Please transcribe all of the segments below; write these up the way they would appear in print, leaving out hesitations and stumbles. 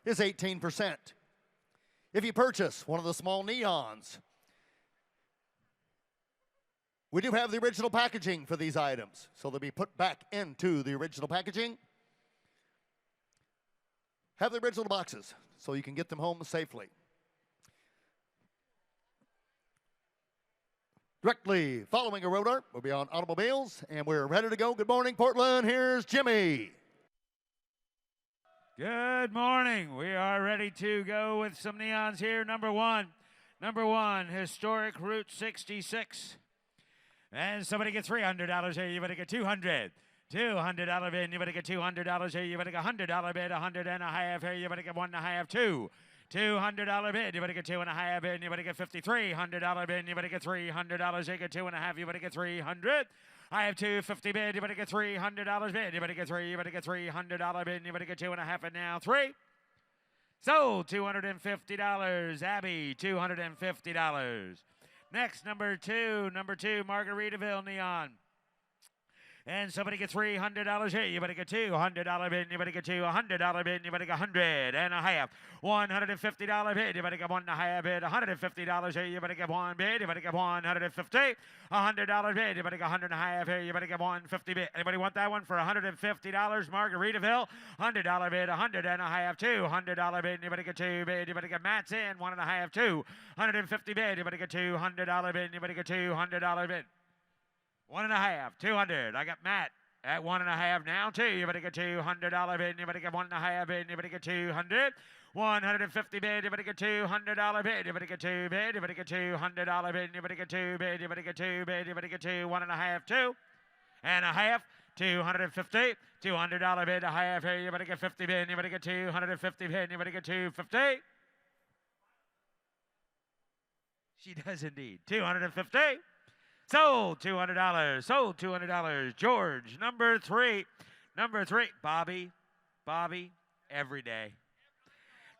is 18%. If you purchase one of the small neons, we do have the original packaging for these items, so they'll be put back into the original packaging. Have the original boxes so you can get them home safely. Directly following a road art, we'll be on automobiles, and we're ready to go. Good morning, Portland. Here's Jimmy. Good morning. We are ready to go with some neons here. Number one, historic Route 66. And somebody get $300 here. You better get $200. $200 bid. You better get $200 here. You better get $100 bid. 100 and a half here. You better get 1.5. $200 bid. You better get 2.5 bid. You better get $5,300 bid. You better get $300. You get 2.5. You better get 300. I have $250 bid. You better get $300 bid. You better get $300 bid. You better get 2.5 and now 3. Sold $250. Abby, $250. Next, number two, Margaritaville neon. And somebody gets $300 here. You better get $200 bid. You better get $200 bid. You better get 100 and a half. $150 bid. You better get 1.5 bid. $150 here. You better get 1 bid. You better get 150. $100 bid. You better get 100.5 here. You better get 150 bid. Anybody want that one for $150? Margaritaville. $100 bid. 100 and a half. $200 bid. You better get 2 bid. You better get Matt's in 1.5. 250 bid. You better get $200 bid. You better get $200 bid. 1.5, 200. I got Matt at 1.5 now, 2. You better get $200 bid. You better get 1.5 bid. You better get 200. 150 bid. You better get $200 bid. You better get 2 bid. You better get $200 bid. You better get 2 bid. You better get 2 bid. You better get 1.5, 2.5. 250. $200 bid. A half here. You better get 50 bid. You better get 250 bid. You better get 250. She does indeed. 250. Sold $200. Sold $200. George, number three. Bobby, every day.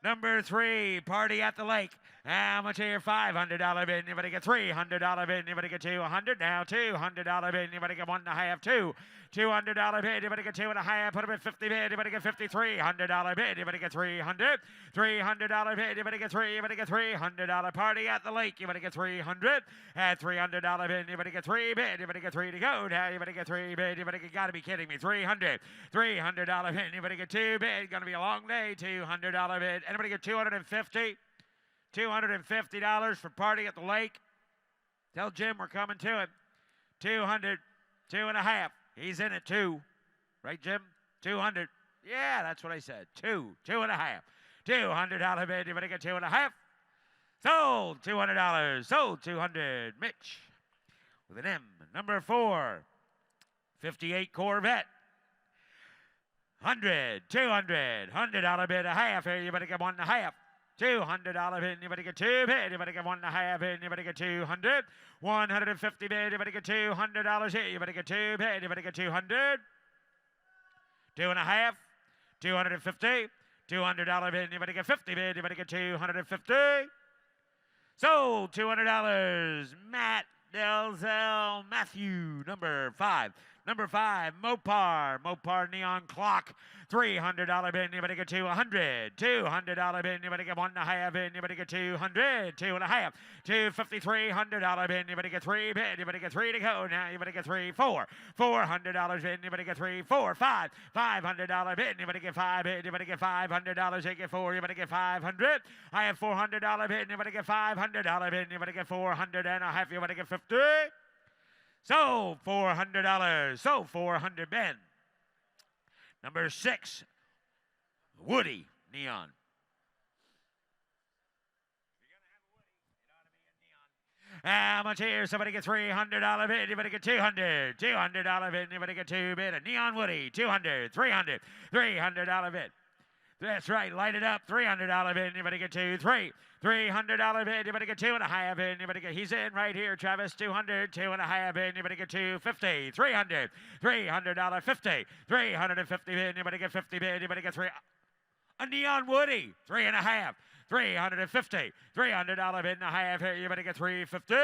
Number 3, party at the lake. How much here? $500 bid. You better get $300 bid. You better get 200 now. $200 bid. You better get 1.5. $200 bid. You better get 2.5. Put them at 50 bid. You better get $53 bid. You better get 300. $300 bid. You better get 3. You better get $300. Party at the lake. You better get 300. At $300 bid. You better get 3 bid. You better get 3 to go. Now you better get 3 bid. You better get, gotta be kidding me. $300 bid. You better get 2 bid. Gonna be a long day. $200 bid. Anybody get 250? $250 for party at the lake. Tell Jim we're coming to him. 200, 2.5. He's in at 2. Right, Jim? 200. Yeah, that's what I said. 2.5. $200 bid. You better get 2.5. Sold $200. Sold 200. Mitch with an M. Number 4, 58 Corvette. 100, 200, $100 bid. A half here. You better get 1.5. $200 bid. You better get 2 bid. You better get 1.5 bid. You better get 200. 150 bid. You better get $200 here. You better get 2 bid. You better get 200. 2.5. 250. $200 bid. You better get 50 bid. You better get 250. Sold $200. Matt Delzell Matthew, number 5. Number 5, Mopar neon clock. $300 bid. You better get 200. $200 bid. You better get 1.5 bid. You better get 200. 2.5. $250. $300 bid. You better get 3 bid. You better get 3 to go. Now you better get 3. 4. $400 bid. You better get 3. 4. 5. $500 bid. You better get 5 bid. You better get $500. You get 4. You better get 500. I have $400 bid. You better get $500 bid. You better get 400.5. You better get 50. Sold $400. Sold 400 Ben. Number 6, Woody neon. How much here? Somebody get $300 bid. You better get 200. $200 bid. You better get 2 bid. A neon Woody. 200. 300. $300 bid. That's right. Light it up. $300 bid. You better get 2. 3. $300 bid. You better get 2.5 bid. You better get. He's in right here, Travis. 200. 2.5 bid. You better get 250. 300. $300. 50. 350 bid. You better get 50 bid. You better get 3. A neon Woody. 3.5. 350. $300 bid and a half here. You better get 350.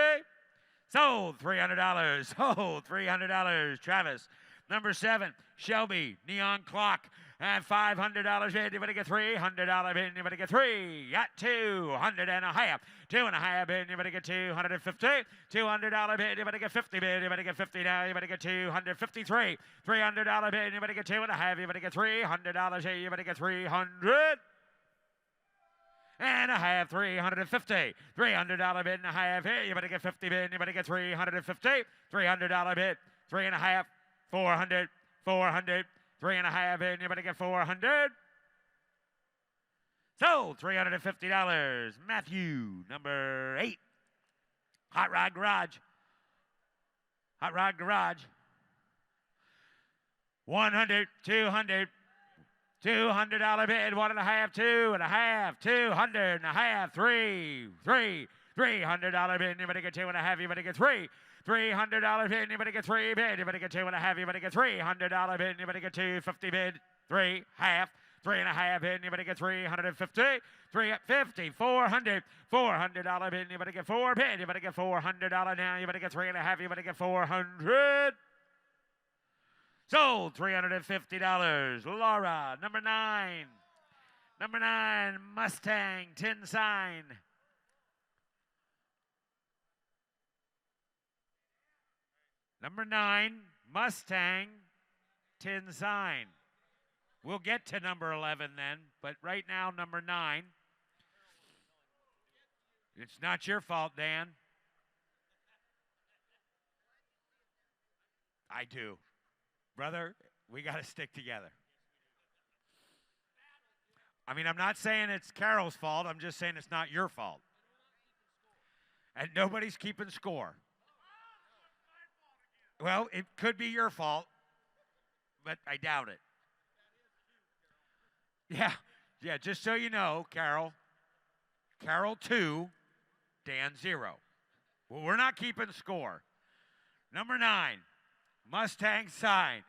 Sold $300. Sold $300. Travis. Number 7, Shelby neon clock. And $500 bid, anybody get $300 bid, anybody get three. Got 200 and a half. 2.5 bid, anybody get 250. $200 bid, anybody get 50 bid, anybody get 50 now, anybody get 253. $300 bid, anybody get 2.5, anybody get $300, anybody get 300. And a half, 350. $300 bid and a half. Here, you better get 50 bid. You better get 350. $300 bid. 3.5. 400. 400. 3.5 bid. You better get 400. So $350. Matthew, number 8. Hot Rod Garage. Hot Rod Garage. 100. 200. $200 bid, 1.5, 2.5, 200.5, 3. $300 bid, anybody get 2.5, anybody get 3. $300 bid, anybody get 3 bid, anybody get 2.5, anybody get $300 bid, anybody get 250 bid, 3 half, 3.5 bid, anybody get 350, 350, 400, $400 bid, anybody get 4 bid, anybody get $400 now, anybody get 3.5, anybody get 400. Sold $350. Laura, number 9. Number 9, Mustang, tin sign. Number 9, Mustang, tin sign. We'll get to number 11 then, but right now, number 9. It's not your fault, Dan. I do. Brother, we got to stick together. I mean, I'm not saying it's Carol's fault. I'm just saying it's not your fault. And nobody's keeping score. Well, it could be your fault, but I doubt it. Yeah, just so you know, Carol. Carol 2, Dan 0. Well, we're not keeping score. Number 9. Mustang sign.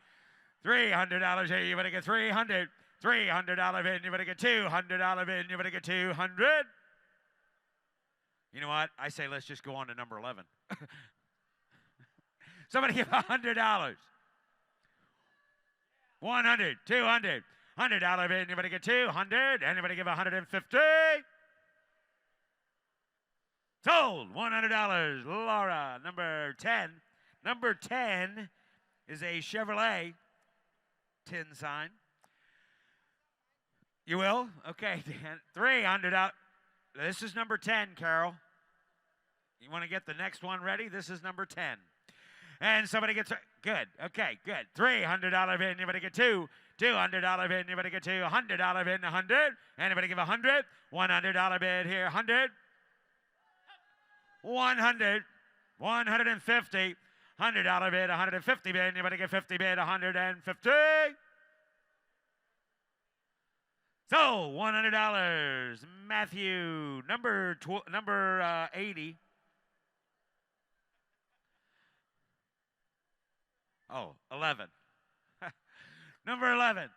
$300 here, you better get 300. $300 bid, you better get $200 bid, you better get 200. You know what? I say let's just go on to number 11. Somebody give $100. 100, 200, $100 bid, you better get 200. Anybody give 150? Sold, $100. Laura, number 10. Number 10 is a Chevrolet tin sign. You will? Okay, Dan. $300. This is number 10, Carol. You want to get the next one ready? This is number 10. And somebody gets, good, okay, good. $300 bid, anybody get 2. $200 bid, anybody get 2. $100 bid, 100. Anybody give 100? $100 bid here, 100. 100. 150. $100 bid, 150 bid, anybody get 50 bid, 150. So, $100. Matthew, number 80. Oh, 11. Number 11.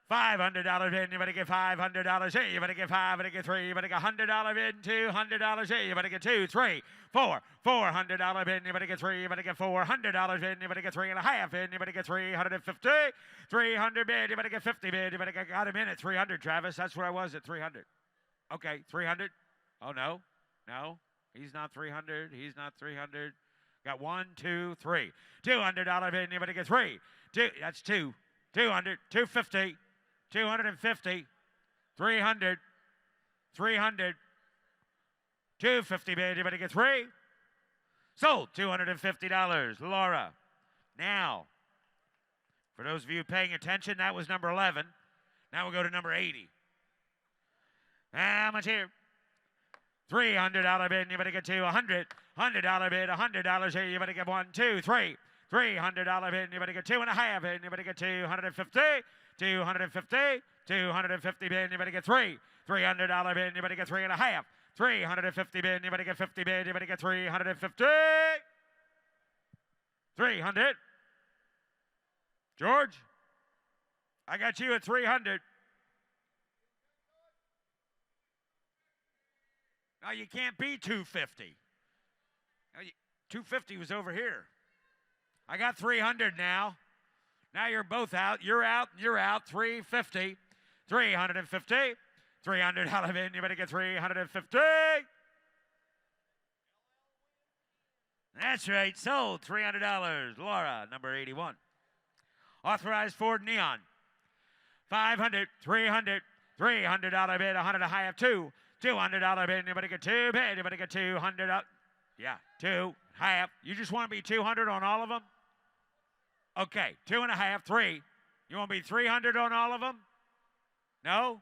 $500 bid, you better get $500. Hey, you better get 5, you better get 3, you better get $100 bid, $200. Hey, you better get 2, 3, 4. $400 bid, you better get 3, you better get $400 bid, you better get 3.5 bid, you better get 350. 300 bid, you better get 50 bid, you better get, got him in at 300, Travis. That's where I was at 300. Okay, 300. Oh, no. No, he's not 300. He's not 300. Got 1, 2, 3. $200 bid, you better get 3. That's 2. 200, 250. 250, 300, 300, 250 bid, you better get 3. Sold, $250. Laura. Now, for those of you paying attention, that was number 11. Now we'll go to number 80. How much here? $300 bid, you better get 2. $100 bid, $100 here, you better get 1, 2, 3. $300 bid, you better get 2.5 bid, you better get 250. 250, 250 bid, you better get 3. $300 bid, you better get 3.5. 350 bid, you better get 50 bid, you better get 350. 300. George, I got you at 300. No, you can't be 250. No, 250 was over here. I got 300 now. Now you're both out. You're out. You're out. 350. 350. $300 bid. Anybody get 350? That's right. Sold. $300. Laura, number 81. Authorized Ford Neon. 500, 300, $300 bid, 100 a high of two. $200 bid. Anybody get two bid? Anybody get 200 up? Yeah, two, half. You just want to be 200 on all of them? Okay, 2.5, 3. You want to be 300 on all of them? No?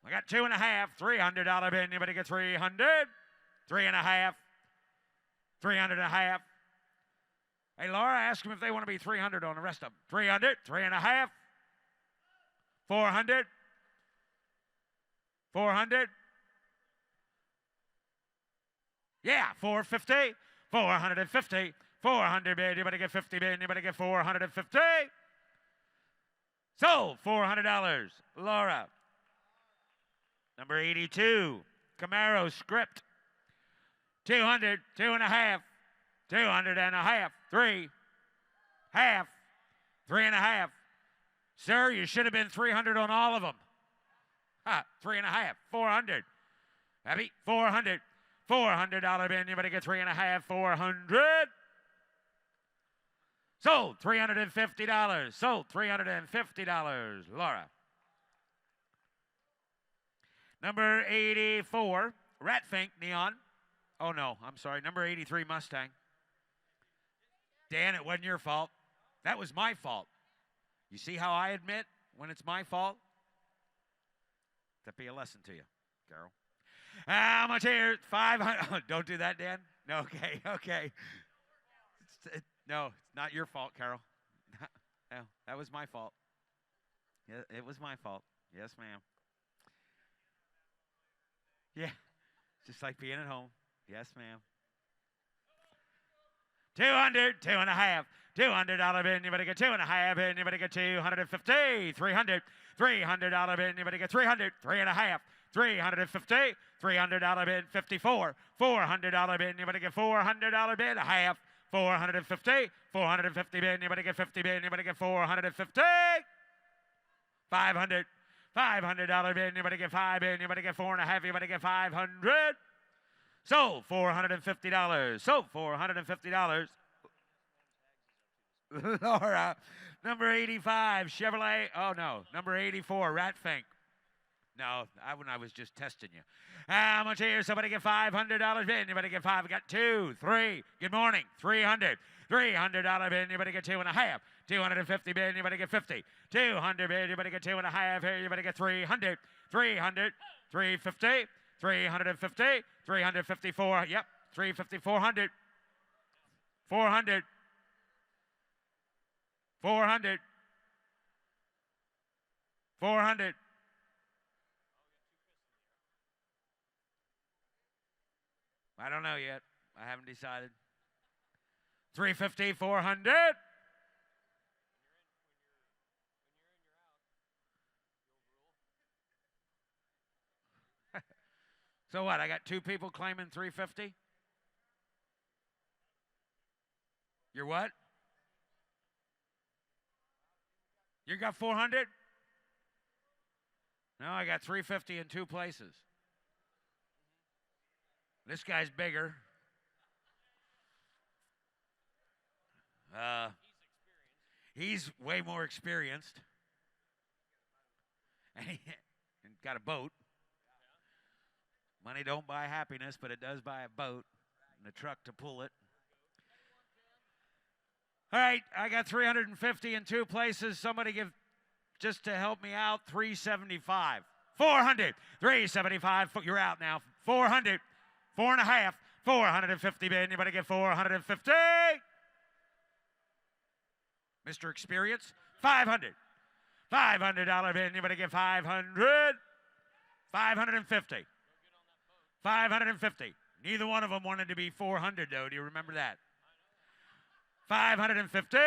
I got 2.5, $300 bid. Anybody get 300? 3.5, 300 and a half. Hey, Laura, ask them if they want to be 300 on the rest of them. 300, 3.5, 400, 400. Yeah, 450, 450, 400 bid. Anybody get 50 bid? Anybody get 450? Sold, $400. Laura. Number 82, Camaro script. 200, 2.5, 200 and a half, 3, half, 3.5. Sir, you should have been 300 on all of them. 3.5, 400. Happy? 400. $400 bid. Anybody get 3.5? 400. Sold. $350. Sold. $350. Laura. Number 84, FINK Neon. Oh, no, I'm sorry. Number 83, Mustang. Dan, it wasn't your fault. That was my fault. You see how I admit when it's my fault? That'd be a lesson to you, Carol. How much here? 500. Don't do that, Dan. No, okay, okay. No, it's not your fault, Carol. No, that was my fault. Yeah, it was my fault. Yes, ma'am. Yeah, just like being at home. Yes, ma'am. 200, 2.5, $200 bid. Anybody get 2.5 bid? Anybody get 250? 300, $300 bid. Anybody get 300? 3.5, 350, $300 bid. 54, $400 bid. Anybody get $400 bid? A half, 450, 450 bid. Anybody get 50 bid? Anybody get 450? 500, $500 bid. Anybody get 5 bid? Anybody get 4.5? Anybody get 500? Sold, $450. Sold, $450. Laura, number 85, Chevrolet. Oh, no, number 84, FINK. No, I was just testing you. How much here? Somebody get $500 bid. Anybody get 5? I got 2, 3. Good morning, 300. $300 bid. Anybody get 2.5? 250 bid. Anybody get 50? 200 bid. Anybody get 2.5? Here, anybody get 300? 300, 350. 350, 354, yep, 350, 400, 400, 400, 400. I don't know yet. I haven't decided. 350, 400. So what? I got 2 people claiming 350? You're what? You got 400? No, I got 350 in 2 places. This guy's bigger. He's way more experienced. And he got a boat. Money don't buy happiness, but it does buy a boat and a truck to pull it. All right, I got 350 in 2 places. Somebody give, just to help me out, 375. 400, 375. You're out now. 400, 4.5, 450 bid. Anybody get 450? Mr. Experience, 500. $500 bid. Anybody get 500? 550. 550. Neither one of them wanted to be 400, though. Do you remember that? 550.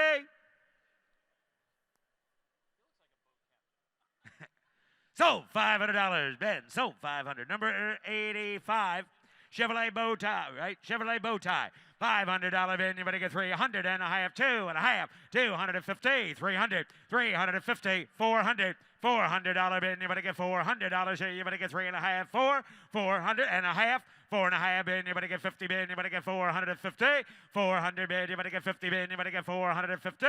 Sold $500. Ben, sold 500. Number 85, Chevrolet bow tie, right? Chevrolet bow tie. $500 bid. Anybody get 300 and a half, 2 and a half, 250, 300, 350, 400, $400 bid. Anybody get $400 here? Anybody get 3 and a half, 4, 400 and a half, 4 and a half bid. Anybody get 50 bid. Anybody get 450, 400 bid. Anybody get 50 bid. Anybody get 450.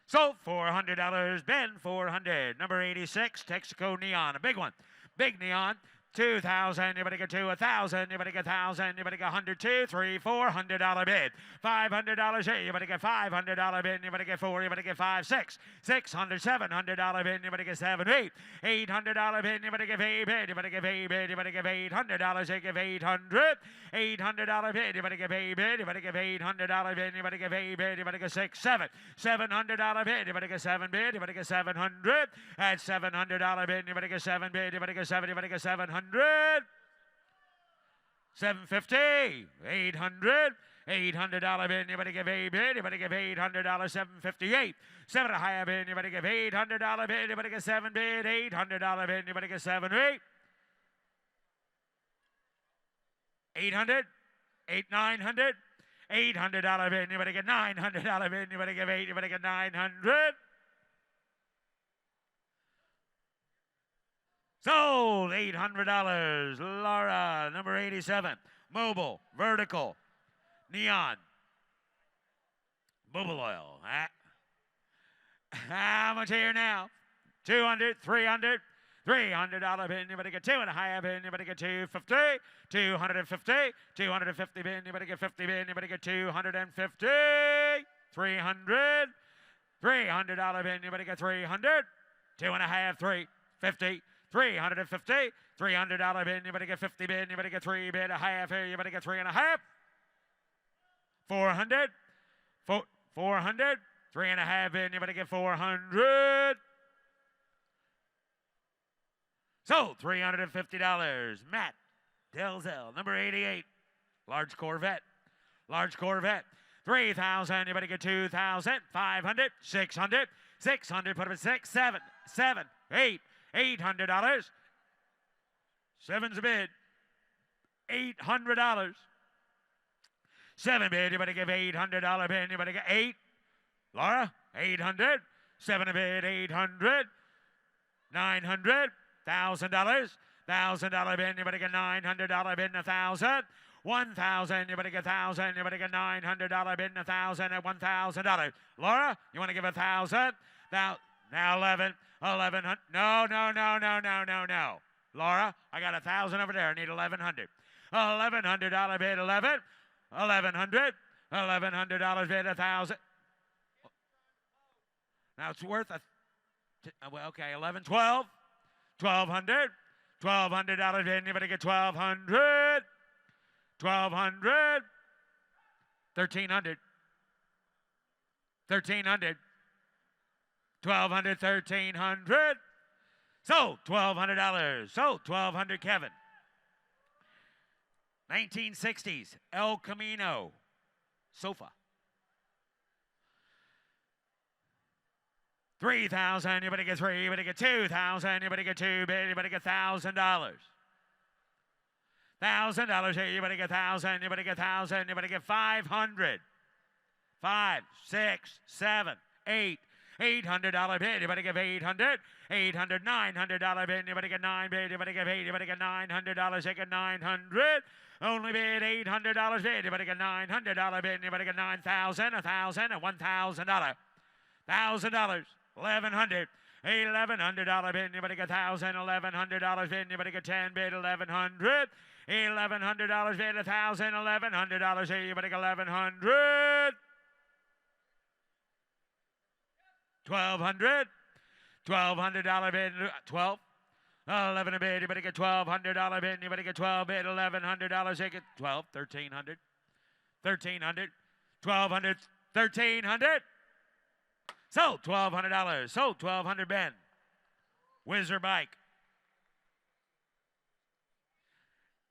So $400, Ben, 400. Number 86, Texaco Neon, a big one. Big neon. 2,000, anybody get 2, 1,000, anybody get 1,000, anybody get 100, 2, 3, $400 bid. $500 here, anybody get $500 bid, anybody get 4, anybody get 5, 6, $600, $700 bid, anybody get 7, 8, $800 bid, anybody get 8 bid, anybody get 8 bid, anybody get $800, they give 800, $800 bid, anybody get 8 bid, anybody get $800 bid, anybody get 8 bid, anybody get 6, 7, $700 bid, anybody get 7 bid, anybody get 700, at $700 bid, anybody get 7 bid, anybody get 7, anybody get 700. 750, 800, $800 bid. Anybody give 8 bid? Anybody give $800? 758, 7 and a half bid. Anybody give $800 bid? Anybody get 7 bid? $800 bid. Anybody get 7 8? 800, 900, $800 bid. Anybody get $900 bid? Anybody give 8? Anybody get 900? Sold, $800. Laura, number 87. Mobile, vertical, neon, bubble oil. How much here now? 200, 300, $300 bid. Anybody get 2 and a half bid? Anybody get 250, 250, 250 bid. Anybody get 50 bid? Anybody get 250, 300, $300 bid. Anybody get 300, 2 and a half, 350. 350, $300 bid. Anybody get 50 bid? Anybody get 3 bid? A half here. Anybody get 3 and a half? 400, 400, 3 and a half bid. Anybody get 400? So $350. Matt Delzell, number 88. Large Corvette. Large Corvette. 3,000. Anybody get 2,000? 500, 600, 600. Put them at 6, 7, 7, 8. $800. 7's a bid. $800. 7 bid. Anybody give $800 bid? Anybody get 8? Laura, 800. 7 a bid. 800. 900. $1,000. $1,000 bid. Anybody get $900 bid and 1,000? 1,000. Anybody get 1,000? Anybody get $900 bid and 1,000 at $1,000? Laura, you want to give 1,000? Now 11. 1,100. No. Laura, I got 1,000 over there. I need 1,100. $1,100 bid. 11. 1,100. $1,100 bid. 1,000. Now it's worth well, okay. 11. 12. 1,200. $1,200 bid. Anybody get 1,200? 1,200. 1,300. 1,300. 1,200, 1,300. So $1,200. So $1,200, Kevin. 1960s, El Camino sofa. 3,000. Anybody get 3? Anybody get 2,000? Anybody get 2 bid? Anybody get $1,000? $1,000 here. Anybody get 1,000? Anybody get 1,000? Anybody get 500? 5, 6, 7, 8. $800 bid. Anybody give 800? 800, $900 bid. Anybody get 9 bid? Anybody give 8? Anybody get $900? They get 900. Only bid $800 bid. Anybody get $900 bid? Anybody get 9,000? 1,000 and $1,000. $1,000. 1,100. $1,100 bid. Anybody get 1,000? $1,100 bid. Anybody get 10 bid? 1,100. $1,100 bid. 1,000. $1,100. Anybody get 1,100? 1,200. $1,200 bid. 12. 11 a bid. Anybody get $1,200 bid? Anybody get 12 bid? $1,100. They get 12. 1,300. 1,300. 1,200. 1,300. So $1,200. So $1,200, Ben. Whizzer bike.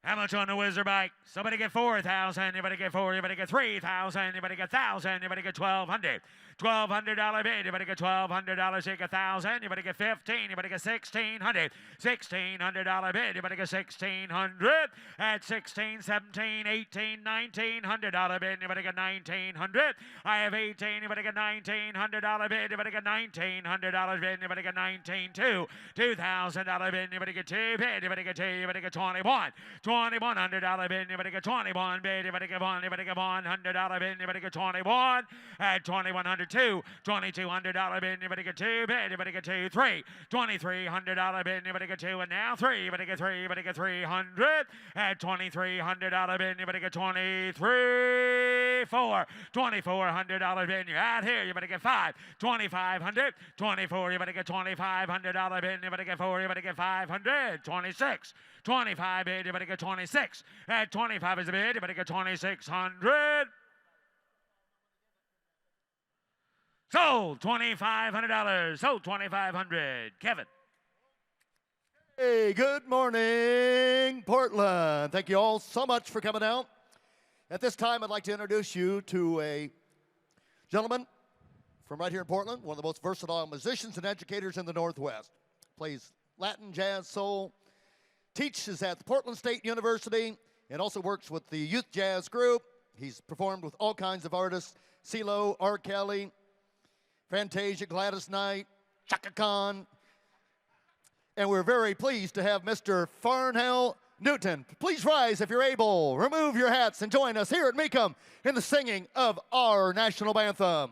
How much on the Whizzer bike? Somebody get 4,000. Anybody get 4? Anybody get 3,000? Anybody get 1,000? Anybody get 1,200? $1,200 bid. You better get $1,200. Take 1,000. You better get 15. You better get 1,600. $1,600 bid. You better get 1,600. At 16, 17, 18, $1,900 bid. You better get 1,900. I have 18. You better get $1,900 bid. You better get $1,900 bid. You better get 19.2. $2,000 bid. You better get 2 bid. You better get 2. You better get 21. $2,100 bid. You better get 21 bid. You better get 1. You better get $100 bid. You better get 21. At 2,102. $2,200 bid. You better get 2 bid. You better get 2. 3. $2,300 bid. You better get 2. And now 3. You better get 3. You better get 300. At $2,300 bid. You better get 23. 4. $2,400 bid. You're out here. You better get 5. 2,500. 24. You better get $2,500 bid. You better get 4. You better get 500. 26. 25 bid. You better get 26. At 25 is the bid. You better get 2,600. Sold $2,500. Sold $2,500. Kevin. Hey, good morning, Portland. Thank you all so much for coming out. At this time, I'd like to introduce you to a gentleman from right here in Portland, one of the most versatile musicians and educators in the Northwest. Plays Latin, jazz, soul, teaches at the Portland State University, and also works with the Youth Jazz Group. He's performed with all kinds of artists, CeeLo, R. Kelly, Fantasia, Gladys Knight, Chaka Khan. And we're very pleased to have Mr. Farnell Newton. Please rise if you're able. Remove your hats and join us here at Mecum in the singing of our national anthem.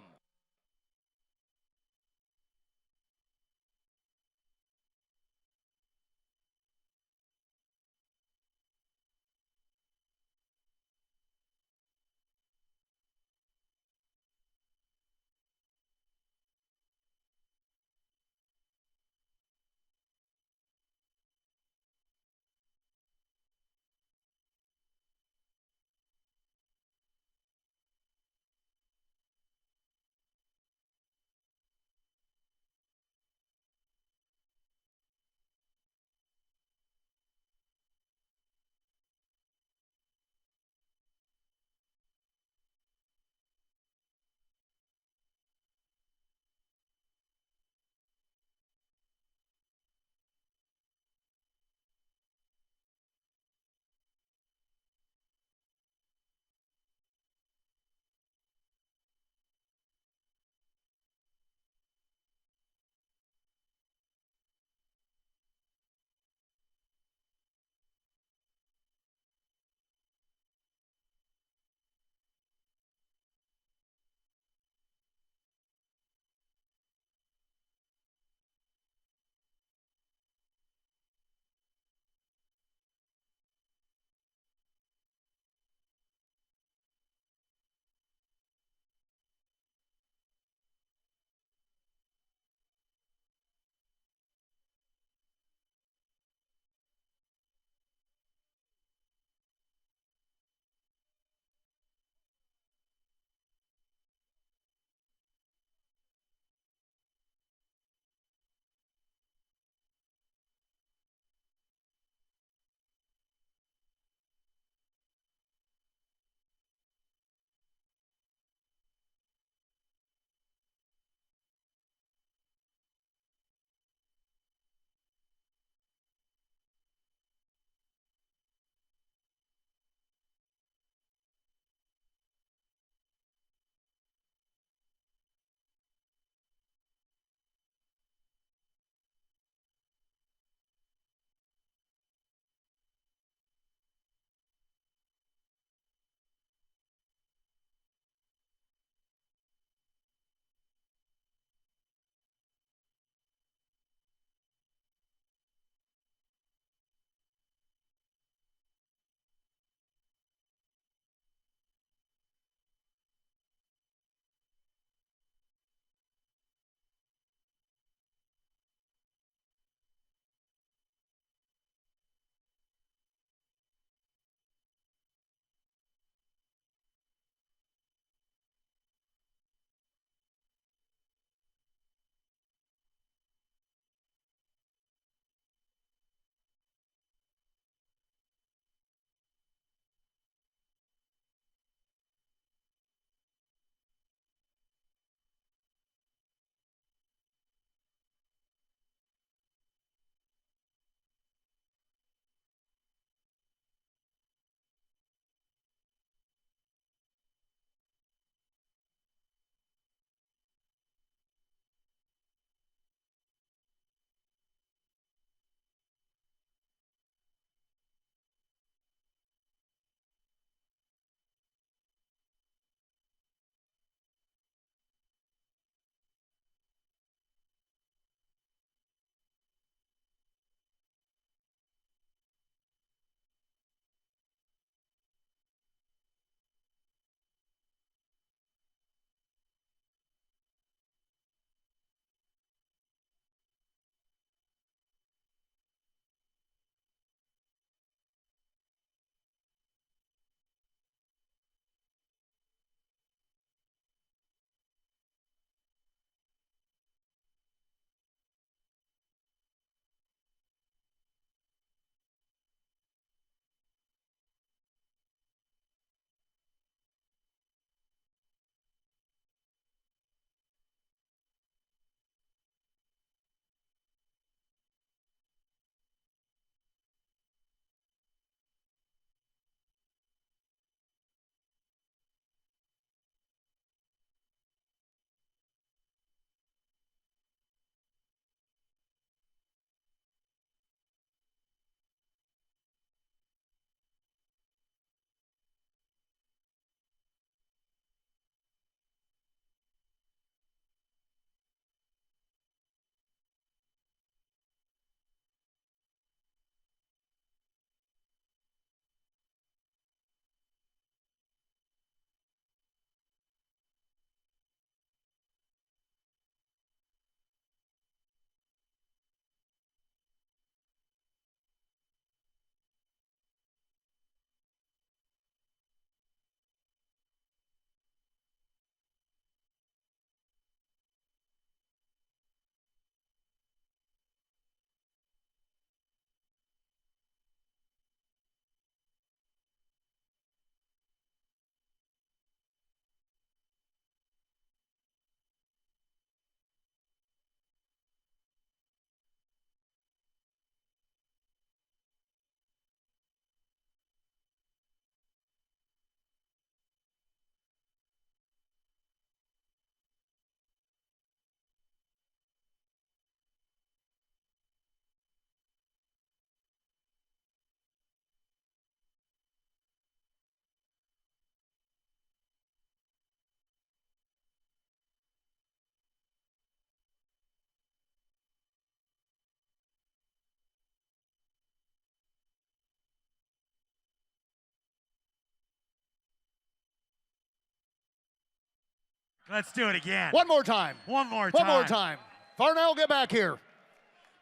Let's do it again. One more time. One more time. One more time. Farnell, get back here.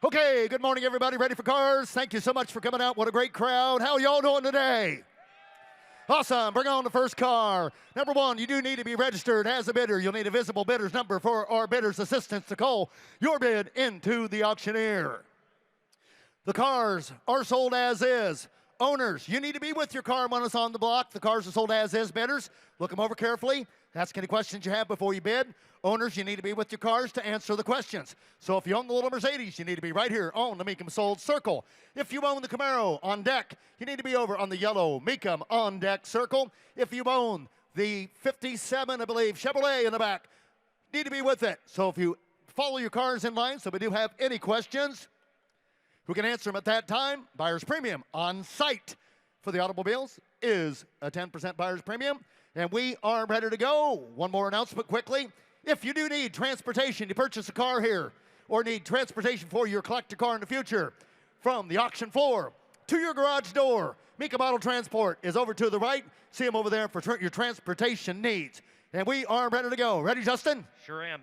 Okay, good morning, everybody. Ready for cars? Thank you so much for coming out. What a great crowd. How y'all doing today? Awesome. Bring on the first car. Number one, you do need to be registered as a bidder. You'll need a visible bidder's number for our bidder's assistance to call your bid into the auctioneer. The cars are sold as is. Owners, you need to be with your car when it's on the block. The cars are sold as is. Bidders, look them over carefully. Ask any questions you have before you bid. Owners, you need to be with your cars to answer the questions. So if you own the little Mercedes, you need to be right here on the Mecum sold circle. If you own the Camaro on deck, you need to be over on the yellow Mecum on deck circle. If you own the 57, I believe, Chevrolet in the back, you need to be with it. So if you follow your cars in line, so we do have any questions, who can answer them at that time. Buyer's premium on site for the automobiles is a 10% buyer's premium. And we are ready to go. One more announcement quickly. If you do need transportation to purchase a car here or need transportation for your collector car in the future, from the auction floor to your garage door, Mecum Auto Transport is over to the right. See them over there for your transportation needs. And we are ready to go. Ready, Justin? Sure am.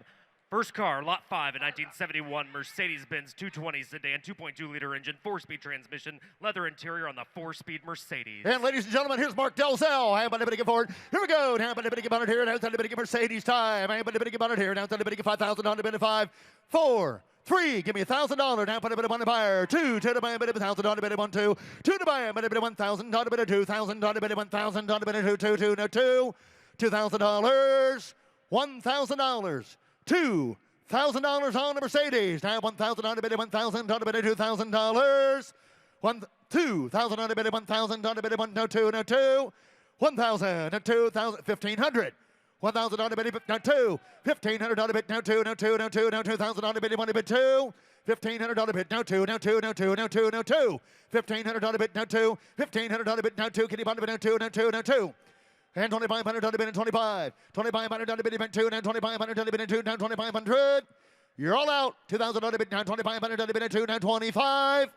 First car, Lot 5, a 1971 Mercedes-Benz 220 sedan, 2.2-liter engine, 4-speed transmission, leather interior on the 4-speed Mercedes. And ladies and gentlemen, here's Mark Delzell. How about anybody forward? Here we go. How about anybody on it here? Now it's anybody Mercedes time. How about anybody on it here? Now it's anybody $5,000 on the 5, 4, 3. Give me $1,000. Now put a bit of money buyer. 2 to buy a bit of $1,000 on the bit of 1, 2. 2 to buy a bit of $1,000 on the bit of 2,000 on the bit of 1,000 on the bit of 2, 2, 2, no 2. $2,000. $1,000. $2,000 on the Mercedes. Now 1,000 on the bid of 1,000 on the bid of $2,000. 2,000 on the bid of 1,000 on the bid of 1, no 2, no 2. 1,000, no 2,000, 1,500. 1,000 on the bid of no 2. 1,500 on the bid, no 2, no 2, no 2, no 2,000 on the bid of 1, bid 2. 1,500 on the bid, no 2, no 2, no 2, no 2, no 2. 1,500 on the bid, no 2. 1,500 on the bid, no 2. Can you buy the bid, no 2, no 2, no 2. And 2,500 on the bid and 25. 2,500 on the bid and 2, and 2,500 on the bid and 2, down 2,500. You're all out. 2,000 on the bid, down 2,500 on the bid and 2, down 25.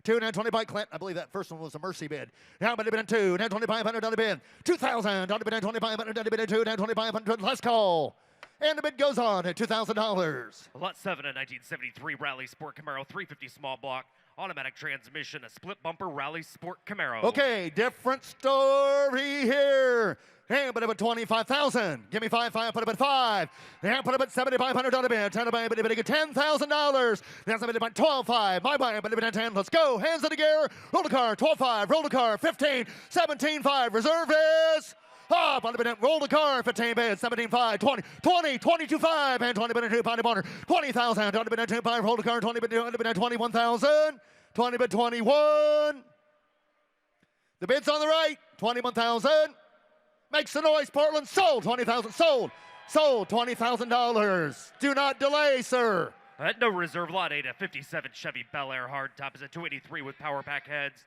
2, down 25, Clint. I believe that first one was a mercy bid. Now on the bid and 2, down 2,500 on the bid. 2,000 on the bid and 2,500 on the bid and 2, down 2,500. Last call. And the bid goes on at $2,000. Lot 7, a 1973 Rally Sport Camaro 350 small block. Automatic transmission, a split bumper Rally Sport Camaro. Okay, different story here. And put up at 25,000. Give me 5, put up at 5. And put up at $7,500 bid. $10,000. That's a bid about 12,500. My buy, but at 10. Let's go. Hands in the gear. Roll the car. 12,500. Roll the car. 15. 17,500. Reserve is. Up on the bid, roll the car, 15 bid, 17,500, 20, 20, 22,500, and 20 bid, 2 pound bonner, 20,000, 20 bid, 2 500, roll the car, 20 bid, 21,000, 20 bid, 21. The bid's on the right, 21,000. Makes the noise, Portland, sold, 20,000, sold, $20,000. Do not delay, sir. At no reserve, Lot 8, a 57 Chevy Bel Air hardtop is a 283 with power pack heads.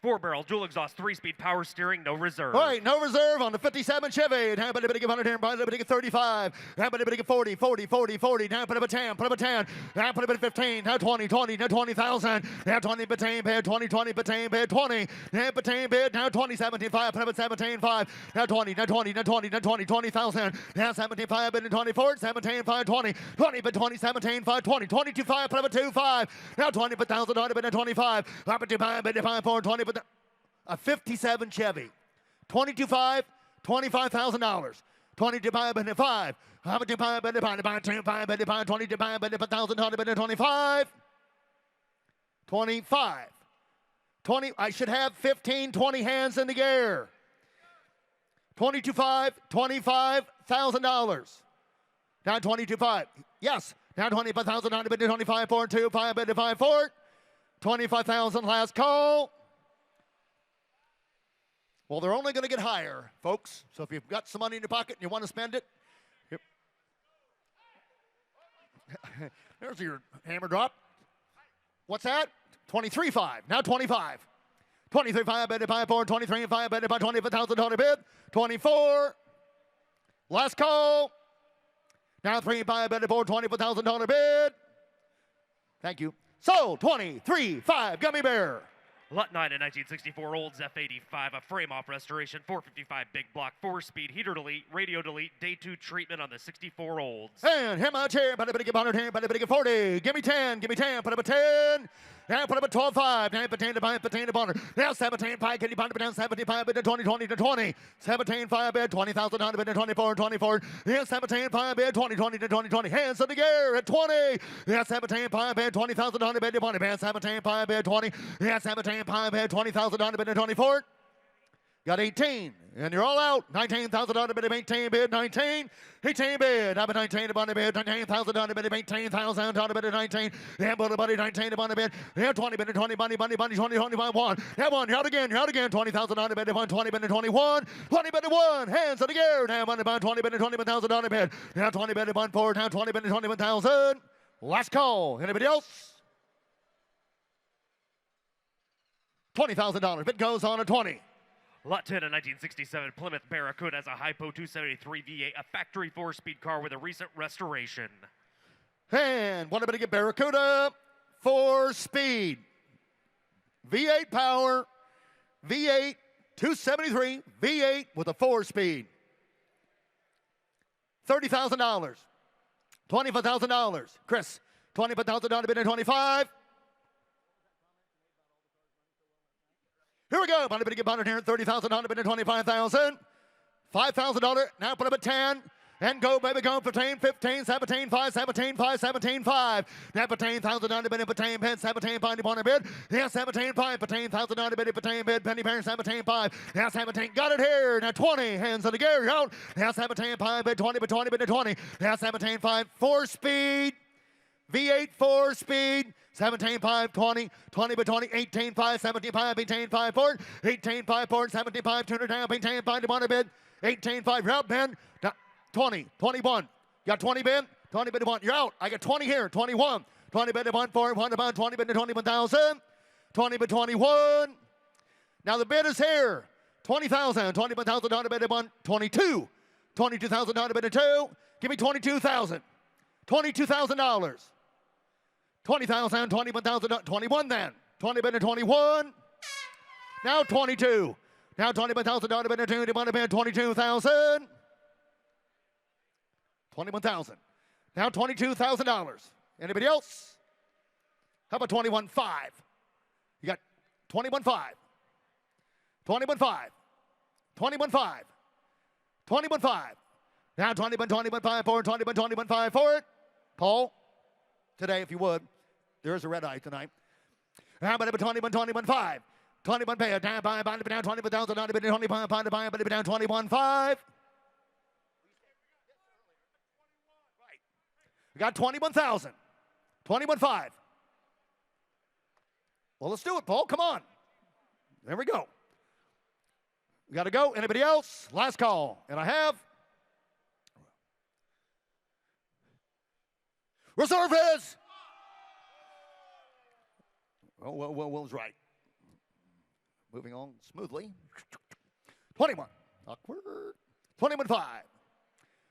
4-barrel, dual exhaust, 3-speed power steering, no reserve. All right, no reserve on the 57 Chevy. Now put a bit of 100 here, put a bit of 35. Now put a bit of 40, 40, 40, 40. Now put a 10, put a 10. Now put a bit of 15. Now 20, 20. Now 20,000. Now 20 batain bid, 20, 20 batain bid, 20. Now batain bid. Now 20, 17,500. Put a bit 17,500. Now 20, now 20, now 20, now 20, 20,000. Now 17,500 bid and 24, 17,500, 20. 20 bid 20, 17,500, 20. 22,500. Put a bit 2,500. Now 20 bid 1,000 on a bid and 25. Up at 2,500 bid 5,400, 20 bid. A 57 Chevy, 22,500, $25,000. 22,500, bid 5. How about 2,500, bid 5, 2,500, bid 5, 22,500, bid 1,000, bid 25. 25. 20. I should have 15, 20 hands in the air. 22,500, $25,000. Now 22,500. Yes. Now 25,000, bid 25, 4, 2, 5, bid 5, 4. 25,000. Last call. Well, they're only going to get higher, folks. So if you've got some money in your pocket and you want to spend it, there's your hammer drop. What's that? 23,500. Now 25. 23,500 bid, 5, 4, 23,500 bid, about $25,000 bid. 24. Last call. Now 3,500 bid, 4, $24,000 bid. Thank you. Sold. 23,500. Gummy bear. Lot 9 in 1964 Olds F85, a frame-off restoration, 455 big block, 4-speed, heater delete, radio delete, day 2 treatment on the 64 Olds. And him out here, but a bit of 100 here, but a bit of 40. Give me 10, put up a 10. Now put up a 12-5. Now potato to 5, potato to bonner. Now 17-5, can you put down 75 bid to 20, 20 to 20. 17-5 bid, 20,000 on bid to 24, 24. Yeah, 17-5 bid, 20, 20 to 20, 20. Hands in the air at 20. Yeah, 17-5 bid, 20,000 on bid to 20. 17-5 bid, 20. Yeah, 17-5 bid, 20,000 on bid to 24. Got 18, and you're all out. 19,000 on the bid of 18 bid, 19. 18 bid, I'm a 19 on the bid, 19,000 on the bid of 18,000 on the bid of 19. Yeah, buddy, 19 on the bid. Yeah, 20 bid of 20, money, 20, 25, 1. Yeah, 1, you're out again, 20,000 on the bid of 1, 20 bid of 21. 20 bid of 1, hands in the air. Now, money, 20 bid of 21,000 on the bid. Now, 20 bid of 1, 4, now 20 bid of 21,000. Last call. Anybody else? $20,000. Bid goes on a 20. Lot 10 in 1967 Plymouth Barracuda has a Hypo 273 V8, a factory 4-speed car with a recent restoration. And what about to get Barracuda? 4-speed. V8 power. V8 273 V8 with a 4-speed. $30,000. $25,000. Chris, $25,000 bid in 25. Here we go. Bought a bit of $100 here. $30,000 on the bid in 25,000. $5,000. Now put up at 10. And go, baby, go. 15, 15, 17, 5, 17, 5, 17, 5. Now 15,000 on the bid in 15, pen, 17, 5, upon the bid. Yeah, 17, 5, 15,000 on the bid in 15, bid, penny, parent, 17, 5. Now 17, got it here. Now 20, hands on the gear, out. Now 17, 5, bid 20, bid 20, bid 20. Now 17, 5, 4-speed. V8 4-speed, 17-5, 20, 20 by 20, 18-5, 17-5, 18-5, 4, 18-5, 4, 17-5, 200 down, 18-5 to 1 bid, 18-5, you're out, Ben, 20, 21, got 20 bid, 20 bid to 1, you're out, I got 20 here, 21, 20 bid to 1, 4, 1 to 1, 20 bid to 21,000, 20 by 21, now the bid is here, 20,000, 21,000 on the bid to 1, 22, 22,000 on the bid to 2, give me 22,000, $22,000. 20,000, 21,000, 21 then. 20 bid to 21. Now 22. Now 21,000 on the bid to 2, 22,000. 21,000. Now $22,000. Anybody else? How about 21.5? You got 21.5. 21.5. 21.5. 21.5. Now 21.5 for it. 21.5 for it. Paul, today, if you would, there is a red eye tonight. How about 21.5? 21 pay down by down 20,000 on the bid 25 pound to buy but down 21.5. Right. We got 21,000. 21.5. Well, let's do it, Paul. Come on. There we go. We got to go. Anybody else? Last call. And I have reserve is. Well, was right. Moving on smoothly. 21. Awkward. 21.5.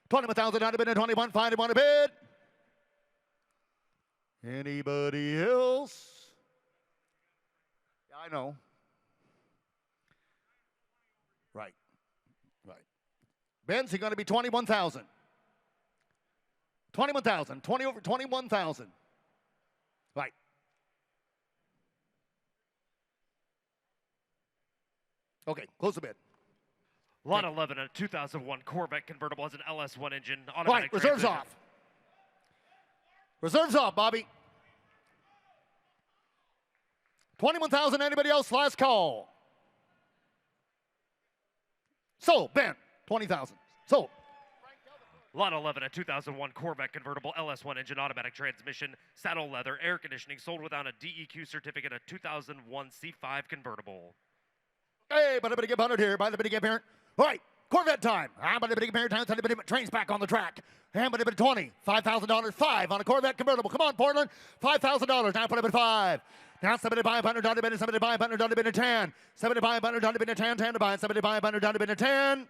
21,000 on a bid and 21.5 on a bid. Anybody else? Yeah, I know. Right. Right. Ben's going to be 21,000. 21,000. 20 over 21,000. Right. Okay, close the bid. Lot 11, a 2001 Corvette convertible has an LS1 engine. Right, reserves off. Reserves off, Bobby. 21,000, anybody else? Last call. Sold, Ben, 20,000. Sold. Lot 11, a 2001 Corvette convertible LS1 engine, automatic transmission, saddle leather, air conditioning, sold without a DEQ certificate, a 2001 C5 convertible. Hey, but I'm going to get 100 here. By the bit of parent. All right, Corvette time. I'm going to get parent time. Trains back on the track. I'm going to 20. $5,000. 5 on a Corvette convertible. Come on, Portland. $5,000. Now put up at 5. Now 7,500 on the bid. 7,500 on the bid at 10. 7,500 on the bid at 10. 10 to buy. 7,500 on the bid at 10.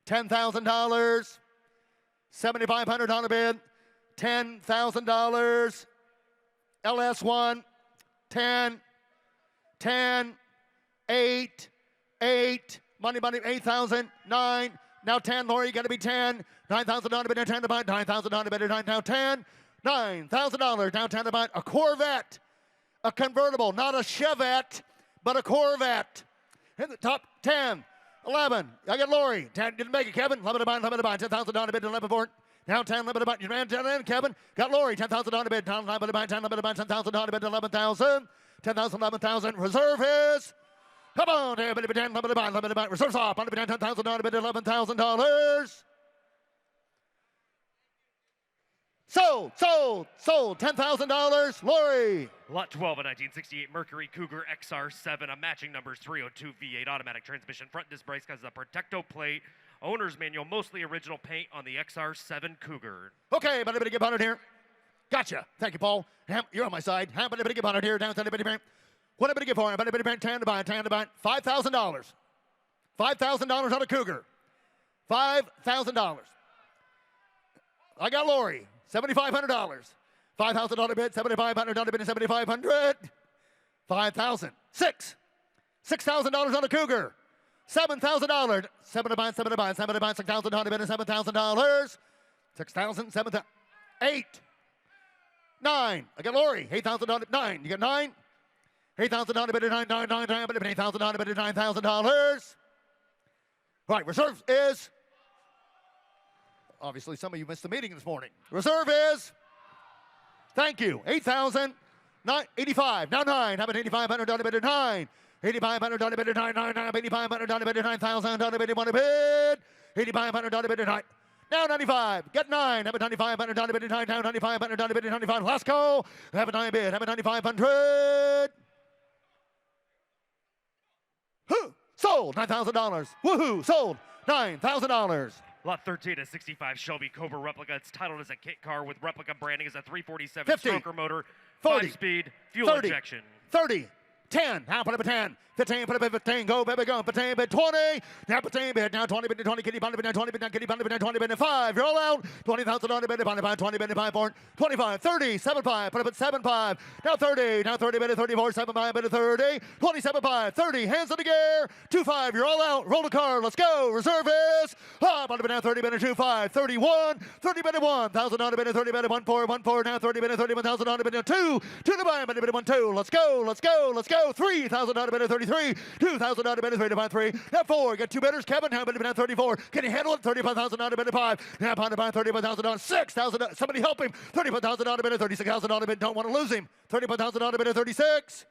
$10,000. 7,500 on the bid. $10,000. LS1. 10. 10, 8, 8, money, 8,000, 9, now 10, Lori, you gotta be 10, 9,000 on the bid, 10 to buy, 9,000 on the bid, now 10, $9,000, now 10 to buy, a Corvette, a convertible, not a Chevette, but a Corvette. In the top 10, 11, I got Lori, 10, didn't make it, Kevin, 11 to buy, 10,000 on the bid, 11 for it. Now 10, 11 to buy, you ran 10 in, Kevin, got Lori, 10,000 on the bid, 11 to buy, 10,000 on the bid, 11,000, 10,000, 11,000, reserve is, come on, 10, 11 to buy, reserve's off, 10,000 on the bid, $11,000. Sold, $10,000, Lori. Lot 12, a 1968 Mercury Cougar XR7, a matching numbers 302 V8 automatic transmission. Front disc brakes has a Protecto plate. Owner's manual, mostly original paint on the XR7 Cougar. Okay, but everybody get 100 here. Gotcha. Thank you, Paul. You're on my side. But everybody get 100 here. Down to everybody. What everybody get for it? Everybody pay 10 to buy, $5,000. $5,000 on a Cougar. $5,000. I got Lori. $7,500. $5,000 bid, $7,500 bid, $7,500. 5,000. $6,000 on a Cougar. $7,000. 7 to buy, $6,000 bid, $7,000. 6,000, 7,000. 8. 9. I got Lori. $8,000. 9. You got 9. $8,000 bid, $8,000 bid, $9,000. Right, reserve is. Obviously, some of you missed the meeting this morning. Reserve is, thank you, 8,000, 85, now 9, how about $8,500 bid, 9, $8,500 bid, 9, $8,500 bid, $9,000 bid, $1 bid, $8,500 bid, 9, now 95, get 9, have a $9,500 bid, 9, now $9,500 bid, 95, last go, have a 9 bid, have a $9,500. Sold, $9,000, woohoo, sold, $9,000. Lot 13, a 65 Shelby Cobra replica. It's titled as a kit car with replica branding as a 347 50, stroker motor, 40, 5-speed, fuel 30, injection. 30, 10, now put up a 10, 15, put up a 15, go, baby, go, 15, bid, 20, now 15, bid, now 20, bid, 20, kitty, bid, now 20, bid, now kitty, bid, now 20, bid, 5, you're all out, 20,000 on the bid, 20, bid, 5, 4, 25, 30, 7, 5, put up at 7, 5, now 30, bid, 34, 7, 5, bid, 30, 27, 5, 30, hands in the gear, 2, 5, you're all out, roll the car, let's go, reserve is, bid, now 30, bid, 2, 5, 31, 30, bid, 1,000 on the bid, 30, bid, 1, 4, 1, 4, now 30, bid, 31,000 on the bid, 2, to buy, bid, 1, 2, let's go, 3,000 on the bid, 33, 2,000 on the bid, 3 to buy 3, now 4, get 2 bidders, Kevin, now bid, 34, can you handle it, 35,000 on the bid, 5, now pound to buy 35,000 6,000, somebody help him, 35,000 on the bid, 36,000 on the bid, don't want to lose him, 35,000 on the bid, 36.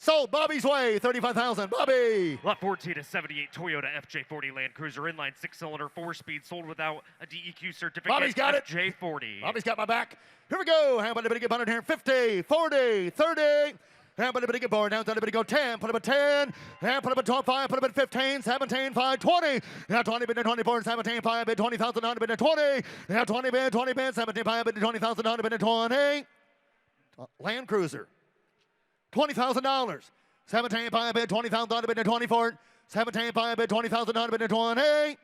Sold Bobby's way, 35,000. Bobby. Lot 14, a 78 Toyota FJ40 Land Cruiser, inline 6-cylinder, 4-speed, sold without a DEQ certificate. Bobby's got it. FJ40. Bobby's got my back. Here we go. How about everybody get 100 here? 50, 40, 30. How about everybody get bored? Now everybody go 10. Put up a 10. Now put up a 12, 5. Put up a 15, 17, 5, 20. Now 20 bid, 24, 17, 5 bid, 20,000 on bid, 20. Now 20 bid, 17, 5 bid, 20,000 on bid, 20. Land Cruiser. $20,000. 17, 5 bid, 20,000 on bid, 24. 17, 5 bid, 20,000 on bid, 20.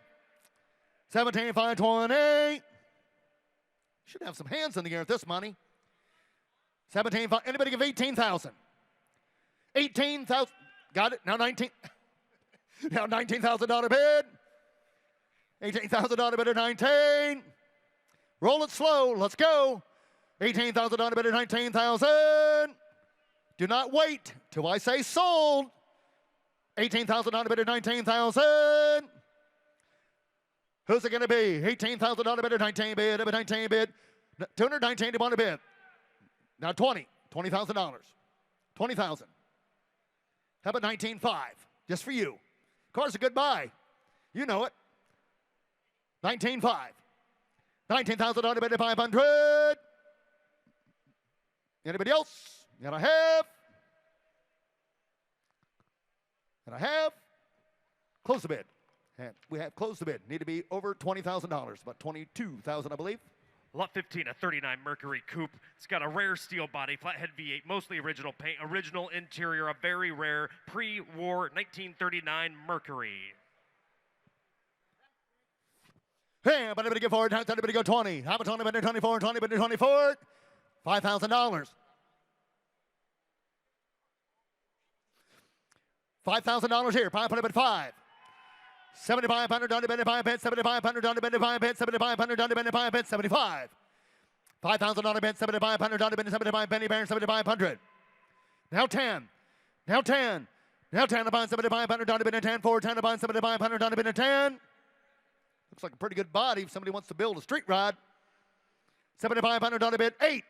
17, 5, 20. Should have some hands in the air with this money. 17, 5. Anybody give 18,000? 18,000. Got it. Now 19. Now $19,000 bid. $18,000 bid at 19. Roll it slow. Let's go. $18,000 bid at 19,000. Do not wait till I say sold. $18,000 bid at 19,000. Who's it going to be? $18,000 bid at 19 bid. 19 bid. 219 to 1 bid. Now $20,000. 20,000. How about 19.5? Just for you. Car's a good buy. You know it. 19.5. $19,000 bid at 500. Anybody else? And I have. Close the bid. And we have closed the bid. Need to be over $20,000. About $22,000, I believe. Lot 15, a 39 Mercury Coupe. It's got a rare steel body, flathead V8, mostly original paint, original interior, a very rare pre-war 1939 Mercury. Hey, but everybody get forward. Everybody go 20. How about 20, 24, 20, 24? $5,000. $5,000 here. Put him at 5. 7,500 down to 75 bid. 7,500 down to 75 bid. 7,500 down to 75 bid. 75. $5,000 bid. 7,500 down to 75 penny bear. 7,500. Now 10. Now 10. Now 10 upon 7,500 down to 10. 4. 10 upon 7,500 down to 10. Looks like a pretty good body if somebody wants to build a street rod. 7,500 down to bid 8.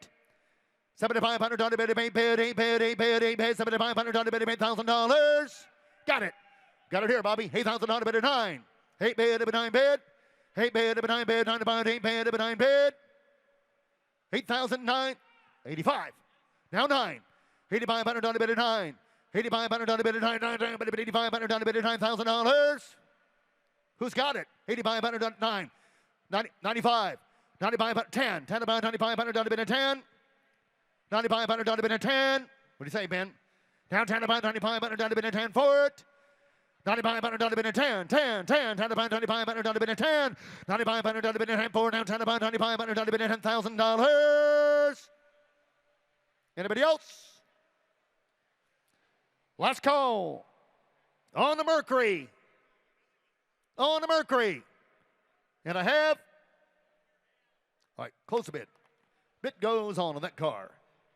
7,500 down to bid 8 bid 8 bid 8 bid 8 bid 7,500 down to bid $8,000. Got it. Got it here, Bobby. 8,000 down to bid 9. 8 bid 9 bid. 8 bid 9 bid 9 bid 8 bid 9 bid. 8,009. 85. Now 9. 8,500 down to bid 9. 8,500 down to bid 9. 8,500 down to bid $9,000. Who's got it? 8,500 down to 9. 95. 95, 10. 10 about 9,500 down to bid 10. 9,500 down to bid 10. What do you say, Ben? Now 10 about 9,500 down to bid 10 for it. 9,500 down to bid 10. 10. 10. 10 about 9,500 down to bid 10. 9,500 down to bid 10 for. Now 10 about 9,500 down to bid $10,000. Anybody else? Last call. On the Mercury. On the Mercury. And I have. All right, close the bid. Bid goes on that car.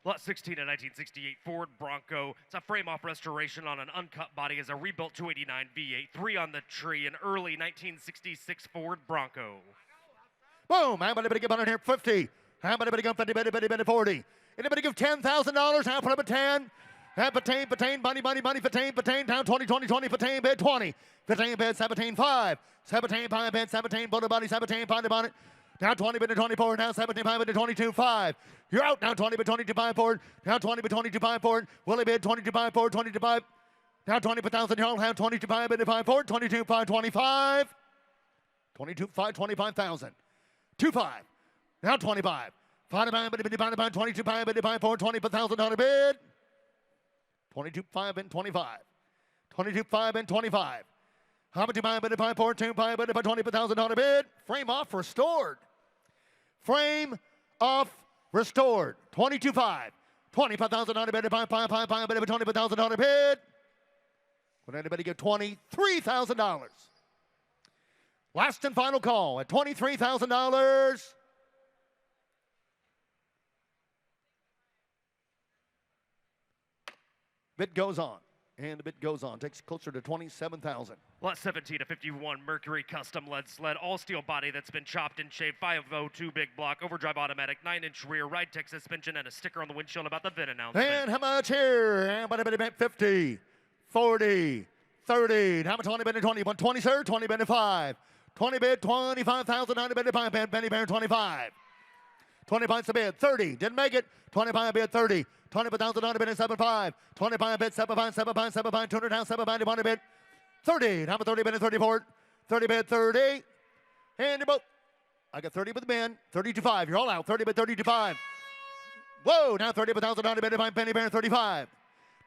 Lot 16, a 1968 Ford Bronco. It's a frame-off restoration on an uncut body as a rebuilt 289 V8. 3 on the tree, an early 1966 Ford Bronco. Boom! How about anybody give on here 50? How about anybody give 50, 40? Anybody give $10,000? How put up a 10? Have patain, money, 15, patain, down 20, 15, bid 20. 15, bid 17, 5. 17, 5, bid 17, body, 17, body, bonnet. Now 20 bid to 24, now 17 bid to 22 5. You're out now 20 bid 22 5 forward. Now 20 bid 22 5 forward. Willie bid 22 5 forward, 22 5. Now 20 per thousand y'all have 22 5 bid to 5 forward, 22 5 25. 22 5 25,000. 2 5. Now 25. 5 bid divided by 22 5 bid to 5 forward, $20,000 bid. 22 5 and 25. 22 5 and 25. How much buy bid to 5 forward, 2 5 bid to $20,000 bid. Frame off restored. Frame off restored. 22.5. $25,000 bid to 5 bid to $20,000 bid. Would anybody give $23,000? Last and final call at $23,000. Bid goes on. And the bid goes on. Takes closer to 27,000. Lot 17 to 51 Mercury custom lead sled, all steel body that's been chopped and shaved, 502 big block, overdrive automatic, 9-inch rear, ride tech suspension, and a sticker on the windshield about the VIN announcement. And how much here? And about a bid 50, 40, 30. How much 20 bid to 20? 20, sir? 20 bid to 5. 20 bid, 25,000. 90 bid to 5. Penny Bear 25. 25 the bid. 30. Didn't make it. 25 bid 30. 20,000 bid in 75. 25 bid 75. 75. 75. 200 down 75. 1 bid 30. How about 30 bid in 34? 30 bid 30. And you're both. I got 30 with the bin. 32.5. You're all out. 30 bid 32.5. Whoa. Now 30,000 bid in Penny Bear 35.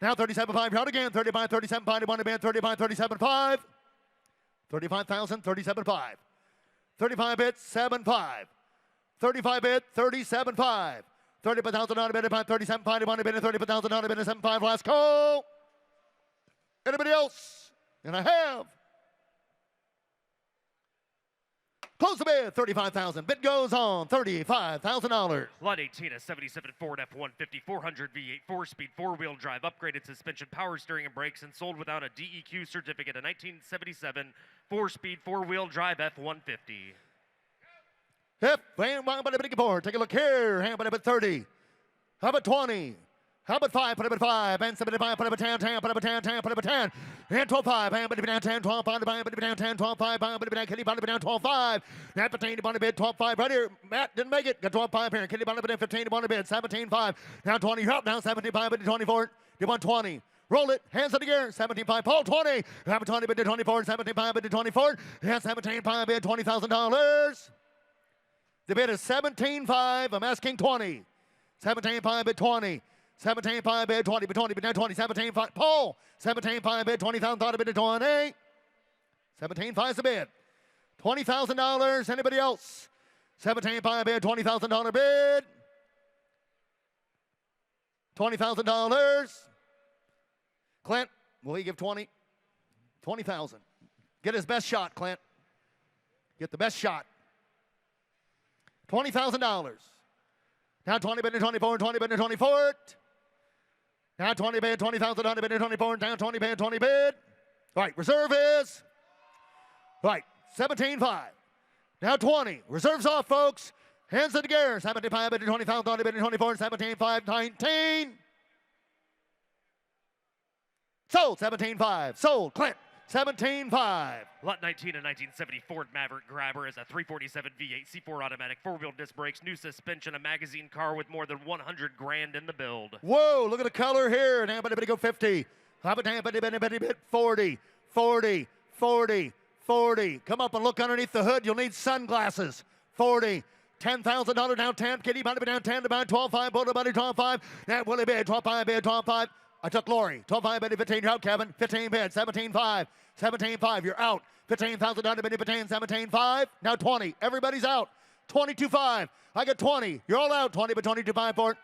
Now 37.5. You're out again. 35. 37.5. 1 bid 35. 37.5. 35,000. 37.5. 35 bid 7.5. 35 bid 37.5. 30,000 bid at 37.5. 1 bid 30,000 bid at 7.5. Last call. Anybody else? And I have. Close the bid. 35,000. Bid goes on. $35,000. Lot 18, a 77 Ford F-150 400 V8 4-speed 4-wheel drive, upgraded suspension, power steering and brakes, and sold without a DEQ certificate. A 1977 4-speed 4-wheel drive F-150. Yep, and one but a big board. Take a look here. How about 30? How about 20? How about 5? Put up at 5. And 75. Put up at 10. 10. Put up at 10. 10. Put up at 10. And 12 5. And put it down 10. 12 5. Put it down 10. 12 5. Put it down. Kitty. Put it down 12 5. Now 15 to bid 12 5 right here. Matt didn't make it. Got 12 5 here. Kitty. Put it down 15 to bid 17 5. Now 20. You're up now 17 5. But 24. You want 20. Roll it. Hands in the gear. 17 5. Paul 20. How about 20 bid to 24. 17 5 bid to 24. And 17 5 bid $20,000. The bid is 17.5. I'm asking 20. 17.5 bid 20. 17.5 bid 20. Bid 20. Bid now 20. 17.5. Paul. 17.5 bid 20,000 bid to 20. 17.5 is the bid. $20,000. Anybody else? 17.5 bid. $20,000 bid. $20,000. Clint, will he give 20? 20,000. Get his best shot, Clint. Get the best shot. $20,000. Now 20 bid and 24, 20 bid and 24. Now 20 bid, 20,000, 100 bid and 24, down 20 bid, 20 bid. All right, reserve is, right, 17.5. Now 20, reserve's off, folks. Hands in the gear, 75 bid and 20,000, 100 bid and 24, 17.5, 19. Sold, 17.5, sold, Clint. 17.5. Lot 19, a 1970 Ford Maverick Grabber is a 347 V8 C4 automatic, four-wheel disc brakes, new suspension, a magazine car with more than 100 grand in the build. Whoa, look at the color here. Now, but go 50. 40, 40, 40, 40. Come up and look underneath the hood. You'll need sunglasses. 40. $10,000 down 10. Kitty Bunny down 10 to buy 12.5. Boulder Bunny 12.5. That Willie bid 12.5 bid 12.5. I took Lori. 12.5 bid 15. You're out, Kevin. 15 bid 17.5. 17.5. You're out. 15,000 down to bid 15. 17.5. Now 20. Everybody's out. 22.5. I got 20. You're all out. 20 bid 22.5 for it.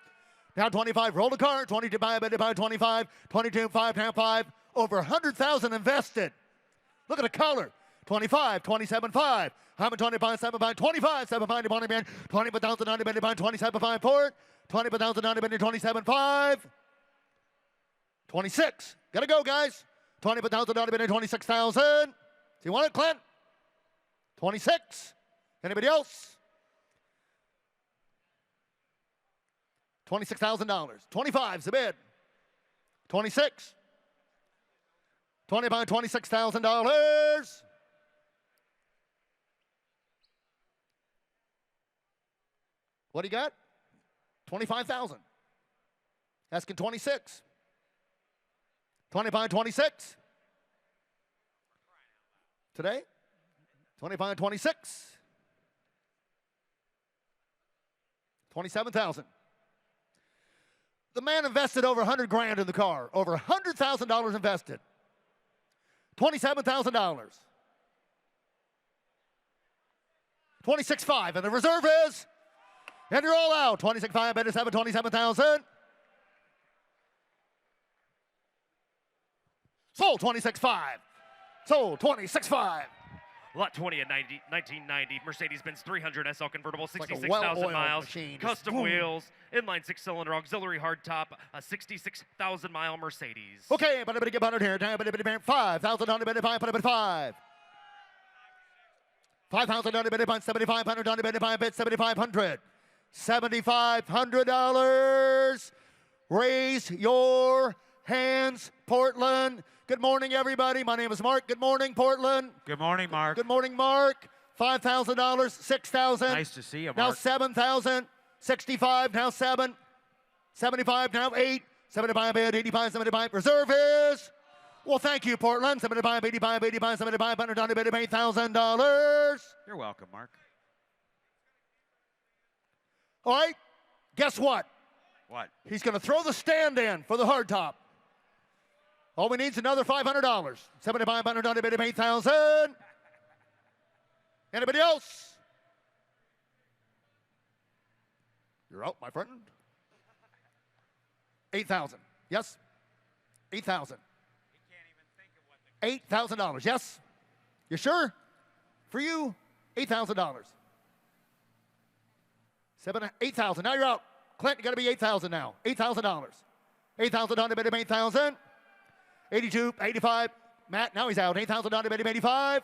Now 25. Roll the car. 22.5 bid 25. 22.5. Now 5. Over 100,000 invested. Look at the color. 25, 27.5. I'm at 25, 7.5, 25, 7.5 to 20 bid. 20,000 down to bid 27.5 for it. 20,000 down to bid 27.5. 26. Gotta go, guys. 20,000 down to bid 26,000. Do you want it, Clint? 26. Anybody else? $26,000. 25's the bid. 26. 25, $26,000. What do you got? 25,000. Asking 26. 25, 26. Today? 25, 26. 27,000. The man invested over 100 grand in the car. Over $100,000 invested. $27,000. 26.5. And the reserve is, and you're all out. 26.5, bid 7, 27,000. Sold 26.5. Sold 26.5. Lot 20 at 1990 Mercedes-Benz 300 SL convertible, like a 66,000 well-oiled miles, machine. custom Boom. wheels, inline 6-cylinder, auxiliary hardtop, a 66,000-mile Mercedes. Okay, but I'm going to get 100 here. 5,000 on the bid, 5, 5. 5,000 on the bid, 7,500 on the bid, 7,500. $7,500. Raise your hands, Portland. Good morning, everybody. My name is Mark. Good morning, Portland. Good morning, Mark. Good morning, Mark. $5,000, 6,000. Nice to see you, Mark. Now 7,000, 65, now 7, 75, now 8, 75, 85, 75. Reserve is, well, thank you, Portland. 75, 85, 85, 75, $8,000. You're welcome, Mark. All right, guess what? What? He's going to throw the stand in for the hardtop. All we need is another $500. 7,500 on the bid of 8,000. Anybody else? You're out, my friend. 8,000. Yes? 8,000. $8,000. Yes? You sure? For you, $8,000. 8,000. Now you're out. Clint, you got to be 8,000 now. $8,000. 8,000 on the bid of 8,000. 82, 85. Matt, now he's out. 8,000 on the bid of 85.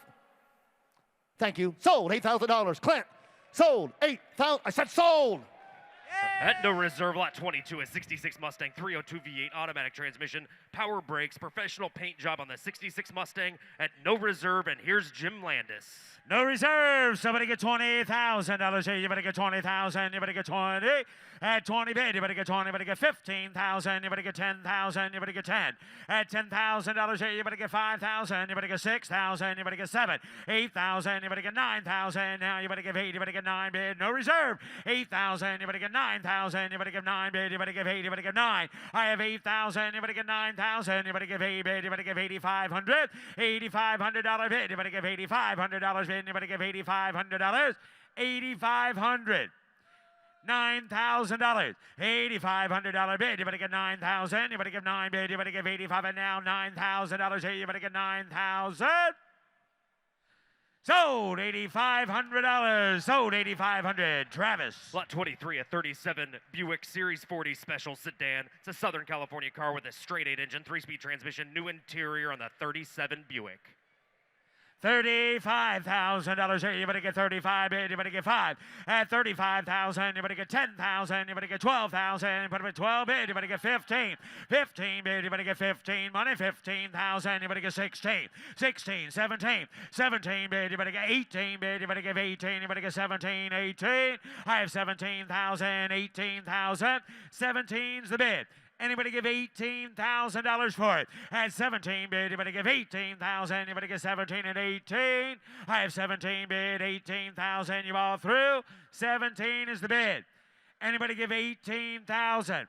Thank you. Sold. $8,000. Clint, sold. 8,000. I said sold. At no reserve, lot 22, a 66 Mustang 302 V8 automatic transmission, power brakes, professional paint job on the 66 Mustang at no reserve, and here's Jim Landis. No reserve. Somebody get $20,000 here. You better get 20,000. You better get 20. At 20 bid, you better get 20. You better get 15,000. You better get 10,000. You better get 10. At $10,000 here, you better get 5,000. You better get 6,000. You better get 7. 8,000. You better get 9,000. Now you better give 8. You better get 9 bid. No reserve. 8,000. You better get 9,000. You better give 9 bid. You better give 8. You better give 9. I have 8,000. You better get 9,000. You better give 8 bid. You better give 8,500. $8,500 bid. You better give $8,500 bid. You better give $8,500. $8,500. $9,000. $8,500 bid. You better get $9,000. You better give 9 bid. You better give 85 and now $9,000. Hey, you better get 9,000. Sold $8,500. Sold $8,500. Travis. Lot 23, a 37 Buick Series 40 Special Sedan. It's a Southern California car with a straight 8 engine, 3-speed transmission, new interior on the 37 Buick. $35,000. Hey, you better get 35 bid. You better get 5. At 35,000, you better get 10,000. You better get 12,000. Put them at 12 bid. You better get 15. 15 bid. You better get 15 money. 15,000. You better get 16. 16, 17. 17 bid. You better get 18 bid. You better get 18. You better get 17. 18. I have 17,000. 18,000. 17's the bid. Anybody give $18,000 for it? At 17 bid, you better give 18,000. You better get 17 and 18. I have 17 bid, 18,000. You all through? 17 is the bid. Anybody give 18,000?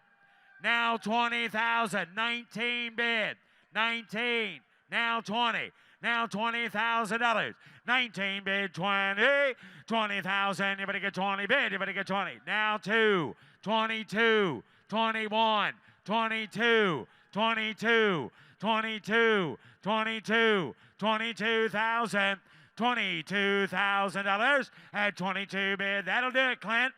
Now 20,000. 19 bid. 19. Now 20. Now $20,000. 19 bid, 20. 20,000. You better get 20 bid. You better get 20. Now 2. 22. 21. 22, 22, 22, 22, 22,000, $22,000 at 22 bid. That'll do it, Clint.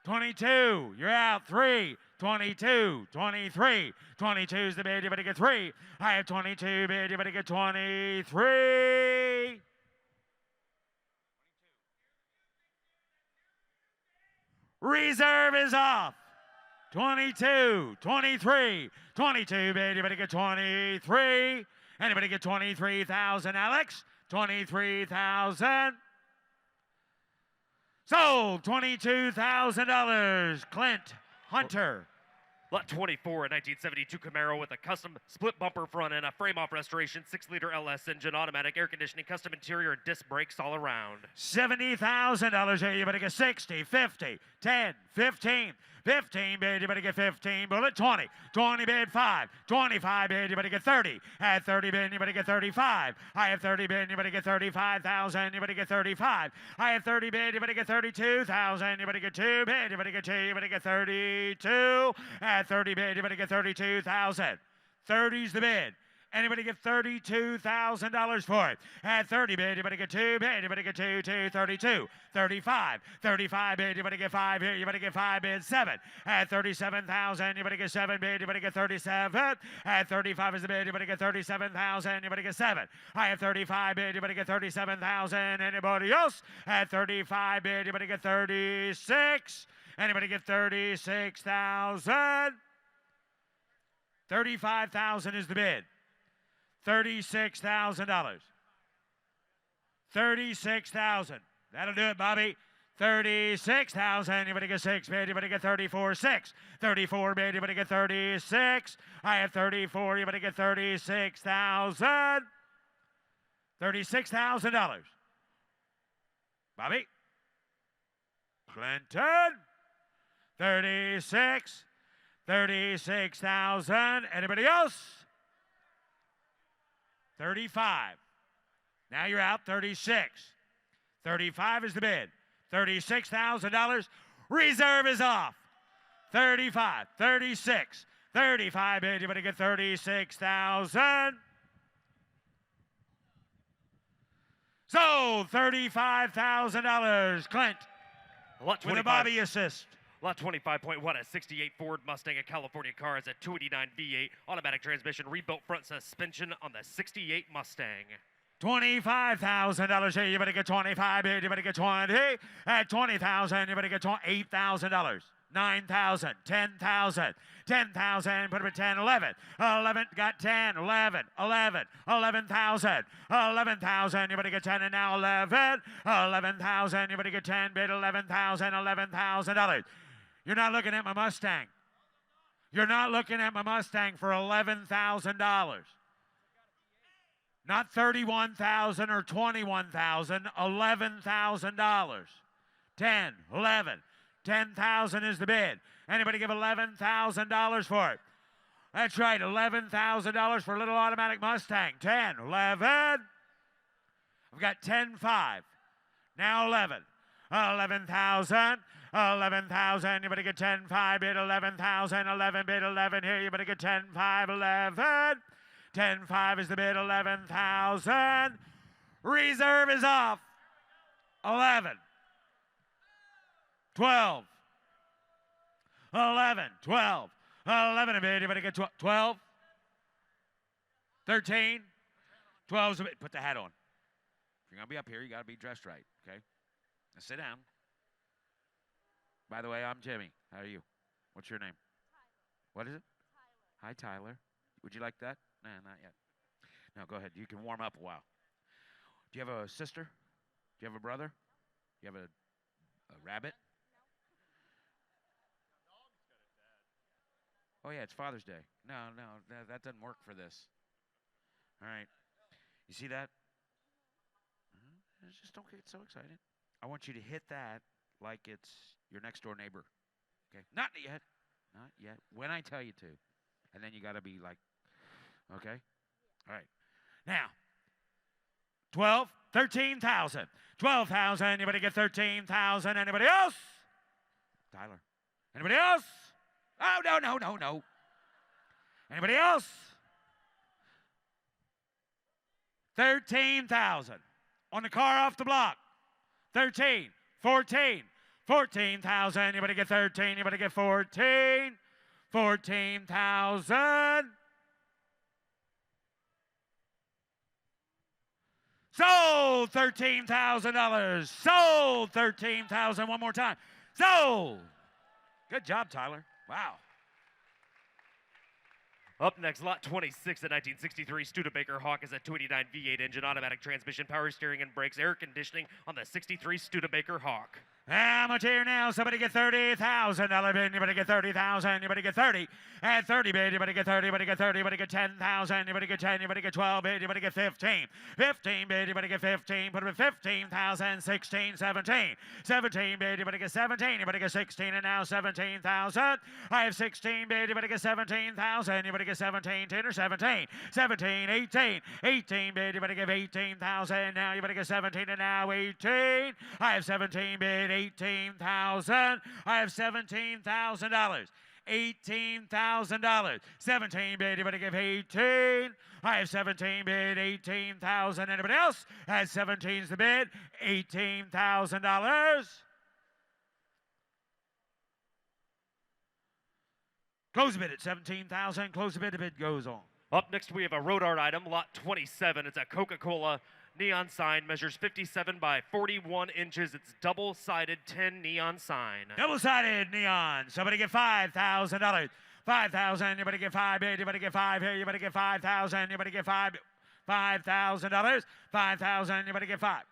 22, you're out. 3, 22, 23, 22's the bid. You better get 3. I have 22 bid. You better get 23. Reserve is off. 22, 23, 22 bid. You better get 23. Anybody get 23,000, Alex? 23,000. Sold $22,000. Clint Hunter. Lot 24, a 1972 Camaro with a custom split bumper front end, a frame-off restoration, 6-liter LS engine, automatic air conditioning, custom interior, and disc brakes all around. $70,000 here. You better get 60, 50, 10, 15. 15 bid, you better get 15. Bullet 20. 20 bid, 5. 25 bid, you better get 30. At 30 bid, you better get 35. I have 30 bid, you better get 35,000. You better get 35. I have 30 bid, you better get 32,000. You better get 2 bid, you better get 2. You better get 32. At 30 bid, you better get 32,000. 30's the bid. Anybody get $32,000 for it? At 30 bid, you better get 2 bid. You better get 2, 2, 32. 35. 35 bid, you better get 5 here. You better get 5 bid, 7. At 37,000, you better get 7 bid. You better get 37. At 35 is the bid, you better get 37,000. You better get 7. I have 35 bid, you better get 37,000. Anybody else? At 35 bid, you better get 36. Anybody get 36,000? 35,000 is the bid. $36,000. 36,000. That'll do it, Bobby. 36,000. You better get 6 bid. You better get 34, 6. 34 bid. You better get 36. I have 34. You better get 36,000. $36,000. Bobby. Clinton. 36. 36,000. Anybody else? 35. Now you're out. 36. 35 is the bid. $36,000. Reserve is off. 35. 36. 35 bid. You better get 36,000. Sold $35,000. Clint with a Bobby assist. Lot 25.1, a 68 Ford Mustang, a California car, has a 289 V8, automatic transmission, rebuilt front suspension on the 68 Mustang. $25,000 here. You better get 25 bid. You better get 20. At 20,000, you better get $8,000. 9,000, 10,000, 10,000, put them at 10, 11, 11, got 10, 11, 11, 11,000, 11,000, you better get 10 and now 11, 11,000, you better get 10, bid 11,000, $11,000. You're not looking at my Mustang. You're not looking at my Mustang for $11,000. Not $31,000 or $21,000, $11,000. 10, 11. 10,000 is the bid. Anybody give $11,000 for it? That's right, $11,000 for a little automatic Mustang. 10, 11. I've got 10, 5. Now 11. 11,000. 11,000. You better get 10, 5 bid 11,000. 11 bid 11 here. You better get 10, 5, 11. 10, 5 is the bid 11,000. Reserve is off. 11. 12. 11. 12. 11 a bid. You better get 12. 13. 12's a bid. Put the hat on. If you're going to be up here, you got to be dressed right, okay? Now sit down. By the way, I'm Jimmy. How are you? What's your name? Tyler. What is it? Tyler. Hi, Tyler. Would you like that? Nah, not yet. No, go ahead. You can warm up a while. Do you have a sister? Do you have a brother? Do you have a rabbit? Oh, yeah, it's Father's Day. No, that doesn't work for this. All right. You see that? Just don't get so excited. I want you to hit that like it's your next door neighbor. Okay? Not yet. Not yet. When I tell you to. And then you got to be like, okay? All right. Now, 12, 13,000. 12,000. Anybody get 13,000? Anybody else? Tyler. Anybody else? Oh, no. Anybody else? 13,000. On the car off the block. 13, 14, 14,000. Anybody get 13? Anybody get 14? 14,000. Sold $13,000. Sold 13,000. One more time. Sold. Good job, Tyler. Wow. Up next, lot 26 at 1963 Studebaker Hawk is a 289 V8 engine, automatic transmission, power steering and brakes, air conditioning on the 63 Studebaker Hawk. How much here now? Somebody get $30,000 bid. Anybody get 30,000? Anybody get 30? At 30 bid. Anybody get 30? Anybody get 30? Anybody get 10,000? Anybody get 10? Anybody get 12 bid? Anybody get 15? 15 bid. Anybody get 15? Put it at 15,000. 16, 17. 17 bid. Anybody get 17? Anybody get 16? And now 17,000. I have 16 bid. Anybody get 17,000? Anybody get 17? 10 or 17? 17, 18. 18 bid. Anybody get 18,000? Now you better get 17 and now 18. I have 17 bid. 18,000. I have $17,000. $18,000. 17 bid. Anybody give 18? I have 17 bid. 18,000. Anybody else? Has 17's the bid. $18,000. Close the bid at 17,000. Close the bid. The bid goes on. Up next, we have a road art item, lot 27. It's a Coca-Cola neon sign, measures 57 by 41 inches. It's double-sided 10 neon sign. Double-sided neon. Somebody get $5,000. 5,000. Anybody get 5 bid? Anybody get 5 here? Anybody get 5,000? Anybody get 5? $5,000. 5,000. Anybody get 5?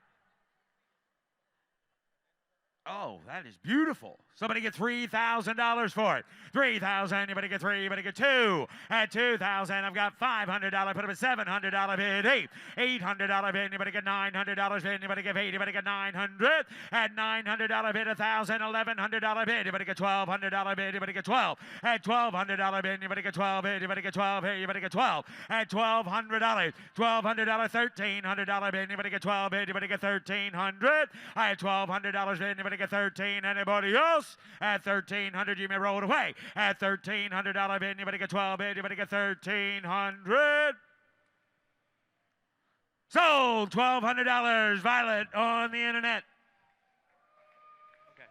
Oh, that is beautiful. Somebody get $3,000 for it. 3,000. Anybody get 3? Anybody get 2? At 2,000, I've got $500. Put up a $700 bid. $800 bid. Anybody get $900 bid? Anybody get 8? Anybody get 900? At $900 bid, $1,000. $1,100 bid. Anybody get $1,200 bid? Anybody get 12? At $1,200 bid. Anybody get 12 bid? Anybody get 12 here? Anybody get 12? At $1,200. $1,200. $1,300 bid. Anybody get 12 bid? Anybody get 1,300? I had $1,200 bid. Anybody get 13? Anybody else? At 1,300, you may roll it away. At $1,300 bid, anybody get 12 bid? Anybody get 1,300? Sold $1,200. Violet on the internet. Okay.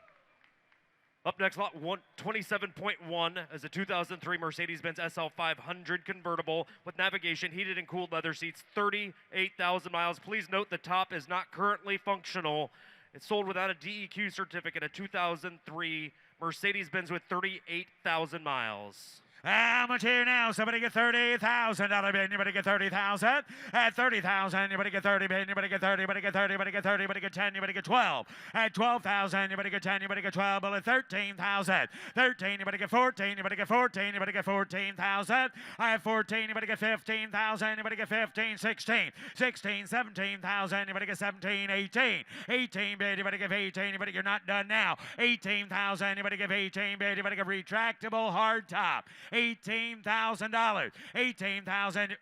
Up next, lot 27.1 is a 2003 Mercedes-Benz SL 500 convertible with navigation, heated and cooled leather seats, 38,000 miles. Please note the top is not currently functional. It's sold without a DEQ certificate, a 2003 Mercedes-Benz with 38,000 miles. How much here now? Somebody get $30,000 bid. Anybody get 30,000? At 30,000, anybody get 30 bid? Anybody get 30? Anybody get 30? Anybody get 30? Anybody get 10? Anybody get 12? At 12,000, anybody get 10? Anybody get 12? Well, at 13,000. 13, anybody get 14? Anybody get 14? Anybody get 14,000? I have 14. Anybody get 15,000? Anybody get 15? 16. 16, 17,000. Anybody get 17? 18. 18 bid. Anybody get 18? Anybody, you're not done now. 18,000. Anybody get 18 bid? Anybody get retractable hard top? $18,000. 18,000.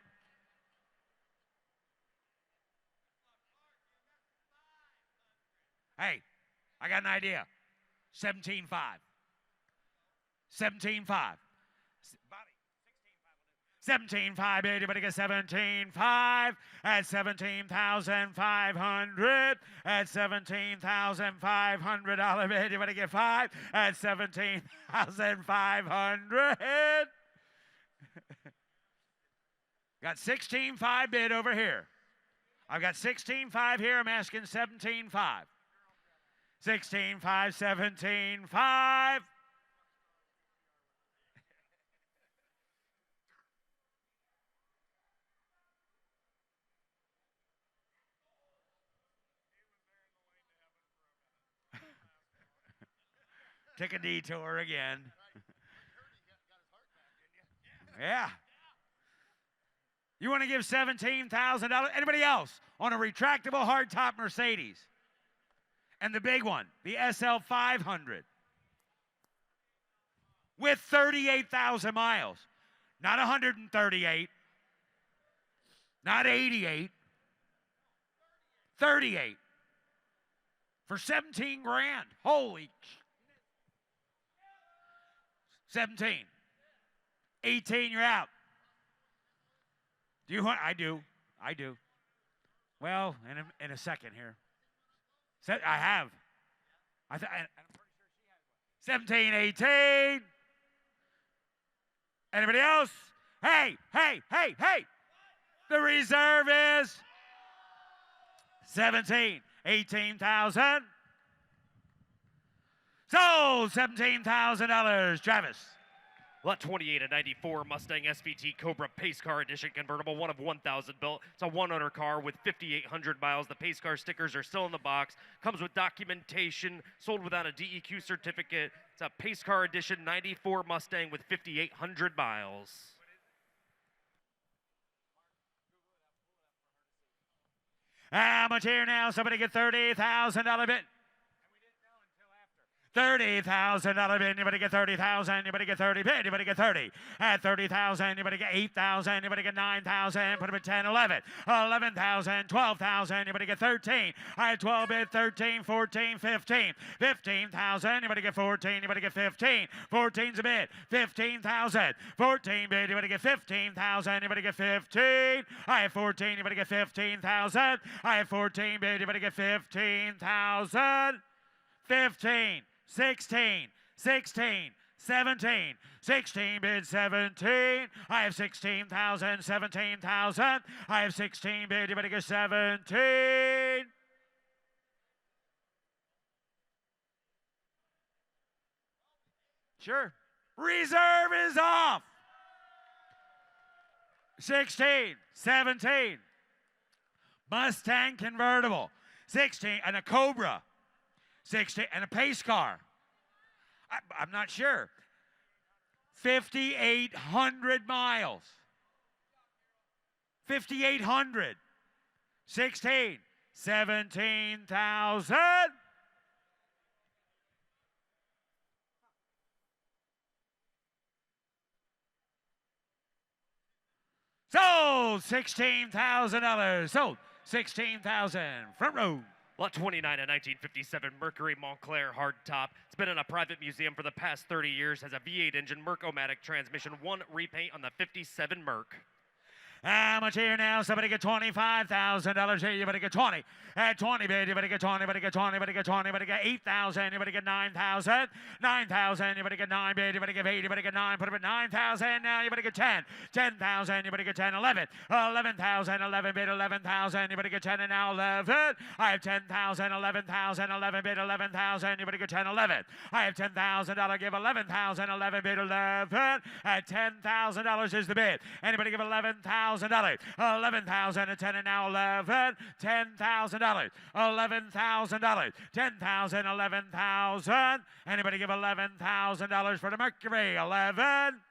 Hey, I got an idea. 17.5. 17.5. 17.5, anybody get 17.5 at 17,500 at 17,500. Anybody get 5 at 17,500. Got 16.5 bid over here. I've got 16.5 here. I'm asking 17.5. 16.5, 17.5. Take a detour again. Yeah. You want to give $17,000? Anybody else on a retractable hardtop Mercedes? And the big one, the SL 500. With 38,000 miles. Not 138. Not 88. 38. For 17 grand. Holy 17. 18, you're out. Do you want? I do. Well, in a second here. I have. I'm pretty sure she has one. 17, 18. Anybody else? Hey. The reserve is 17, 18,000. Sold $17,000. Travis. Lot 28, a 94 Mustang SVT Cobra Pace Car Edition convertible, one of 1,000 built. It's a one-owner car with 5,800 miles. The Pace Car stickers are still in the box. Comes with documentation, sold without a DEQ certificate. It's a Pace Car Edition 94 Mustang with 5,800 miles. How much here now? Somebody get $30,000 bid. $30,000 bid. Anybody get 30,000? Anybody get 30 bid? Anybody get 30? At 30,000, anybody get 8,000? Anybody get 9,000? Put them at 10, 11. 11,000, 12,000. Anybody get 13? I had 12 bid, 13, 14, 15. 15,000. Anybody get 14? Anybody get 15? 14's a bid. 15,000. 14 bid. Anybody get 15,000? Anybody get 15? I have 14. Anybody get 15,000? I have 14 bid. Anybody get 15,000? 15. 16, 17, 16 bid 17. I have 16,000, 17,000. I have 16 bid. Anybody get 17? Sure. Reserve is off. 16, 17. Mustang convertible. 16 and a Cobra. 16 and a pace car. I'm not sure. 5,800 miles. 5,800. 16. 17,000. Sold $16,000. Sold $16,000. Front row. Lot 29, a 1957 Mercury Montclair hardtop. It's been in a private museum for the past 30 years. Has a V8 engine, Merc-O-Matic transmission, one repaint on the 57 Merc. How much here now? Somebody get $25,000 here. You better get 20. At 20 bid, you better get 20. You better get 20. You better get 20. You better get 8,000. You better get 9,000. 9,000. You better get 9 bid. You better get 8. You better get 9. Put up at 9,000. Now you better get 10. 10,000. You better get 10. 11. 11,000. 11 bid. 11,000. You better get 10 and now 11. I have 10,000. 11,000. 11 bid. 11,000. You better get 10. 11. I have 10,000. I'll give 11,000. 11 bid. 11. At $10,000 is the bid. Anybody give 11,000? $11,000 and 10 and now 11. $10,000. $11,000. 10,000. 11,000. Anybody give $11,000 for the Mercury? 11.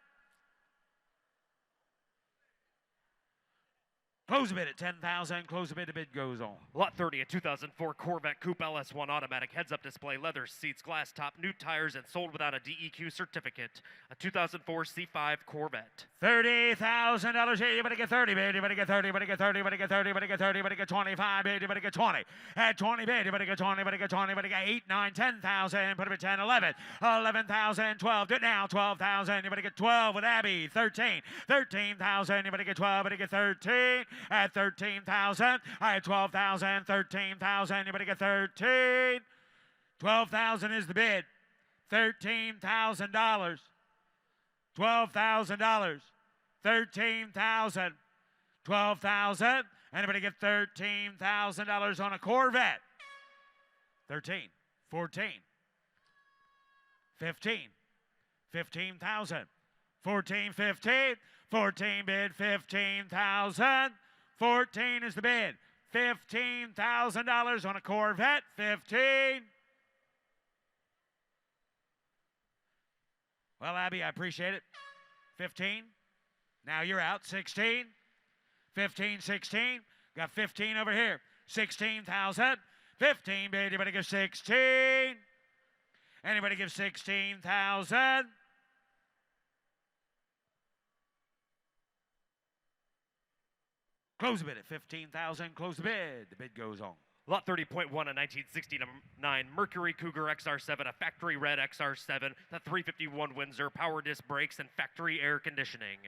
Close a bid at 10,000. Close a bid. The bid goes on. Lot 30, a 2004 Corvette Coupe LS1 automatic, heads-up display, leather seats, glass top, new tires, and sold without a DEQ certificate. A 2004 C5 Corvette. $30,000 here. You better get 30 bid. You better get 30. You better get 30. You better get 30. You better get 30. You better get 25 bid. You better get 20. At 20 bid. You better get 20. You better get 20. You better get 8, 9, 10,000. Put it at 10, 11. 11,000. 12. Do it now. 12,000. You better get 12 with Abby. 13. 13,000. You better get 12. You better get 13. At 13,000. I had 12,000. 13,000. You better get 13. 12,000 is the bid. $13,000. $12,000. 13,000. 12,000. Anybody get $13,000 on a Corvette? 13. 14. 15. 15,000. 14, 15. 14 bid, 15,000. 14 is the bid. $15,000 on a Corvette. 15. Well, Abby, I appreciate it. 15. Now you're out. 16. 15, 16. Got 15 over here. 16,000. 15 bid. Anybody give 16? Anybody give 16,000? Close the bid at 15,000. Close the bid. The bid goes on. Lot 30.1, a 1969 Mercury Cougar XR7, a factory red XR7, the 351 Windsor, power disc brakes, and factory air conditioning.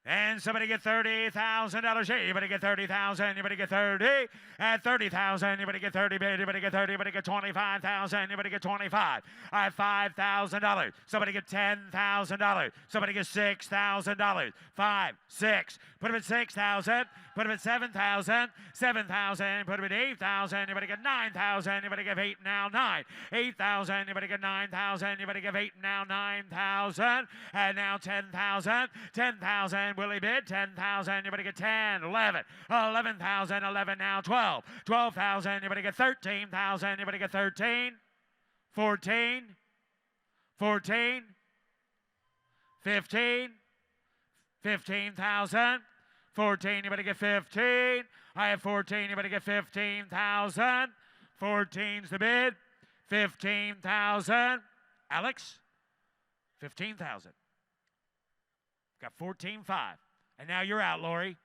And somebody get $30,000 here. You better get 30,000. You better get 30. At 30,000, you better get 30 bid. You better get 30. You better get 25,000. You better get 25. I have $5,000. Somebody get $10,000. Somebody get $6,000. 5, 6. Put him at 6,000. Put him at 7,000. 7,000. Put him at 8,000. You better get 9,000. You better give 8 now 9. 8,000. You better get 9,000. You better give 8 now 9,000. And now 10,000. 10,000. Willie bid 10,000. You better get 10, 11, 11,000, 11 now 12, 12,000. You better get 13,000. You better get 13, 14, 14, 15, 15,000, 14. You better get 15. I have 14. You better get 15,000. 14's the bid. 15,000. Alex, 15,000. Got 14.5. And now you're out, Lori.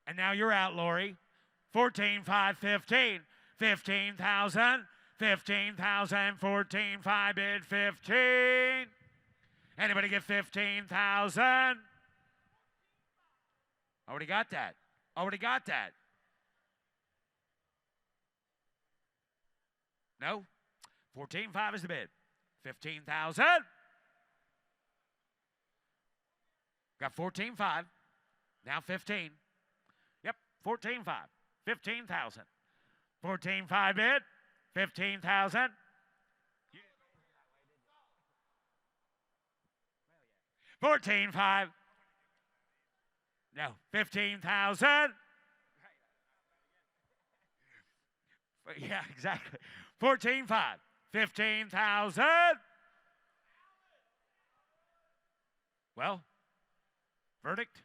And now you're out, Lori. 14.5, 15. 15,000. 15,000. 14.5 bid, 15. Anybody get 15,000? Already got that. Already got that. No? 14.5 is the bid. 15,000. Got 14.5. Now 15. Yep, 14.5. 15,000. 14.5 bid. 15,000. 14.5. No, 15,000. Yeah, exactly. 14.5. 15,000. Well, verdict?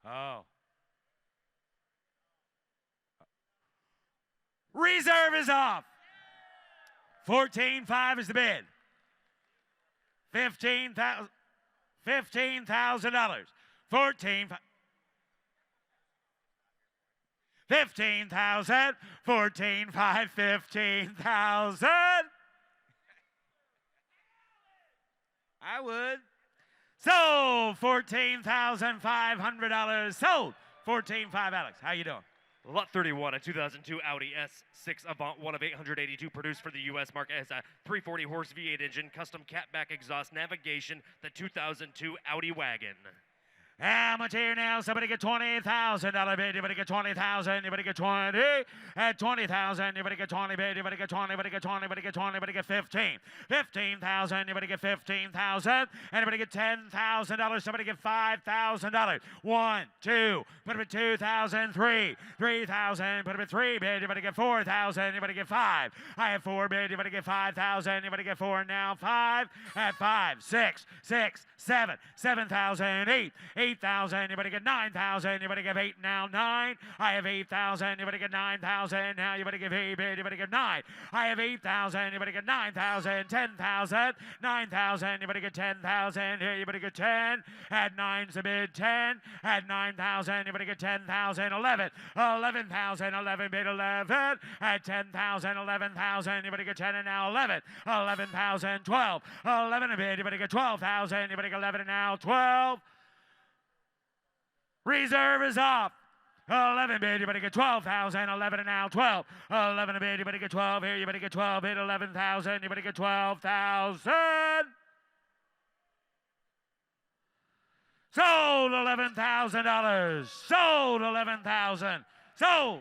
Oh. Reserve is off. 14.5 is the bid. $15,000. $15,000. 14. 15,000. 14.5. 15,000. I would. Sold. $14,500. Sold. 14.5. Alex, how you doing? Lot 31, a 2002 Audi S6 Avant, one of 882 produced for the U.S. market. Has a 340-horse V8 engine, custom catback exhaust, navigation, the 2002 Audi wagon. How much here now? Somebody get $20,000 bid. Anybody get 20,000? Anybody get 20? At 20,000. Anybody get 20 bid? Anybody get 20? Anybody get 20? Anybody get 20? Anybody get 15? 15,000. Anybody get 15,000? Anybody get $10,000? Somebody get $5,000. 1, 2. Put him at 2,000. 3. 3,000. Put him at 3 bid. Anybody get 4,000? Anybody get 5? I have 4 bid. Anybody get 5,000? Anybody get 4 now? 5. At 5. 6. 6. 7. 7,000. 8. 8,000. Anybody get 9,000? Anybody give 8 now? 9. I have 8,000. Anybody get 9,000? Now you better give 8 bid. Anybody get 9? I have 8,000. Anybody get 9,000? 10,000. 9,000. Anybody get 10,000? Here you better get 10. At 9's the bid. 10. At 9,000. Anybody get 10,000? 11. 11,000. 11 bid. 11. At 10,000. 11,000. Anybody get 10 and now 11. 11,000. 12. 11 a bid. Anybody get 12,000? Anybody get 11 and now 12. Reserve is off. 11 bid, you better get 12,000. 11 and now 12. 11 a bid, you better get 12. Here, you better get 12 bid. 11,000, you better get 12,000. Sold $11,000. Sold 11,000. Sold.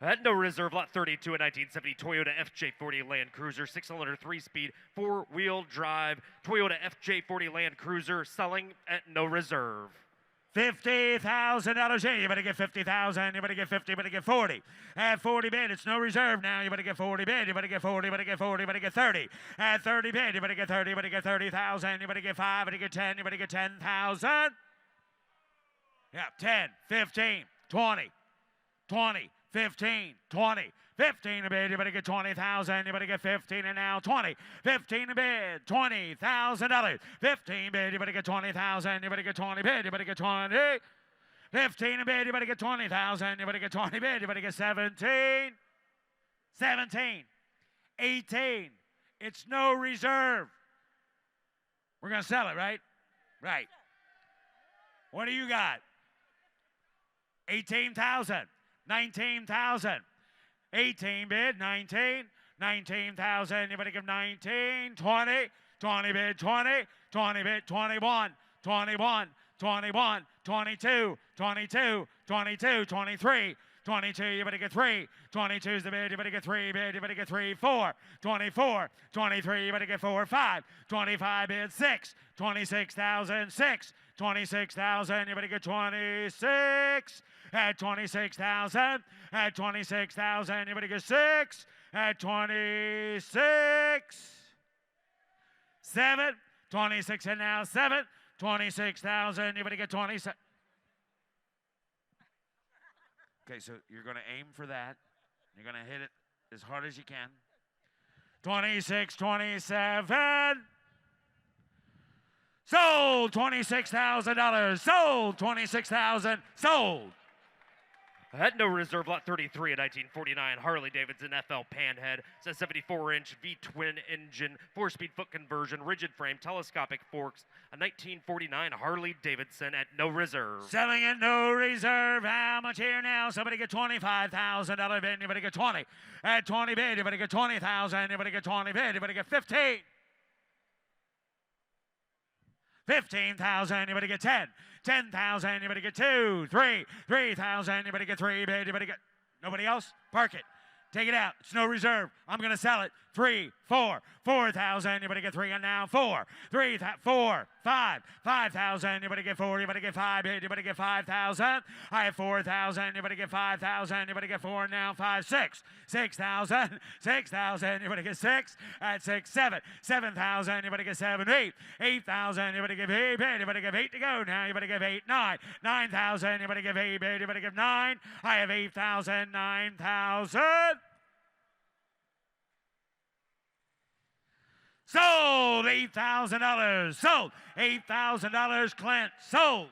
At no reserve, lot 32, a 1970 Toyota FJ40 Land Cruiser, 6-cylinder, 3-speed, 4-wheel drive. Toyota FJ40 Land Cruiser selling at no reserve. $50,000 here. You better get 50,000. You better get 50. You better get 40. At 40 bid, it's no reserve now. You better get 40 bid. You better get 40. You better get 40. You better get 30. At 30 bid, you better get 30. You better get 30,000. You better get 5. You better get 10. You better get 10,000. Yeah, 10, 15, 20, 20. 15, 20, 15 a bid, you better get 20,000, you better get 15 and now 20, 15 a bid, $20,000, 15 bid, you better get 20,000, you better get 20 bid, you better get 20, 15 a bid, you better get 20,000, you better get 20 bid, you better get 17, 17, 18, it's no reserve. We're going to sell it, right? Right. What do you got? 18,000. 19,000. 18 bid, 19. 19,000. You better give 19. 20. 20 bid, 20. 20 bid, 21. 21. 21. 22. 22. 22. 23. 22, you better get 3. 22's the bid, you better get 3 bid, you better get 3, 4. 24, 23, you better get 4, 5. 25 bid, 6. 26,000, 6. 26,000, you better get 26. At 26,000, at 26,000, you better get 6. At 26, 7. 26 and now 7. 26,000, you better get 27. Okay, so you're going to aim for that. You're going to hit it as hard as you can. 26, 27. Sold $26,000. Sold 26,000. Sold. At no reserve, lot 33, a 1949 Harley-Davidson FL Panhead. It's a 74-inch V-twin engine, 4-speed foot conversion, rigid frame, telescopic forks. A 1949 Harley-Davidson at no reserve. Selling at no reserve. How much here now? Somebody get $25,000 bid. You better get 20. At 20 bid, you better get 20,000. You better get 20 bid. You better get 15. 15,000, you better get 10. 10,000, you better get 2, 3. 3,000, you better get 3 bid. You better get. Nobody else? Park it. Take it out. It's no reserve. I'm going to sell it. 3, 4. 4,000, you better get 3 and now 4. 3, 4, 5. 5,000, you better get 4. You better get 5 bid. You better get 5,000. I have 4,000, you better get 5,000. You better get 4 now 5, 6. 6,000. 6,000, you better get 6. At 6, 7. 7,000, you better get 7, 8. 8,000, you better give 8 bid. You better give 8 to go now. You better give 8, 9. 9,000, you better give 8 bid. You better give 9. I have 8,000, 9,000. Sold $8,000. Sold $8,000. Clint. Sold.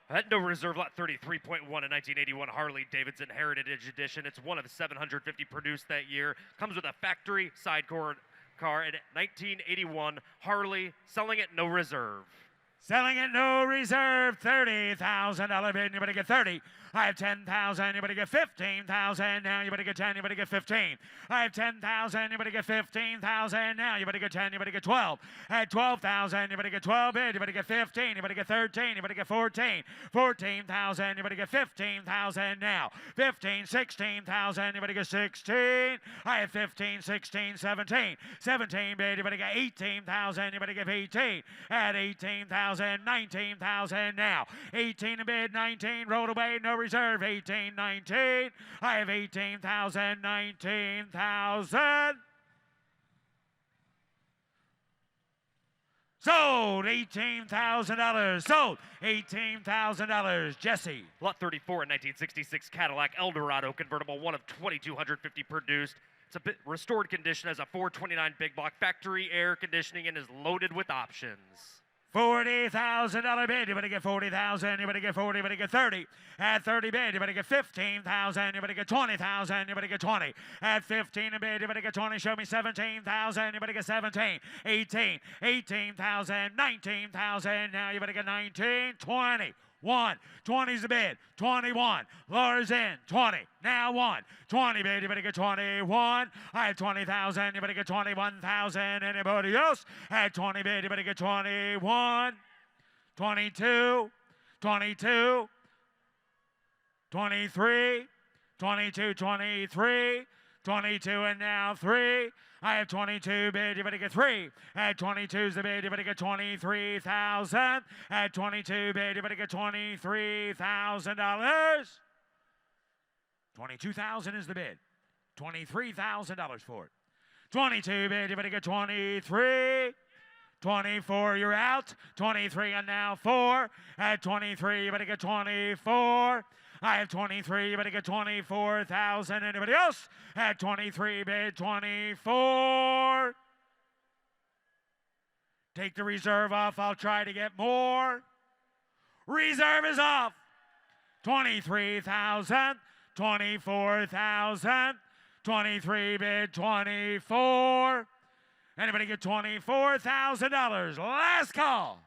At no reserve, lot 33.1, a 1981 Harley-Davidson Heritage Edition. It's one of 750 produced that year. Comes with a factory sidecar car and 1981 Harley, selling at no reserve. Selling it, no reserve, $30,000 bid. You better get 30. I have 10,000. You better get 15,000. Now you better get 10. You better get 15. I have 10,000. You better get 15,000. Now you better get 10. You better get 12. I have 12,000. You better get 12 bid. You better get 15. You better get 13. You better get 14. 14,000. You better get 15,000 now. 15, 16,000. You better get 16. I have 15, 16, 17. 17 bid. You better get 18,000. You better get 18. At 18,000. 19,000 now. 18 a bid, 19, rolled away, no reserve, 18, 19. I have 18,000, 19,000. Sold, $18,000. Sold, $18,000. Jesse. Lot 34, 1966 Cadillac Eldorado convertible, one of 2,250 produced. It's a bit restored condition, has a 429 big block factory air conditioning, and is loaded with options. $40,000 bid. You better get 40,000. You better get 40. You better get 30. At 30 bid, you better get 15,000. You better get 20,000. You better get 20. At 15 a bid, you better get 20. Show me 17,000. You better get 17. 18. 18,000. 19,000. Now you better get 19. 20. 1. 20's the bid. 21. Laura's in. 20. Now 1. 20 bid. You better get 21. I have 20,000. You better get 21,000. Anybody else? At 20 bid. You better get 21. 22. 22. 23. 22. 23. 22 and now 3. I have 22 bid, you better get 3. At 22's the bid, you better get 23,000. At 22 bid, you better get $23,000. 22,000 is the bid. $23,000 for it. 22 bid, you better get 23. 24, you're out. 23 and now 4. At 23, you better get 24. I have 23, you better get 24,000. Anybody else? At 23 bid, 24. Take the reserve off, I'll try to get more. Reserve is off. 23,000, 24,000, 23 bid, 24. Anybody get $24,000? Last call.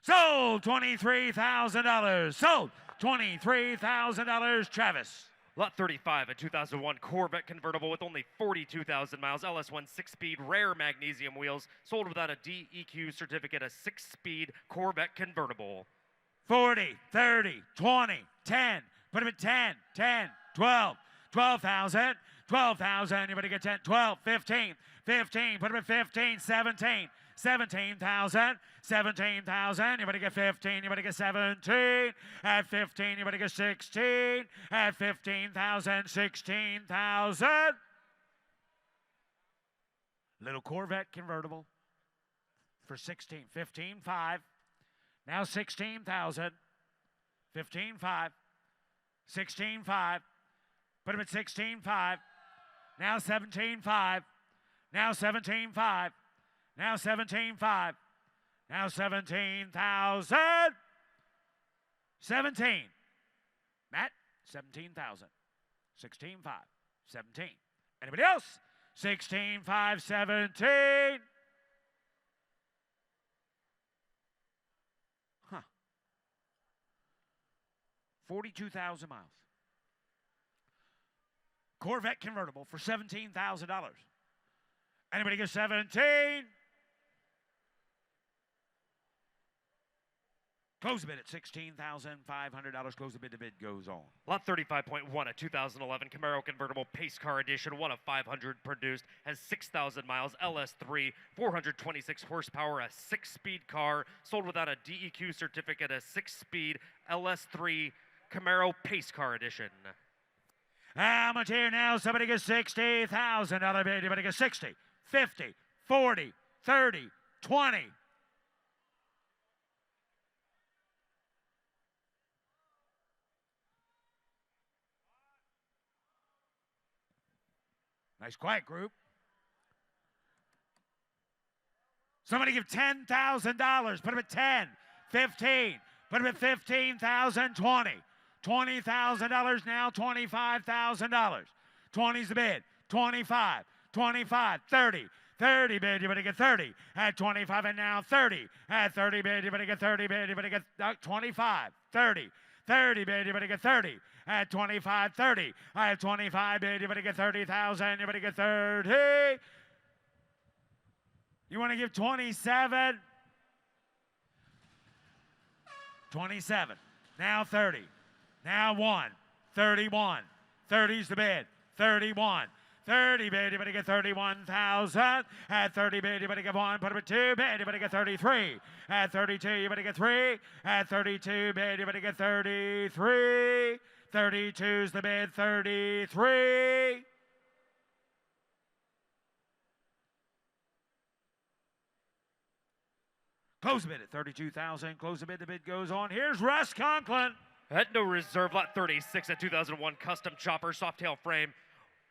Sold, $23,000. Sold, $23,000. Travis. Lot 35, a 2001 Corvette convertible with only 42,000 miles, LS1 6-speed rare magnesium wheels, sold without a DEQ certificate, a 6-speed Corvette convertible. 40, 30, 20, 10. Put them at 10, 10, 12, 12,000, 12,000. You better get 10, 12, 15, 15. Put them at 15, 17. 17,000, 17,000, you better get 15, you better get 17, at 15, you better get 16, at 15,000, 16,000. Little Corvette convertible for 16, 15,5, now 16,000, 15,5, 16,5, put him at 16,5, now 17,5, now 17,5, now 17,5. Now 17,000. 17. Matt, 17,000. 16,5. 17. Anybody else? 16,5, 17. Huh. 42,000 miles. Corvette convertible for $17,000. Anybody get 17? Close the bid at $16,500. Close the bid goes on. Lot 35.1, a 2011 Camaro convertible pace car edition, one of 500 produced, has 6,000 miles, LS3, 426 horsepower, a 6-speed car, sold without a DEQ certificate, a 6-speed LS3 Camaro pace car edition. How much here now? Somebody gets $60,000 bid. You better get 60, 50, 40, 30, 20. Nice quiet group. Somebody give $10,000. Put them at 10, 15. Put them at 15,000, 20. $20,000 now, $25,000. 20's the bid. 25, 25, 30, 30 bid, you're gonna get 30. At 25 and now 30. At 30 bid, you're gonna get 30 bid, you're gonna get 25, 30. 30 bid, you're gonna get 30. At 25, 30. At 25 bid, you're gonna get 30,000, you're gonna get 30. You wanna give 27? 27. Now 30. Now 1. 31. 30's the bid. 31. 30 bid, you're going to get 31,000. At 30 bid, you're going to get 1. Put up at 2 bid, you're going to get 33. At 32, you're going to get 3. At 32 bid, you're going to get 33. 32's the bid, 33. Close the bid at 32,000. Close the bid goes on. Here's Russ Conklin. At no reserve, lot 36 at 2001 custom chopper, softail frame,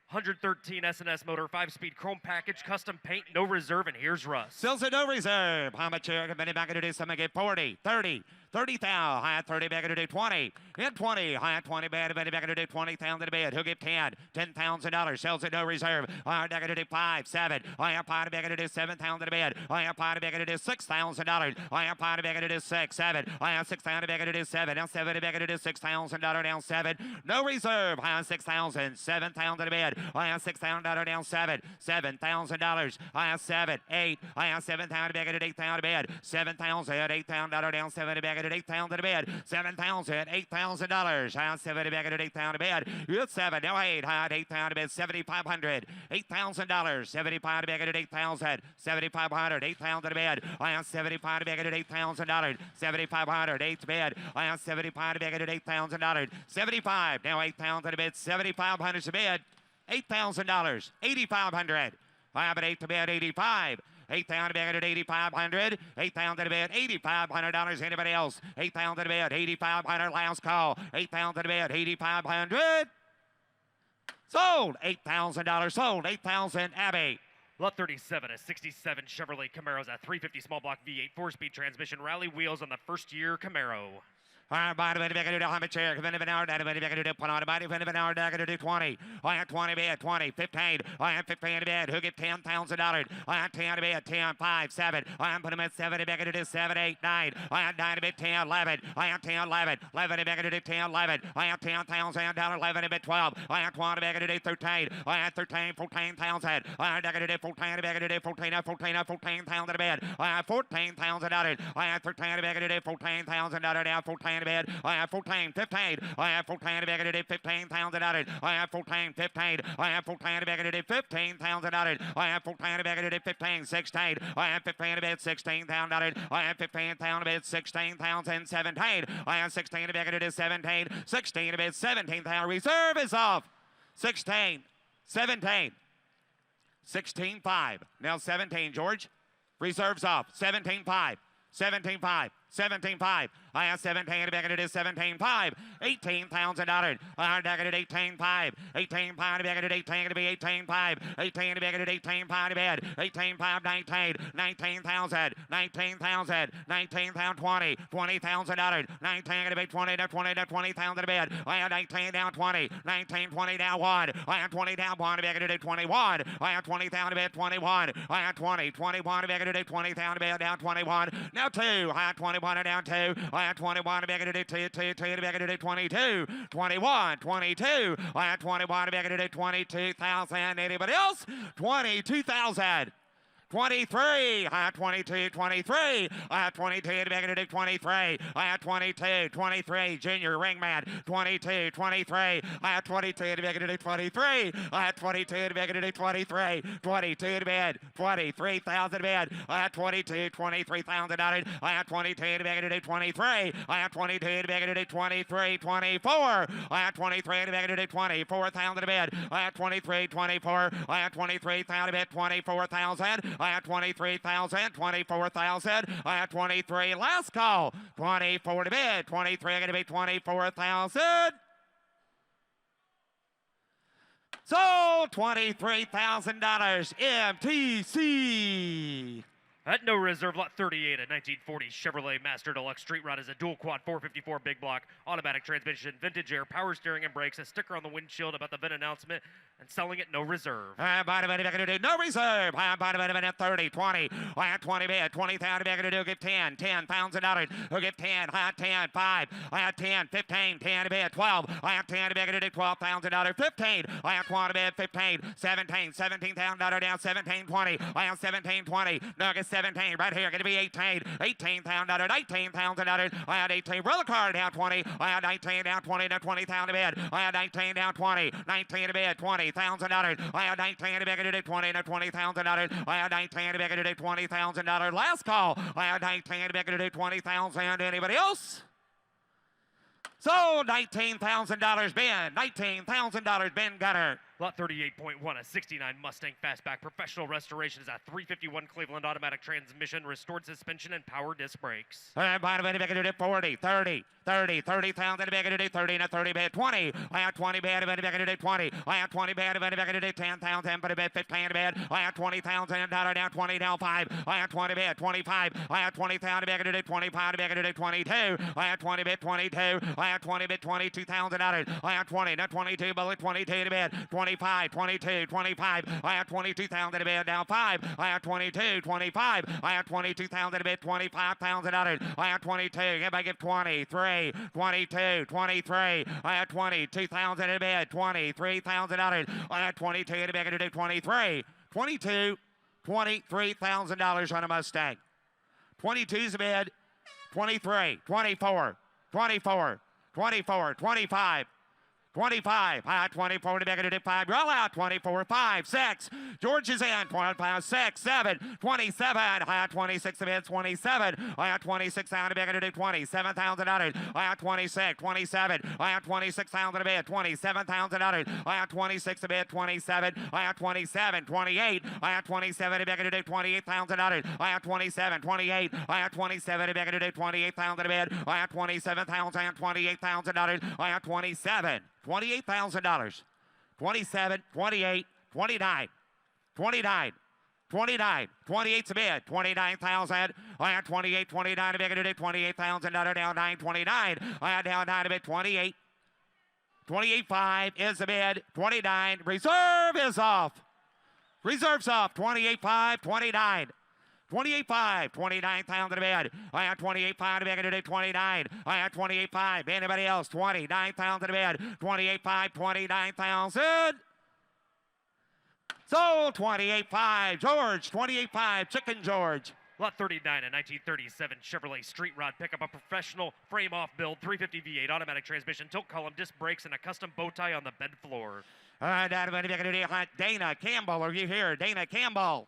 113 S&S motor, 5-speed chrome package, custom paint, no reserve, and here's Russ. Sells at no reserve. How much you're going to back to do something? Get 40, 30, 30,000. High at 30, back to do 20. In 20, high at 20, back to do 20,000 to the bid. Who'll give 10? $10,000. Sells at no reserve. High back to do 5, 7. High up back to do 7,000 to the bid. High up back to do $6,000. High up back to do 6, 7. High up 6,000 back to do 7. Now 7 back to do $6,000 down 7. No reserve. High on 6,000. 7,000 to the bid. High on $6,000 down 7. $7,000. High on 7, 8. High on 7,000 back to do 8,000 to bid. 7,000. $8,000 down 7 back at 8,000 to bid. 7,000. $8,000. High on 7 back at 8,000 to bid. It's 7. Now 8. High on 8,000 to bid. 7,500. $8,000. 75 back at 8,000. 7,500. 8,000 to bid. High on 75 back at $8,000. 7,500. 8 to bid. High on 75 back at $8,000. 75. Now 8,000 to bid. 7,500 to bid. $8,000. 8,500. High up at 8 to bid. 85. 8,000 to bid at 8,500. 8,000 to bid. $8,500. Anybody else? 8,000 to bid. 8,500. Last call. 8,000 to bid. 8,500. Sold. $8,000. Sold. 8,000. Abby. Lot 37, a 67 Chevrolet Camaro's a 350 small block V8 4-speed transmission, rally wheels on the first year Camaro. All right, body, back to do how much chair? Come in an hour, back to do put on a body, fin of an hour, back to do 20. I have 20 bid, 20, 15. I have 15 to bid. Who get $10,000? I have 10 to bid, 10, 5, 7. I am put him at 7 back to do 7, 8, 9. I have 9 to bid, 10, 11. I have 10, 11. 11 back to do 10, 11. I have $10,000, 11 to bid, 12. I have 20 back to do 13. I have 13, 14,000. I have back to do 14, back to do 14, 14,000 to bid. I have $14,000. I have 13 back to do $14,000 now, 14 to bid. I have 14, 15. I have 14 back to do $15,000. I have 14, 15. I have 14 back to do $15,000. I have 14 back to do 15, 16. I have 15 to bid $16,000. I have 15,000 to bid 16,000, 17. I have 16 back to do 17. 16 to bid 17,000. Reserve is off. 16, 17. 16-5. Now 17, George. Reserve's off. 17-5. 17-5. 17-5. I have 17 back at it is 17-5. $18,000. I back at it 18-5. 18-5 back at it 18 to be 18-5. 18 back at it 18-5 to bed. 18-5 19. 19,000. 19,000. 19,000 20. $20,000. 19 to be 20 to 20 to 20,000 to bed. I have 19 down 20. 19 20 down 1. I have 20 down 1 back at it 21. I have 20,000 to bed 21. I have 20. 21 back at it 20,000 to bed down 21. Now 2. I have 21 and down 2. I have 21 back at it 2 back at it 22. 21 22. I have 21 back at it 22,000. Anybody else? 22,000. 23. I have 22, 23. I have 22 to back at 23. I have 22, 23. Junior ringman. 22, 23. I have 22 to back at 23. I have 22 to back at 23. 22 to bed. 23,000 to bed. I have 22, 23,000. I have 22 to back at 23. I have 22 to back at 23, 24. I have 23 to back at 24,000 to bed. I have 23, 24. I have 23,000 to bed. 24,000. I have 23,000, 24,000. I have 23. Last call. 24 to bid. 23 going to be 24,000. So $23,000 MTC. At no reserve, lot 38, a 1940 Chevrolet Master Deluxe Street Rod is a dual quad 454 big block, automatic transmission, vintage air, power steering and brakes, a sticker on the windshield about the VIN announcement, and selling at no reserve. No reserve. 30, 20. 20 bid, 20,000 bid, give 10, $10,000. Who give 10, 10, 5. 10, 15, 10 bid, 12. 10 bid, $12,000. 15. 20 bid, 15, 17, $17,000 down, 17, 20. 17, 20. No, get 17 right here. Gonna be 18, $18,000, $18,000. 18. Roll the card down 20. 19 down 20 to 20,000 bid. 19 down 20. 19 to bid, $20,000. 19 to bid, $20 to $20,000. 19 to bid, $20,000. Last call. 19 to bid, $20,000. Anybody else? So $19,000 Ben. $19,000 Ben Gunner. Lot 38.1, a 69 Mustang Fastback Professional Restoration is a 351 Cleveland automatic transmission, restored suspension, and power disc brakes. 40, 30, 30, 30,000 30 and a 30 bid, 20. 20 bid, 20. 20 bid, 10,000 bid, 15 bid. $20,000 down, 20 down 5. 20 bid, 25. 20,000 bid, 25 bid, 22. 20 bid, 22. 20 bid, $22,000. 20 down 22 bullet, 22 to bid. 25, 22, 25. 22,000 a bid down 5. 22, 25. 22,000 a bid, $25,000. 22, everybody give 23, 22, 23. 22,000 a bid, $23,000. 22 a bid, 23. 22, $23,000 on a Mustang. 22's a bid, 23, 24, 24, 24, 25. 25, 24 to negative 5, roll out, 24, 5, 6, George is in, 6, 7, 27, 26 to bid, 27, 26 out to negative 20, $7,000, 26, 27, 26,000 to bid, $27,000, 26 to bid, 27, 27, 28, 27 to negative $28,000, 27, 28, 27 to negative $28,000 to bid, $27,000, $28,000, 27. $28,000, 27, 28, 29, 29, 29, 28's a bid, 29,000, 28, 29 a bid, $28,000 down 9, 29, down 9 a bid, 28, 28.5 is the bid, 29, reserve is off, reserve's off, 28.5, 29. 28.5, 29,000 a bid. 28.5 to bid, 29. 28.5. Anybody else? 29,000 a bid. 28.5, 29,000. Sold 28.5. George, 28.5. Chicken George. Lot 39, a 1937 Chevrolet Street Rod pickup, a professional frame-off build, 350 V8 automatic transmission, tilt column, disc brakes, and a custom bow tie on the bed floor. Dana Campbell, are you here? Dana Campbell.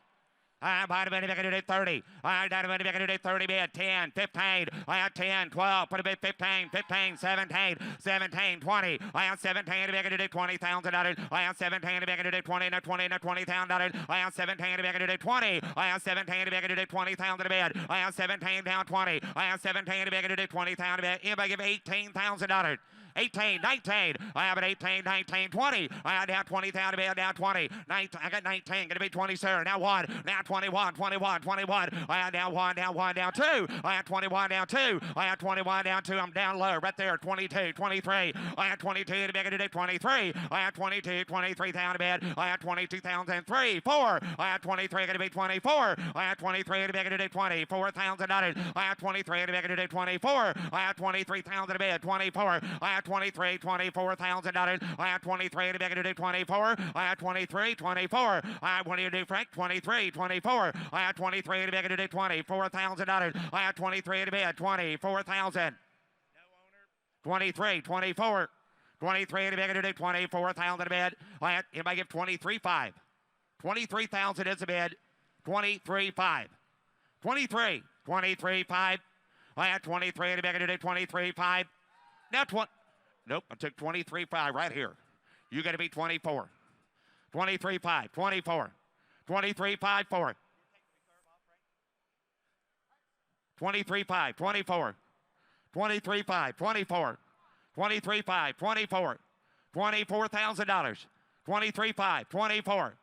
30. 30 bid, 10, 15, 10, 12, put a bid 15, 15, 17, 17, 20, 17 to bid, $20,000, 17 to bid, 20, $20,000, 17 to bid, 20, 17 to bid, $20,000 to bid, 17 down 20, 17 to bid, $20,000 to bid, anybody give $18,000. 18, 19, I have an 18, 19, 20. I have down 20,000 to bid, down 20. 19, I got 19, gonna be 20, sir. Now 1, now 21, 21, 21. I have down 1, down 1, down 2. I have 21, down 2. I have 21, down 2. I'm down low, right there, 22, 23. I have 22 to bid, 23. I have 22, 23,000 to bid. I have 22,003, 4. I have 23, gonna be 24. I have 23 to bid, $24,000. I have 23 to bid, 24. I have 23,000 to bid, 24. I have 23, $24,000. I have 23 to bid, 24. I have 23, 24. What do you do, Frank? 23, 24. I have 23 to bid, $24,000. I have 23 to bid, 24,000. 23, 24. 23 to bid, 24,000 to bid. I have, anybody give 23.5. 23,000 is a bid. 23.5. 23, 23.5. I have 23 to bid, 23.5. Now 20. Nope, I took 23.5 right here. You got to be 24. 23.5, 24. 23.5 for it. 23.5, 24. 23.5, 24. 23.5, 24. $24,000. 23.5, 24.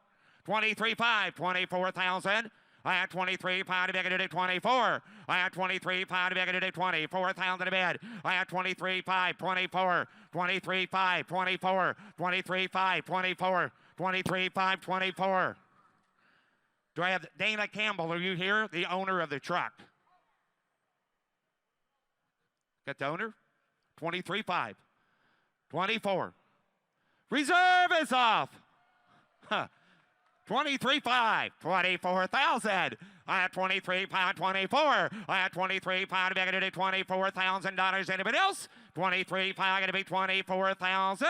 23.5, 24,000. I have 23 pound to bigger to 24. I have 23 pound to bigger to 24,000 a bid. I have 23 5 24. 23 5 24. 23 5 24. 23 5 24. Do I have Dana Campbell? Are you here? The owner of the truck. Got the owner? 23 5 24. Reserve is off. 23 5 24,000. I have 23 pound 24. I have 23 pound to be $24,000. Anybody else? 23 pound going to be 24,000.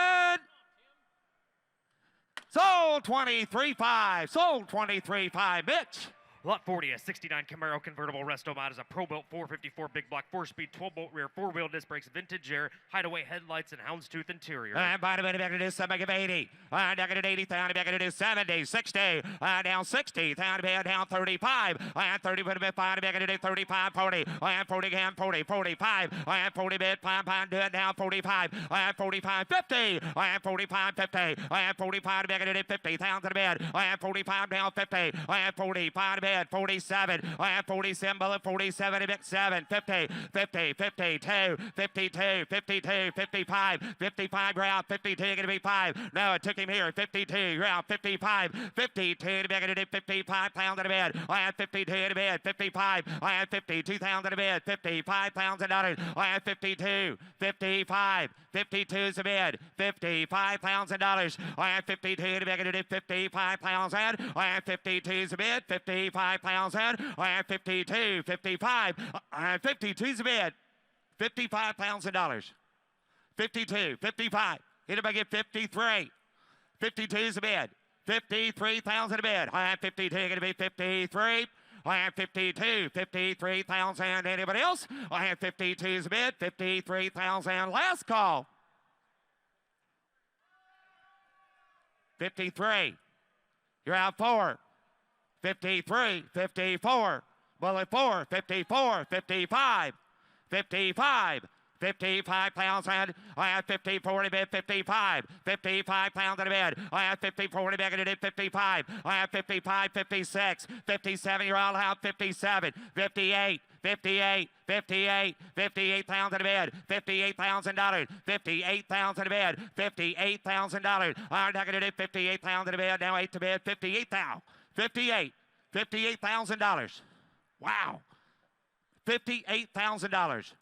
Sold 23 5. Sold 23 5. Mitch. Lot 40, a 69 Camaro convertible resto mod is a pro-built 454 big block 4-speed 12-bolt rear 4-wheel disc brakes, vintage air, hideaway headlights, and houndstooth interior. By the way, back to do 80. Down to 80, back to do 70, 60, down 60, down 35. I have 30, back to do 35, 40. I have 40 again, 40, 45. I have 40 bit, 5 pound, do it down 45. I have 45, 50. I have 45, 50. I have 45, back to do 50,000 to bed. I have 45 down 50. I have 45 to bed. 47. I have 47, bullet 47, a bit 7, 50, 50, 52, 52, 52, 55, 55 ground, 52 going to be 5. No, it took him here, 52 ground, 55, 52 to be going to do 55 pounds in a bed. I have 52 in a bed, 55. I have 52,000 in a bed, 55 pounds in a I have 52, 55, 52 is a bed, $55,000. I have 52 to be going to do 55 pounds in. I have 52 is a bed, 55 pounds in. I have 52, 55. I have 52 is a bid. $55,000. 52, 55. Anybody get 53? 52 is a bid. 53,000 a bid. I have 52 going to be 53. I have 52, 53,000. Anybody else? I have 52 is a bid. 53,000. Last call. 53. You're out 4. 53, 54, bullet 4, 54, 55, 55, 55,000. I have 50, 40 bid, 55, 55 pounds in a bid. I have 50, 40 bid, and 55. I have 55, 56, 57. You're all out 57, 58. 58, 58, 58 pounds in a bed, $58,000, 58,000 a bed, $58,000. I'm not going to do 58 pounds in a bed, now 8 to bed, 58,000. $58,000. Wow. $58,000.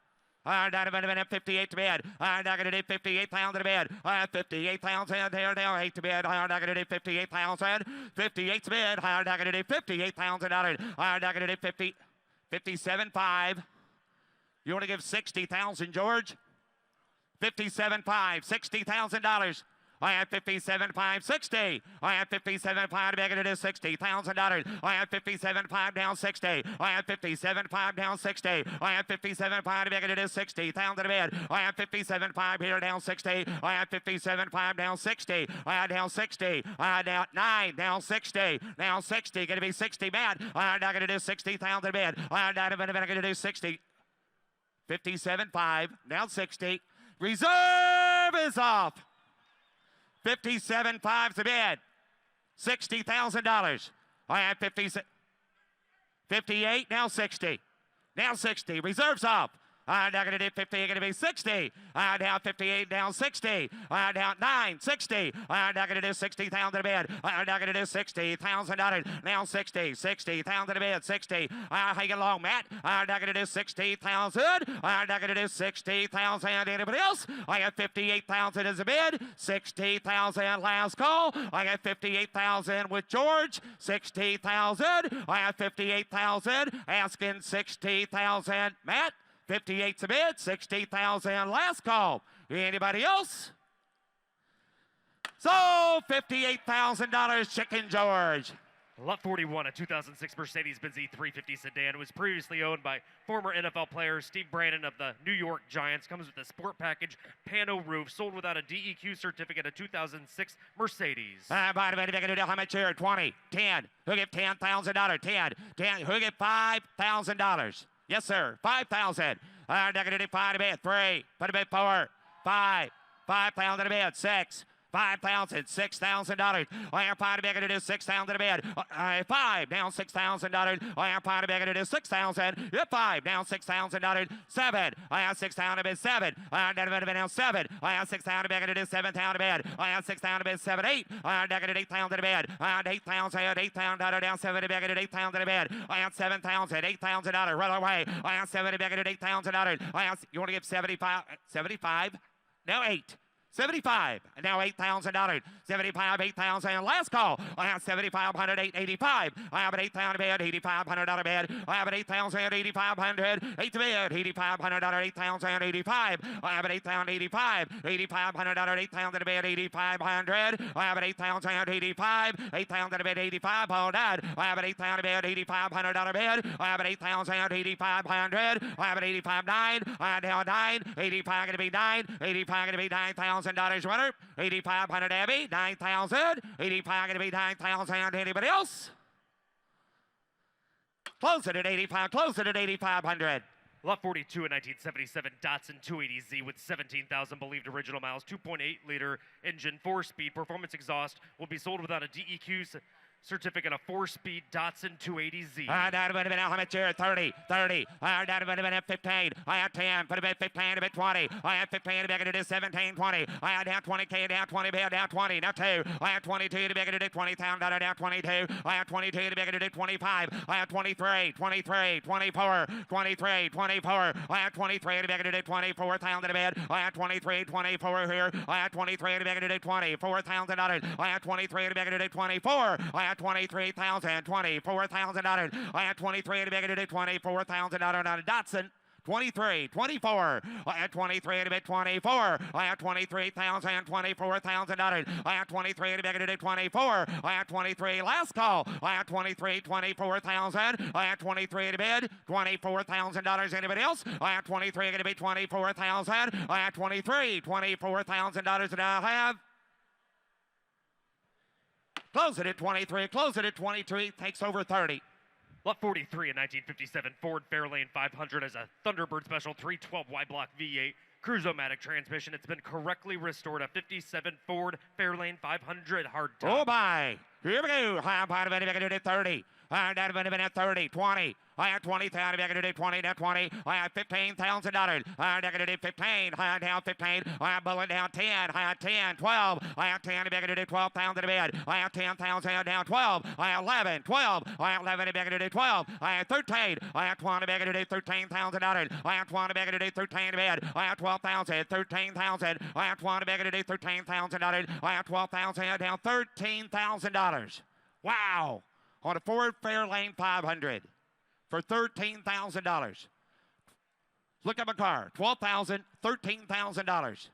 I'm not going to do 58 to bed. I'm not going to do 58 pounds in a bed. I have 58,000 here now, 8 to bed. I'm not going to do 58,000. 58 to bed. I'm not going to do $58,000. I'm not going to do 57.5. You want to give 60,000, George? 57.5, $60,000. I have 57.5, 60. I have 57.5 to make it is $60,000. I have 57.5 down 60. I have 57.5 down 60. I have 57.5 to make it is 60,000 a bid. I have 57.5 here down 60. I have 57.5 down 60. I have down 60. I have down 9 down 60. Down 60. Going to be 60 bad. I'm not going to do 60,000 a bid. I'm not going to do 60. 57.5 down 60. Reserve is off. 57.5's a bid. $60,000. I have 58, now 60. Now 60. Reserves off. I'm not going to do 50. Going to be 60. I'm down 58, down 60. I'm down 9, 60. I'm not going to do 60,000 a bid. I'm not going to do $60,000. Now 60, 60,000 a bid, 60. Hang along, Matt. I'm not going to do 60,000. I'm not going to do 60,000. Anybody else? I have 58,000 as a bid. 60,000 last call. I have 58,000 with George. 60,000. I have 58,000. Asking 60,000. Matt. 58's a bid, 60,000 last call. Anybody else? So $58,000 Chicken George. Lot 41, a 2006 Mercedes-Benz E350 sedan. It was previously owned by former NFL player Steve Brandon of the New York Giants. Comes with a sport package, pano roof, sold without a DEQ certificate, a 2006 Mercedes. By the way, they're going to do how much here? 20, 10. Who get $10,000? 10. Who get $5,000? Yes, sir. 5,000. I'm not going to do 5 to bid. 3. Put a bid 4. 5. 5 pounds in a bid. 6. $5,000, $6,000. I am fine to make it is $6,000 to bed. $5 down $6,000. I am fine to make it is $6,000. $5 down $6,000. $7. I have $6,000 to bed. $7. I am down $7. I have $6,000 to make it is $7,000 to bed. I have $6,000 to bed. $7. $8. I am down $8,000 to bed. I have $8,000 down $7 to make it $8,000 to bed. I have $7,000. $8,000 right away. I have $7 to make it $8,000. I have, you want to give 75? 75? Now 8. 75, and now $8,000. 75, 8,000. Last call. I have 7,500, 885. I have an $8,000 bed, $8,500 bed. I have an 8,000, 8,500, 8 to bed, $8,500, 8,000, 85. I have an 8,000, 85, $8,500, 8,000 to bed, 8,500. I have an 8,000, 85, 8,000 to bed, 85. Hold on. I have an 8,000 bed, $8,500 bed. I have an 8,000, 8,500. I have an 85, 9. I have now 9. 85 going to be 9. 85 going to be $9,000 winner. 8,500 Abby. 9,000. 85 going to be 9,000. Anybody else? Close it at 85. Close it at 8,500. Lot 42 in 1977 Datsun 280Z with 17,000 believed original miles, 2.8 liter engine, 4-speed performance exhaust, will be sold without a DEQ certificate, a 4-speed Datsun 280Z. How much here? 30, 30. Down to 15. I have 10. Put a bit 15, a bit 20. I have 15 to make it is 17, 20. I have down 20K, down 20, down 20. Now 2. I have 22 to make it is $20,000, down 22. I have 22 to make it is 25. I have 23, 23, 24, 23, 24. I have 23 to make it is 24,000 to bed. I have 23, 24 here. I have 23 to make it is $24,000. I have 23 to make it is 24. I have $23,000, $24,000. I have 23 to make it $24,000 on a Datsun. 23, 24. I have 23 to make 24. I have 23,000, $24,000. I have 23 to make it 24. I have 23. Last call. I have 23, 24,000. I have 23 to bid, $24,000. Anybody else? I have 23 going to be 24,000. I have 23, $24,000 that I have. Close it at 23. Close it at 23. Takes over 30. Lot 43 in 1957 Ford Fairlane 500 as a Thunderbird Special 312 Y-Block V8 Cruise-O-Matic transmission. It's been correctly restored. A 57 Ford Fairlane 500 hardtop. Oh my! Here we go. I'm part of it. I can do 30. I'm down to 30, 20. I have 20,000. I can do 20. Now 20. I have $15,000. I'm going to do 15. I have down 15. I have bullet down 10. I have 10, 12. I have 10. I can do 12,000 to bed. I have 10,000 down 12. I have 11, 12. I have 11. I can do 12. I have 13. I have 20. I can do $13,000. I have 20. I can do 13 to bed. I have 12,000, 13,000. I have 20. I can do $13,000. I have 12,000 down $13,000. Wow! On a Ford Fairlane 500 for $13,000. Look at my car. $12,000, $13,000.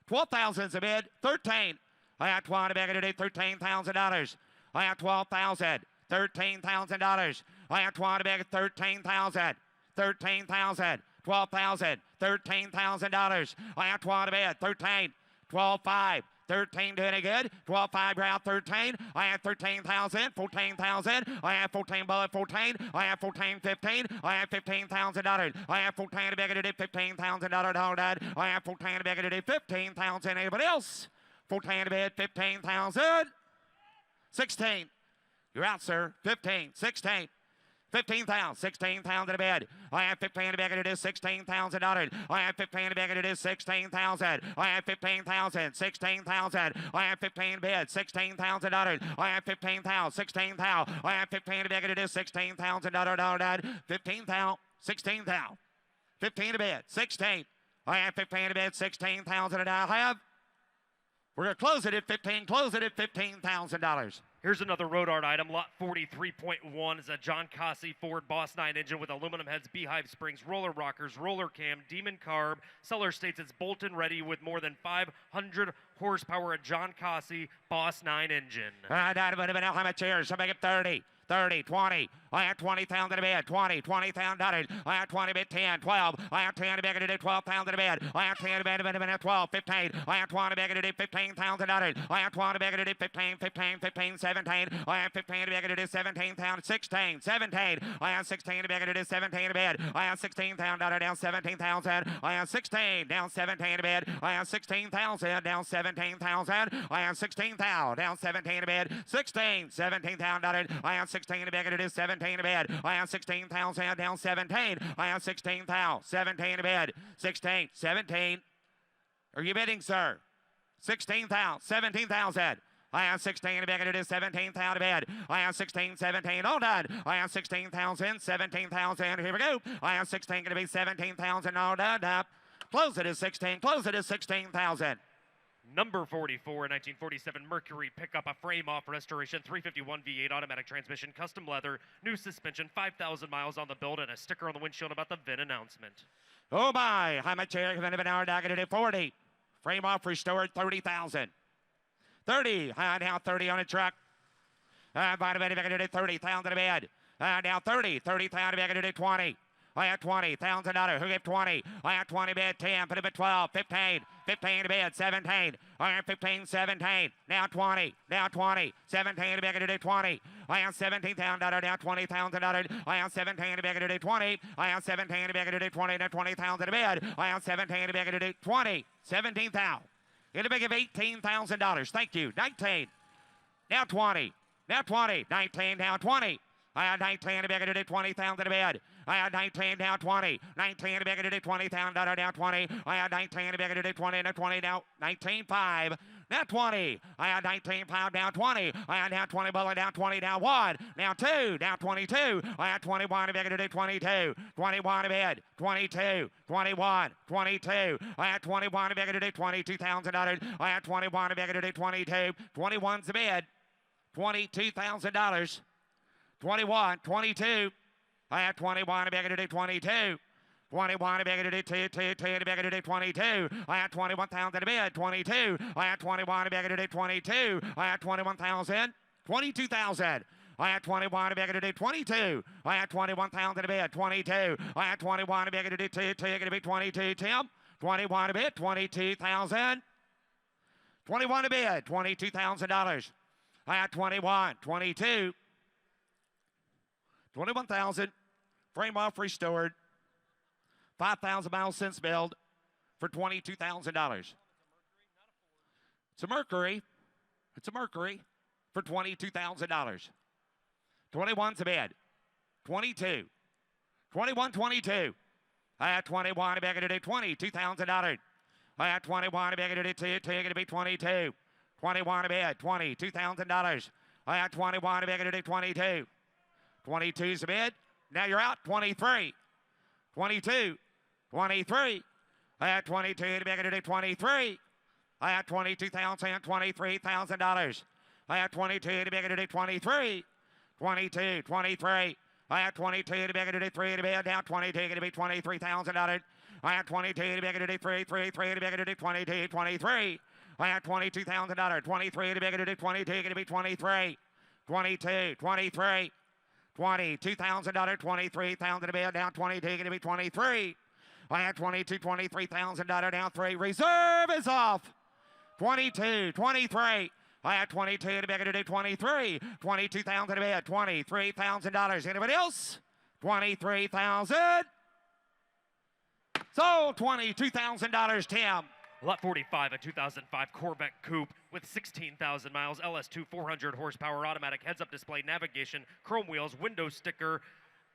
$12,000 is a bid. 13. I have 20 back today. $13,000. I have 12,000. $13,000. I have 20 back. 13,000. 13,000. 12,000. $13,000. I have 20 bid. 13. 12,500. 13 doing it good. 12,500 ground 13. I have 13,000. 14,000. I have 14 bullet 14. I have 14 15. I have $15,000. I have 14 to beg it to do $15,000 hold on. I have 14 to beg it to do 15,000. Anybody else? 14 to bid 15,000. 16. You're out, sir. 15. 16. 15,000, 16,000 to bed. I have 15 to beg it is $16,000. I have 15 to beg it is 16,000. I have 15,000, 16,000. I have 15 bid, $16,000. I have 15,000, 16,000. I have 15 to beg it is $16,000. 15,000, 16,000. 15 to bed, 16. I have 15 to bed, 16,000, and I have. We're going to close it at 15. Close it at $15,000. Here's another road art item. Lot 43.1 is a John Cossey Ford Boss 9 engine with aluminum heads, beehive springs, roller rockers, roller cam, demon carb. Seller states it's bolt-in ready with more than 500 horsepower. A John Cossey Boss 9 engine. How much here? So make it 30. 30, 20. I have 20,000 a bed. 20, 20,000. I have 20 bid 10, 12. I have 10 to beg to do 12,000 a bed. I have 10 to bed 12, 15. I have 20 to beg to do $15,000. I have 20 to beg to do 15, 15, 15, 17. I have 15 to beg to do 17,000, 16, 17. I have 16 to beg to do 17 a bed. I have 16,000 down 17,000. I have 16 down 17 a bed. I have 16,000 down 17,000. I have 16,000 down 17 a bed. 16, 17,000. I have 16 to beg to do 17 a bed. I have 16,000 down 17. I have 16,000, 17 a bed. 16, 17. Are you bidding, sir? 16,000, 17,000. I have 16 to beg to do 17,000 a bed. I have 16, 17, all done. I have 16,000, 17,000. Here we go. I have 16 going to be 17,000, all done. Up. Close it is 16. Close it is 16,000. Number 44, 1947 Mercury pickup, a frame-off restoration, 351 V8 automatic transmission, custom leather, new suspension, 5,000 miles on the build, and a sticker on the windshield about the VIN announcement. Oh my! How much here? Going to be an hour? Going to do 40. Frame-off restored, 30,000. 30. Now 30 on a truck. By the way, going to do 30,000 a bed. Now 30. 30,000 going to do 20. I have $20,000. Who gave 20? I have 20 bid 10. Put it at 12. 15. 15 to bid 17. I have 15. 17. Now 20. Now 20. 17 to bid to do 20. I have $17,000. Now $20,000. I have 17 to bid to do 20. I have 17 to bid to do 20. Now 20,000 to bid. I have 17 to bid to do 20. 17,000. It'll be give $18,000. Thank you. 19. Now 20. Now 20. 19. Now 20. I had 19 to beg to do 20,000 a bed. I had 19 down 20. 19 to beg to do 20,000 down 20. I had 19 to beg to do 20 now 20 now 19.5. Now 20. I had 19 pound down 20. I had down 20 bullet down 20 down 1. Now 2 down 22. I had 21 to beg to do 22. 21 to bed. 22. 21. 22. I had 21 to beg to do $22,000. I had 21 to beg to do 22. 21's the bed. $22,000. 21, 22. I have 21 to beg to do 22. 21 to beg to do 2 to beg to do 22. I have 21,000 to bid 22. I have 21 to beg to do 22. I have 21,000. 22,000. I have 21 to beg to do 22. I have 21,000 to bid 22. I have 21 to beg to do 2 going to be 22. Tim. 21 to bid 22,000. 21 to bid $22,000. I have 21, 22. 21,000, frame off restored, 5,000 miles since build for $22,000. It's a Mercury. It's a Mercury for $22,000. 21's a bid. 22. 21, 22. I have 21 to beg to do $22,000. I have 21 to beg to do 2 going to be 22. 21 to bid $22,000. I have 21 to beg to do 22. 22's a bid. Now you're out. 23. 22. 23. I had 22 to beg to do 23. I had $22,000, $23,000. I had 22 to beg to do 23. 22, 23. I had 22 to beg to do 3 to bid. Now 22 going to be $23,000. I had 22 to beg to do 3 to beg to do 22, 23. I had $22,000. 23 to beg to do 22 going to be 23. 22, 23. $22,000, $23,000 to bid, down 22, going to be 23. I had 22, $23,000, down 3. Reserve is off. 22, 23. I had 22 to bid to do 23. 22,000 to bid, $23,000. Anybody else? 23,000. Sold $22,000, Tim. Lot 45, a 2005 Corvette Coupe with 16,000 miles, LS2 400 horsepower, automatic heads-up display, navigation, chrome wheels, window sticker,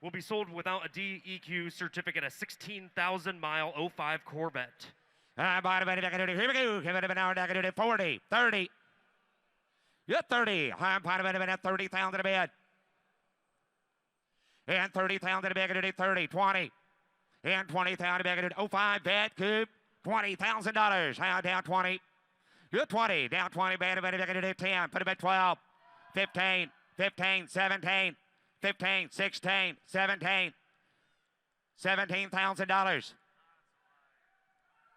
will be sold without a DEQ certificate, a 16,000-mile 05 Corvette. Here we go. Give it an hour. 40, 30. Yeah, 30. I'm part of it at 30,000 a bid. And 30,000 a bid. 30, 20. And 20,000 a bid. 05 Vet Coupe. $20,000. Down 20. You're 20. Down 20. Bad. 10. Put him at 12. 15. 15. 17. 15. 16. 17. $17,000.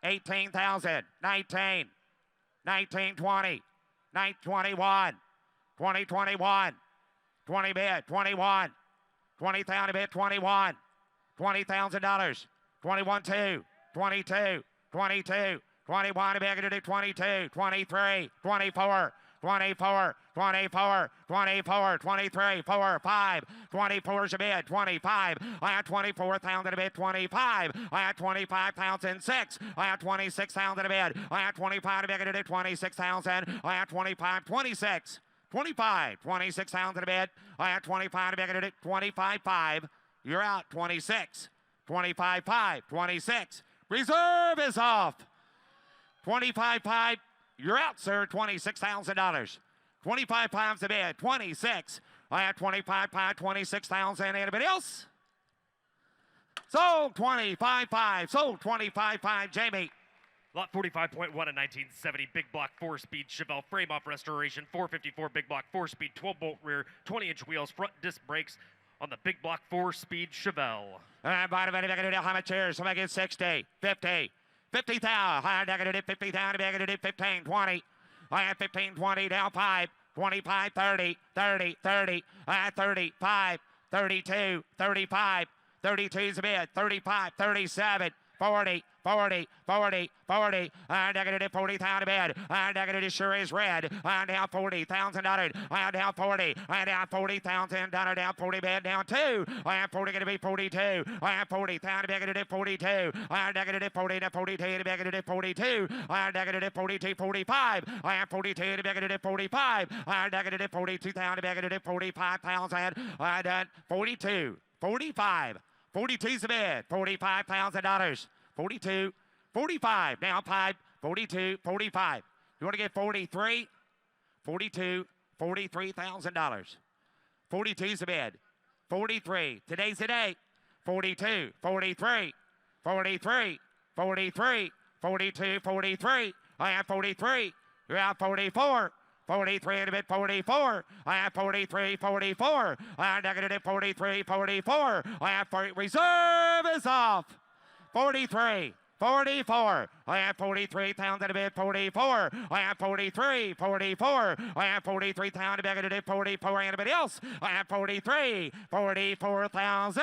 18,000. 19. 19. 20. 21. 20. 21. 20 bid, 21. 20,000 bid, 21. $20,000. 21, 2. 22. 22. 21 bid, gonna do 22. 23. 24. 24, 24, 24, 23, 4, 5, 24 is a bid, 25, I have 24,000 a bid, 25, I have 25,006, I have 26,000 a bid, I have 25 a bid, 26,000, I have 25, 26, 25, 26,000 a bid, I have 25 a bid, 25, 5, you're out, 26, 25, 5, 26, reserve is off, 25, 5, you're out, sir. $26,000. 25 pounds a bid. 26. I have 25 pounds, 26,000. Anybody else? Sold 25.5. Sold 25.5. Jamie. Lot 45.1 in 1970, big block 4-speed Chevelle frame off restoration, 454 big block 4-speed 12-bolt rear, 20-inch wheels, front disc brakes on the big block 4-speed Chevelle. Bottom of it, how much here? Somebody get 60, 50. 50,000, higher negative, 50,000, negative 15, 20. I have 15, 20, down 5, 25, 30, 30, 30. I have 35, 32, 35, 32 is a bid, 35, 37, 40, 40, 40, 40. Negative 40,000 a bid. Negative sure is red. Down $40,000. Down 40. Down $40,000. Down 40 bid. Down 2. 40 going to be 42. 40,000 negative 42. Negative 40 to 42 to negative 42. Negative 42, 45. 42 to negative 45. Negative 42,000 to negative 45,000. Done 42, 45. 42's a bid. $45,000. 42, 45, down 5, 42, 45. You want to get 43? 42, $43,000. 42's a bid. 43, today's the day. 42, 43, 43, 43, 42, 43. I have 43. You're out 44. 43 in a bit, 44. I have 43, 44. I have negative 43, 44. I have 40. Reserve is off. 43, 44. I have 43,000 a bid, 44. I have 43, 44. I have 43,000 a bid, 44. Anybody else? I have 43, 44,000.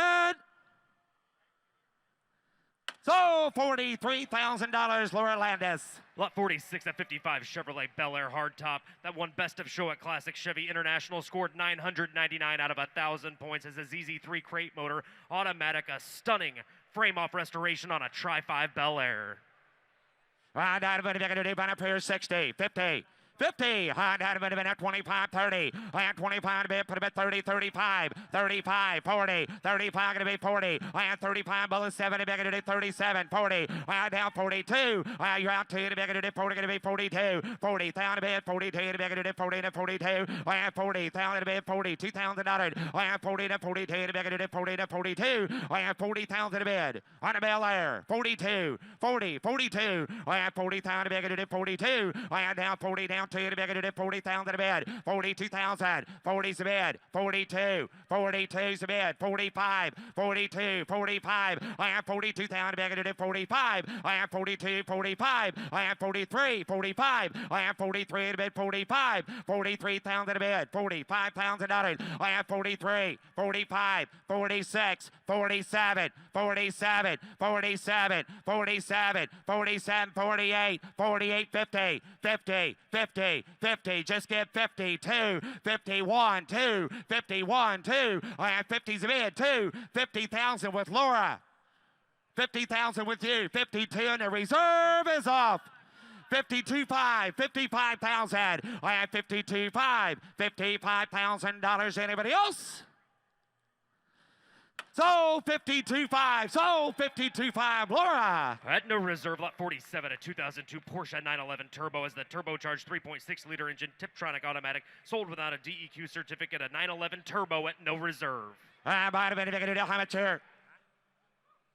So $43,000, Laura Landis. Lot 46 at 55 Chevrolet Bel Air hardtop. That won Best of Show at Classic Chevy International. Scored 999 out of 1,000 points as a ZZ3 crate motor. Automatic, a stunning frame-off restoration on a Tri-5 Bel Air. 60, 50. 50, 25, 30. I have 25 a bit, put a bit 30, 35, 35, 40, 35 gonna be 40. I have 35, bullet 7, gonna do 37, 40. I have down 42. You're out 2, gonna do 40, gonna be 42. 40,000 a bit, 42, gonna do 40 to 42. I have 40,000 a bit, $42,000. I have 40 to 42, gonna do 40 to 42. I have 40,000 a bid on a Bel Air. 42, 40, 42. I have 40,000 a bit, gonna do 42. I have down 40, down 2 to negative 40,000 a bid, 42,000, 40's a bid, 42, 42's a bid, 45, 42, 45. I have 42,000 negative 45. I have 42, 45. I have 43, 45. I have 43 a bid, 45, 43,000 a bid, $45,000. I have 43, 45, 46, 47, 47, 47, 47, 47, 48, 48, 50, 50, 50. 50, just get 52, 51, 2, 51, 2. I have 50's a bid, 2, 50,000 with Laura. 50,000 with you, 52, and the reserve is off. 52.5, 55,000. I have 52.5, $55,000. Anybody else? Sold 52.5, sold 52.5, Laura. At no reserve, lot 47, a 2002 Porsche 911 Turbo as the turbocharged 3.6-liter engine, Tiptronic automatic, sold without a DEQ certificate, a 911 Turbo at no reserve. How much here?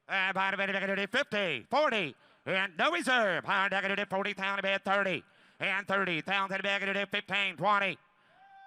50, 40, and no reserve. 40,000 a bid, 30, and 30,000 a bid, 15, 20,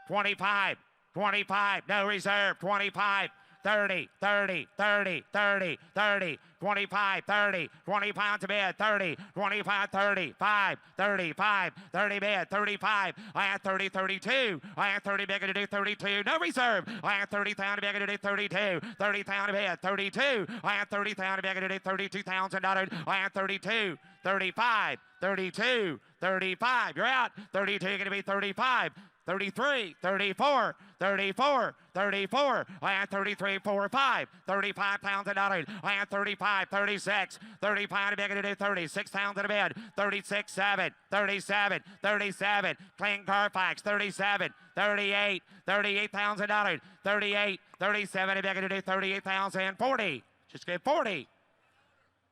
25, 25, no reserve, 25, 30, 30, 30, 30, 30, 25, 30, 20 pounds a bid, 30, 25, 35, 35, 30 bid, 35, I have 30, 32, I have 30 big to do 32, no reserve, I have 30,000 big to do 32, 30,000 bid, 32, I have 30,000 big to do $32,000, I have 32, 35, 32, 35, you're out, 32 going to be 35, 33, 34, 34, 34. I had 33, 4, 5, $35,000. I had 35, 36, 35 to be able to do 36 pounds in a bed. 36, 7, 37, 37. Clean Carfax, 37, 38, $38,000. 38, 37 to be able to do 38,000. 40. Just get 40.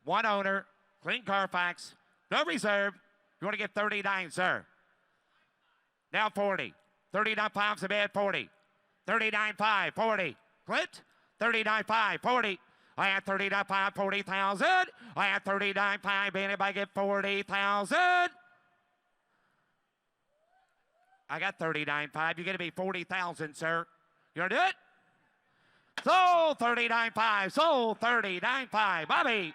One owner, clean Carfax, no reserve. You want to get 39, sir. Now 40. 39 pounds a bed, 40. 39.5, 40. Clint, 39.5, 40. I had 39.5, 40,000. I had 39.5, anybody get 40,000? I got 39.5. You're going to be 40,000, sir. You want to do it? Sold 39.5, sold 39.5. Bobby.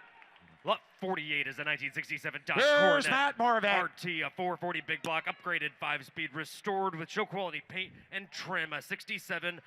Lot 48 is a 1967 Dodge Here's Coronet Matt Morvan. RT, a 440 big block, upgraded 5-speed, restored with show quality paint and trim. A 67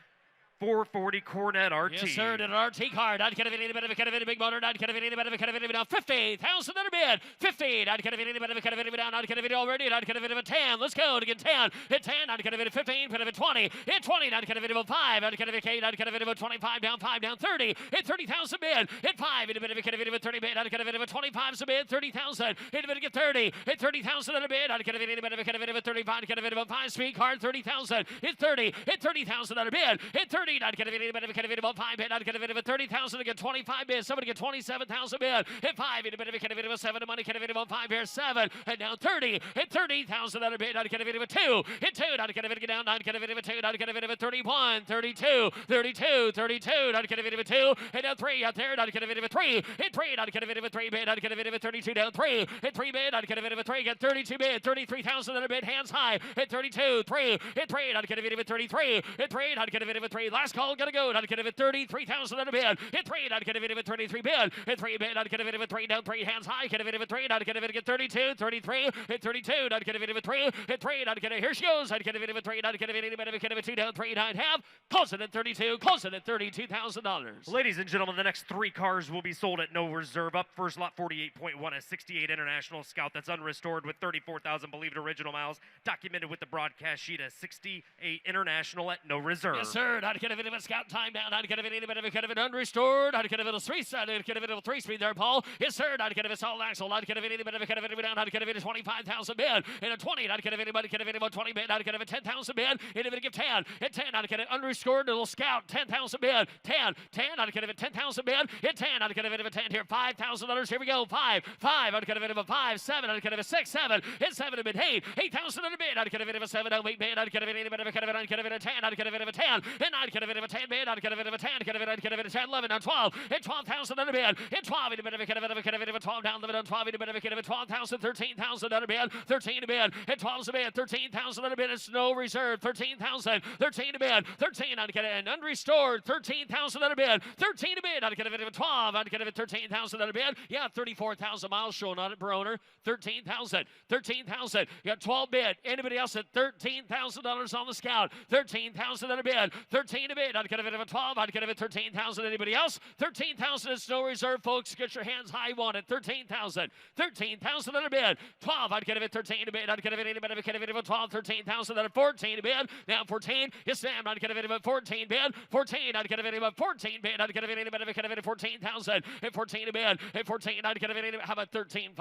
440 Coronet RT. Yes, sir, an RT car. Not going to be any better of a big motor. Not going to be any better of a now. 50,000 in a bid. 50. Not going to be any better of a down. Not going to be already. Not going to be a 10. Let's go to get 10. Hit 10. Not going to be 15. Put it 20. Hit 20. Not going to be 5. Not going to be K. Not going to be 25 down. 5 down. 30. Hit 30,000 bid. Hit 5. Hit a bit of a 30 bid. Not going to be 25 a bid. 30,000. Hit a bit of 30. Hit 30,000 in a bid. Not going to be any better of a 35. Not going to be a 5-speed car. 30,000. Hit 30. Hit 30,000 in a bid. Hit 30. Not going to be any better of 5 bid. Not going to be 30,000 to get 25 bid. Somebody get 27,000 bid. Hit 5. Hit a bit of a 7 money. Can have 5 here. 7. And now 30. Hit 30,000 on a bid. Not going to be 2. Hit 2. Not going to get down. Not going to be 2. Not going to be 31. 32. 32. 32. Not going to be 2. And now 3 out there. Not going to be 3. Hit 3. Not going to be 3 bid. Not going to be 32 down 3. Hit 3 bid. Not going to be 3. Get 32 bid. 33,000 on a bid. Hands high. Hit 32. 3. Hit 3. Not going to be 33. Hit 3. Not going to be 3. Last call. Gotta go. Not going to be 33,000 on a bid. Hit 3. Not going to be 33 bid. Hit 3 bid. Not going to be 3 down 3. Hands high. Can have 3. Not going to get 32. 33. Hit 32. Not going to be 3. Hit 3. Not going to. Here she goes. Not going to be 3. Not going to be any better. Can have 2 down 3. 9 half. Close it at 32. Close it at $32,000. Ladies and gentlemen, the next 3 cars will be sold at no reserve. Up first, lot 48.1, a 68 International Scout that's unrestored with 34,000 believed original miles, documented with the broadcast sheet. A 68 International at no reserve. Yes, sir. Not going to be a scout time down. Not going to be any better. Kind of an unrestored. Not going to be a 3-side. Not going to be a 3-speed there, Paul. Yes, sir. Not going to be a solid axle. Not going to be any better. Kind of a down. Not going to be a 25,000 bid. And a 20. Not going to be anybody. Kind of about 20 bid. Not going to be 10,000 bid. And if it give 10. Hit 10. Not going to unrestored. Little scout. 10,000 bid. 10. 10. Not going to be 10,000 bid. Hit 10. Not going to be 10 here. $5,000. Here we go. 5. 5. Not going to be 5. 7. Not going to be 6. 7. Hit 7 bid. 8. 8,000 on a bid. Not going to be 7. 8 bid. Not going to be any better. Kind of not going to be 10. Not going to be 10. And not going to be 10 bid. Not going to be 10. Not going to be 10. 11 on 12. Hit 12,000 on a bid. Hit 12. Hit a bit of a kind of a 12 down. 11 on 12. Hit a bit of a kind of a 12,000. 13,000 on a bid. 13 a bid. Hit 12's a bid. 13,000 on a bid. It's no reserve. 13,000. 13 a bid. 13 on and unrestored. 13,000 on a bid. 13 a bid. On a kind of a 12. On a kind of a 13,000 on a bid. Yeah, 34,000 miles shown on it per owner. 13,000. 13,000. You got 12 bid. Anybody else at $13,000 on the Scout? 13,000 on a bid. 13 a bid. On a kind of a 12. On a kind of a 13,000. Anybody else? 13,000 is no reserve, folks. Get your hands high on it. 13,000. 13,000 on a bid. 12. I'd get it 13 a bid. I'd get it any better. Get it 12. 13,000 on a 14 a bid. Now 14. Yes, Sam. I'd get it about 14 bid. 14. I'd get it about 14 bid. I'd get it any better. Get it 14,000. At 14 a bid. At 14. I'd get it any. How about 13.5?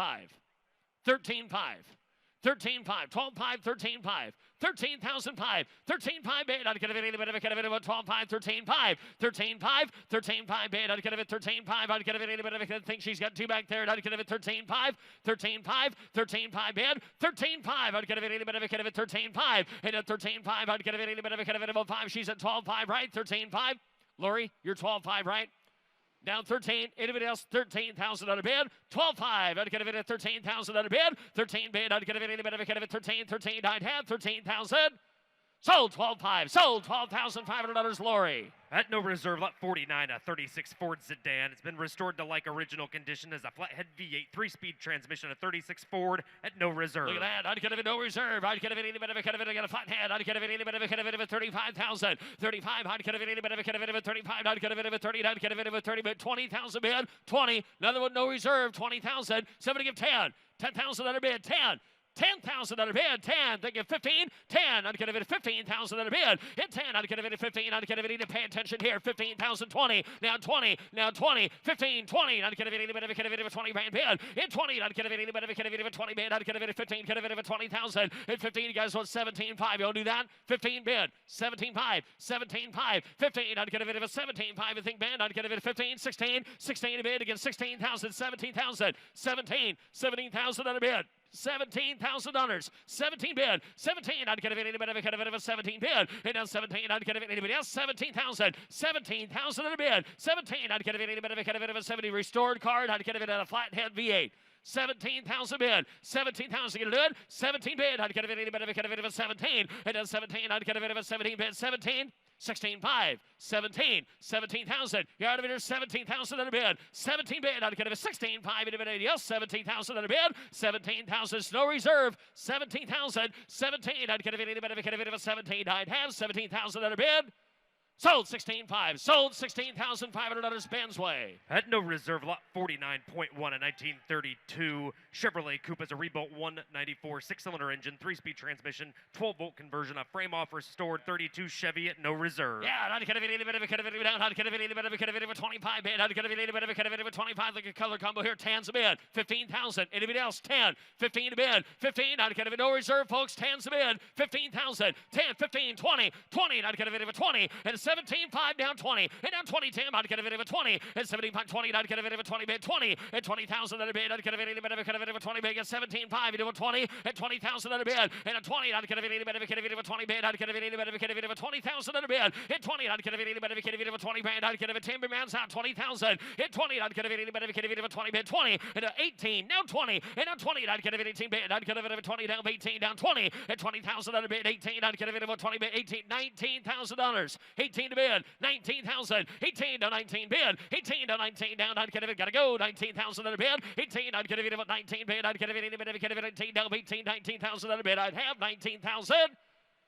13.5. 13.5, 12.5, 13.5, 13,005, 13.5 bid. I'd get it any better. Get it about 12.5, 13.5, 13.5, 13.5 bid. I'd get it 13.5. I'd get it any better. I think she's got 2 back there. I'd get it 13.5, 13.5, 13.5 bid. 13.5. I'd get it any better. Get it 13.5, and at 13.5. I'd get it any better. Get it about 5. She's at 12.5, right? 13.5. Lori, you're 12.5, right? Down 13. Anybody else? 13,000 on a bid. 12.5. I'd get it at 13,000 on a bid. 13 bid. I'd get it any better. Get it 13. 13. I'd have 13,000. Sold 12.5. Sold $12,500. Lori. At no reserve, lot 49, a 36 Ford sedan. It's been restored to like original condition as a flathead V8 3-speed transmission, a 36 Ford at no reserve. Look at that. I'd get it no reserve. I'd get it any bit of a cut of it. I got a flathead. I'd get it any bit of a cut of it. 35,000. 35. I'd get it any bit of a cut of it. 35. I'd get it 30. I'd get it 30. But 20,000 bid. 20. Another one no reserve. 20,000. Somebody give 10. 10,000 under bid. 10. 10,000 under bid, 10, they give 15, 10, I'd get it at 15,000 under bid, hit 10, I'd get it at 15, I'd get it at pay attention here, 15,000, 20, now 20, now 20, 15, 20, I'd get it at 20 grand bid, hit 20, I'd get it at 20 bid, I'd get it at 15, get it at 20,000, hit 15, you guys want 17.5, you'll do that, 15 bid, 17.5, 17.5, 15, I'd get it at 17.5, I think bid, I'd get it at 15, 16, 16 a bid against 16,000, 17,000, 17, 17,000 under bid. $17,000. 17 bid. 17. I'd get it anybody of a 17 bid. And now 17. I'd get it anybody else. 17,000. 17,000 in a bid. 17. I'd get it anybody of a 70 restored card. I'd get it at a flathead V8. 17,000 bid. 17,000. Get it good. 17 bid. I'd get it anybody of a 17. And then 17. I'd get it of a 17 bid. 17. 16.5, 17, 17,000. You're out of here, 17,000 in a bid. 17 bid. I'd get it a 16.5 in a bid. Yes, 17,000 in a bid. 17,000. Snow reserve. 17,000. 17. I'd get it a 17. I'd have 17,000 in a bid. Sold 16.5. Sold $16,500 Ben's way. At no reserve, lot 49.1, a 1932 Chevrolet Coupe as a rebuilt 194 6-cylinder engine, 3-speed transmission, 12-volt conversion, a frame off restored 32 Chevy at no reserve. Yeah, I'd get it down. I'd get it a 25 bid. I'd get it a 25 like a color combo here. 10's a bid. 15,000. Anybody else? 10. 15 a bid. 15. I'd get it no reserve, folks. 10's a bid. 15,000. 10, 15, 20. 20. I'd get it a 20. And 17.5 down 20. And down 20, Tim. I'd get it a 20. And 75, 20. I'd get it a 20 bid. 20. And 20,000 at a bid. I'd get it a 20 bid. And 17.5. You do a 20. And 20,000 at a bid. And a 20. I'd get it a 20 bid. I'd get it a 20,000 at a bid. Hit 20. I'd get it a 20 grand. I'd get it a Timberman's out 20,000. Hit 20. I'd get it a 20 bid. 20. And 18. Now 20. And now 20. I'd get it 18 bid. I'd get it a 20 down 18 down 20. And 20,000 at a bid. 18. I'd get it a 20 bid. 18. $19,000. 18 to bid. 19,000. 18 to 19 bid. 18 to 19 down. I'd get it. Gotta go. 19,000 at a bid. 18. I'd get it about 19 bid. I'd get it 18 down 18. 19,000 at a bid. I'd have 19,000.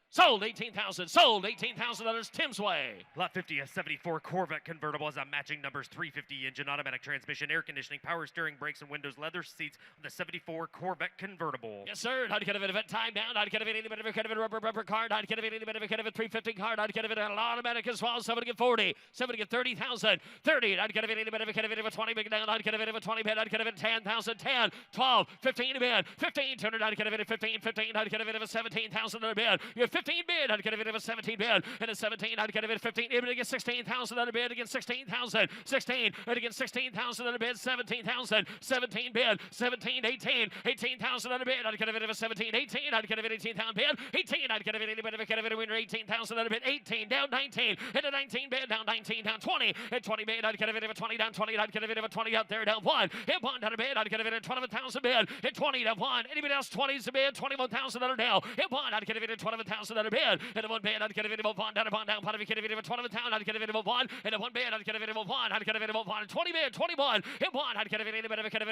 Sold 18,000. Sold $18,000 Tim's way. Lot 50, a 74 Corvette convertible has a matching numbers 350 engine, automatic transmission, air conditioning, power steering, brakes, and windows, leather seats on the 74 Corvette convertible. Yes, sir. I'd get a bit of a time down. I'd get a bit of a rubber card. I'd get a bit of a 350 card. I'd get a bit of an automatic as well. Somebody get 40. Somebody get 30,000. 30. I'd get a bit of a 20 big down. I'd get a bit of a 20 bid. I'd get a bit of 10,000. 10. 12. 15 a bid. 15. 200. I'd get a bit of 15. 15. I'd get a bit of a 17,000 a bid. You have 15 bid. I'd get a bit of a 17 bid. And a 17. I'd get a bit of 15. Even against 16,000 on a bid. Against 16,000. 16. And against 16,000 on a bid. 17,000. 17 bid. 17. 18. 18,000 on a bid. I'd get a bit of a 17. 18. I'd get a bit of 18,000 bid. 18. I'd get a bit of a winner. 18,000 on a bid. 18 down 19. And a 19 bid down 19 down 20. And 20 bid. I'd get a bit of a 20 down 20. I'd get a bit of a 20 out there down 1. Hit 1 down a bid. I'd get a bit of 12,000 bid. Hit 20 down 1. Anybody else 20's a bid. 21,000 on a down. Hit 1. I'd get a bit of 12,000 on a bid. And a 1 bid. I'd get a bit of a 1 down a 1 down. Pot of a kid of a 12,000. I'd get a bit of a 1. And a 1 bid. I'd get a bit of a 1. I'd get a bit of a 1. 20 bid. 21. Hit 1. I'd get a bit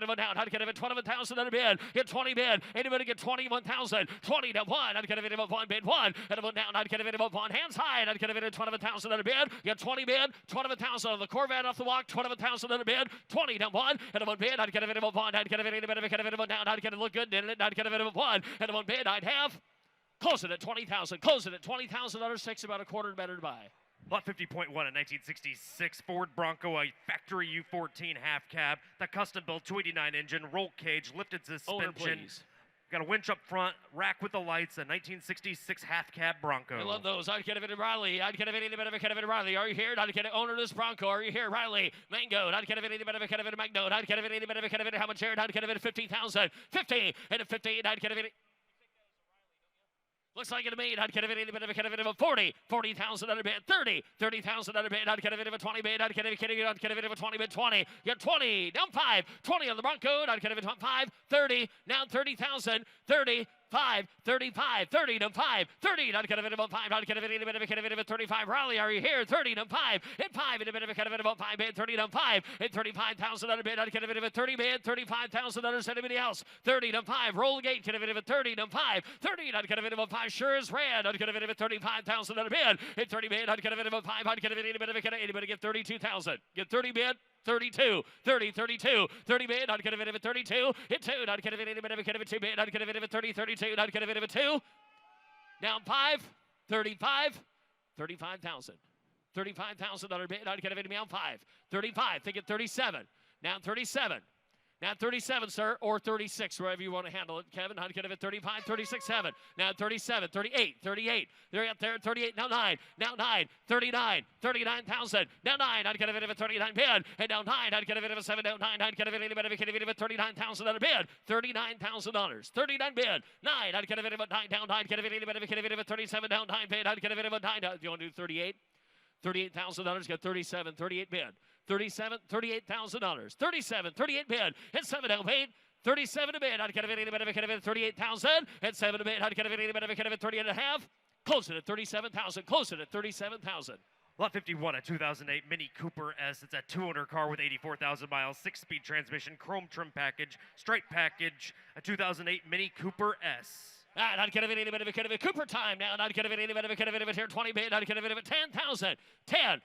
of a down. I'd get a bit of 12,000 on a bid. Hit 20 bid. Anybody get 21,000. 20 to 1. I'd get a bit of a 1 bid. 1. And a 1 down. I'd get a bit of a 1. Hands high. And I'd get a bit of 12,000 on a bid. Get 20 bid. 12,000 on the Corvette off the walk. 12,000 on a bid. 20 to 1. And a 1 bid. I'd get a bit of a 1. I'd get a bit of a down. I'd get it look good. And I'd get a bit of a 1. And a 1 bid. I'd have. Close it at 20,000. Close it at $20,000. Takes about a quarter better to buy. Lot 50.1, a 1966 Ford Bronco, a factory U14 half cab, the custom-built 289 engine, roll cage, lifted Owner, suspension. please. Got a winch up front, rack with the lights, a 1966 half cab Bronco. I love those. I'd get a bit of Riley. I'd get a bit of Riley. Are you here? I'd get an owner of this Bronco. Are you here? Riley. Mango. I'd get a bit of Magno. I'd get a bit of how much here? I'd get a bit of 50,000. 50 and a 50. I'd get a bit. Looks like it to me. I'd get a bit of a 40. 40,000 on a bid. 30. 30,000 on a bid. I'd get a bit of a 20 bid. I'd get a bit of a 20 bid. 20. Get 20. Down 5. 20 on the Bronco. I'd get a bit of 5. 30. Now 30,000. 30. 5, 35, 30 to 5, 30, not kind of about 5, not kind of a bit of a kind of a 35. Raleigh, are you here? 30 to 5, and 5 in a bit of a kind of about 5 bid, 30 to 5, and 35,000 on a bid, not kind of a 30 bid, 35,000 others, anybody else? 30 to 5, roll gate, kind of a 30 to 5, 30, not kind of about 5, sure is red, not kind of a 35,000 on a bid, and 30 bid, not kind of about 5, not kind of a bit of a kind of anybody get 32,000, get 30 bid. 32, 30, 32, 30 bid, not kind of a 32, hit 2, not kind of a bit of a kind of a 2 bid, not kind of a 30, 32, not kind of a 2. Down 5, 35, 35,000. 35,000 on a bid, not kind of a down 5. 35, think it 37. Now 37. Now 37, sir, or 36, wherever you want to handle it, Kevin. Not kind of a 35, 36, 7. Now 37, 38, 38. They're up there, 38, now 9. Now 9, 39, 39,000. Now 9, not kind of a 39 bid. And now 9, not kind of a 7, now 9, not kind of a 39,000 on a bid. $39,000. 39 bid. 9, not kind of a 9, down 9, kind of a 37, down 9 bid. Not kind of a 9. Do you want to do 38? $38,000, got 37, 38 bid. 37, $38,000. 37, 38 bid. And 7 down paid. 37 to bid. I'd get a bit of 38,000. And 7 to bid. I'd get a bit of 38 and a half. Close it at 37,000. Close it at 37,000. Lot 51, a 2008 Mini Cooper S. It's a 2-owner car with 84,000 miles, 6-speed transmission, chrome trim package, stripe package, a 2008 Mini Cooper S. Not kind of a bit of a Cooper time now. Not kind of a bit of a here 20 bid. Not kind of a 10,000. 10.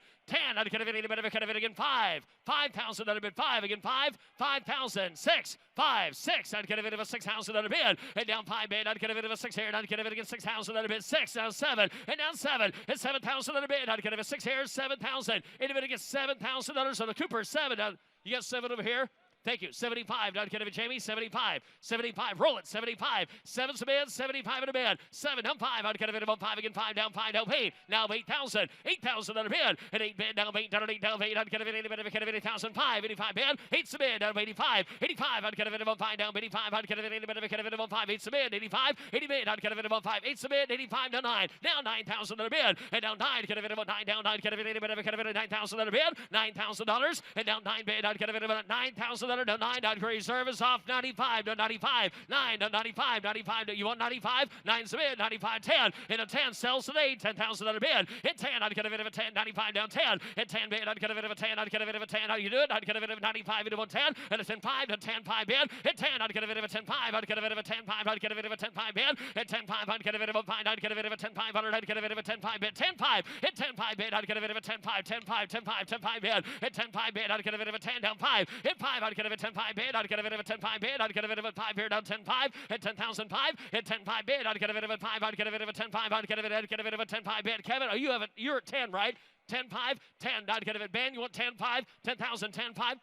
Not kind of a bit of again 5. 5,000 on a bid. 5 again 5. 5,000. 6. 5. 6. Not kind of a bit of a 6,000 on a bid. And down 5 bid. Not kind of a bit of a 6 here. Not kind of it again 6,000 on a bid. 6. Now 7. And down 7. And 7,000 on a bid. Not kind of a 6 here. 7,000. And a bit again $7,000 on the Cooper. 7. Now, you got 7 over here. Thank you. 75. Not kind of a Jamie. 75. 75. Roll it. 75. 7's a bid. 75 in a bid. 7 down 5. Not kind of it about 5 again. 5 down 5 down 8. Now 8,000. 8,000 on a bid. And 8 bid down 8 down 8 down 8. Not kind of it. Kind of 80,000. 5. 85 bid. 8's a bid down 85. 85. Not kind of it about 5 down 85. Not kind of it about 5. 8's a bid. 85. 80 bid. Not kind of it about 5. 8's a bid. 85 down 9. Now 9,000 on a bid. And down 9. Kind of it about 9 down 9. Kind of it 9,000 on a bid. $9,000. And down 9 bid. Not kind of it about 9,000 down 9. Service off 95 to 95, 9 to 95, 95 to, you want 95, 9's a bid, 95, 10, and a 10 sells today, 10,000 on a bid, hit 10, I'd get a bit of a 10, 95 down 10, hit 10 bid, I'd get a bit of a 10, I'd get a bit of a 10, how you do it, I'd get a bit of 95 into 110, and a 10, 5, to 10, 5 bid, hit 10, I'd get a bit of a 10, 5, I'd get a bit of a 10, 5, I'd get a bit of a 10, 5 bid, hit 10, 5, I'd get a bit of a 5, I'd get a bit of a 10, 500, I'd get a bit of a 10, 5 bid, 10, 5, hit 10, 5 bid, I'd get a bit of a 10, 5, 10, 5, 10, 5, 10, 5 bid, hit 10, 5 bid, I'd get a bit of a 10 down 5, hit 5, I'd get a bit of a 10, 5 bid, I'd get a bit of a 10, 5 bid, I'd get a bit of a 5 here down 10, 5, hit 10,005, hit 10, 5 bid, I'd get a bit of a 5, I'd get a bit of a 10, 5, I'd get a bit of a 10, 5 bid. Kevin, you're at 10, right? 10, 5, 10, I'd get a bit. Ben, you want 10, 5, 10,000, 10, 5?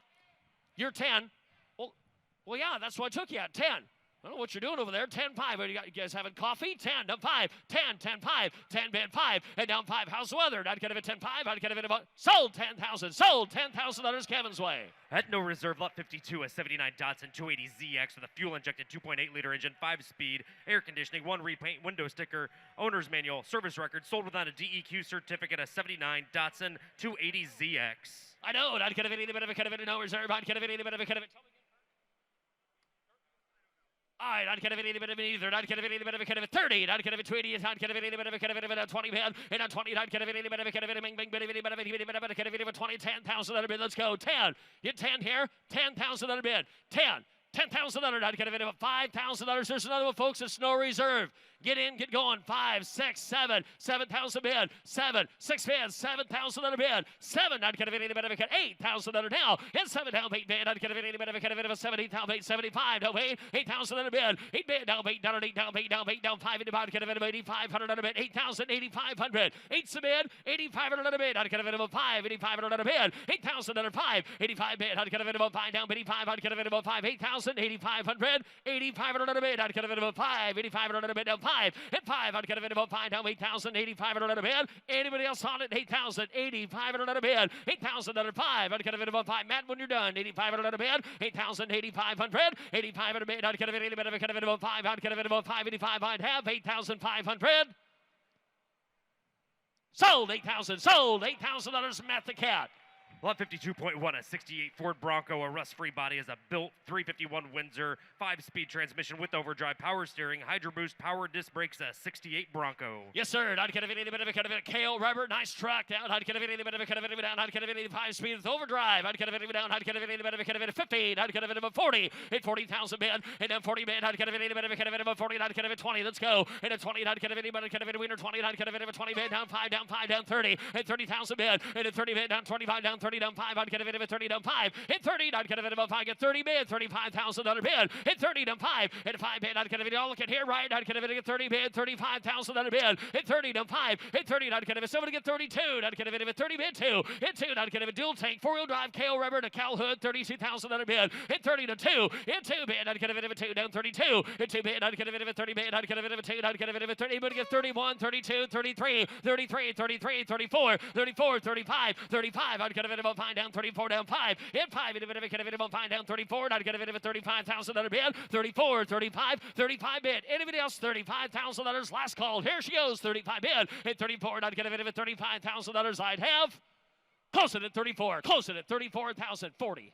You're 10. Well, yeah, that's what I took you at, 10. I don't know what you're doing over there. 10, 5. You guys having coffee? 10, down 5. 10, 10, 5. 10 bid 5. And down 5. How's the weather? I'd get a bit 10, 5. I'd get a bit about. Sold 10,000. Sold $10,000 Kevin's way. At no reserve, lot 52, a 79 Datsun 280ZX with a fuel-injected 2.8-liter engine, 5-speed, air conditioning, 1 repaint, window sticker, owner's manual, service record, sold without a DEQ certificate, a 79 Datsun 280ZX. I know. I'd get a bit of a no reserve. I'd get a bit of a all right, I'd get a bit of either. I'd get a bit of a 30. I'd get a 280. I'd get a bit of a 20 man. And a 20. I'd get a bit of a 20. 10,000 on a bid. Let's go. 10. Get 10 here. 10,000 on a bid. 10. $10,000. I'd get a bit of a $5,000. There's another one, folks. It's no reserve. Get in, get going. 5, 6, 7, 7,000 bid. 7, 6 bid. 7,000 on a bid. 7. I'd get a bit of a 8,000 on a now. And 7 down 8 bid. I'd get a bit of a 17,000 75 down 8. 8,000 on a bid. 8 bid down 8 down 8 down 8 down 8 down 5 into about get a bit of 8,500 on a bid. 8,000 8,500. 8's a bid. 8,500 on a bid. I'd get a bit of a 5. 8,500 on a bid. 8,000 on a 5. 85 bid. I'd get a bit of a 5 down 85. I'd get a bit of a 5. 8,000 8,500. 8,500 on a bid. I'd get a bit of a 5. 8,500 on a bid down 5. At 5, I'd get a bit of a 5 down 8,000, 8,500 on a bid. Anybody else on it? 8,000, 8,500 on a bid. 8,000 on a 5, I'd get a bit of a 5. Matt, when you're done, 8,500 on a bid. 8,000, 8,500, 8,500 on a bid. I'd get a bit of a 5. I'd get a bit of a 5, 85. I'd have 8,500. Sold 8,000. Sold $8,000. Matt the Cat. Lot 52.1, a 68 Ford Bronco, a rust-free body, is a built 351 Windsor, 5-speed transmission with overdrive power steering, Hydro Boost power disc brakes, a 68 Bronco. Yes, sir. I'd get a bit of a Kale Rubber. Nice truck down. I'd get a bit of down. I'd get a bit of 5-speed with overdrive. I'd get a bit down. I'd get a bit of 15. I'd get a bit of a 40. Hit 40,000 bid. And then 40 bid. I'd get a bit of a 40. I'd get a bit of 20. Let's go. And at 20, I'd get a bit of winner 20. I'd get a bit of a 20 bid. Down 5, down 5, down 30. And 30,000 bid. And at 30 bid. Down 25, down 30, down 5. I'd get a bit of a 30, down 5. Hit 30. I'd get a bit of a 5. Get 30 bid. $35,000 bid. Hit 30, down 5. Hit 5 bid. I'd get a bit. All look at here, right? I'd get a bit of 30 bid. $35,000 bid. Hit 30, down 5. Hit 30. I'd get a bit. Somebody get 32. I'd get a bit of a 30 bid 2. Hit 2. I'd get a dual tank 4-wheel drive Kale Rubber to Cal Hood. $32,000 bid. Hit 30 to 2. Hit 2 bid. I'd get a bit of a 2 down 32. Hit 2 bid. I'd get a bit of a 30 bid. I'd get a bit of a 2. I'd get a bit of a 30. But get 31, 32, 33, 33, 33, 34, 34, 35, 35. I'd get a bit of a 5 down 34 down 5. Hit 5. Hit a bit of a 5 down 34. I'd get a bit of a $35,000 bid. 34, 35, 35 bid. Anybody else? $35,000 last call. Here she goes. 35 bid. Hit 34. I'd get a bit of a $35,000 I'd have. Close it at 34. Close it at 34,040.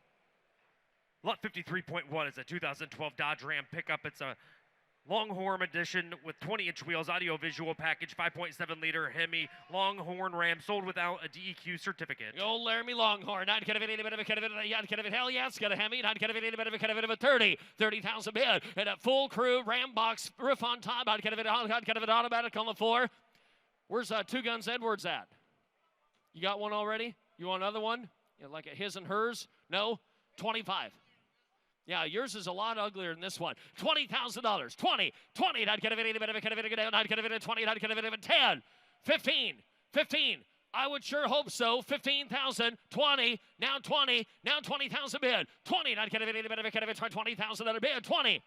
Lot 53.1 is a 2012 Dodge Ram pickup. It's a Longhorn edition with 20-inch wheels, audio-visual package, 5.7-liter Hemi Longhorn Ram, sold without a DEQ certificate. Old Laramie Longhorn. I'd get a bit of hell yeah, it's got a Hemi. I'd get a bit of a 30,000 bid. And a full crew Ram box roof on top. I'd get a bit of automatic on the floor. Where's Two Guns Edwards at? You got one already? You want another one? You know, like a his and hers? No? 25. Yeah, yours is a lot uglier than this one. $20,000. 20. I'd get a bit of down. I'd get a bit of 20. I'd get a bit of a 10. 15. I would sure hope so. 15,000. 20. Now 20. Now 20,000 bid. 20. I'd get a bit of $20,000 bid.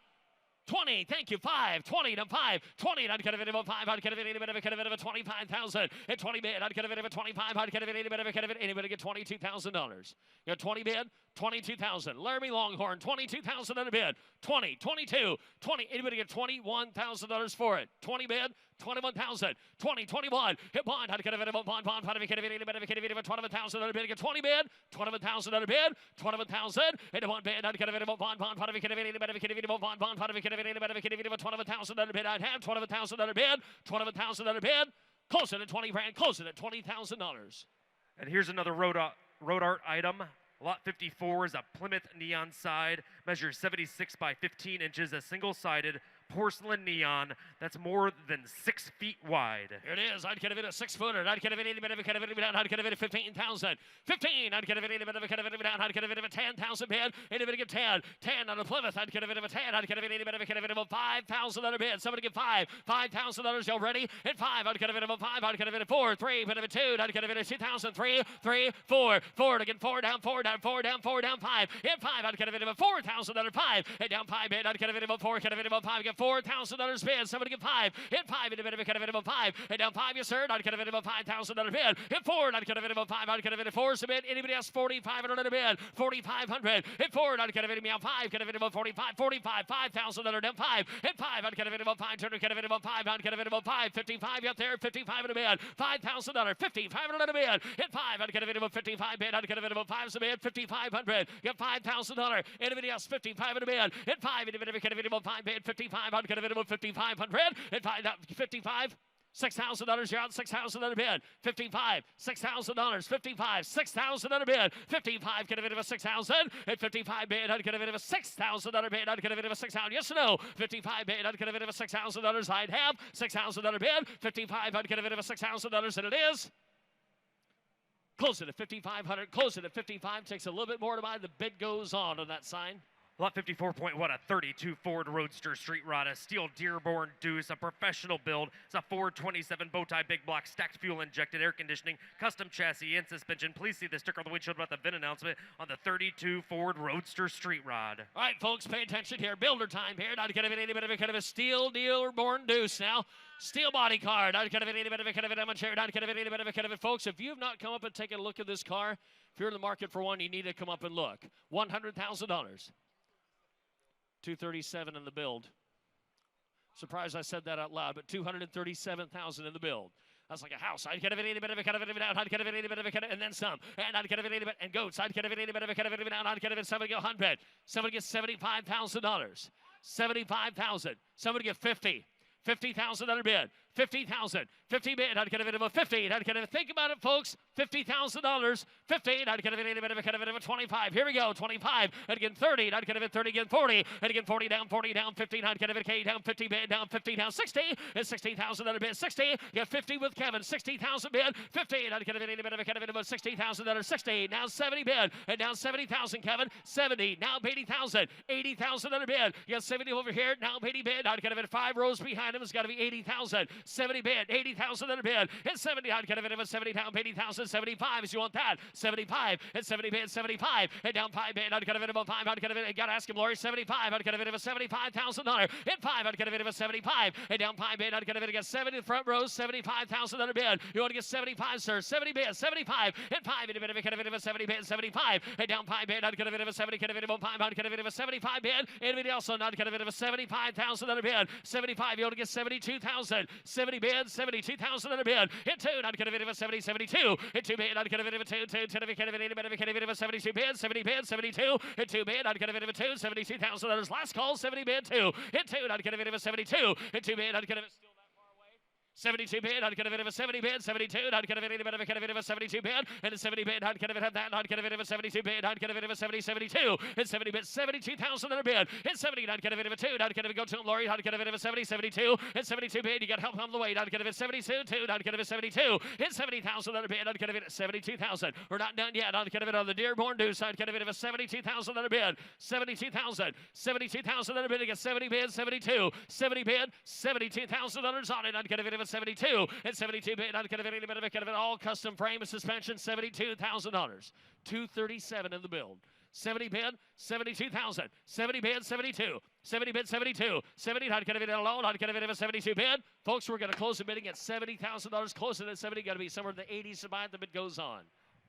20, thank you, 5, 20 to 5, 20, I'd get a bit of a 5, I'd get a bit of a 25,000, at 20 bid, I'd get a bit of a 25, I'd get a bit of anybody get $22,000. You got 20 bid, 22,000. Laramie Longhorn, 22,000 on a bid, 20, 22, 20, anybody get $21,000 for it, 20 bid, 21,000, 20, 21, hit bond, I'd get a bit of a bond, I'd get a bit of a 21,000 on a bid, get 20 bid, 21,000 on a bid, 21,000, hit a 1 bid, I'd get a bit of a bond, I'd get a bit of a bond, I'd get a bit of a 21,000 on a bid, I'd have 21,000 on a bid, 21,000 on a bid, close it at 20 grand, close it at $20,000. And here's another road art item. Lot 54 is a Plymouth neon side, measures 76 by 15 inches, a single-sided porcelain neon that's more than 6 feet wide. Here it is. I'd get a bit of 6-footer. I'd get a bit of down. I'd get a bit of 15,000. 15. I'd get a bit of down. I'd get a bit of a 10,000 bid. Anybody get 10. 10 on a Plymouth. I'd get a bit of a 10. I'd get a bit of a 5,000 on a bid. Somebody get 5. $5,000. Y'all ready? At 5. I'd get a bit of a 5. I'd get a bit of 4. 3. Bit of a 2. I'd get a bit of 2,000. 3. 4. 4. Again. 4 down. 4 down. 4 down. 4 down. 5. At 5. I'd get a bit of a 4,000 on a 5. And down 5 bid. I'd get a bit of a 4. Get a bit of a 5. Get $4,000 bid. Somebody get 5. Hit 5. Hit a bit of a 5. And down 5, yes, sir. I'd get a bit of a $5,000 bid. Hit 4. I'd get a bit of a 5. I'd get a bit of 4. Submit. Anybody else? 4,500 on a bid. 4,500. Hit 4. I'd get a bit of meow 5. Get a bit of a 45. 45. $5,000 down 5. Hit 5. I'd get a bit of a 5. Turn. Get a bit of a 5. I'd get a bit of a 5. 55 out there. 55 on a bid. $5,000. 5,500 on a bid. Hit 5. I'd get a bit of a 55 bid. I'd get a bit of a 5 submit. 5,500. Get $5,000. Anybody else? 55 on a bid. Hit 5. Get a bit of a 5 bid. 55. I'd get a bit of a 5,500. Hit 55. $6,000, you're out. 6,000 on a bid. 55, $6,000. 55, 6,000 on a bid. 55, get a bit of a 6,000. At 55 bid, I'd get a bit of a 6,000 on a bid. I'd get a bit of a 6,000. Yes or no? 55 bid, I'd get a bit of a $6,000. I'd have 6,000 on a bid. 55, I'd get a bit of a $6,000, and it is. Close it at 5,500. Close it at 55. Takes a little bit more to buy. The bid goes on that sign. Lot 54.1, a 32 Ford Roadster Street Rod, a steel Dearborn Deuce, a professional build. It's a Ford 27 Bowtie big block, stacked fuel injected, air conditioning, custom chassis, and suspension. Please see the sticker on the windshield about the VIN announcement on the 32 Ford Roadster Street Rod. All right, folks, pay attention here. Builder time here. I'd get a bit of a steel Dearborn Deuce now. Steel body card. I'd get a bit of a amateur. I'd get a bit of folks. If you've not come up and taken a look at this car, if you're in the market for one, you need to come up and look. $100,000. 237 in the build. Surprised I said that out loud, but 237,000 in the build. That's like a house. I'd get a bit of a kind of it down. I'd get a bit of a kind of and then some. And I'd get a bit and goats. I'd get a bit of a kind of it down. I'd get a bit. Somebody get 100. Somebody get $75,000. 75,000. Somebody get 50. $50,000 bid. 50,000. 50 bid. I'd get a bit of a 50. I'd get a think about it, folks. $50,000. 15. I'd get a bit of a 25. Here we go. 25. I'd get 30. I'd get a bit 30 again. 40. I'd get 40 down. 40 down. 15. I'd get a bit K down. 50 bid down. 50 down. 60. It's $60,000 bid. 60. Get 50 with Kevin. 60,000 bid. 15. I'd get a bit of a $60,000. 60. Now 70 bid. And down 70,000 Kevin. 70. Now 80,000. $80,000 bid. You got 70 over here. Now 80 bid. I'd get a bit 5 rows behind him. It's got to be 80,000. 70 bid. 80,000 bid. And 70. I'd get a bit of a 70 down. 80,000. 75. If you want that. 75. And 70 bid. 75. And down 5 bid. I'd get a bit of a 5. I'd get a bit. Got to ask him, Lori. 75. I'd get a bit of a $75,000. And 5. I'd get a bit of a 75. And down 5 bid. I'd get a bit of a 70 in the front row. $75,000 bid. You want to get 75, sir? 70 bid. 75. And 5. And a bit of a 70 bid. 75. And down 5 bid. I'd get a bit of a 70. Get a bit of a 5. I'd get a bit of a 75 bid. Anybody else? I'd get a bit of a $75,000 bid. 75. You want to get 72,000. 70 bid. 72,000 bid. And 2. I'd get a bit of a 70. 72. And 2 bid. I'd get a bit of a 2. 2. 10 of a bit of a 72 bid. 70 bid. 72. And 2 bid. I'd get a bit of a 2. $72,000. Last call. 70 bid. 2. And 2. I'd get a bit of a 72. And 2 bid. I'd get a bit. 72 bid, I'd get a bit of a 70 bid, 72, I'd get a bit of a 72 bid, and a 70 bid, I'd get a bit of that, I'd get a bit of a 72 bid, I'd get a bit of a 70, 72, and 70 bid, 72,000 bid, and 70, I'd get a bit of a 2, I'd get a go to Lori, I'd get a bit of a 70, 72, and 72 bid, you got help on the way, I'd get a bit 72, 2, I'd get a bit 72, and 70,000 bid, I'd get a bit 72,000. We're not done yet, I'd get a bit on the Dearborn Deuce, I'd get a bit of a 72,000 bid, 72,000, 72,000 bid, I get 70 bid, 72, 70 bid, $72,000 on it, I'd get a bit of a 72. And 72 bid, I'd get a bit of an all custom frame and suspension, $72,000. 237 in the build. 70 bid, 72,000. 70 bid, 72. 70 bid, 72. 70, I'd get a bit alone. I'd get a bit of a 72 bid. Folks, we're going to close the bidding at $70,000. Closing at 70, got to be somewhere in the 80s to buy. The bid goes on.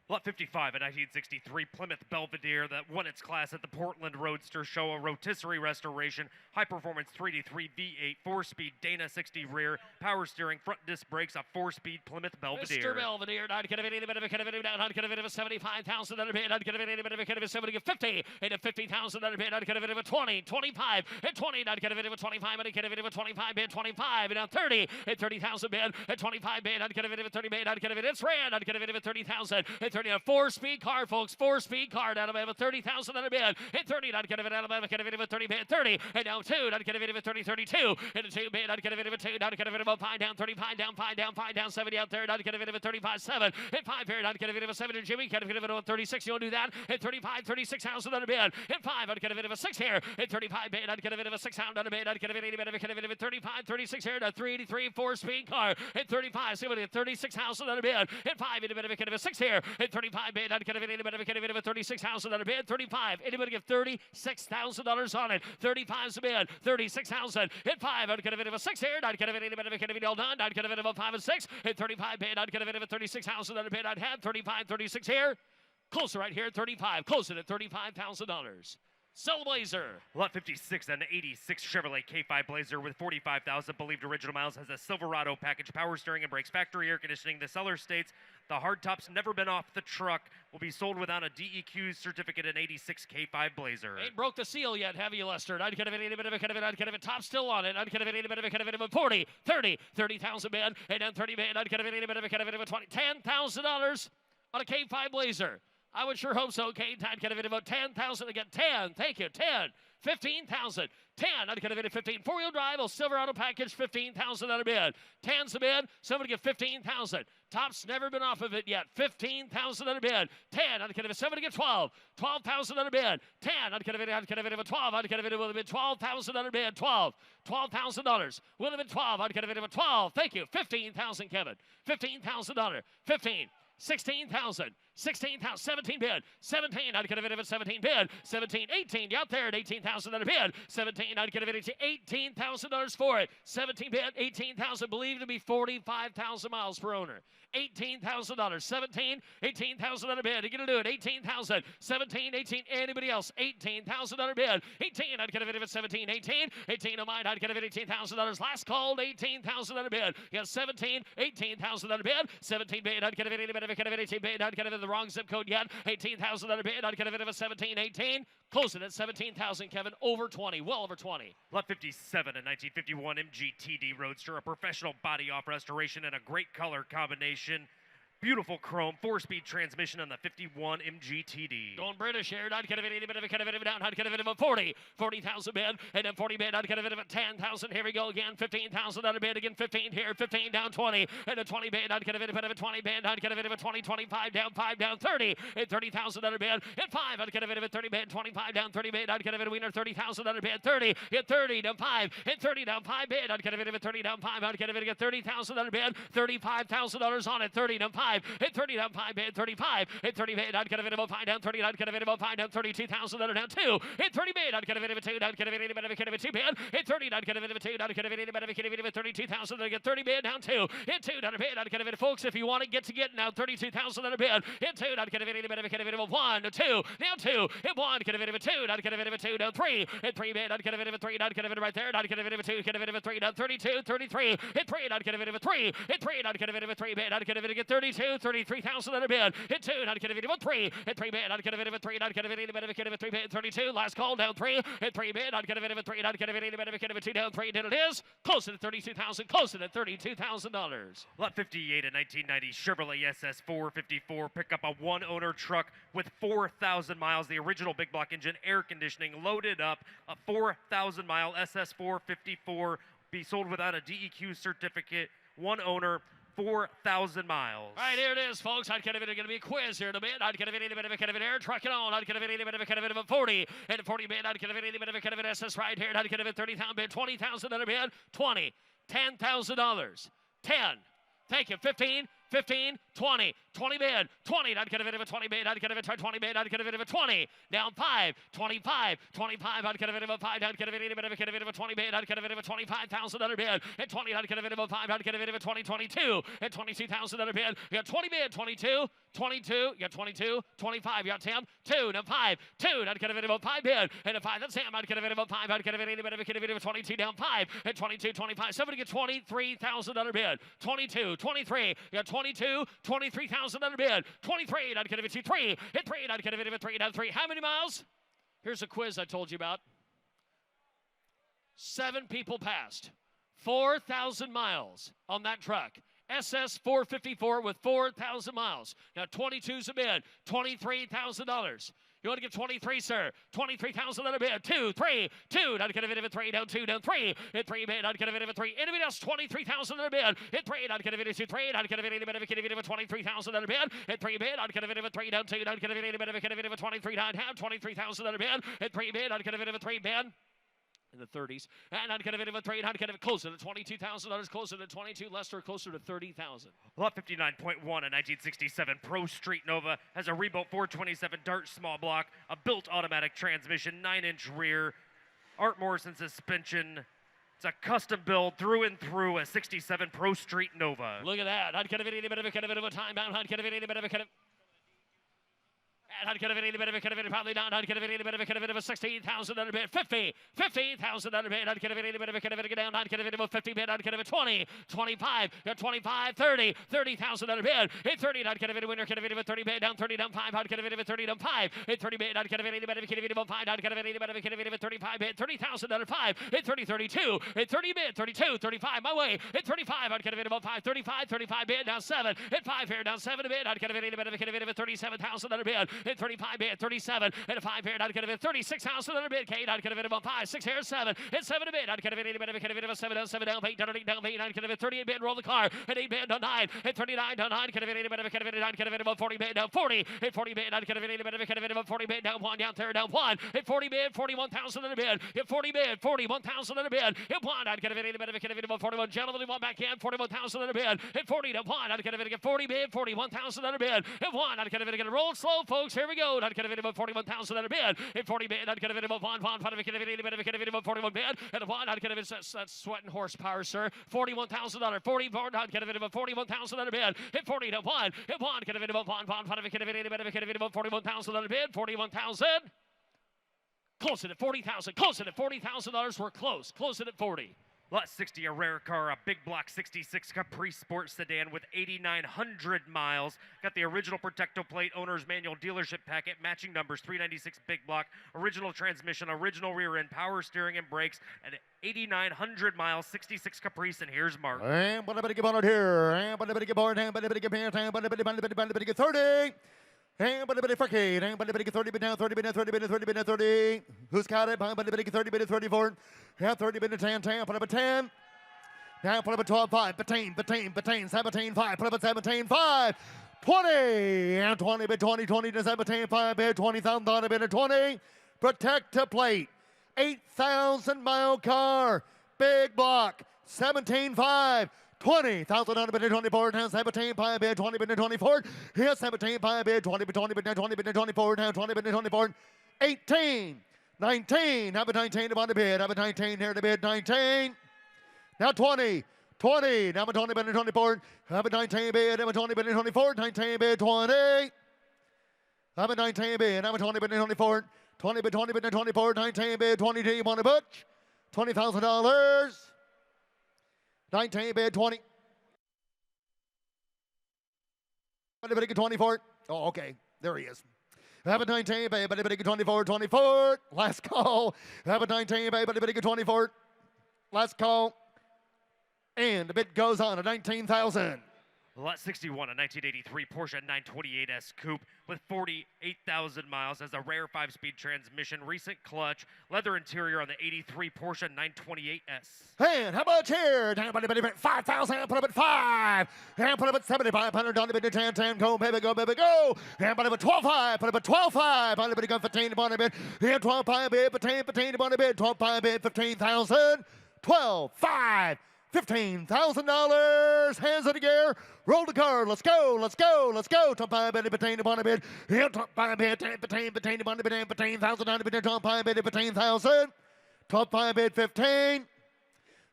Lot 55, a 1963 Plymouth Belvedere that won its class at the Portland Roadster Show, a rotisserie restoration, high-performance 3D3 V8, 4-speed Dana 60 rear, power steering, front disc brakes, a 4-speed Plymouth Belvedere. Mr. Belvedere, I'd get a bit of a down, I'd get a bit of a 75,000 bid, I'd get a bit of a 70, 50, and a 50,000 bid, I'd get a bit of a 20, 25, and 20, I'd get a bit of a 25, I'd get a bit of a 25 bid, 25, and now 30, and 30,000 bid, and 25 bid, I'd get a bit of a 30 bid, I'd get a bit, it's ran, I'd get a bit of a 30,000, and 30, a 4-speed car, folks, 4-speed car, down Alabama, 30,000 bid, and 30, I'd get a bit of Alabama, get a bit of a 30 bid, 30, and now 2, I'd get a bit of a 30, 32, and a 2 bid, I'd get a bit of a 2, I'd get a bit of a 5 down, 35 down, 5 down, 5 down, 70 out there, I'd get a bit of a 35, 7, and 5 here, I'd get a bit of a 7, and Jimmy, get a bit of a 36, you want to do that, and 35, 36,000 bid, and 5, I'd get a bit of a 6 here, and 35 bid, I'd get a bit of a 6 pound on a bid, I'd get a bit of a 35, 36 here, and a 383, 4-speed car, and 35, see what it 36,000 on a bid, and 5, and a bit of a 6 here, and 35 bid, I'd get a bit of a 36,000 on a bid, 35, anybody give $36,000 on it, 35's a bid, 36,000, and 5, I'd get a bit of a 6 here, I'd get a bit of all done, I'd get a bit of a 5 and 6, and 35 bid, I'd get a bit of a 36,000 on a bid, I'd have 35, 36 here, closer right here, 35, closing at $35,000. Sell Blazer. Lot 56, an 86 Chevrolet K5 Blazer with 45,000 believed original miles, has a Silverado package, power steering and brakes, factory air conditioning. The seller states the hardtop's never been off the truck, will be sold without a DEQ certificate, an 86 K5 Blazer. Ain't broke the seal yet, have you, Lester? I'd get a bit of I'd get a top still on it. I'd get a bit of a 40, 30, 30,000 bid, and then 30 bid, I'd get a bit of a 20, $10,000 on a K5 Blazer. I would sure hope so, Kate. I'd get a bit about 10,000 again. 10, thank you, 10. 15,000. 10, I'd get a bid of 15. 4-wheel drive, a Silverado package, 15,000 on a bid. 10's a bid, somebody get 15,000. Top's never been off of it yet. 15,000 on a bid. 10, I'd get a bid, somebody get 12. 12,000 on a bid. 10, I'd get a bid of a 12. I'd get a bid of a 12,000 on a bid. 12. $12,000. Would have been 12. I'd get a bid of a 12. Thank you. 15,000, Kevin. $15,000. 15. 16,000. 16,000, 17 bid, 17, I'd get a bid of it, 17 bid, 17, 18, you out there at 18,000 under bid, 17, I'd get a bid of $18,000 for it, 17 bid, 18,000, believed to be 45,000 miles per owner. $18,000, 17, 18,000 under bid. You're going to do it. 18,000, 17, 18. Anybody else? 18,000 under bid. 18, I'd get a bid of it. 17, 18. 18 of mine, I'd get a bid. $18,000. Last called, 18,000 under bid. You got 17, 18,000 under bid. 17 bid, I'd get a bid. 18 bid, I'd get a bid. The wrong zip code yet. 18,000 under bid. I'd get a bid of a 17, 18. Closing at 17,000, Kevin. Over 20. Well over 20. Lot 57, a 1951 MGTD Roadster, a professional body off restoration and a great color combination. Beautiful chrome, 4-speed transmission on the 51 MGTD. Going British here. I'd get a bit of down. I'd get a bit of a 40. 40,000 bid. And then 40 bid. I'd get a bit of a 10,000. Here we go again. 15,000 on a bid. Again, 15 here. 15 down 20. And a 20 bid. I'd get a bit of a 20 bid. I'd get a bit of a 20. 25 down. 5 down 30. And 30,000 on a bid. And 5. I'd get a bit of a 30 bid. 25 down 30 bid. I'd get a bit of a winner. 30,000 on a bid. 30. And 30 down 5. And 30 down 5 bid. I'd get a bit of a 30 down 5. I'd get a bit of a 30,000 on a bid. $35,000 on it. 30 down 5. And 30 down 5 bid. 35. And 30 bid. I'd get a bit of a 5 down 30. I'd get a bit of a 5 down 32,000 on down 2. And 30 bid. I'd get a bit of a 2. I'd get a bit of a 2 bid. And 30. I'd get a bit of a 2. I'd get a bit of a 32,000. I'd get 30 bid down 2. And 2 down a bid. I'd get a bit of folks. If you want to get now 32,000 on a bid. And 2. I'd get a bit of a 1 to 2. Now 2. And 1. Get a bit of a 2. I'd get a bit of a 2 down 3. And 3 bid. I'd get a bit of a 3. I'd get a bit right there. I'd get a bit of a 2. Get a bit of a 3 down 32. 33. And 3. I'd get a bit of a 3. And 3. I'd get a bit of a 3 bid. I'd get a bit of a 32. 33,000 on a bid. And 2. I'd get a bit of a 3. And 3 bid. I'd get a bit of a 3. I'd get a bit of a 3 bid. 32. Last call down 3. And 3 bid. I'd get a bit of a 3. I'd get a bit of a 2 down 3. And it is closing at 32,000. Closing at $32,000. Lot 58, a 1990 Chevrolet SS454 pickup, a one-owner truck with 4,000 miles. The original big block engine, air conditioning, loaded up. A 4,000-mile SS454 be sold without a DEQ certificate. One owner. 4,000 miles. All right, here it is, folks. I'd get a bit of a quiz here in a bit. I'd get a bit of an air truck it on. I'd get a bit of a 40. And a 40 bid. I'd get a bit of an SS right here. I'd get a 30,000 bid. 20,000 on a bid. 20. $10,000. 10. Thank you. 15. 15, 20, 20 bid, 20, I'd get a bit of a 20 bid, I'd get a bit of a 20 bid, I'd get a bit of a 20, down 5, 25, 25, I'd get a bit of a 5, I'd get a bit of a 20 bid, I'd get a bit of a 25,000 under bid, and 20, I'd get a bit of a 5, I'd get a bit of a 20, 22, and 22,000 under bid, you got 20 bid, 22, 22, you got 22, 25, you got 10, 2, and 5, 2, I'd get a bit of a 5 bid, and a 5, that's him, I'd get a bit of a 5, I'd get a bit of a 22, down 5, and 22, 25, somebody get 23,000 under bid, 22, 23, you got 22, 23,000 under bid. 23, I'd get a bit of 3. Hit 3, I'd get a bit of a 3 down 3. How many miles? Here's a quiz I told you about. 7 people passed. 4,000 miles on that truck. SS 454 with 4,000 miles. Now 22's a bid. $23,000. You want to give 23, sir? 23,000 on a bid. 2, 3, 2. I'd get a bit of a 3 down 2 down 3. Hit 3 bid. I'd get a bit of a 3. Anybody else? 23,000 on a bid. Hit 3. I'd get a bit of a 3. I'd get a bit of a 23,000 on a bid. Hit 3 bid. I'd get a bit of a 3 down 2. I'd get a bit of a 23 down half. 23,000 on a bid. Hit 3 bid. I'd get a bit of a 3 bid. In the 30s, and I'd get a bit of a 3, and I'd get it closer to $22,000, closer to 22, Lester closer to 30,000. Lot 59.1, a 1967 Pro Street Nova, has a rebuilt 427 Dart small block, a built automatic transmission, 9-inch rear, Art Morrison suspension. It's a custom build through and through, a 67 Pro Street Nova. Look at that. I'd get a bit of a time bound. I'd get a bit of a and I'd get a bit of probably down. I'd get a bit of a 16,000 under bid. 50, 15,000 under bid. I'd get a bit of a down. I'd get a bit of a 50 bid. I'd get a 20, 25, 25, 30, 30,000 under bid. Hit 30, I'd get a bit of winner. Get a bit of a 30 bid down 30 down 5. I'd get a bit of a 30 down 5. Hit 30 bid. I'd get a bit of a 5. I'd get a bit of a 35 bid. 30,000 under 5. Hit 30, 32. Hit 30 bid. 32, 35 my way. Hit 35. I'd get a bit of a 5. 35, 35 bid down 7. Hit 5 here down 7 a bid. I'd get a bit of a 37,000 under bid. and 35 bid, 37, and a 5 pair, not gonna bid, 36,000 under bid, K, not gonna bid about 5, 6 here, 7, and 7 a bid, not gonna bid, anybody, gonna bid about 7 down, 7 down, 8 down, 8 down, 8, 9, gonna bid, 38 bid, roll the car, and 8 bid, down 9, and 39 down 9, gonna bid, anybody, gonna bid, 9, gonna bid about 40 bid, down 40, and 40 bid, not gonna bid, anybody, gonna bid about 40 bid, down 1, down 3, down 1, and 40 bid, 41,000 under bid, and 40 bid, 41,000 under bid, and 1, not gonna bid, anybody, gonna bid about 41, gentlemen, one back in, 41,000 under bid, and 40 to 1, not gonna bid, 40 bid, 41,000 under bid, and 1, not gonna bid, gonna roll slow, folks, here we go, not gonna bid about 41,000 under bid, and 40 bid, not gonna bid about 1, 1, 5, gonna bid, anybody, gonna bid about 41 bid, and a 1, not gonna bid, that's sweating horsepower, sir, $41,000, 44, not gonna bid about 41,000 under bid, and 40 to 1, and 1, gonna bid about 1, 1, 5, gonna bid, anybody, gonna bid about 41,000 under bid, 41,000. Close it at 40,000. Close it at $40,000. We're close. Close it at 40. Lot 60, a rare car, a big block 66 Capri Sport sedan with 8,900 miles. Got the original Protecto plate, owner's manual, dealership packet, matching numbers, 396 big block, original transmission, original rear end, power steering and brakes, and 8,900 miles, 66 Caprice, and here's Mark. And what about to get on it here? And what about to get on? And what about to get here? And what about to get 30? And but a bit of 30, and but a bit of 30, but now 30, but now 30, but now 30, but now 30. Who's got it? But a bit of 30, but 34. Yeah, 30, but 10, 10, put up a 10. Now put up a 12, 5, 17, 5, put up a 17, 5. 20, and 20, but 20, 20 to 17, 5, bid, 20,000 on a bit of 20. Protect to plate. 8,000 mile car. Big block. 17, 5. 20,000 on a bid, 24, now 17, 5 bid, 20 bid, 24. Here's 17, 5 bid, 20 bid, 20 bid, now 20 bid, 24, now 20 bid, 24. 18, 19, have a 19 on the bid, have a 19 here to bid, 19. Now 20, 20, now a 20 bid, 24, have a 19 bid, have a 20 bid, 24, 19 bid, 20. Have a 19 bid, have a 20 bid, 24, 20 bid, 20 bid, 24, 19 bid, 20, do you want a butch? $20,000. 19 bid, 20. 24. Oh, okay. There he is. Have a 19 bid, but a 24, 24. Last call. Have a 19 bid, but a 24. Last call. And the bid goes on at 19,000. Lot 61, a 1983 Porsche 928S Coupe with 48,000 miles, has a rare 5-speed transmission, recent clutch, leather interior on the 83 Porsche 928S. And how much here? Down by the 5,000, put up at 5. And put up at 7,500, down to bid 10, 10, go, baby, go, baby, go. And put up at 12,5, put up at 12,5, on the bid, go 15, on the bid. And 12,5 bid, 15, on the bid, 12,5 bid, 15,000, 12,5. $15,000. Hands in the air. Roll the card. Let's go. Let's go. Let's go. Top 5 bid, 15 on the bid. Yeah, top 5 bid, 15 on the bid, 15,000 on the bid. Top 5 bid, 15,000. Top 5 bid, 15.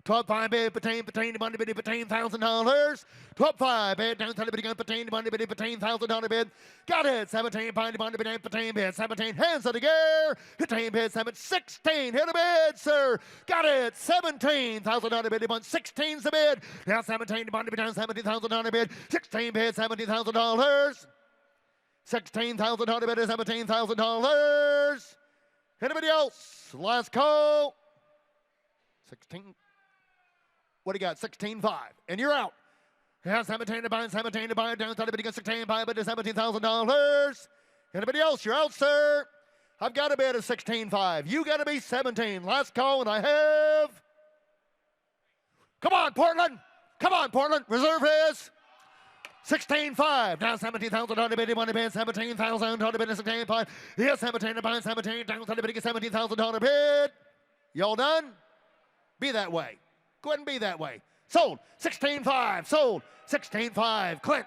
Top 5 bid, 15 on the bid, $15,000. Top 5 bid, down to the bid, 15 on the bid, $15,000 bid. Got it. 17 on the bid, 15 bid, 17. Hands in the air. 15 bid, 16. Hit the bid, sir. Got it. 17,000 on the bid, 16's the bid. Now 17 on the bid, down 17,000 on the bid. 16 bid, $17,000. 16,000 on the bid, $17,000. Anybody else? Last call. 16. What do you got? 16.5. And you're out. Yeah, 17 to buy, 17 to buy, down to the bid, 16 buy, but $17,000. Anybody else? You're out, sir. I've got a bid of 16.5. You got to be 17. Last call, and I have. Come on, Portland. Come on, Portland. Reserve is 16.5. Now 17,000 on the bid, on the bid, 17,000 on the bid, 16.5. Yeah, 17 to buy, 17 down to the bid, $17,000 bid. Y'all done? Be that way. Go ahead and be that way. Sold. 16.5. Sold. 16.5. Clint.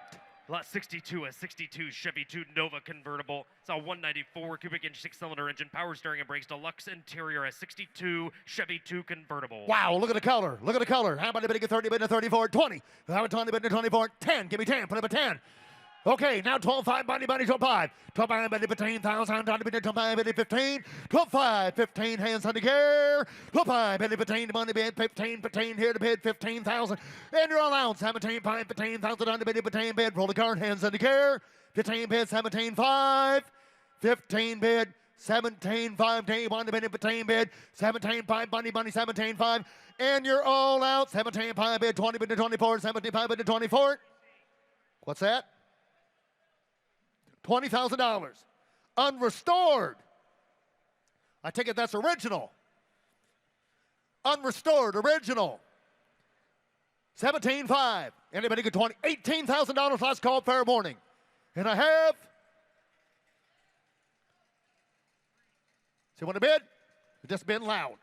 Lot 62, a 62 Chevy 2 Nova convertible. It's a 194 cubic inch 6-cylinder engine, power steering and brakes, deluxe interior, a 62 Chevy 2 convertible. Wow, look at the color. Look at the color. How about a bid of 30, bid of 34, 20. How about 20, bid of 24, 10. Give me 10. Put up a 10. Okay, now 12.5, money, 12.5. 12.5, bid of 15,000, down to bid of 12.5, bid of 15. 12.5, 15, hands on the gear. 12.5, bid of 15, money, bid 15, 15, here to bid 15,000. And you're all out. 17.5, 15,000 on the bid of 15 bid. Roll the card, hands on the gear. 15 bid, 17.5. 15 bid, 17.5, day one, the bid of 15 bid. 17.5, money, 17.5. And you're all out. 17.5 bid, 20 bid to 24, 17.5 bid to 24. What's that? $20,000. Unrestored. I take it that's original. Unrestored, original. 17.5. Anybody get 20? $18,000 last call, fair warning. And I have. So you want to bid? You're just being loud.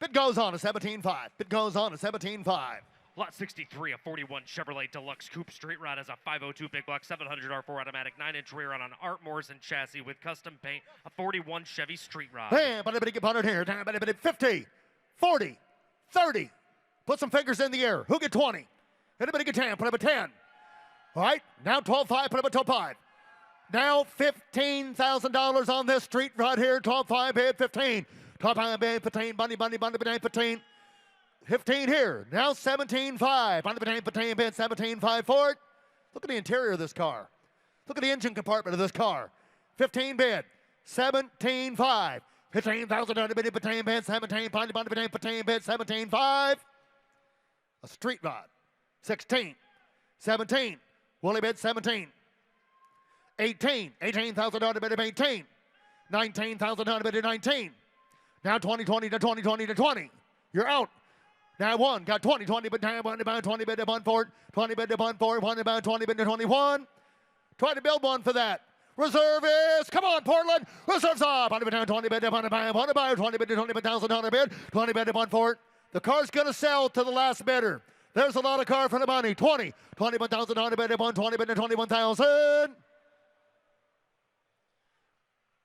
Bid goes on at 17.5. Bid goes on at 17.5. Lot 63, a 41 Chevrolet Deluxe Coupe Street Rod has a 502 big block 700 R4 automatic 9-inch rear on an Art Morrison chassis with custom paint, a 41 Chevy Street Rod. Bam, but everybody get 100 here. Damn, but everybody 50, 40, 30. Put some fingers in the air. Who get 20? Anybody get 10? Put up a 10. All right, now 12.5, put up a 12.5. Now $15,000 on this street rod here. 12.5 bid 15. 12.5 bid 15. Bunny, 15. 15 here. Now 17.5. Bunny, 15 bid 17.5 for it. Look at the interior of this car. Look at the engine compartment of this car. 15 bid 17.5. 15,000 bid 15 bid 17. Bunny, 15 bid 17.5. A street rod. 16. 17. Willie bid 17. 18. $18,000 bid 18. 19,000 bid 19. Now 20 to 20. You're out. Now one. Got 20 bid down 20 bid to 1 for it. 20 bid to 1 for it. 20 bid to 21. Try to build one for that. Reserve is, come on, Portland. Reserve's up. 20 bid down 20 bid to 20 bid to $20,000 bid. 20 bid to 1 for it. The car's going to sell to the last bidder. There's a lot of car for the money. 20,000 bid to 1, 20 bid to 21,000.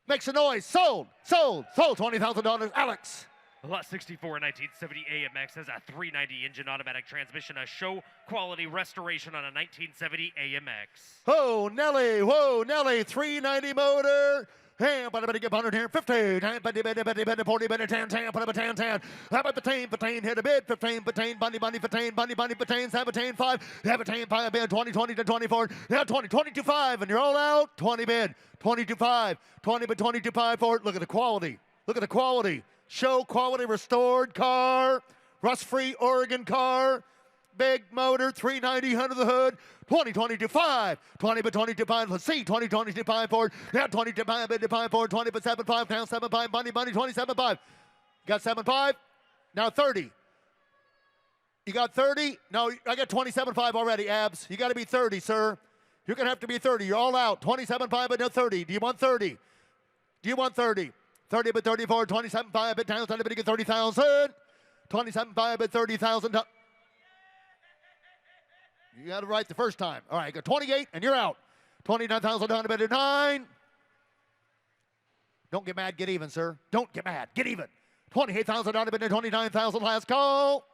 Makes a noise. Sold. $20,000. Alex. Lot 64, 1970 AMX has a 390 engine automatic transmission, a show quality restoration on a 1970 AMX. Whoa, Nelly, 390 motor. Hey, but I get 100 here, 50. 40, 10, 10, put up a 10, 10. How about 15, hit a bid, 15, bunny, 15, 17, 5, 5 bid, 20 to 24. Now 22, 5, and you're all out. 20 bid, 22, 5, 20 bid, 22, 5 for it. Look at the quality. Show quality restored car, rust-free Oregon car, big motor, 390 under the hood, 22, 5, 20 but 22, 5, let's see, 22, 5 for it, now 22, 5, bid to 5 for it, 20 but 7, 5, down 7, 5, bunny, 27, 5, got 7, 5, now 30. You got 30? No, I got 27, 5 already, Abs. You got to be 30, sir. You're going to have to be 30. You're all out. 27, 5, but no 30. Do you want 30? 30 but 34, 27, 5, but down, 30 but get 30,000. 27, 5, but 30,000. You got it right the first time. All right, go 28, and you're out. 29,000 down to bid 9. Don't get mad, get even, sir. Don't get mad, get even. 28,000 down to bid 29,000 last call.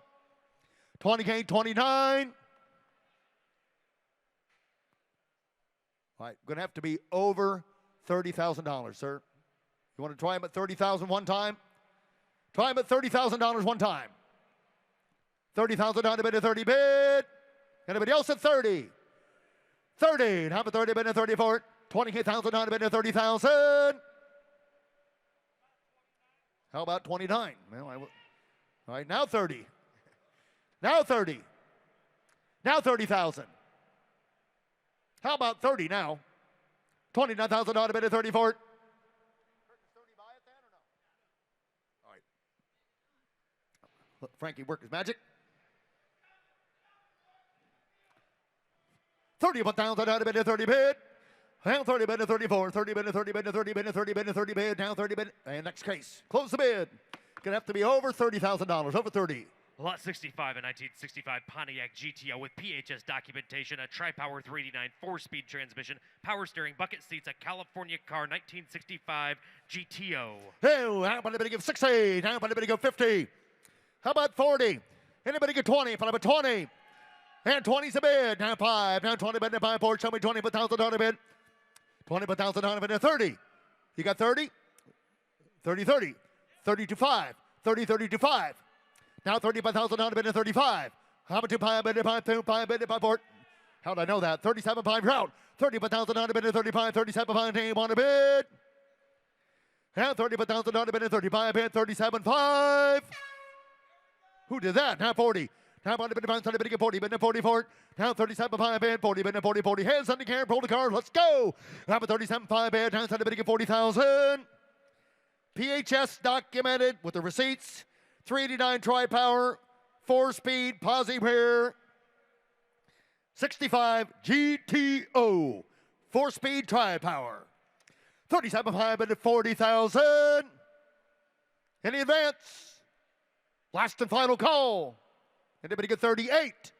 28, 29. All right, going to have to be over $30,000, sir. You want to try him at $30,000 one time? Try him at $30,000 one time. 30,000 down to bid a 30 bid. Anybody else at 30? 30. How about 30 bid a 34? 28,000 down to bid a 30,000. How about 29? Well, all right, now 30. Now 30. Now 30,000. How about 30 now? 29,000 down to bid a 34. Let Frankie work his magic. 31,000 out of bid, 30 bid. Down 30 bid to 34. 30 bid to 30 bid to 30 bid to 30 bid to 30 bid. Down 30 bid. And next case. Close the bid. Gonna have to be over $30,000. Over 30. Lot 65, a 1965 Pontiac GTO with PHS documentation, a tri-power 389 4-speed transmission, power steering, bucket seats, a California car, 1965 GTO. Hey, how about anybody give 60? How about anybody go 50? How about 40? Anybody get 20? Put up a 20. And 20's a bid. Now 5. Now 20 bid. Now 5 4. Show me 20 per $1,000 bid. 20 per $1,000 bid. Now 30. You got 30? 30, 30. 30 to 5. 30, 30 to 5. Now 30 per $1,000 bid. Now 35. How about 2 5 bid? 5 2 5 bid. 5 4. How did I know that? 37 5 route. 30 per $1,000 bid. 35. 37 5. They want a bid. Now 30 per $1,000 bid. 35 bid. 37 5. Who did that? Now 40. Down 40 bid, 40 bid, 44. Down 37.5 bid, 40 bid, 40, 40. Hands on the camera, pull the card, let's go. Down 37.5 bid, down 30 bid, 40,000. PHS documented with the receipts. 389 tri-power, 4-speed, posi rear. 65 GTO, 4-speed tri-power. 37.5 bid, 40,000. Any advance? Last and final call. Anybody get 38?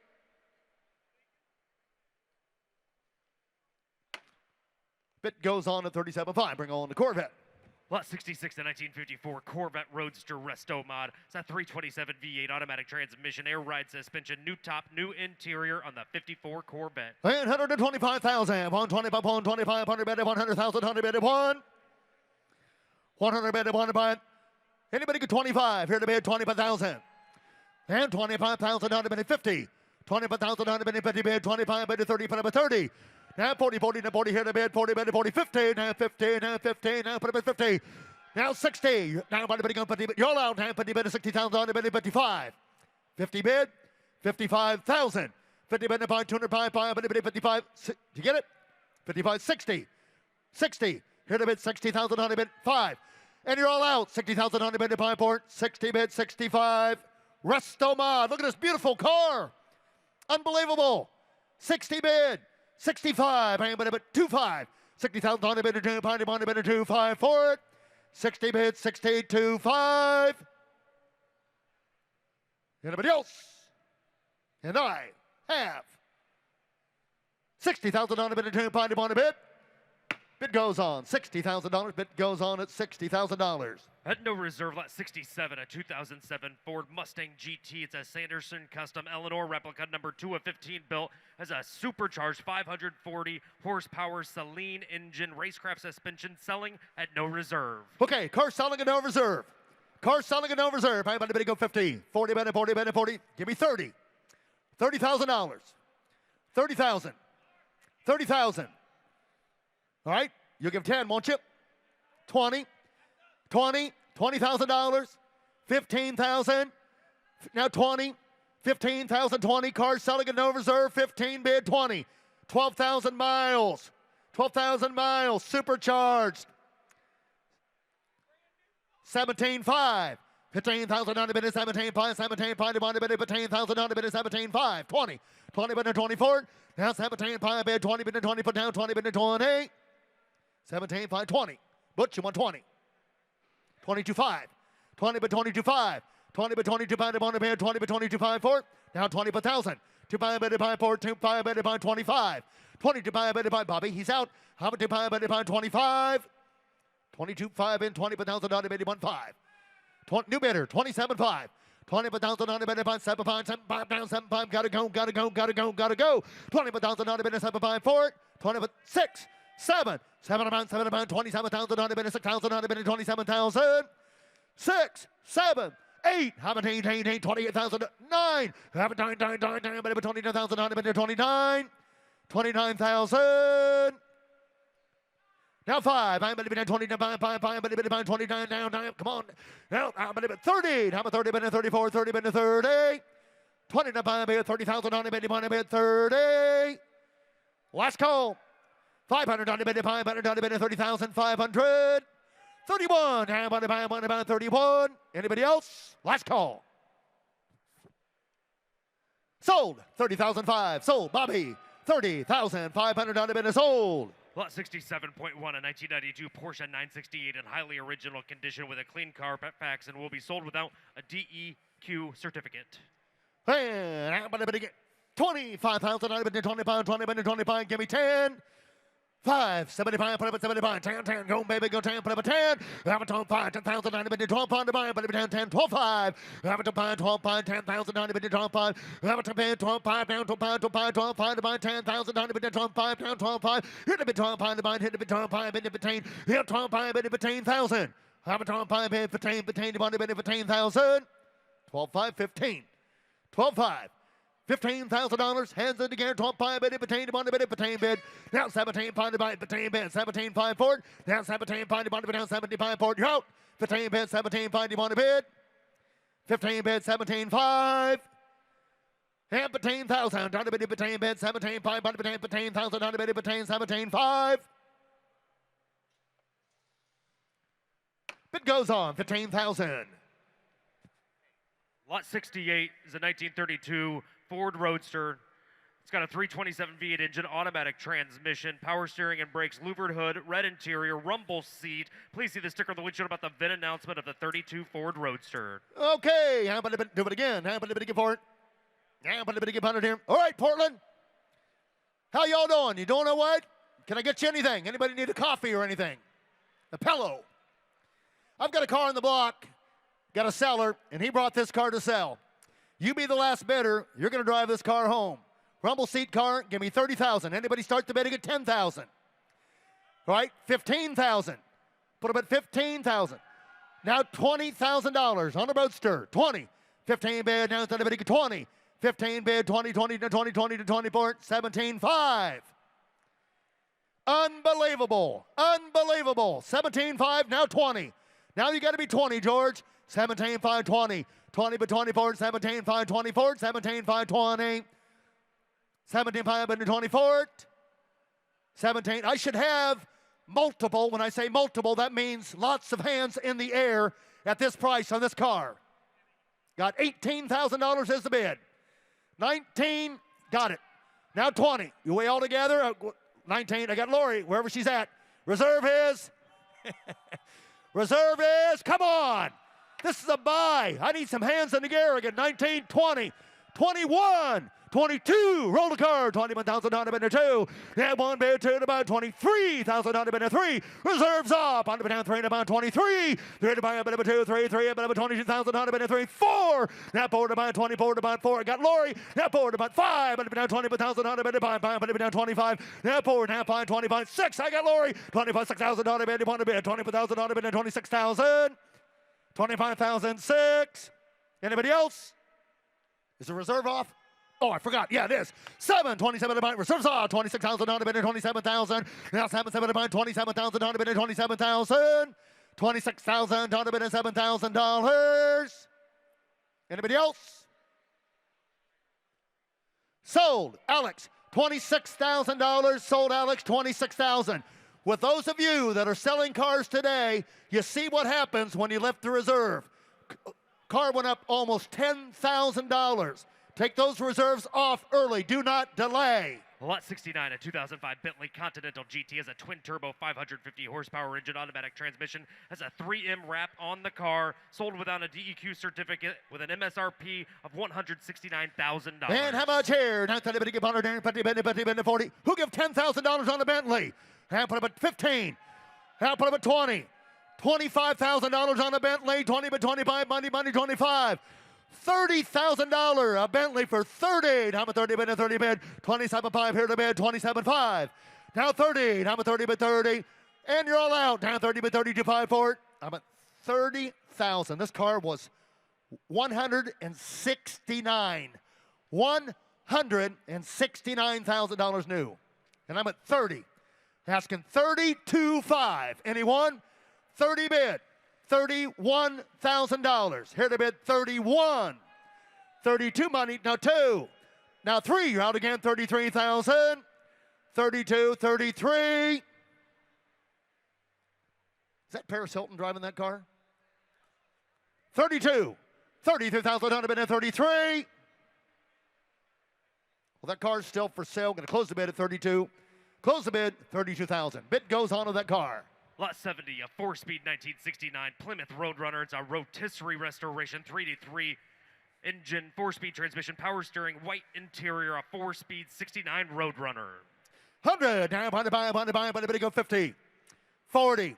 Bid goes on at 37.5. Bring on the Corvette. Lot 66 to 1954 Corvette Roadster Resto Mod. It's a 327 V8 automatic transmission, air ride suspension, new top, new interior on the 54 Corvette. 125,000. 125, 125, 100 bid, 100,000, 100 bid, 1. 100 bid, 100 bid. Anybody get 25? Here to bid 25,000. And 25,000, 100 bid, 50. 25,000, 100 bid, 50 bid, 25 bid, 30, put up a 30. Now 40, 40, now 40, here to bid, 40 bid, 40, 50, now 50, now 50, now put up at 50. Now 60, now 40 bid, 50 bid, you're out, now 50 bid, 60,000, 100 bid, 55. 50 bid, 55,000. 50 bid, 205, bid, 55, do you get it? 55, 60. 60, here to bid, 60,000, 100 bid, 5. And you're all out, 60,000, 100 bid, 5 port, 60 bid, 65. Resto Mod, look at this beautiful car. Unbelievable. 60 bid. 65, I'm going to 25. 60,000, 100 bid, 2, 100 bid, 2, 5 for it. 60 bid, 62, 5. Anybody else? And I have 60,000, 100 bid, 2, 100 bid. Bid goes on, $60,000. Bid goes on at $60,000. At no reserve, lot 67, a 2007 Ford Mustang GT. It's a Sanderson Custom Eleanor replica, number 2 of 15 built. Has a supercharged 540 horsepower Saleen engine, racecraft suspension, selling at no reserve. Okay, car selling at no reserve. Car selling at no reserve. I'm about to go 50. 40 bid, 40 bid, 40. Give me 30. $30,000. 30,000. 30,000. All right, you'll give 10, won't you? 20. $20,000, 15,000, now 20, 15,000, 20, cars selling at no reserve, 15 bid, 20, 12,000 miles, 12,000 miles, supercharged, 17.5, 15,000 on the bid, 17.5, 17.5, on the bid, 15,000 on the bid, 17.5, 20, 20 bid, 24, now 17.5 bid, 20 bid, 20, put down 20 bid, 20, 17.5, 20, Butch, you want 20. 22.5, 20 by 22.5, 20 by 22.5, 20 by 22.5 for, now 20 per 1,000, 2 by 4, 2 by 25, 22 by Bobby, he's out, how about 2 by 25, 22.5 and 20 per 1,000, 1.5, new bidder, 27.5, 20 per 1,000, 7.5, 7.5 down, 7.5, gotta go, 20 per 1,000, 7.5 for it, 20 per 6, 7 amount, 27,000, 6,000, 27,000, 6, 7, 8, how about 8, 28,000, 9, how about 29,000, 29, 29,000, now 5, I'm going to be 29, 5, I'm going to be 29, down, come on, now I'm going to be 30, how about 30, 34, 30, 30, 29, 30,000, I'm going to be 30, last call. 500 on the bid, 500 on the bid, 30,500. 31, about 31. Anybody else? Last call. Sold, 30,005. Sold, Bobby, 30,500 on the bid is sold. Lot 67.1, a 1992 Porsche 968 in highly original condition with a clean Carfax and will be sold without a DEQ certificate. And I'm going to get 25,000 on the bid, 25, 25, give me 10. 5, 75, put up at 75, 10, go baby, go 10, put up at 10, have a 12, 5, 10,000, 90, 12, 5, to buy, put up at 10, 12, 5, have a 12, 5, 10,000, 90, 12, 5, have a 12, 5, down, 12, 5, 12, 5, to buy, 10,000, 90, 12, 5, down, 12, 5, hit a bit 12, 5, to buy, hit a bit 12, 5, in between, hit 12, 5, in between, 1,000, have a 12, 5, in between, to buy, in between, 1,000, 12, 5, 15, 12, 5. $15,000, hands in the gear, 12.5 bid, between the bid, bid. Now 17.5 bid, between bid, 17.5 for it. Now 17.5 bid, down 75 for it. You're out. 15 bid, 17.5 bid. 15 bid, 17.5. and 15,000. Down to bid 15 bid 17 5 bid 15,000. Down to bid 15 17 5. Bid goes on 15,000. Lot 68 is a 1932 Ford Roadster. It's got a 327 V8 engine, automatic transmission, power steering and brakes, louvered hood, red interior, rumble seat. Please see the sticker on the windshield about the VIN announcement of the 32 Ford Roadster. Okay, how about do it again? How about a bit for it? How about a bit of here? All right, Portland. How y'all doing? You doing all right? Can I get you anything? Anybody need a coffee or anything? A pillow? I've got a car in the block, got a seller, and he brought this car to sell. You be the last bidder. You're going to drive this car home. Rumble seat car, give me 30,000. Anybody start the bidding at 10,000? All right, 15,000. Put them at 15,000. Now $20,000 on the Roadster. 20. 15 bid, now instead of bidding at 20. 15 bid, 20, 20 to 20, 20 to 24, 17.5. Unbelievable. Unbelievable. 17.5, now 20. Now you got to be 20, George. 17.5, 20. 20 by 24, 17.5, 24, 17.5, 20. 17.5 into 24. 17. I should have multiple. When I say multiple, that means lots of hands in the air at this price on this car. Got $18,000 as the bid. 19, got it. Now 20. You weigh all together. 19, I got Lori, wherever she's at. Reserve is. Reserve is. Come on. This is a buy. I need some hands in the air again. 19, 20, 21. 22, roll the card, 21,000 on the bid 2. Yeah, 1 bid 2 to about 23,000 on the bid 3. Reserves up on the bid 3 to about 23. 3 to buy a bid 2, 3, 3, a bid 22,000 on the bid 3, 4. Now 4 to about 24 to about 4. I got Lori. Now 4 to about 5. But down 20,000 on the bid 5. But down 25. Now 4. Now 5, 25, 6. I got Lori. 26,000 on the bid. 24,000 on the bid. 26,000. 25,000, 6. Anybody else? Is the reserve off? Oh, I forgot. Yeah, it is. 7, 27 to buy. Reserves off. 26,000 on the bid. 27,000. Now 7, 7 to buy. 27,000 on the bid. 27,000. 26,000 on the bid. $7,000. Anybody else? Sold. Alex. $26,000. Sold Alex. 26,000. With those of you that are selling cars today, you see what happens when you lift the reserve. Car went up almost $10,000. Take those reserves off early. Do not delay. Lot 69, a 2005 Bentley Continental GT has a twin-turbo 550 horsepower engine, automatic transmission, has a 3M wrap on the car, sold without a DEQ certificate with an MSRP of $169,000. And how much here? 40. Who give $10,000 on a Bentley? I'll put up at 15. I'll put up at 20. $25,000 on a Bentley. 20 by 25. Money, 25. $30,000 a Bentley for 30. How about 30 bid and 30 bid? 27.5 here to bid. 27.5. Now 30. How about 30 bid 30? And you're all out. Down 30 bid 32.5 for it. How about 30,000? This car was 169. $169,000 new. And I'm at 30. Asking 32.5. Anyone? 30 bid. $31,000. Here to bid 31. 32 money. Now 2. Now 3. You're out again. 33,000. 32, 33. Is that Paris Hilton driving that car? 32. 33,000 on a bid at 33. Well, that car's still for sale. Going to close the bid at 32. Close the bid, 32,000. Bid goes on to that car. Lot 70, a 4-speed 1969 Plymouth Roadrunner. It's a rotisserie restoration, 3-3 engine, 4-speed transmission, power steering, white interior, a 4-speed 69 Roadrunner. 100, down, buy, bid go 50. 40,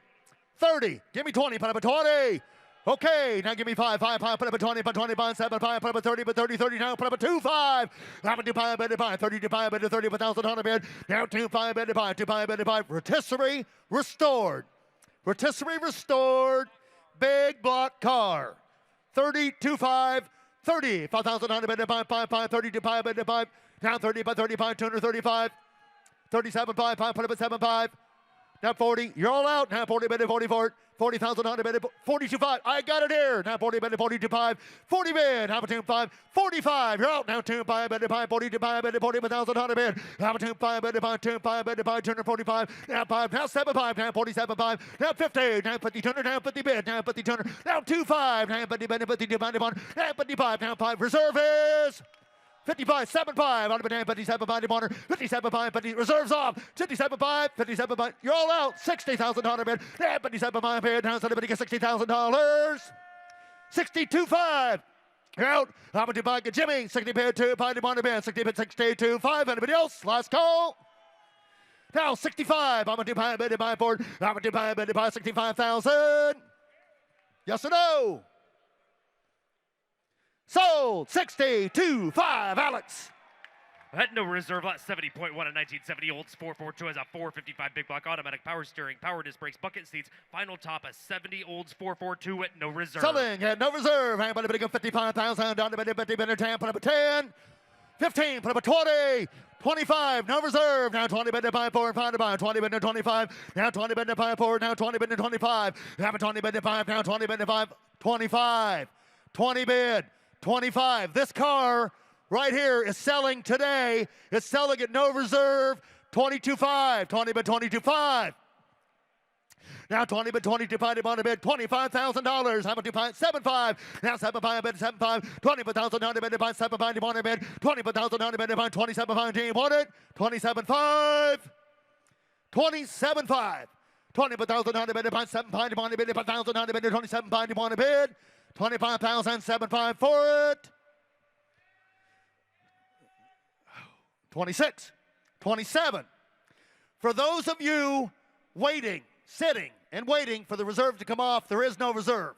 30, give me 20, put up a 20. Okay, now give me 5, put up a 20, put 20, 7, put up a 30, but 30, 30, now put up a 2, 5. Have a 2, 5, bid, 30, 2, 5, bid, 30, 1,000 on a bid. Now 2, 5, bid, 2, 5, bid, 5. Rotisserie restored. Rotisserie restored. Big block car. 30, 2, 5, 30. 5,000 on a bid, 5, 30, 2, 5, bid, 5. Now 30 by 35, 235. 37, 5, put up a 7, 5. Now 40. You're all out. Now 40 bid, 44. 40,000 on the bid, 42.5. I got it here. Now 40 bid, 42.5. 40 bid. How about 2.5? 45. You're out. Now 2.5 bid, 42.5 bid, 41,000 on the bid. How about 2.5 bid, 2.5 bid, 245. Now 5. Now 7.5. Now 47.5. Now 50. Now 50 turner. Now 50 bid. Now 50 turner. Now 2.5. Now 50 bid, 52 bid, now 55. Now 5. Reserve is 55, 7.5, on the banana, 57, 57, 50, reserves off, 57.5, 57, you're all out, $60,000 bid, 57, bid, down to the bid, $60,000, 62.5, you're out, how about you buy Jimmy, 60 bid, 2, buy the bid, 60 bid, 62.5, anybody else, last call. Now 65, I'm going to buy a bid, buy Ford, I'm going to buy a bid, buy 65,000, yes or no? Sold, 62.5, Alex. At no reserve, lot 70.1 in 1970. Olds 442 has a 455 big block automatic power steering, power disc brakes, bucket seats. Final top a 70 Olds 442 at no reserve. Selling at no reserve. Hang on, go 55,000 down to 50, 10, put up a 10. 15, put up a 20. 25, no reserve. Now 20 bid to buy 4 and 5 to buy. 20 bid to 25. Now 20 bid to buy 4. Now 20 bid to 25. Have a 20 bid to 5. Now 20 bid to 5. 25. 20 bid. 25. This car right here is selling today. It's selling at no reserve. 22.5. 20 bid 22.5. Now 20 bid 22.5 on the bid. $25,000. How about 7.5? Now 7.5 bid 7.5. 20,000 on the bid. 7.5 on the bid. 20,000 on the bid. 27.5. Do you want it? 27.5. 27.5. 20,000 on the bid. 7.5 on the bid. 1,000 on the bid. 27.5 on the bid. 25,007.5 for it. 26, 27. For those of you waiting, sitting, and waiting for the reserve to come off, there is no reserve.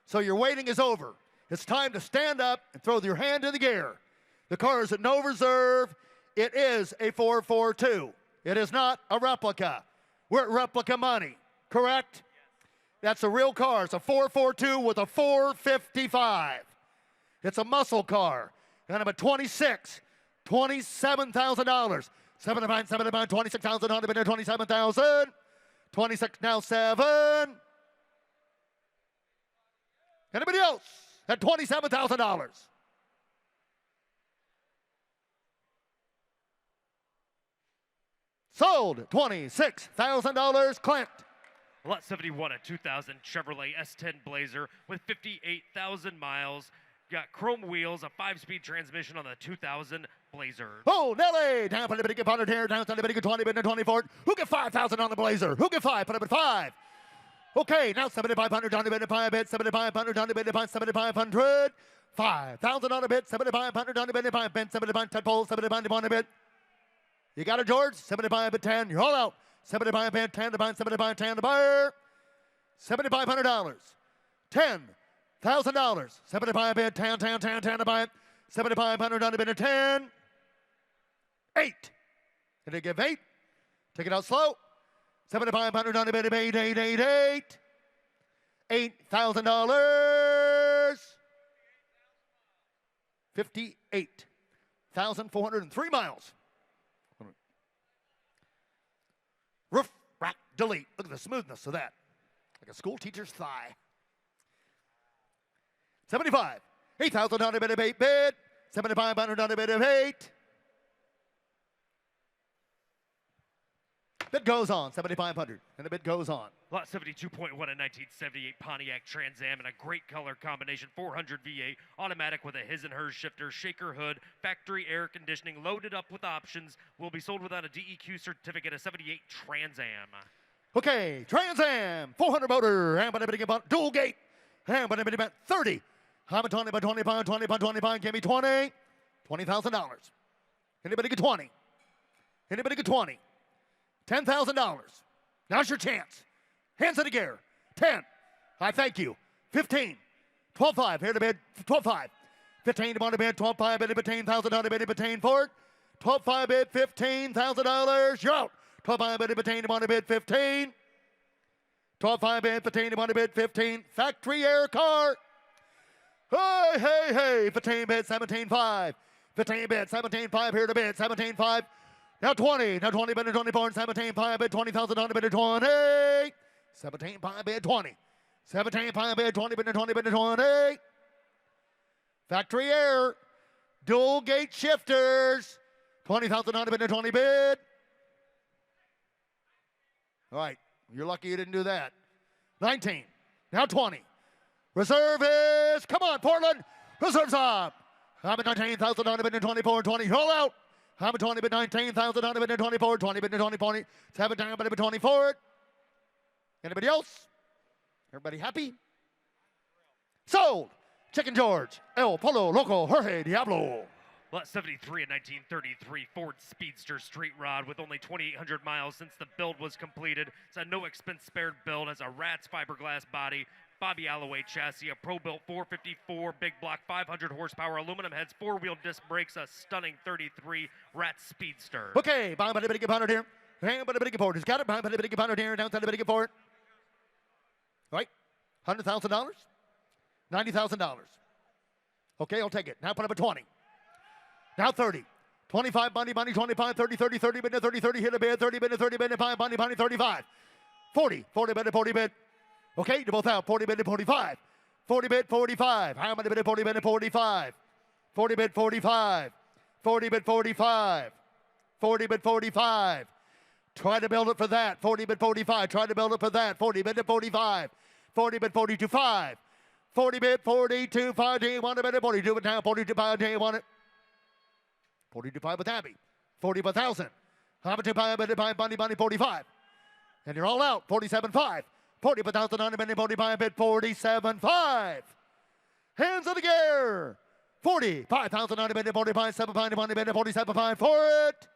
So your waiting is over. It's time to stand up and throw your hand in the air. The car is at no reserve. It is a 442. It is not a replica. We're at replica money, correct? That's a real car. It's a 442 with a 455. It's a muscle car. And I'm at 26, $27,000. 7 26,000 on the bid, 27,000. 26 now 7. Anybody else at $27,000? Sold, $26,000 clamped. Lot 71, a 2000 Chevrolet S10 Blazer with 58,000 miles. Got chrome wheels, a 5-speed transmission on the 2000 Blazer. Oh, Nelly! Down, put a bit of 100 here, down to the bit of 20, bit of 24. Who get 5,000 on the Blazer? Who get 5? Put up at 5. Okay, now 7,500 on the bit of 5 bit, 7,500 on the bit of 7,500. 5,000 on the bit, 7,500 on the bit of 5 bit, 7,500 10 poles, 7,500 on the bit. You got it, George? 75 at 10. You're all out. 75 at 10 to buy, 75 10 to buyer. $7,500. $10,000. 75 at 10 to buy it. 7,500 on the bid of 10. 8. Did they give 8? Take it out slow. 7,500 on the bid of 8, 8, 8, 8. $8,000. 58,403 miles. Roof, rack, delete. Look at the smoothness of that. Like a school teacher's thigh. 75. 8,000 on the bid of 8 bid. 7,500 on the bid of 8. Bid goes on, 7,500, and the bid goes on. Lot 72.1 in 1978 Pontiac Trans Am in a great color combination, 400 V8, automatic with a his and hers shifter, shaker hood, factory air conditioning, loaded up with options, will be sold without a DEQ certificate, a 78 Trans Am. Okay, Trans Am, 400 motor, dual gate, 30. I'm a 20 by 25, 20 by 25, give me 20. $20,000. Anybody get 20? Anybody get 20? $10,000. Now's your chance. Hands in the gear. 10. I thank you. 15. 12.5. Here to bid. 12.5. 15 to bid. 12.5 bid. $15,000 bid. 15 for it. 12.5 bid. $15,000. You're out. 12.5 bid. 15 to bid. 15. 12.5 bid. 15 to bid. 15. Factory air car. Hey, hey, hey. 15 bid. 17.5. 15 bid. 17.5 here to bid. 17.5. Now 20. Now 20 bid to 24. 17 pie bid 20,000 on the bid to 20. 17 pie bid 20. 17 pie bid 20 bid to 20 bid to 20. Factory air. Dual gate shifters. 20,000 on the bid to 20 bid. All right. You're lucky you didn't do that. 19. Now 20. Reserve is, come on, Portland. Reserve's up. I'm at 19,000 on the bid to 24 20. Roll out. I'm at 20 bid 19,000 on the bid to 24 20 bid to 20 20. 17 bid to 24. Anybody else? Everybody happy? Sold. Chicken George. El Polo Loco Jorge Diablo. Lot 73 in 1933 Ford Speedster Street Rod with only 2,800 miles since the build was completed. It's a no expense spared build, has a Rat's fiberglass body, Bobby Alloway chassis, a Pro-Built 454 big block 500 horsepower aluminum heads, four-wheel disc brakes, a stunning 33 Rat's Speedster. Okay, buy by the big pound here. Hang by the big board. He's got it. Buy by the big pound here. Downside the big board. Right? $100,000? $90,000. Okay, I'll take it. Now put up a 20. Now 30. 25, money, 25, 30, 30, 30, bid, 30, 30, hit a bid, 30, bid, 30, bid, 5, money, 35. 40, 40 bid, 40 bid. Okay, you're both out. 40 bid, 45. 40 bid, 45. How many bid, 40 bid, 45. 40 bid, 45. 40 bid, 45. 40 bid, 45. Try to build it for that. 40 bid, 45. Try to build it for that. 40 bid, 45. 40 bid, 42, 5. 40 bid, 42, 5. Do you want it, bid, 42 it now. 42, 5. Do you want it? 42.5 with Abby. 40,000. How much money, 45. And you're all out. 47.5. 40,000 on the minute, 45 bid, 47.5. Hands in the gear. 45,000 on the minute, 45, 7 money, 47.5 for it.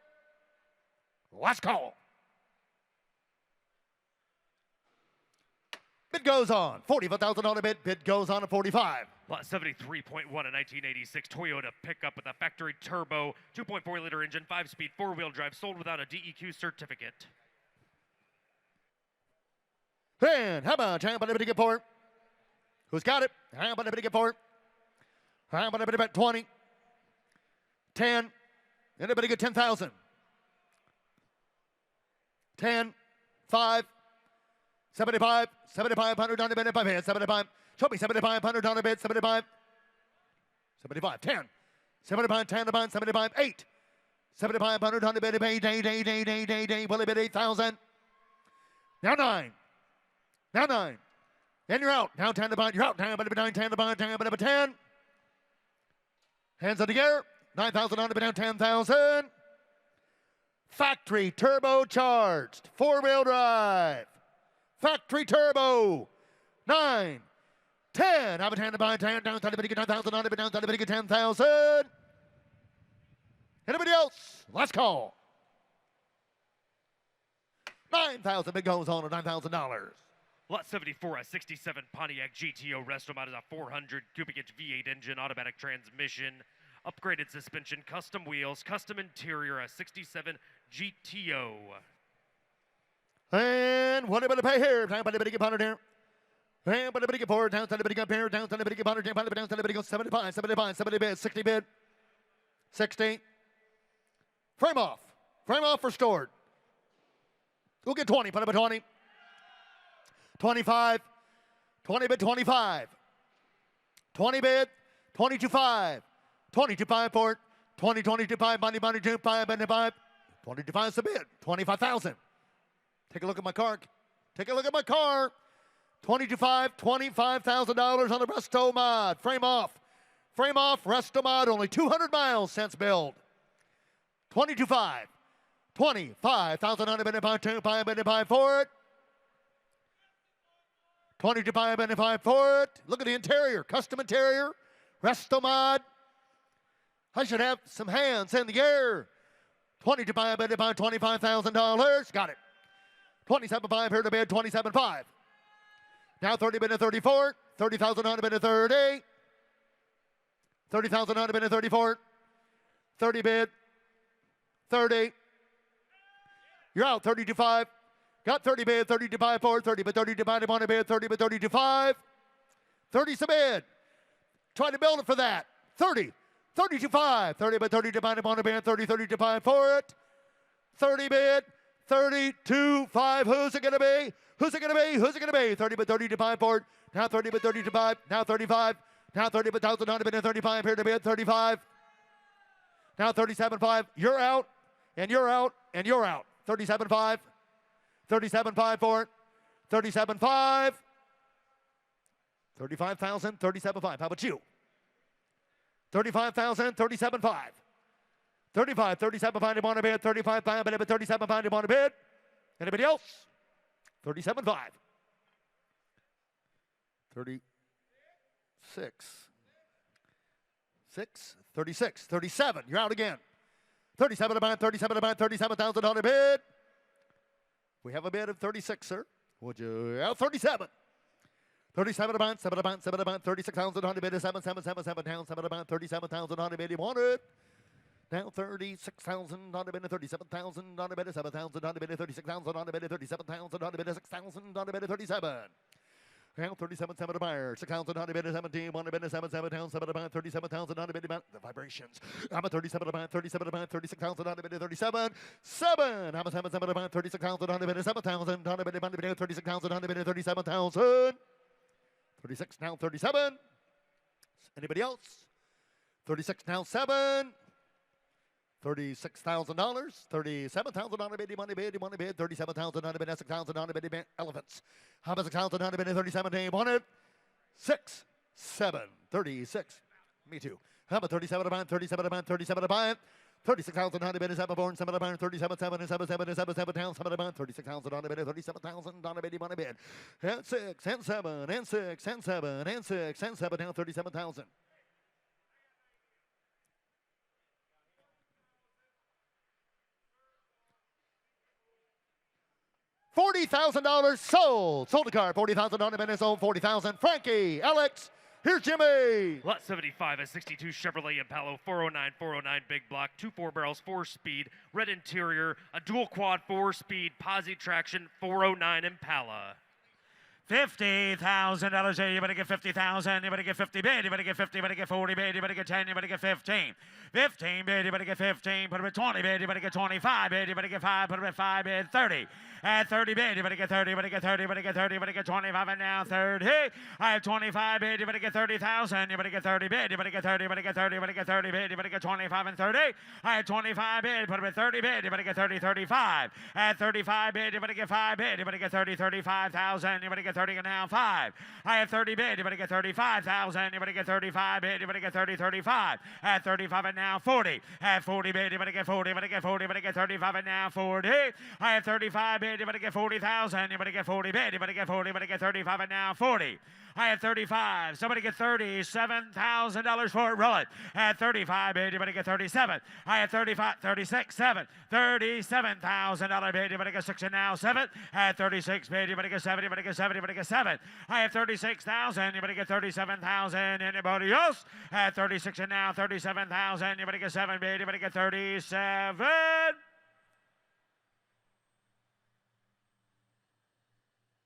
Let's go. Bid goes on. 45,000 on the bid goes on at 45. Lot 73.1 in 1986 Toyota pickup with a factory turbo, 2.4-liter engine, 5-speed, four-wheel drive, sold without a DEQ certificate. And how about anybody get for it? Who's got it? How about anybody get for it? How about anybody bet 20? 10. Anybody get 10,000? 10. 5. 75. 7,500 on the bid, 75. Show me 7,500 on the bid, 75. 75. 10. 75. 10 to 75. 8. 7,500 on the bid, day. Will it bid 8,000? Now 9. Now 9. Then you're out. Now 10 to bind. You're out. Now 9, 10 to bind. 10. Hands in the air. 9,000 on the bid. 10,000. Factory turbocharged. Four-wheel drive. Factory turbo. 9. 10. Have a 10 to bind. 10. Down to the bid. 9,000 on the bid. Down to the bid. 10,000. Anybody else? Let's call. 9,000. Bid goes on at $9,000. Lot 74, a 67 Pontiac GTO resto mod is a 400 cubic inch V8 engine, automatic transmission, upgraded suspension, custom wheels, custom interior, a 67 GTO. And what about to pay here? Down by the big pound here. And by the big board, down to the big up here, down to the big pound, down to the big 75, 70 bid, 60 bid, 60. Frame off restored. We'll get 20, put up a 20. 25, 20 bid, 25. 20 bid, 22.5. 22.5 for it. 22.5, money, 2.5, 22.5 is the bid. 25,000. Take a look at my car. 22.5, $25,000 on the resto mod. Frame off, resto mod, only 200 miles since build. 22.5, 25,000 on the bid, 2.5 for it. 22.5 for it. Look at the interior, custom interior, resto mod. I should have some hands in the air. 22.5, $25,000. Got it. 27.5 here to bid, 27.5. Now 30 bid to 34. 30,000 on the bid to 30. 30,000 on the bid to 34. 30 bid. 30. You're out. 32.5. Got 30 bid, 32.5 for 30 bid, 30 on a bid, 30 bid, 32.5. 30's a bid. Try to build it for that. 30. 32.5. 30 bid, 30 on a bid, 30, 32.5 for it. 30 bid, 32.5. Who's it going to be? Who's it going to be? Who's it going to be? 30 bid, 35 for it. Now 30 bid, 35. Now 35. Now 30 bid, 1,000 bid, 35. Here to bid, 35. Now 37.5. You're out, and you're out, and you're out. 37.5. 37.5 for it. 37.5. 35,000, 37.5. How about you? 35,000, 37.5. 35, 37.5. You want to bid? 35.5. 37.5. You want to bid? Anybody else? 37.5. 36. 36. 37. You're out again. 37 about 37 about 37,000 on a bid. We have a bid of 36, sir. Would you? Out 37. 37 about 7 about 7 about 36,000 on a bid. 7 down 7 about 37,000 on a bid. You want it? Now 36,000 on a bid. 37,000 on a bid. 7,000 on a bid. 36,000 on a bid. 37,000 on a bid. 6,000 on a bid. 37. Now 37, 7 to buyer, 6,000 on a bid, 17, 1 to bid, 7 down, 7 about 37,000 on a bid, the vibrations. I'm a 37 about 36,000 on a bid, 37, 7. I'm a 7 about 36,000 on a bid, 7,000 on a bid, 36,000 on a bid, 37,000. 36 now, 37. Anybody else? 36 now, 7. $36,000, 37,000 on a bid, money bid, 37,000 on a bid, 6,000 on a bid, elephants. How about 6,000 on a bid, 37, they wanted 6, 7, 36. Me too. How about 37 about 37 about 37 about 36,000 on a bid, 7 born, 7 about 37, 7, 7, 7, 7, 7 down, 7 about 36,000 on a bid, 37,000 on a bid, money bid. And 6, and 7, and 6, and 7, and 6, and 7 down, 37,000. $40,000 sold. Sold the car. 40,000 on the minute. Sold 40,000. Frankie, Alex, here's Jimmy. Lot 75, a 62 Chevrolet Impala, 409 big block, 2 4-barrels, 4-speed, red interior, a dual quad 4-speed, posi traction, 409 Impala. $50,000 here. You better get 50,000. You better get 50 bid. You better get 50. You better get 40 bid. You better get 10. You better get 15. 15 bid. You better get 15. Put it at 20 bid. You better get 25 bid. You better get 5. Put it at 5 bid. 30. At 30 bid. You better get 30. You better get 30. You better get 30. You better get 25. And now 30. I have 25 bid. You better get 30,000. You better get 30 bid. You better get 30. You better get 30. You better get 30 bid. You better get 25 and 30. I have 25 bid. Put it at 30 bid. You better get 30. 35. At 35 bid. You better get 5 bid. You better get 30. 35,000. You better get 30 and now 5. I have 30 bid. You better get 35,000. You better get 35 bid. You better get 30. 35. At 35 and now 40. At 40 bid. You better get 40. You better get 40. You better get 35 and now 40. I have 35 bid. You better get 40,000. You better get 40 bid. You better get 40. You better get 35 and now 40. I have 35. Somebody get $37,000 for it. Roll it. At 35 bid. You better get 37. I have 35. 36. 7. $37,000 bid. You better get 6 and now 7. At 36 bid. You better get 7. You better get 7. You better get 7. I have 36,000. You better get 37,000. Anybody else? At 36 and now 37,000. You better get 7 bid. You better get 37.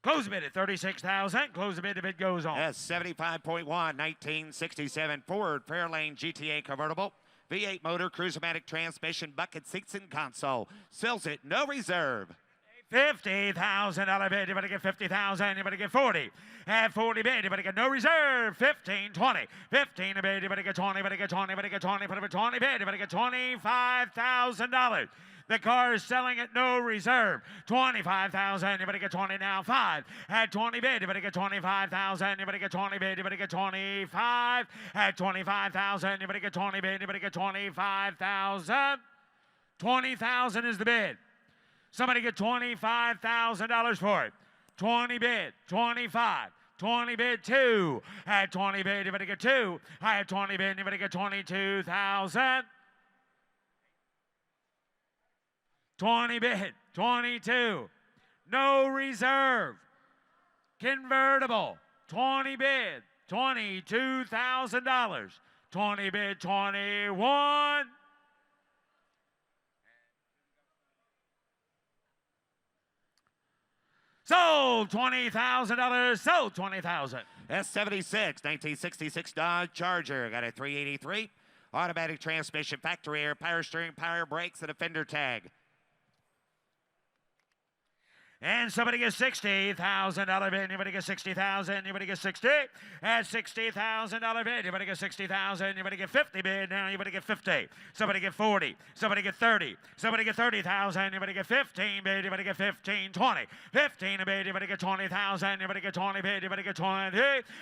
Close the bid at 36,000. Close the bid. The bid goes on. That's 75.1 1967 Ford Fairlane GTA convertible. V8 motor, cruise-o-matic transmission, bucket seats and console. Sells it, no reserve. $50,000 bid. You better get 50,000. You better get 40. At 40 bid. You better get no reserve. 15, 20. 15 a bid. You better get 20. You better get 20. You better get 20. Put up a 20 bid. You better get $25,000. The car is selling at no reserve. 25,000. You better get 20 now. 5. At 20 bid. You better get 25,000. You better get 20 bid. You better get 25. At 25,000. You better get 20 bid. You better get 25,000. 20,000 is the bid. Somebody get $25,000 for it. 20 bid. 25. 20 bid 2. At 20 bid. You better get 2. I have 20 bid. You better get 22,000. 20 bid, 22, no reserve, convertible, 20 bid, $22,000, 20 bid, 21. Sold $20,000, sold 20,000. S76, 1966 Dodge Charger. Got a 383. Automatic transmission, factory air, power steering, power brakes, and a fender tag. And somebody gets $60,000 bid. Anybody get 60,000? Anybody get 60? At $60,000 bid. Anybody get 60,000? Anybody get 50 bid? Now anybody get 50. Somebody get 40. Somebody get 30. Somebody get 30,000. Anybody get 15 bid? Anybody get 15, 20. 15 bid. Anybody get 20,000? Anybody get 20 bid? Anybody get 20?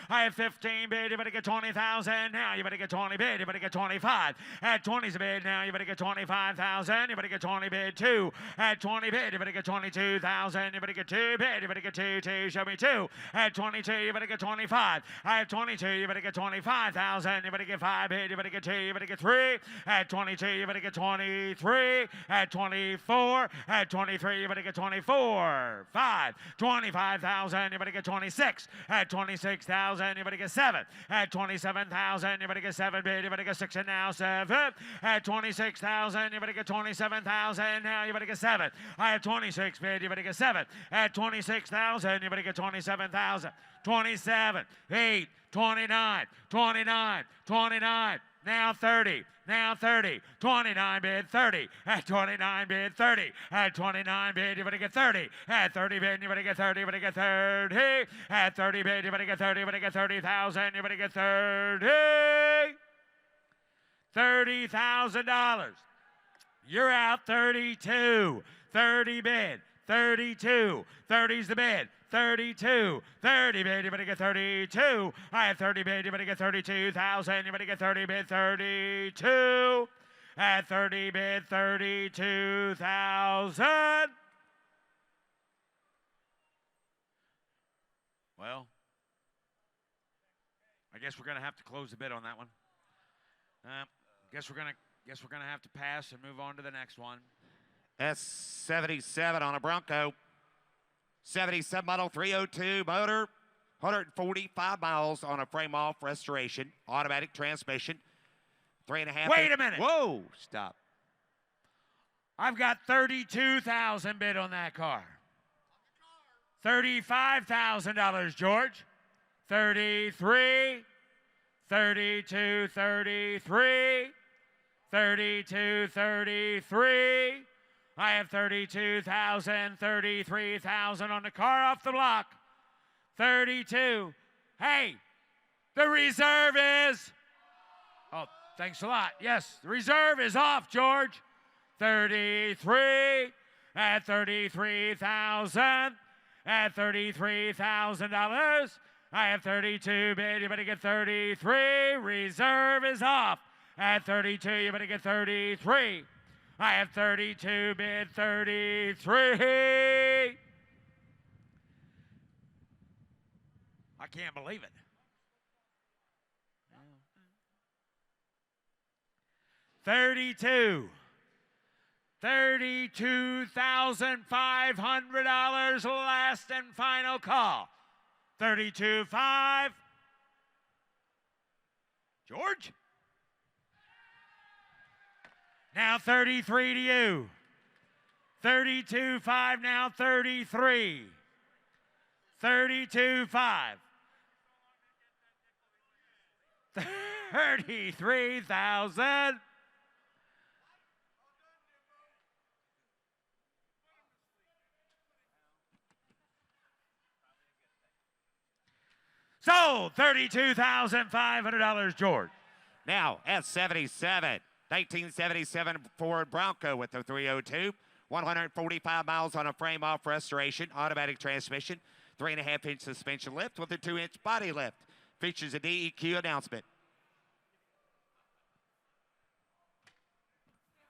I have 15 bid. Anybody get 20,000? Now anybody get 20 bid? Anybody get 25? At 20's bid. Now anybody get 25,000? Anybody get 20 bid? 2. At 20 bid. Anybody get 22,000? Anybody get 2 bid? Anybody get 2? 2. Show me 2. At 22, you better get 25. I have 22, you better get 25,000. You better get 5 bid. You better get 2. You better get 3. At 22, you better get 23. At 24. At 23, you better get 24. 5. 25,000. You better get 26. At 26,000, you better get 7. At 27,000, you better get 7 bid. You better get 6 and now 7. At 26,000, you better get 27,000. Now you better get 7. I have 26 bid. You better get 7. At 26,000, you better get 27,000. 27, 8, 29, 29, 29. Now 30. Now 30. 29 bid, 30. At 29 bid, 30. At 29 bid, you better get 30. At 30 bid, you better get 30. You better get 30. At 30 bid, you better get 30. You better get 30,000. You better get 30. $30,000. You're out 32. 30 bid. 32. 30's the bid. 32. 30 bid. You better get 32. I have 30 bid. You better get 32,000. You better get 30 bid. 32. At 30 bid. 32,000. Well, I guess we're gonna have to close the bid on that one. Guess we're gonna have to pass and move on to the next one. That's 77 on a Bronco. 77 model 302 motor. 145 miles on a frame-off restoration. Automatic transmission. 3.5. Wait a minute. Whoa, stop. I've got 32,000 bid on that car. $35,000, George. 33. 32, 33. 32, 33. I have 32,000, 33,000 on the car off the block. 32. Hey, the reserve is. Oh, thanks a lot. Yes, the reserve is off, George. 33 at 33,000. At $33,000. I have 32 bid. You better get 33. Reserve is off. At 32, you better get 33. I have 32 bid. 33. I can't believe it. 32. $32,500, last and final call. 32.5. George? Now 33 to you. 32.5, now 33. 32.5. 33,000. So, $32,500, George. Now, at 77, 1977 Ford Bronco with the 302. 145 miles on a frame-off restoration, automatic transmission, 3.5-inch suspension lift with a 2-inch body lift. Features a DEQ announcement.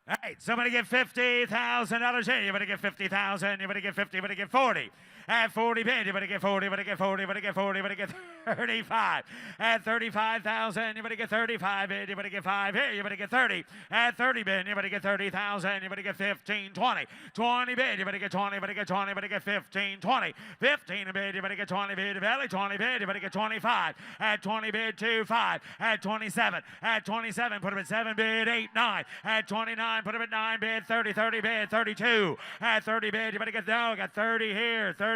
All right, somebody get $50,000 here. You better get 50,000. You better get 50. You better get 40. At 40 bid, you better get 40. You better get 40. You better get 40. You better get 35. At 35,000, you better get 35 bid. You better get 5 here. You better get 30. At 30 bid, you better get 30,000. You better get 15, 20. 20 bid, you better get 20. You better get 20. You better get 15, 20. 15 bid, you better get 20 bid. Belly 20 bid, you better get 25. At 20 bid, 2, 5. At 27. At 27, put him at 7 bid, 8, 9. At 29, put him at 9 bid, 30, 30 bid, 32. At 30 bid, you better get, no, I got 30 here, 32.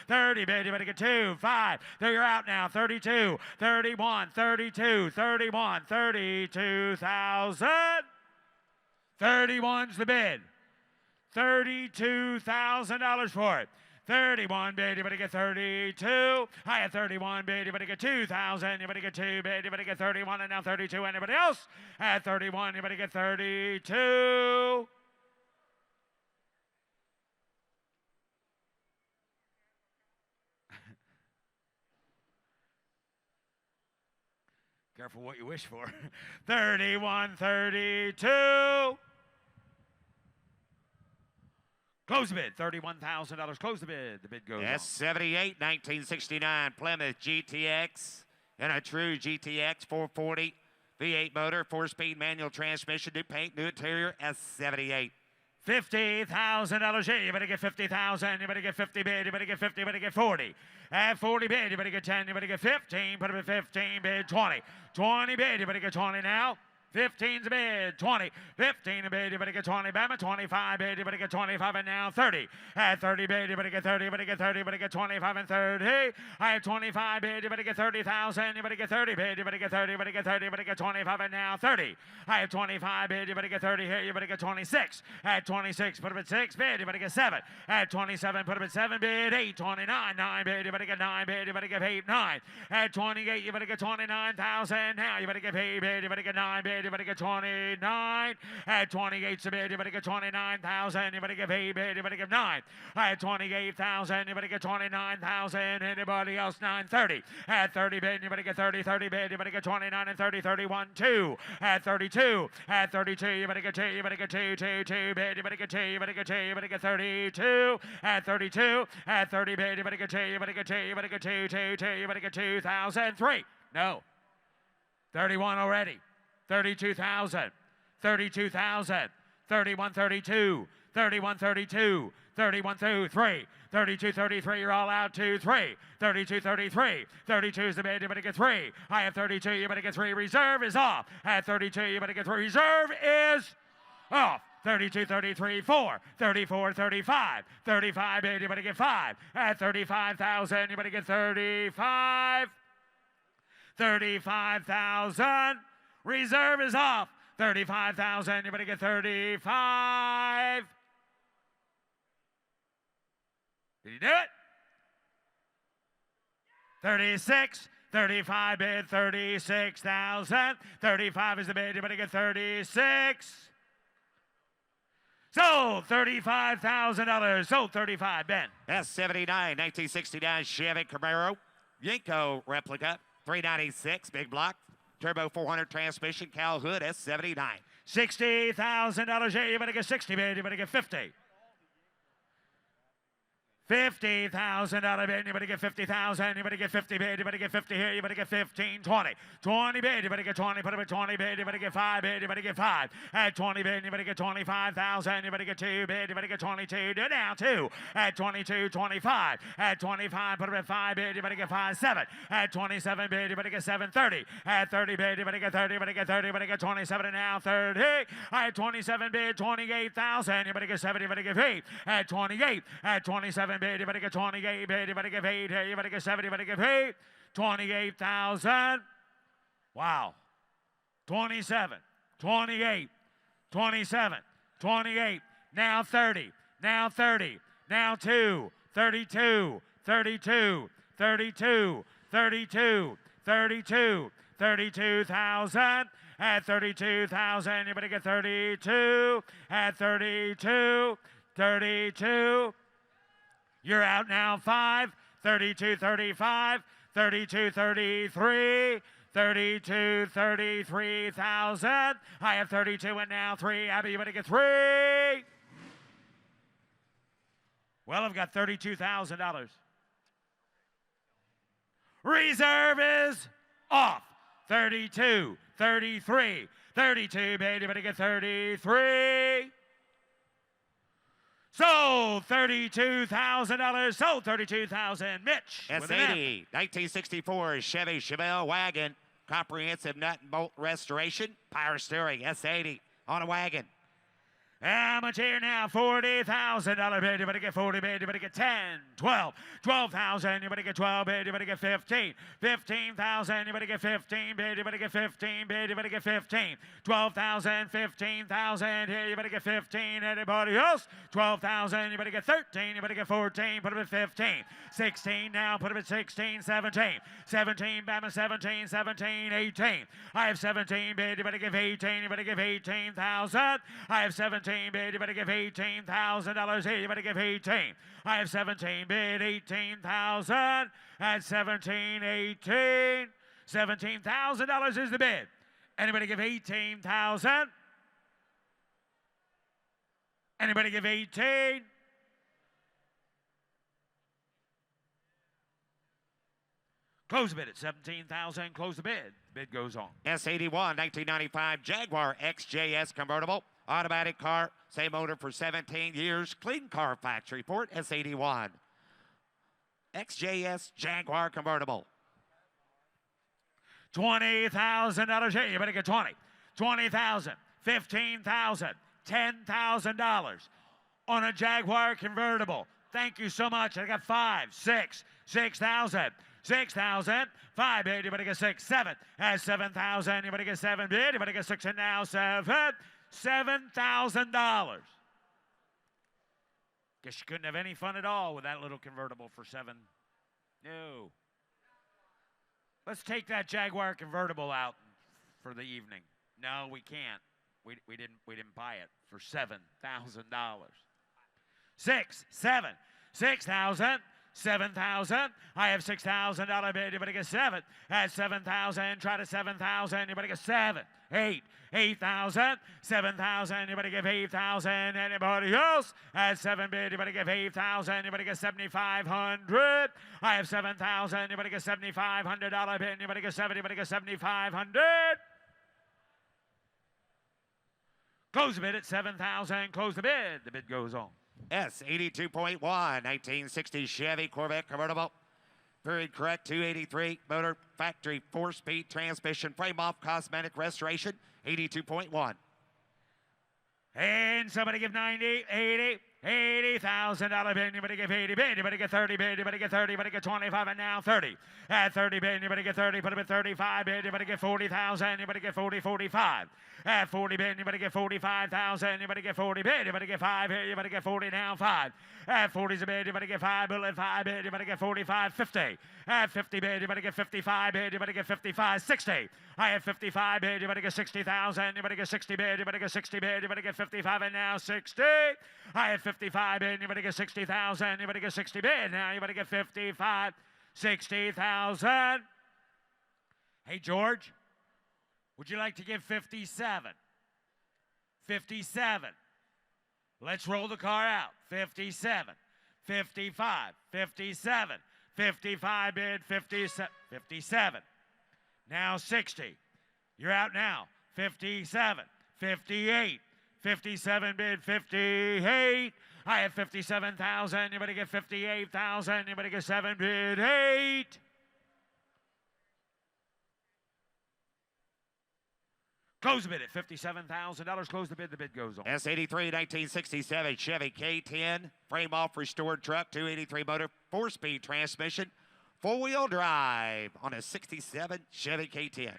30 bid, you better get 2, 5. There you're out now, 32, 31, 32, 31, 32,000. 31's the bid. $32,000 for it. 31 bid, you better get 32. I have 31 bid, you better get 2,000. You better get 2 bid, you better get 31, and now 32. Anybody else? At 31, you better get 32. Careful what you wish for. 31, 32. Close the bid. $31,000. Close the bid. The bid goes on. S78 1969 Plymouth GTX and a true GTX 440 V8 motor, 4-speed manual transmission, new paint, new interior. S78. $50,000. Yeah, you better get 50,000. You better get 50 bid. You better get 50. You better get 40. At 40 bid, you better get 10. You better get 15. Put up at 15 bid. 20. 20 bid. You better get 20 now. 15's a bid, 20, 15 a bid, you better get 20, Bama, 25 bid, you better get 25, and now 30. At 30 bid, you better get 30, you better get 30, you better get 25 and 30. I have 25 bid, you better get 30,000, you better get 30 bid, you better get 30, you better get 30, you better get 25, and now 30. I have 25 bid, you better get 30 here, you better get 26. At 26, put up at 6 bid, you better get 7. At 27, put up at 7 bid, 8, 29, 9 bid, you better get 9 bid, you better get 8, 9. At 28, you better get 29,000. Now you better get 8 bid, you better get 9 bid, you better get 29. At 28's a bid, you better get 29,000. You better get 8 bid, you better get 9. At 28,000, you better get 29,000. Anybody else? 930. At 30 bid, you better get 30. 30 bid, you better get 29 and 30. 31, 2. At 32. At 32, you better get 2. You better get 2. 2 bid, you better get 2. You better get 2. You better get 32. At 32. At 30 bid, you better get 2. You better get 2. You better get 2. 2. You better get 2,003. No. 31 already. 32,000, 32,000, 31, 32, 31, 32, 31, 2, 3, 32, 33, you're all out, 2, 3, 32, 33, 32 is the bid, you better get 3. I have 32, you better get 3, reserve is off. At 32, you better get 3, reserve is off. 32, 33, 4, 34, 35, 35 bid, you better get 5. At 35,000, you better get 35, 35,000. Reserve is off. 35,000. You better get 35. Did you do it? 36. 35 bid. 36,000. 35 is the bid. You better get 36. Sold $35,000. Sold 35. Ben. S79 1969 Chevy Camaro Yenko replica 396 big block. Turbo 400 transmission, Cal Hood, S79. $60,000. Yeah, you better get 60 bid. You better get 50. $50,000 bid, you better get 50,000, you better get 50 bid, you better get 50 here, you better get 15, 20. 20 bid, you better get 20, put up at 20 bid, you better get 5 bid, you better get 5. At 20 bid, you better get 25,000, you better get 2 bid, you better get 22, do it now 2. At 22, 25. At 25, put up at 5 bid, you better get 5, 7. At 27 bid, you better get 7, 30. At 30 bid, you better get 30, you better get 30, you better get 27, and now 30. At 27 bid, 28,000, you better get 7, you better get 8. At 28, at 27 bid, you better get 28 bid, you better get 8 here, you better get 7, you better get 8. 28,000. Wow. 27, 28, 27, 28, now 30, now 30, now 2, 32, 32, 32, 32, 32, 32,000. At 32,000, you better get 32. At 32, 32. You're out now 5, 32, 35, 32, 33, 32, 33,000. I have 32 and now 3. Abby, you better get 3. Well, I've got $32,000. Reserve is off. 32, 33, 32, baby, you better get 33. Sold $32,000. Sold $32,000. Mitch. S80 1964 Chevy Chevelle wagon. Comprehensive nut and bolt restoration. Power steering. S80 on a wagon. How much here now? $40,000 bid. You better get 40 bid. You better get 10, 12, 12,000. You better get 12 bid. You better get 15, 15,000. You better get 15 bid. You better get 15 bid. You better get 15, 12,000, 15,000. Here you better get 15. Anybody else? 12,000. You better get 13. You better get 14. Put them at 15, 16 now. Put them at 16, 17, 17. Bama 17, 17, 18. I have 17 bid. You better give 18. You better give 18,000. I have 17 bid. You better give $18,000 here. You better give 18. I have 17 bid. 18,000 at 17, 18. $17,000 is the bid. Anybody give 18,000? Anybody give 18? Close the bid at 17,000. Close the bid. Bid goes on. S81 1995 Jaguar XJS convertible. Automatic car. Same owner for 17 years. Clean car factory report. S81. XJS Jaguar convertible. $20,000 here. You better get 20. 20,000. 15,000. $10,000 on a Jaguar convertible. Thank you so much. I got 5, 6, 6,000. 6,000. 5 bid. You better get 6, 7. That's 7,000. You better get 7 bid. You better get 6 and now 7. $7,000. Guess you couldn't have any fun at all with that little convertible for 7. No. Let's take that Jaguar convertible out for the evening. No, we can't. We didn't buy it for $7,000. 6, 7, 6,000. 7,000. I have $6,000 bid. You better get 7. At 7,000. Try to 7,000. You better get 7. 8. 8,000. 7,000. You better give 8,000. Anybody else? At 7 bid. You better give 8,000. You better get 7,500. I have 7,000. You better get $7,500 bid. You better get 7. You better get 7,500. Close the bid at 7,000. Close the bid. The bid goes on. S82.1 1960 Chevy Corvette convertible. Very correct. 283 motor, factory 4-speed transmission, frame off, cosmetic restoration. 82.1. And somebody give 90, 80, $80,000 bid. You better give 80 bid. You better get 30 bid. You better get 30. You better get 25 and now 30. At 30 bid. You better get 30. Put them at 35 bid. You better get 40,000. You better get 40, 45. At 40 bid. You better get 45,000. You better get 40 bid. You better get 5 here. You better get 40 now 5. At 40's a bid. You better get 5 bullet 5 bid. You better get 45, 50. At 50 bid. You better get 55 bid. You better get 55, 60. I have 55 bid. You better get 60,000. You better get 60 bid. You better get 60 bid. You better get 55 and now 60. I have 55 bid. You better get 60,000. You better get 60 bid. Now you better get 55, 60,000. Hey, George, would you like to give 57? 57. Let's roll the car out. 57, 55, 57, 55 bid, 57, 57. Now 60. You're out now. 57, 58, 57 bid, 58. I have 57,000. You better get 58,000. You better get 7 bid, 8. Close the bid at $57,000. Close the bid. The bid goes on. S83 1967 Chevy K10 frame off restored truck, 283 motor, 4-speed transmission, 4-wheel drive on a 67 Chevy K10.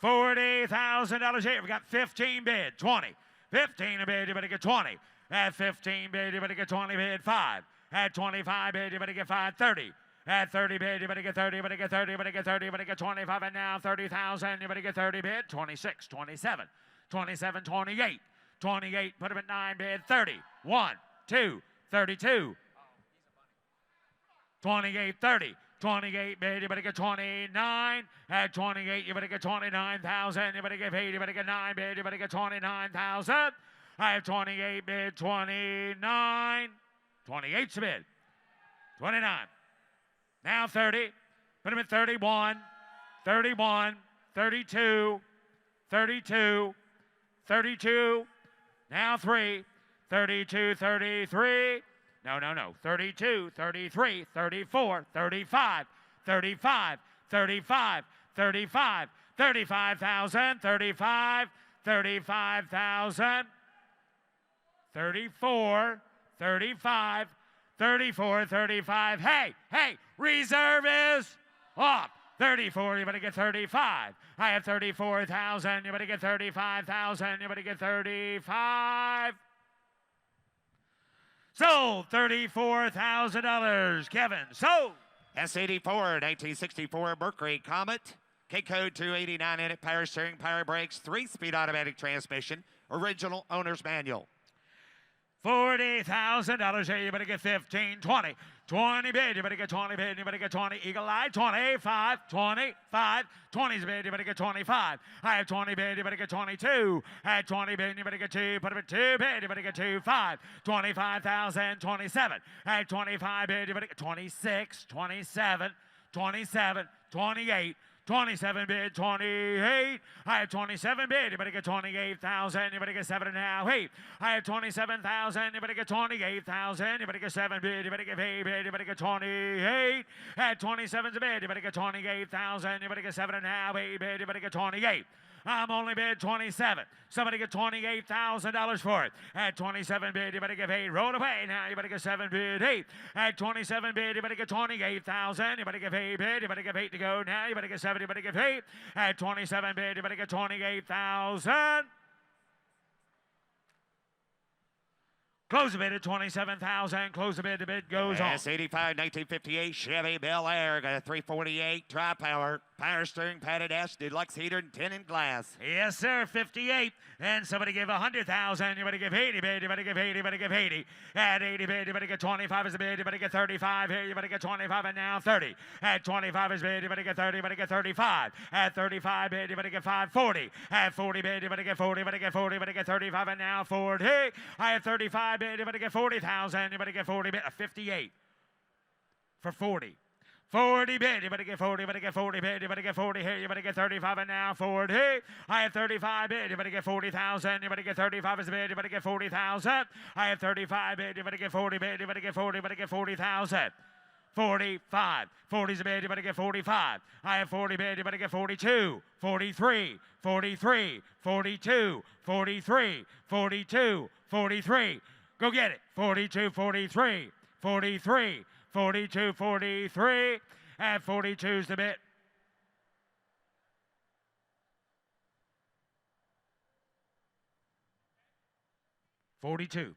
$40,000 here. We got 15 bid, 20. 15 a bid, you better get 20. At 15 bid, you better get 20 bid, 5. At 25 bid, you better get 5, 30. At 30 bid, you better get 30, you better get 30, you better get 30, you better get 25, and now 30,000, you better get 30 bid, 26, 27, 27, 28, 28, put him at 9 bid, 30, 1, 2, 32, 28, 30, 28 bid, you better get 29, at 28, you better get 29,000, you better get 8, you better get 9 bid, you better get 29,000, I have 28 bid, 29, 28's the bid, 29. Now 30, put him at 31, 31, 32, 32, 32, now 3, 32, 33, no, 32, 33, 34, 35, 35, 35, 35, 35,000, 35, 35,000, 34, 35, 34, 35. Hey, reserve is off. 34, you better get 35. I have 34,000, you better get 35,000, you better get 35. Sold, $34,000. Kevin, sold. S84, 1964 Mercury Comet. K-code 289 in it, power steering, power brakes, 3-speed automatic transmission, original owner's manual. $40,000 here, you better get 15, 20. 20 bid, you better get 20 bid, you better get 20. Eagle Eye, 25, 25. 20's bid, you better get 25. I have 20 bid, you better get 22. I have 20 bid, you better get 2. Put up at 2 bid, you better get 2, 5. 25,000, 27. I have 25 bid, you better get 26, 27, 27, 28. 27 bid, 28. I have 27 bid, you better get 28,000, you better get 7.5, 8. I have 27,000, you better get 28,000, you better get 7 bid, you better get 8 bid, you better get 28. At 27's a bid, you better get 28,000, you better get 7.5, 8 bid, you better get 28. I'm only bid 27. Somebody get $28,000 for it. At 27 bid, you better get 8. Roll away now. You better get 7 bid 8. At 27 bid, you better get 28,000. You better get 8 bid. You better get 8 to go now. You better get 7. You better get 8. At 27 bid, you better get 28,000. Close the bid at 27,000. Close the bid goes on. S85, 1958 Chevy Bel Air. Got a 348 tri-power. Power steering, padded S, deluxe heater, and tinted glass. Yes, sir, 58. And somebody give 100,000. You better give 80 bid. You better give 80. You better give 80. At 80 bid, you better get 25 as a bid. You better get 35 here. You better get 25 and now 30. At 25 as bid, you better get 30. You better get 35. At 35 bid, you better get 540. At 40 bid, you better get 40. You better get 40. You better get 35 and now 40. I have 35 bid. You better get 40,000. You better get 40 bid. 58 for 40. 40 bid, you better get 40, you better get 40 bid, you better get 40 here, you better get 35 and now 40. I have 35 bid, you better get 40,000, you better get 35 as a bid, you better get 40,000. I have 35 bid, you better get 40 bid, you better get 40, you better get 40,000. 45. 40's a bid, you better get 45. I have 40 bid, you better get 42. 43. 43. 42. 43. 42. 43. Go get it. 42, 43. 43. 42, 43. At 42's the bid. $43,000.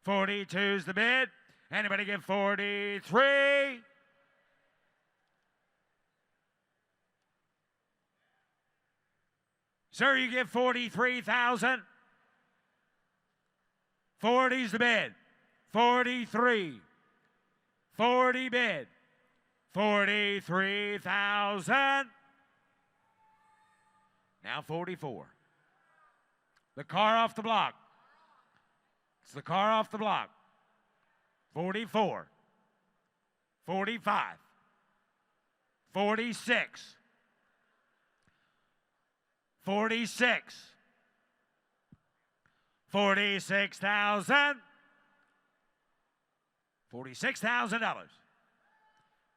42's the bid. Anybody give 43? Sir, you give 43,000. 40's the bid. 43. 40 bid. 43,000. Now 44. The car off the block. It's the car off the block. 44. 45. 46. 46. 46,000. $46,000.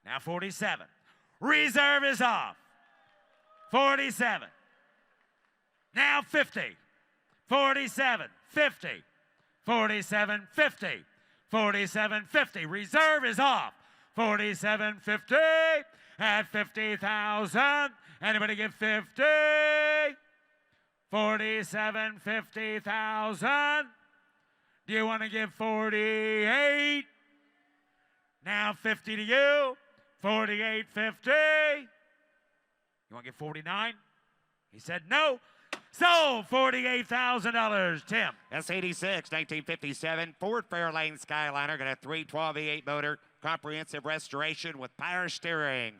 Now 47. Reserve is off. 47. Now 50. 47. 50. 47. 50. 47. 50. Reserve is off. 47. 50. At 50,000. Anybody give 50? 47. 50,000. Do you want to give 48? Now 50 to you. 48, 50. You want to give 49? He said no. So $48,000, Tim. S86, 1957 Ford Fairlane Skyliner. Got a 312 V8 motor. Comprehensive restoration with power steering.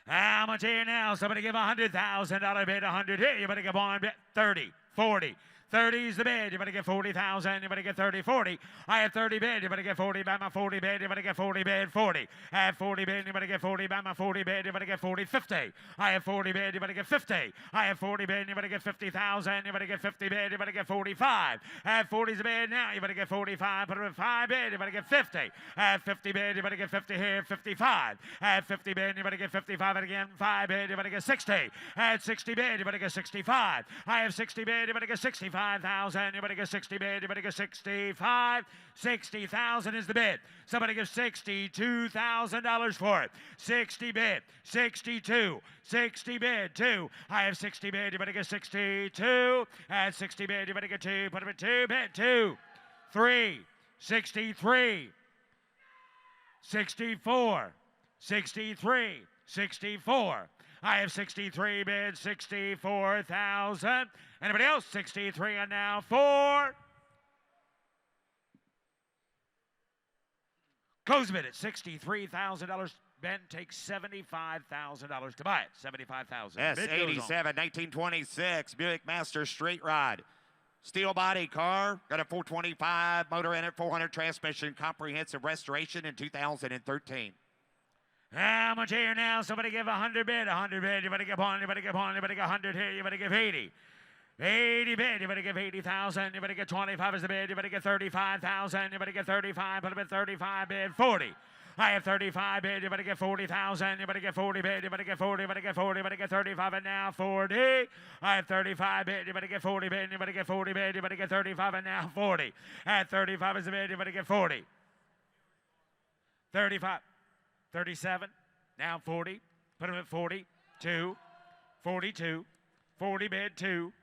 How much here now? Somebody give $100,000 bid, 100 here. You better give on bid 30, 40, 30's the bid. You're going to get 40,000. You're going to get 30, 40. I have 30 bid. You're going to get 40 by my 40 bid. You're going to get 40 bid, 40. I have 40 bid. You're going to get 40 by my 40 bid. You're going to get 40, 50. I have 40 bid. You're going to get 50. I have 40 bid. You're going to get 50,000. You're going to get 50 bid. You're going to get 45. I have 40's the bid now. You're going to get 45. Put it with 5 bid. You're going to get 50. I have 50 bid. You're going to get 50 here. 55. I have 50 bid. You're going to get 55. And again, 5 bid. You're going to get 60. I had 60 bid. You're going to get 65. I have 60 bid. You're going to get 65,000. You're going to get 60 bid. You're going to get 65. 60,000 is the bid. Somebody give $62,000 for it. 60 bid. 62. 60 bid. 2. I have 60 bid. You're going to get 62. At 60 bid. You're going to get 2. Put them at 2 bid. 2. 3. 63. 64. 63. 64. I have 63 bid, 64,000. Anybody else? 63 and now 4. Close bid at $63,000. Ben takes $75,000 to buy it. 75,000. S87 1926 Buick Master Straight Rod. Steel body car, got a 425 motor in it, 400 transmission, comprehensive restoration in 2013. How much here now? Somebody give 100 bid. 100 bid. You better give 1. You better give 1. You better get 100 here. You better give 80. 80 bid. You better give 80,000. You better get 25 as the bid. You better get 35,000. You better get 35. Put them at 35 bid. 40. I have 35 bid. You better get 40,000. You better get 40 bid. You better get 40. You better get 40. You better get 35 and now 40. I have 35 bid. You better get 40 bid. You better get 40 bid. You better get 35 and now 40. At 35 is the bid. You better get 40. 35. 37, now 40, put them at 40, 2, 42, 40 bid, 2,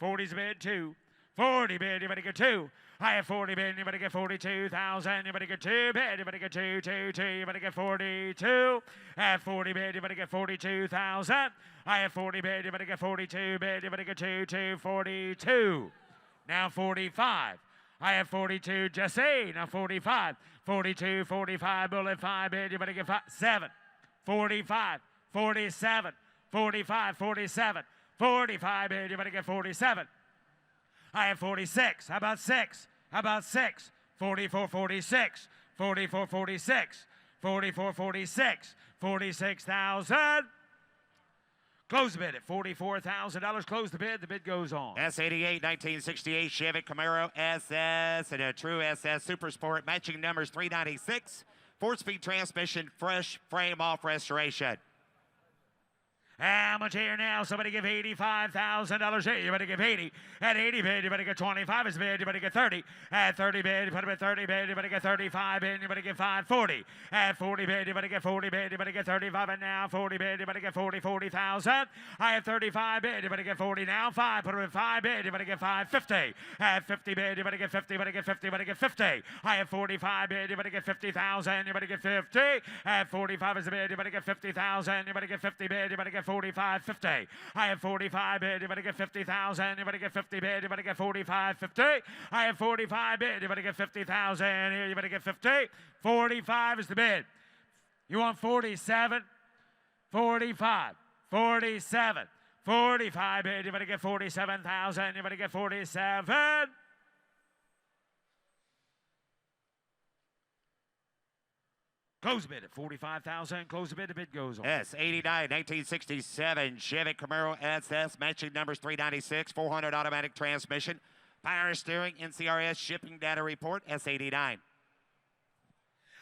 40's bid, 2, 40 bid, you better get 2. I have 40 bid, you better get 42,000, you better get 2 bid, you better get 2, 2, 2, you better get 42. I have 40 bid, you better get 42,000. I have 40 bid, you better get 42 bid, you better get 2, 2, 42. Now 45. I have 42, Jesse. Now 45, 42, 45, bullet 5 bid. You better get 5, 7, 45, 47, 45, 47, 45 bid. You better get 47. I have 46. How about 6? How about 6? 44, 46, 44, 46, 44, 46, 46,000. Close the bid at $44,000. Close the bid. The bid goes on. S88 1968 Chevy Camaro SS and a true SS Super Sport. Matching numbers 396. 4-speed transmission. Fresh frame off restoration. How much here now? Somebody give $85,000 here. You better give 80. At 80 bid, you better get 25 as bid. You better get 30. At 30 bid, you put them at 30 bid. You better get 35 bid. You better get 540. At 40 bid, you better get 40 bid. You better get 35 and now 40 bid. You better get 40,000. I have 35 bid. You better get 40 now. 5. Put them at 5 bid. You better get 550. At 50 bid, you better get 50. You better get 50. You better get 50. I have 45 bid. You better get 50,000. You better get 50. At 45 is the bid. You better get 50,000. You better get 50 bid. You better get 45, 50. I have 45 bid. You better get 50,000. You better get 50 bid. You better get 45, 50. I have 45 bid. You better get 50,000. Here, you better get 50. 45 is the bid. You want 47? 45. 47. 45 bid. You better get 47,000. You better get 47. Close bid at 45,000. Close the bid. The bid goes on. S89 1967 Chevy Camaro SS. Matching numbers 396. 400 automatic transmission. Power steering. NCRS shipping data report. S89.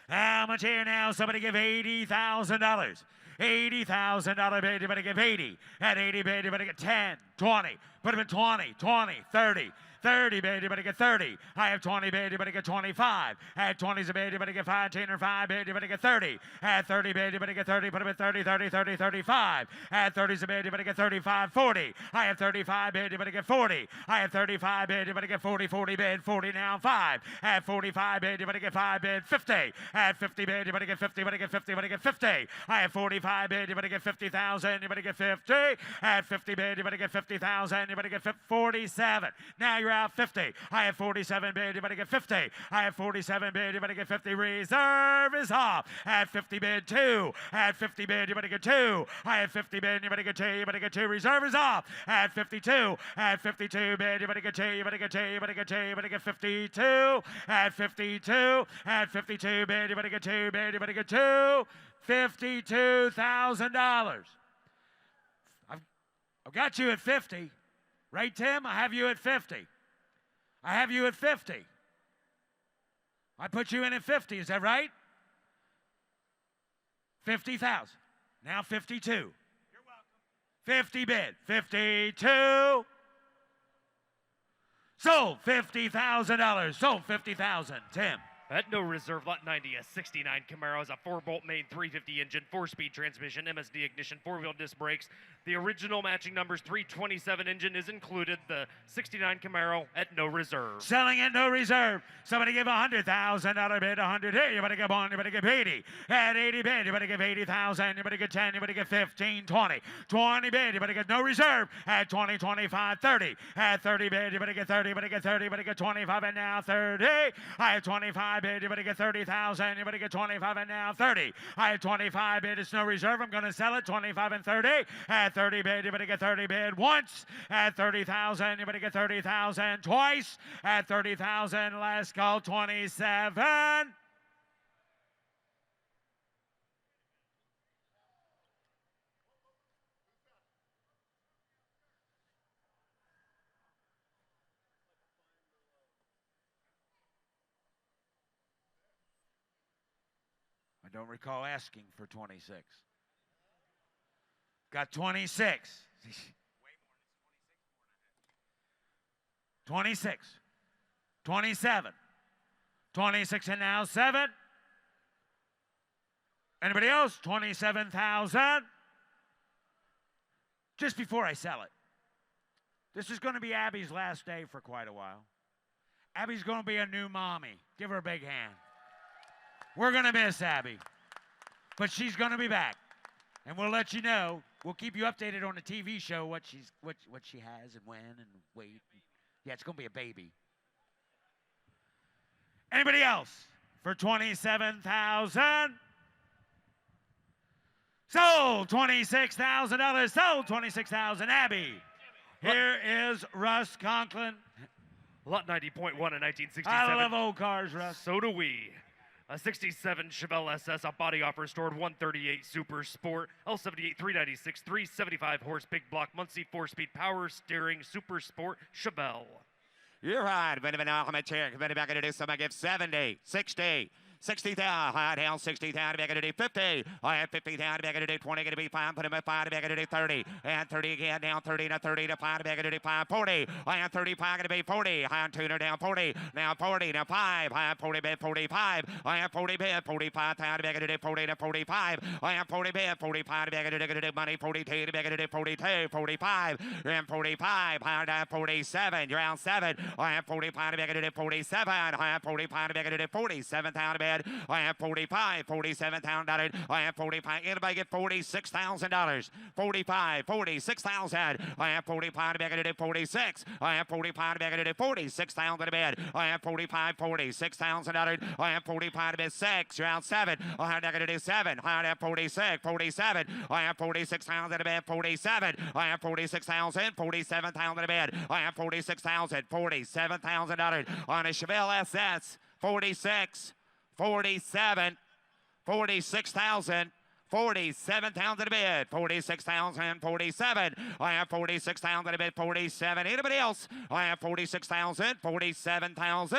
How much here now? Somebody give $80,000. $80,000 bid. You better give 80. At 80 bid, you better get 10, 20. Put them at 20, 20, 30. 30 bid, you better get 30. I have 20 bid, you better get 25. At 20's a bid, you better get 15 or 5 bid, you better get 30. At 30 bid, you better get 30. Put them at 30, 30, 30, 35. At 30's a bid, you better get 35, 40. I have 35 bid, you better get 40. I have 35 bid, you better get 40, 40 bid, 40 now, 5. At 45 bid, you better get 5 bid, 50. At 50 bid, you better get 50, you better get 50, you better get 50. I have 45 bid, you better get 50,000, you better get 50. At 50 bid, you better get 50,000, you better get 47. Now you're you're out 50. I have 47 bid, you better get 50. I have 47 bid, you better get 50. Reserve is off. At 50 bid, 2. At 50 bid, you better get 2. I have 50 bid, you better get 2, you better get 2. Reserve is off. At 52. At 52 bid, you better get 2, you better get 2, you better get 2, you better get 52. At 52. At 52 bid, you better get 2 bid, you better get 2. $52,000. I've got you at 50. Right, Tim? I have you at 50. I have you at 50. I put you in at 50. Is that right? 50,000. Now 52. You're welcome. 50 bid. 52. Sold $50,000. Sold 50,000. Tim. At no reserve, lot 90, a 69 Camaro has a 4-bolt main 350 engine, 4-speed transmission, MSD ignition, 4-wheel disc brakes. The original matching numbers 327 engine is included. The 69 Camaro at no reserve. Selling at no reserve. Somebody give $100,000 bid. 100 here. You better give 1. You better give 80. At 80 bid, you better give 80,000. You better get 10. You better get 15, 20. 20 bid, you better get no reserve. At 20, 25, 30. At 30 bid, you better get 30. You better get 30. You better get 25 and now 30. I have 25 bid. You better get 30,000. You better get 25 and now 30. I have 25 bid. It's no reserve. I'm going to sell it. 25 and 30. At 30 bid, you better get 30 bid once. At 30,000, you better get 30,000 twice. At 30,000, last call 27. I don't recall asking for 26. Got 26. 26. 27. 26 and now 7. Anybody else? 27,000. Just before I sell it. This is going to be Abby's last day for quite a while. Abby's going to be a new mommy. Give her a big hand. We're going to miss Abby, but she's going to be back, and we'll let you know. We'll keep you updated on the TV show what she has and when and wait. Yeah, it's going to be a baby. Anybody else for 27,000? Sold $26,000. Sold 26,000. Abby. Here is Russ Conklin. Lot 90.1 in 1967. I love old cars, Russ. So do we. A 67 Chevelle SS, a body offer stored 138 Super Sport, L78 396, 375 horse, big block, Muncie 4-speed power steering, Super Sport Chevelle. You're right. I'm going to do something. I give 70, 60. 60,000, high down 60,000, back to do 50. I have 50,000, back to do 20, going to be 5, put him at 5, back to do 30. And 30 again, down 30 to 30 to 5, back to do 5, 40. I have 35, going to be 40. High on tuner down 40, now 40 to 5. I have 40 bid, 45. I have 40 bid, 45,000, back to do 40 to 45. I have 40 bid, 45, back to do money, 42, back to do 42, 45. And 45, I have 47, you're out 7. I have 45, back to do 47. I have 45, back to do 47,000. I have 45, $47,000. I have 45. Anybody get $46,000? 45, 46,000. I have 45 to back to do 46. I have 45 to back to do 46,000 to bid. I have 45, $46,000. I have 45 to bid 6. You're out 7. I have to do 7. I have 46, 47. I have 46,000 to bid 47. I have 46,000, 47,000 to bid. I have 46,000, $47,000 on a Chevelle SS. 46. 47, 46,000, 47,000 to bid, 46,000, 47. I have 46,000 to bid, 47. Anybody else? I have 46,000, 47,000.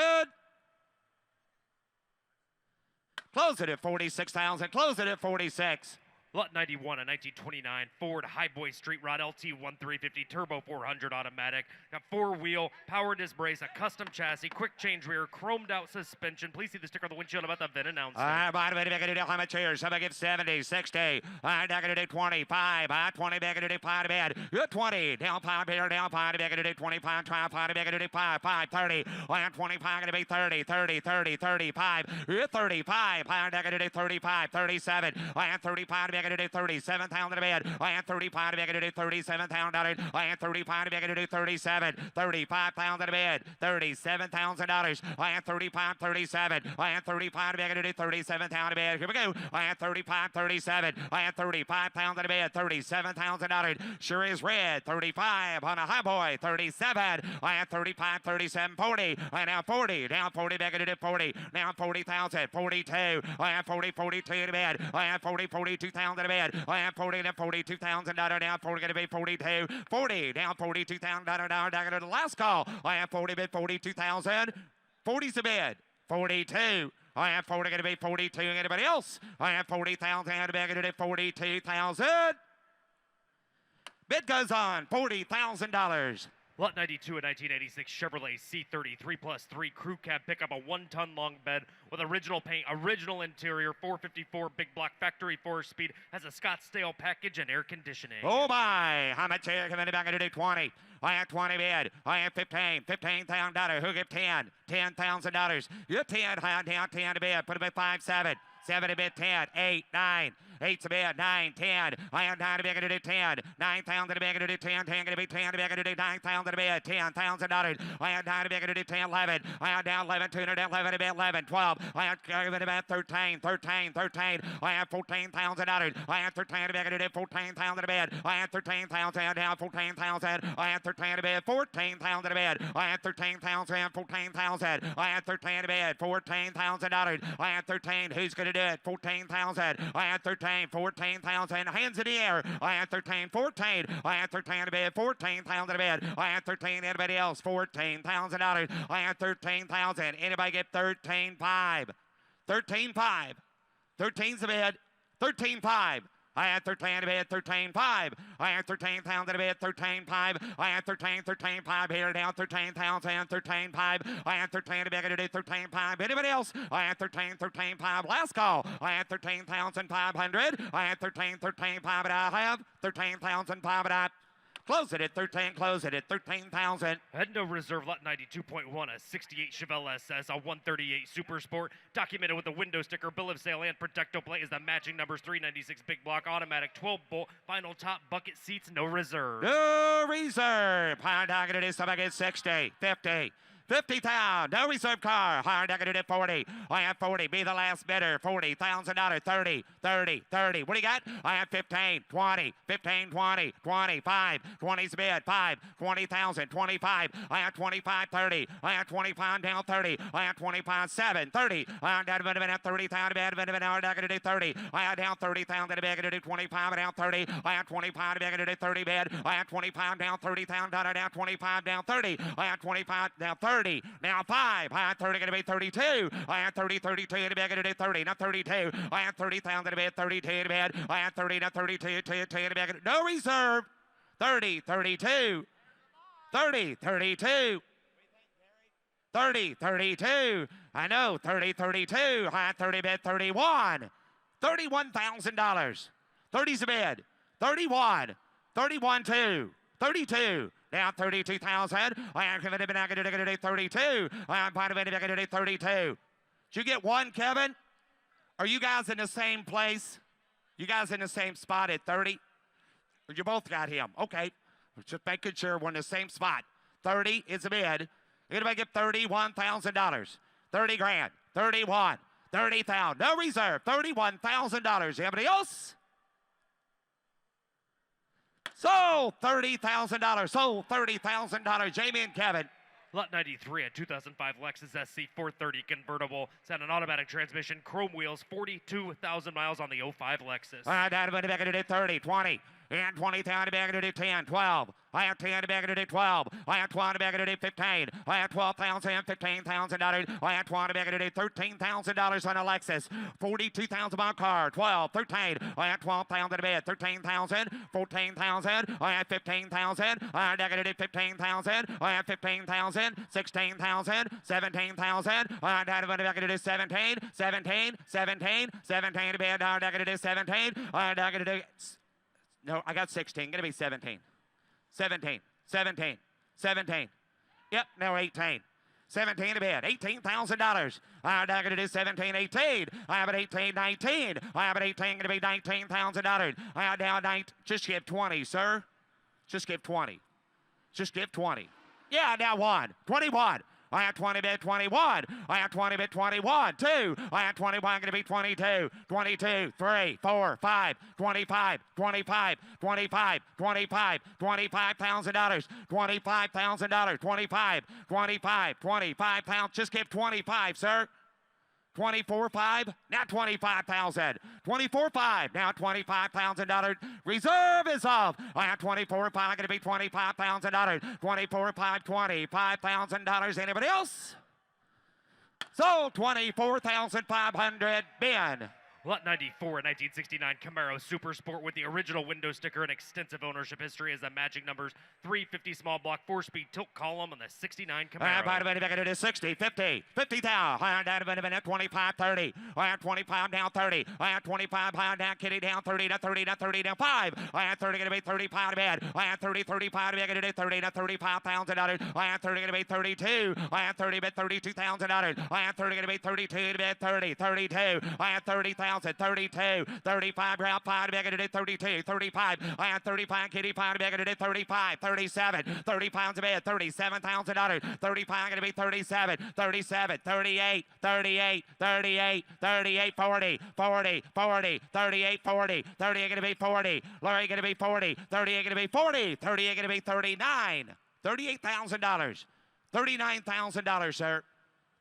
Close it at 46,000, close it at 46. Lot 91, a 1929 Ford Highboy Street Rod LT 1350 Turbo 400 automatic. Got 4-wheel, power disc brace, a custom chassis, quick change rear, chromed out suspension. Please see the sticker on the windshield about the VIN announcement. I'm going to do how much here? Somebody give 70, 60. I'm going to do 25. 20, back to do 5 to bed. You're 20. Down 5 here, down 5, back to do 25. Try 5, back to do 5, 30. I am 25, going to be 30, 30, 30, 35. You're 35. I'm going to do 35, 37. I am 35, to do 37,000 to bid. I am 35 to do 37,000. I am 35 to do 37. 35,000 to bid. $37,000. I am 35, 37. I am 35 to do 37,000 to bid. Here we go. I am 35, 37. I am 35,000 to bid. $37,000. Sure is red. 35 on a high boy. 37. I am 35, 37, 40. I am now 40. Down 40 back to do 40. Now 40,000. 42. I am 40, 42 to bid. I am 40, 42,000 to bid. I am 40 to $42,000. Now 40 going to be 42. 40. Down $42,000. Down to the last call. I am 40 bid 42,000. 40's the bid. 42. I am 40 going to be 42. Anybody else? I am 40,000 to bid. Going to do 42,000. Bid goes on. $40,000. Lot 92, a 1986 Chevrolet C30 3+3 crew cab pickup, a 1-ton long bed with original paint, original interior, 454 big block factory 4-speed, has a Scottsdale package and air conditioning. Oh my! How much here? Coming back to do 20. I have 20 bid. I have 15. $15,000. Who give 10? $10,000. You're 10. Down 10 to bid. Put it at 5, 7. 7 to bid 10. 8, 9. 8 to bid 9, 10. I am 9 to bid to do 10. 9,000 to bid to do 10. 10 to be 10 to bid to do 9,000 to bid. $10,000. I am 9 to bid to do 10. 11. I am down 11. 211 to bid 11. 12. I am giving about 13. 13. 13. I am $14,000. I am 13 to bid to do 14,000 to bid. I am 13,000 down 14,000. I am 13 to bid 14,000 to bid. I am 13,000 14,000. I am 13 to bid $14,000. I am 13. Who's going to do it? 14,000. I am 13. 14,000. Hands in the air. I am 13. 14. I am 13 to bid 14,000 to bid. I am 13. Anybody else? $14,000. I am 13,000. Anybody get 13,500? 13,500. 13's the bid. 13,500. I am 13 to bid 13,500. I am 13,000 to bid 13,500. I am 13,500 here down 13,000 13,500. I am 13 to bid to do 13,500. Anybody else? I am 13,500. Last call. I am 13,500. I am 13,500. I have 13,500. Close it at 13. Close it at 13,000. Head to reserve lot 92.1, a 68 Chevelle SS, a 138 Super Sport, documented with a window sticker, bill of sale, and protecto plate is the matching numbers 396 big block, automatic 12-bolt, final top bucket seats, no reserve. No reserve. Higher target it is somebody gets 60, 50. 50,000. No reserve car. Higher target at 40. I have 40. Be the last bidder. $40,000. 30, 30, 30. What do you got? I have 15, 20, 15, 20, 25. 20's bid. 5, 20,000, 25. I have 25, 30. I have 25 down 30. I have 25, 7, 30. I have down to 30,000 bid. Hour target to do 30. I have down 30,000 to bid to do 25 down 30. I have 25 to bid to do 30 bid. I have 25 down 30,000 down 25 down 30. I have 25 down 30. Now 5. I am 30 going to be 32. I am 30, 32 to be going to do 30. Now 32. I am 30,000 to be 32 to bed. I am 30 now 32 to be no reserve. 30, 32. 30, 32. 30, 32. I know 30, 32. I am 30 bid 31. $31,000. 30's a bid. 31. 31 2. 32. Down 32,000. I am committed to do 32. I am part of it to do 32. Did you get one, Kevin? Are you guys in the same place? You guys in the same spot at 30? Or you both got him? Okay. Just making sure we're in the same spot. 30 is a bid. You're going to make it $31,000. 30 grand. 31. 30,000. No reserve. $31,000. Anybody else? Sold $30,000. Sold $30,000. Jamie and Kevin. Lot 93, a 2005 Lexus SC 430 convertible. It's had an automatic transmission, chrome wheels, 42,000 miles on the 05 Lexus. All right, I'm going to do 30, 20. And 20,000 to do 10, 12. I have 10 to do 12. I have 12 to do 15. I have 12,000, $15,000. I have 12 to do $13,000 on a Lexus. 42,000 on car. 12, 13. I have 12,000 to bid. 13,000, 14,000. I have 15,000. I have to do 15,000. I have 15,000, 16,000, 17,000. I have to do 17, 17, 17, 17 to bid. I have to do 17. I have to do. No, I got 16. Gonna be 17. 17. 17. 17. Yep, now 18. 17 to bid, $18,000. I'm not going to do 17, 18. I have an 18, 19. I have an 18 going to be $19,000. I have now 19. Just give 20, sir. Just give 20. Just give 20. Yeah, now 1. 21. I have 20 bid 21. I have 20 bid 21. 2. I have 21 going to be 22. 22. 3. 4. 5. 25. 25. 25. 25. $25,000. $25,000. 25. 25. 25 pounds. Just give 25, sir. 24.5, now 25,000. 24.5, now $25,000. Reserve is off. I have 24.5, going to be $25,000. 24.5, $25,000. Anybody else? Sold 24,500. Ben. Lot 94, 1969 Camaro Super Sport with the original window sticker and extensive ownership history as the matching numbers 350 small block 4-speed tilt column on the 69 Camaro. By the way, back into 60, 50, 50 down. I have 25, 30. I have 25 down 30. I have 25 high down, kitty down 30 to 30 to 30 down 5. I have 30 going to be 35 to bed. I have 30, 35 to bed. Going to do 30 to $35,000. I have 30 going to be 32. I have 30 bid $32,000. I have 30 going to be 32 to bed 30, 32. I have 30,000. 32, 35, round 5 to be able to do 32, 35. I have 35, kitty 5 to be able to do 35, 37, 30 pounds a bed, $37,000, 35 going to be 37, 37, 38, 38, 38, 38, 40, 40, 40, 38, 40, 38 going to be 40, Larry going to be 40, 38 going to be 40, 38 going to be 39, $38,000, $39,000, sir,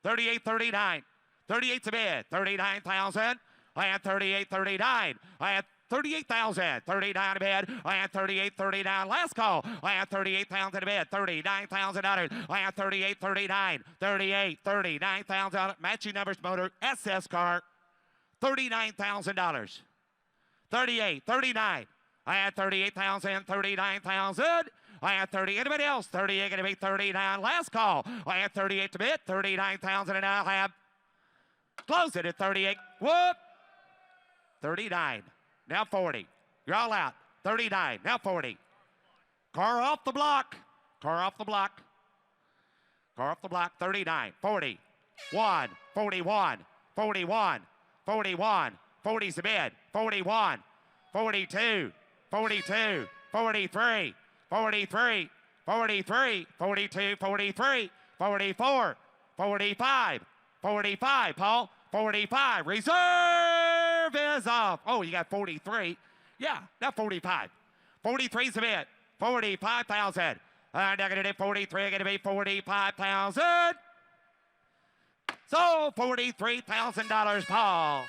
38, 39, 38 to bid, 39,000. I had 38, 39. I had 38,000. 39 to bid. I had 38, 39. Last call. I had 38,000 to bid. $39,000. I had 38, 39. 38, 39,000. Matching numbers motor. SS car. $39,000. 38, 39. I had 38,000. 39,000. I had 30. Anybody else? 38 going to be 39. Last call. I had 38 to bid. 39,000 and I'll have. Close it at 38. Whoop. 39, now 40. You're all out. 39, now 40. Car off the block. Car off the block. Car off the block. 39, 40, 1, 41, 41, 41, 40's the bid. 41, 42, 42, 43, 43, 43, 42, 43, 44, 45, 45, Paul. 45. Reserve is off. Oh, you got 43. Yeah, now 45. 43's a bid. 45,000. Now going to do 43. Going to be 45,000. So $43,000, Paul.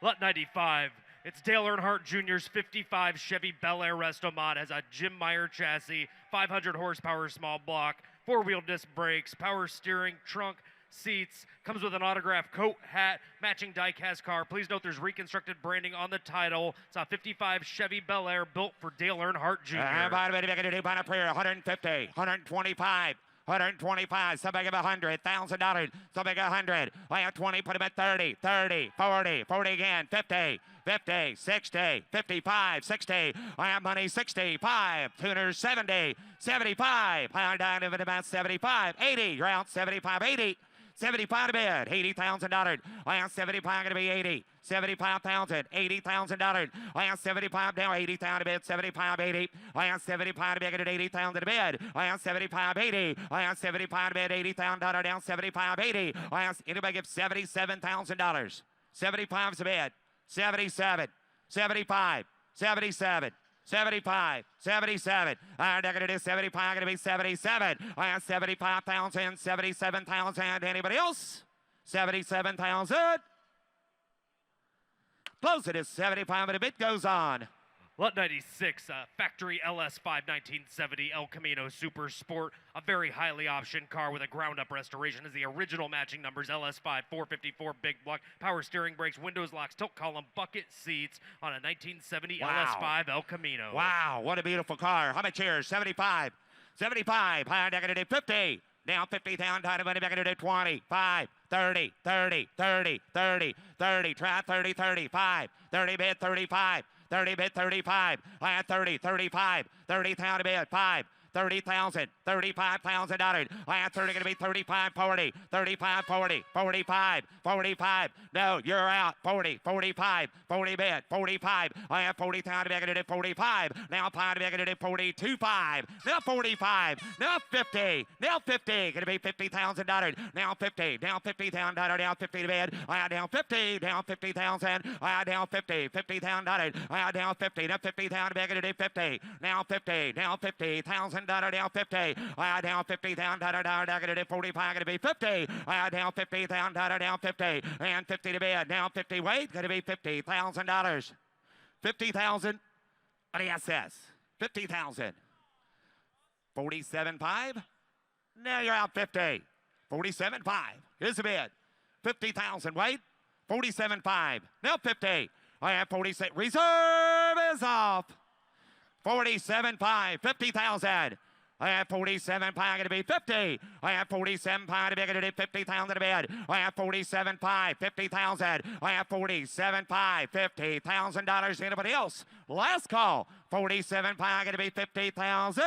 Lot 95. It's Dale Earnhardt Jr.'s 55 Chevy Bel Air Resto-Mod. Has a Jim Meyer chassis, 500 horsepower small block, 4-wheel disc brakes, power steering, trunk, seats, comes with an autographed coat, hat, matching die-cast car. Please note there's reconstructed branding on the title. It's a 55 Chevy Bel Air built for Dale Earnhardt Jr. By the way, back into 150, 125. 125, somebody give $100,000, somebody got 100. I have 20, put him at 30, 30, 40, 40 again, 50, 50, 60, 55, 60. I have money 65, tuners 70, 75. I down to about 75, 80. You're out 75, 80. 75 to bid, $80,000. I have 75 going to be 80. 75,000, $80,000. I have 75 now, 80,000 to bid, 75, 80. I have 75 to bid, at 80,000 to bid. I have 75, 80. I have 75 to bid, $80,000 down, 75, 80. I have, anybody give $77,000. 75's to bid, 77, 75, 77. 75, 77. I'm not going to do 75. I'm going to be 77. I have 75,000, 77,000. Anybody else? 77,000. Close it is 75, but a bit goes on. Lot 96, factory LS5 1970 El Camino Super Sport, a very highly optioned car with a ground-up restoration is the original matching numbers LS5 454 big block, power steering brakes, windows locks, tilt column, bucket seats on a 1970 LS5 El Camino. Wow, what a beautiful car. How much here? 75, 75, higher deck to do 50. Down 50,000, time to money back into 25, 30, 30, 30, 30, 30, try 30, 35, 30 bid, 35, 30 bid, 35. I had 30, 35, 30,000 bid, 5, 30,000, $35,000. I have 30 going to be 35, 40, 35, 40, 45, 45. No, you're out. 40, 45, 40 bid, 45. I have 40,000 to be going to do 45. Now 5 to be going to do 42, 5. Now 45. Now 50. Now 50. Going to be $50,000. Now 50. Now $50,000. Down 50 to bid. I have down 50. Down 50,000. I have down 50. $50,000. I have down 50. Now 50,000 to be going to do 50. Now 50. Now $50,000. Down 50. I have down $50,000. Down going to do 45. Going to be 50. I have down $50,000. Down 50. And 50 to bid. Now 50. Wait. Going to be $50,000. 50,000. What do you says? 50,000. 47.5. Now you're out 50. 47.5. Here's the bid. 50,000. Wait. 47.5. Now 50. I have 46. Reserve is off. 47.5. 50,000. I have 47.5 going to be 50. I have 47.5 to be going to do 50,000 to bid. I have 47.5, 50,000. I have 47.5, $50,000. Anybody else? Last call. 47.5 going to be 50,000.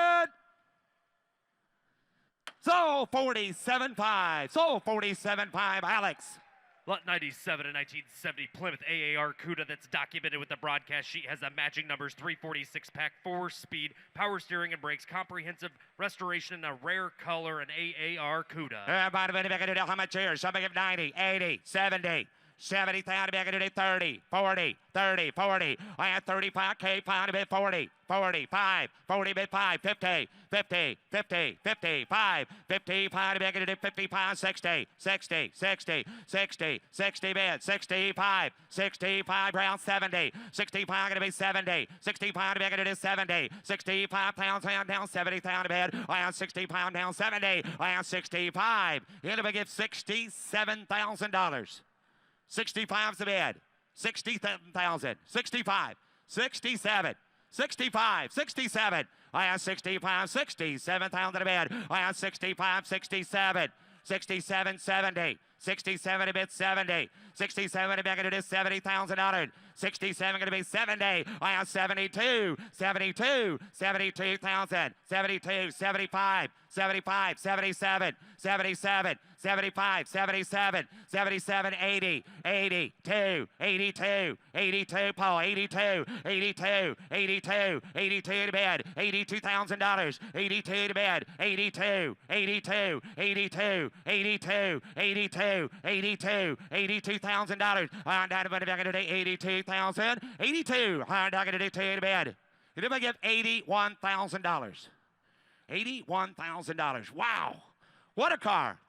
So 47.5. So 47.5, Alex. Lot 97 in 1970 Plymouth AAR CUDA that's documented with the broadcast sheet has the matching numbers 346 pack, 4-speed, power steering and brakes, comprehensive restoration in a rare color, and AAR CUDA. How much here? Somebody give 90, 80, 70. 70,000 back into 30, 40, 30, 40. I have 35K, pound a bit 40, 45, 40 bit 5, 50, 50, 50, 55, 55 back into 55, 60, 60, 60, 60, 60 bit, 65, 65 round 70, 65 going to be 70, 65 back into 70, 65 pounds down 70,000 bit. I have 60 pound down 70. I have 65. Here to give $67,000. 65's the bid. 60,000. 65. 67. 65. 67. I have 65. 67,000 a bid. I have 65. 67. 67. 70. 67 a bit 70. 67 a bit going to do $70,000. 67 going to be 70. I have 72. 72. 72,000. 72. 75. 75. 77. 77. 75. 77. 77. 80. 82. 82. 82. Paul. 82. 82. 82. 82 to bed. $82,000. 82 to bed. 82. 82. 82. 82. 82. 82. $82,000. I'm down to back into 82,000. 82. I'm down to 2 to bed. You're going to give $81,000. $81,000. Wow. What a car.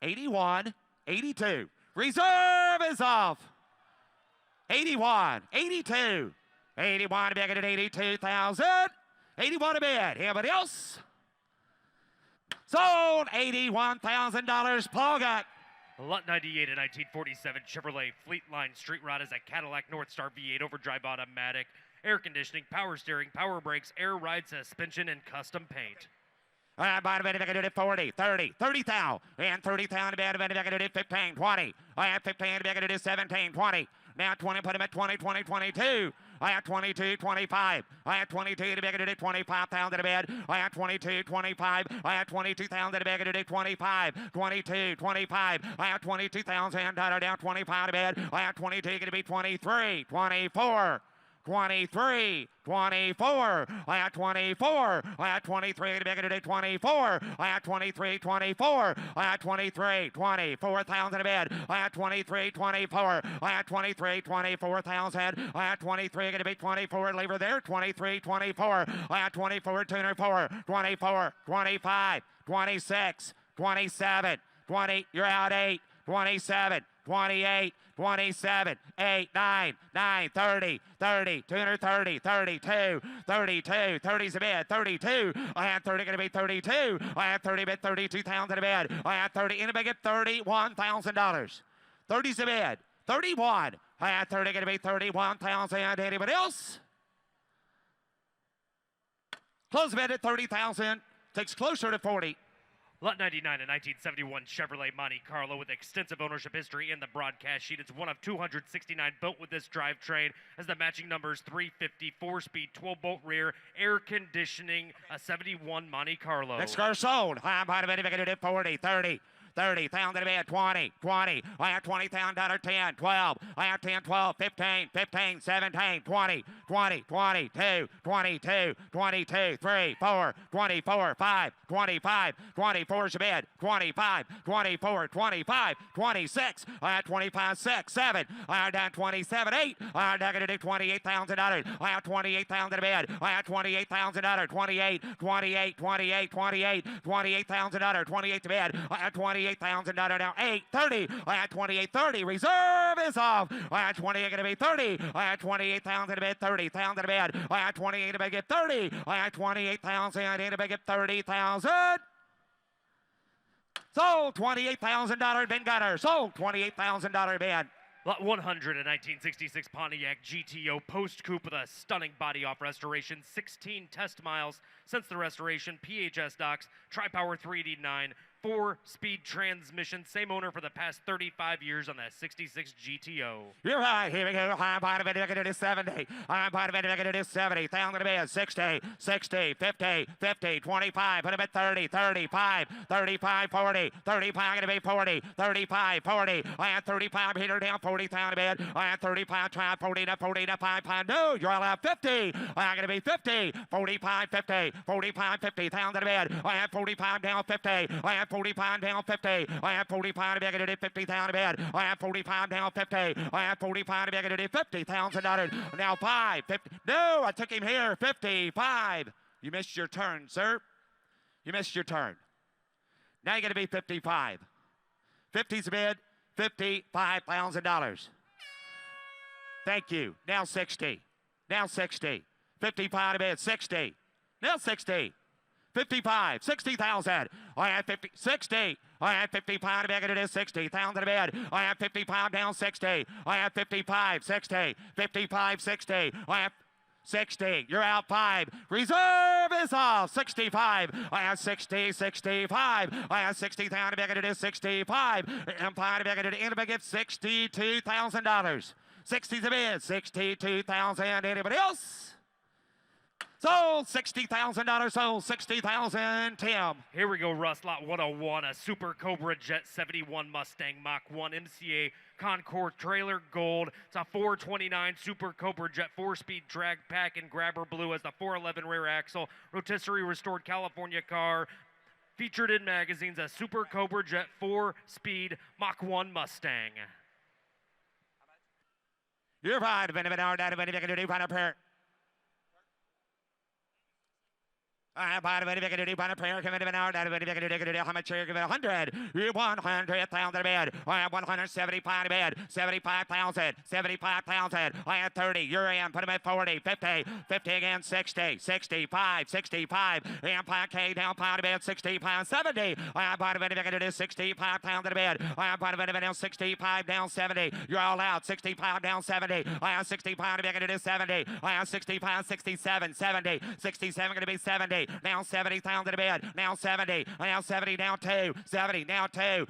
81, 82. Reserve is off. 81, 82. 81 to back into 82,000. 81 to bed. Anybody else? Sold $81,000. Paul got. Lot 98 in 1947 Chevrolet Fleetline Street Rod is a Cadillac Northstar V8 overdrive automatic, air conditioning, power steering, power brakes, air ride suspension, and custom paint. Bottom end, I can do it 40, 30, 30,000, and 30,000 bottom end, I can do it 15, 20. I have 15, I can do 17, 20. Now 20, put him at 20, 20, 22. I have 22, 25. I have 22 to be able to do 25,000 a bed. I have 22, 25. I have 22,000 to be able to do 25. 22, 25. I have 22,000 down 25 to bed. I have 22 going to be 23, 24. 23, 24. I have 24. I have 23 to be able to do 24. I have 23, 24. I have 23, 24,000 a bed. I have 23, 24. I have 23, 24,000. I have 23 going to be 24. Lever there. 23, 24. I have 24, 24, 24, 25, 26, 27, 20. You're out 8, 27, 28, 27, 8, 9, 9, 30, 30, 230, 32, 32, 30's a bid, 32. I have 30 going to be 32. I have 30 bid, 32,000 a bid. I have 30 in a bid, $31,000. 30's a bid, 31. I have 30 going to be 31,000. Anybody else? Close the bid at 30,000. Takes closer to 40. Lot 99, a 1971 Chevrolet Monte Carlo with extensive ownership history in the broadcast sheet. It's one of 269 built with this drivetrain, as the matching numbers 350, 4-speed, 12-bolt rear, air conditioning, a 71 Monte Carlo. Next car sold. I'm part of it. If I can do 40, 30. 30, pound to bed, 20, 20. I have 20, pound dollar, 10, 12. I have 10, 12, 15, 15, 17, 20, 20, 22, 22, 22, 3, 4, 24, 5, 25, 24 is a bed, 25, 24, 25, 26. I have 25, 6, 7. I have done 27, 8. I have going to do $28,000. I have 28,000 a bed. I have $28,000, 28, 28, 28, 28, $28,000, 28 to bed. I have 28,000 now, 8, 30. I had 28, 30. Reserve is off. I had 28 going to be 30. I had 28,000 to bed, 30,000 to bed. I had 28 to get 30. I had 28,000 to get 30,000. Sold $28,000 Ben Gunner. Sold $28,000 Ben. Lot 100, a 1966 Pontiac GTO post-coupe with a stunning body-off restoration, 16 test miles since the restoration, PHS docks, Tri-Power 389, 4-speed transmission, same owner for the past 35 years on that 66 GTO. You're right. Here we go. I'm part of it. I can do 70. I'm part of it. I can do 70. Down to the bed. 60, 60, 50, 50, 25. Put him at 30, 35, 35, 40, 35. Going to be 40, 35, 40. I had 35 here down, 40 down to bed. I had 35, try 40 to 40 to 5 pound. No, you're allowed 50. I'm going to be 50, 45, 50, 45, 50 down to the bed. I had 45 down, 50. I had 45 down, 50. I have 45 to be 50 down to bed. I have 45 down, 50. I have 45 to be $50,000. Now 5, 50. No, I took him here. 55. You missed your turn, sir. You missed your turn. Now you're going to be 55. 50's a bid. $55,000. Thank you. Now 60. Now 60. 55 to bid. 60. Now 60. 55, 60,000. I have 50, 60. I have 55 to bed. It is 60,000 to bed. I have 55 down, 60. I have 55, 60. 55, 60. I have 60. You're out 5. Reserve is off. 65. I have 60, 65. I have 60,000 to bed. It is 65. Empire to bed. It is $62,000. 60 to bed. 62,000. Anybody else? Sold $60,000. Sold $60,000. Tim. Here we go, Russ. Lot 101, a Super Cobra Jet 71 Mustang Mach 1 MCA Concord trailer gold. It's a 429 Super Cobra Jet 4-speed drag pack in grabber blue as the 411 rear axle. Rotisserie restored California car. Featured in magazines, a Super Cobra Jet 4-speed Mach 1 Mustang. You're fine. I bought a very good on a prayer committee an hour. That very good how much you're giving 100. You 100,000 bed. I have 175 bed. 75,000. 75,000. I have 30. You're in. Put him at 40. 50. 50 again. 60. 65. 65. And K down pound bed. 60 pounds. 70. I have bought a very good 65 pounds of bed. I have bought a very good 65 down 70. You're all out. 65 down 70. I have 60 pounds of bed. 70. I have 60 pounds. 67. 70. 67 going to be 70. Now 70,000 to bed. Now 70. Now 70. Now 2. 70. Now 2.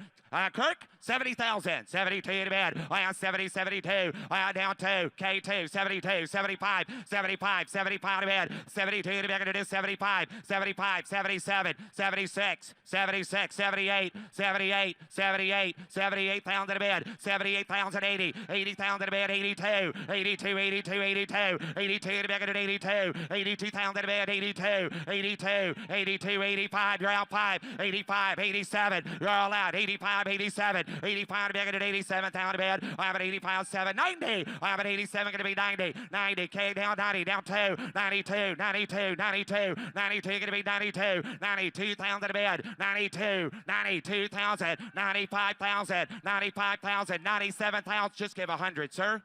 Kirk, 70,000. 72 to bed. I have 70. 72. I have down 2. K2. 72. 75. 75. 75 to bed. 72 to bed. It is 75. 75. 77. 76. 76. 78. 78. 78. 78,000 to bed. 78,000. 80. 80,000 to bed. 82. 82. 82. 82. 82 to bed. 82. 82,000 to bed. 82. 82. 82. 85. You're out 5. 85. 87. You're all out. 85. 87. 85 to bed. 87,000 to bed. I have an 85. 7. 90. I have an 87. Going to be 90. 90. K down 90. Down 2. 92. 92. 92. 92. Going to be 92. 92,000 to bed. 92. 92,000. 95,000. 95,000. 97,000. Just give 100, sir.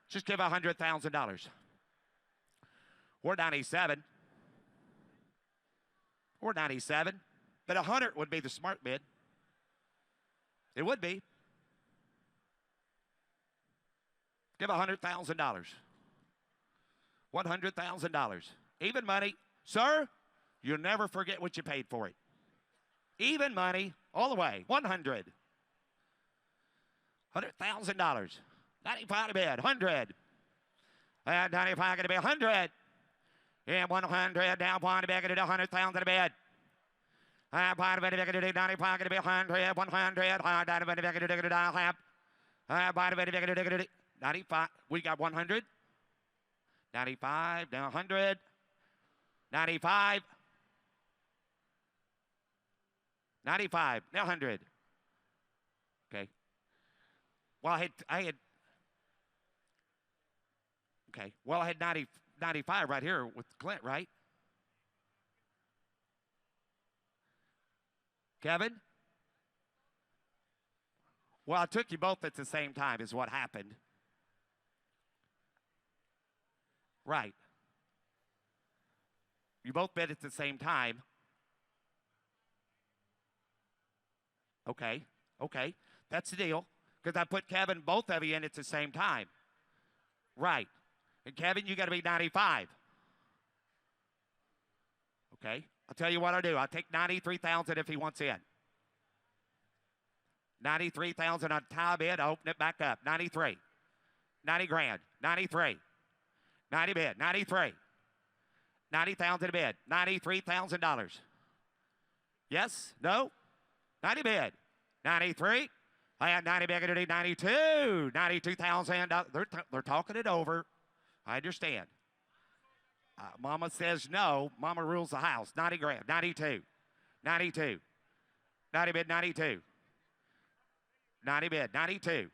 Just give $100,000. Or 97. Or 97. But 100 would be the smart bid. It would be. Give $100,000. $100,000. Even money. Sir, you'll never forget what you paid for it. Even money, all the way. 100. $100,000. 95 to bid. 100. And 95 going to be 100. And 100 down point to bid. 100,000 to bid. And point to bid. 95 going to be 100. 100. Down to bid. Half. Point to bid. 95. We got 100. 95 down 100. 95. 95, now 100. Okay. Well, I had okay. Well, I had 95 right here with Clint, right? Kevin? Well, I took you both at the same time is what happened. Right. You both bid at the same time. Okay, okay. That's the deal. Because I put Kevin, both of you in at the same time. Right. And Kevin, you got to be 95. Okay. I'll tell you what I'll do. I'll take 93,000 if he wants in. 93,000 on tie bid. I'll open it back up. 93. 90 grand. 93. 90 bid. 93. 90,000 bid. $93,000. Yes? No? 90 bid. 93. I had 90 bid. 92. 92,000. They're talking it over. I understand. Mama says no. Mama rules the house. 90 grand. 92. 92. 90 bid. 92. 90 bid. 92.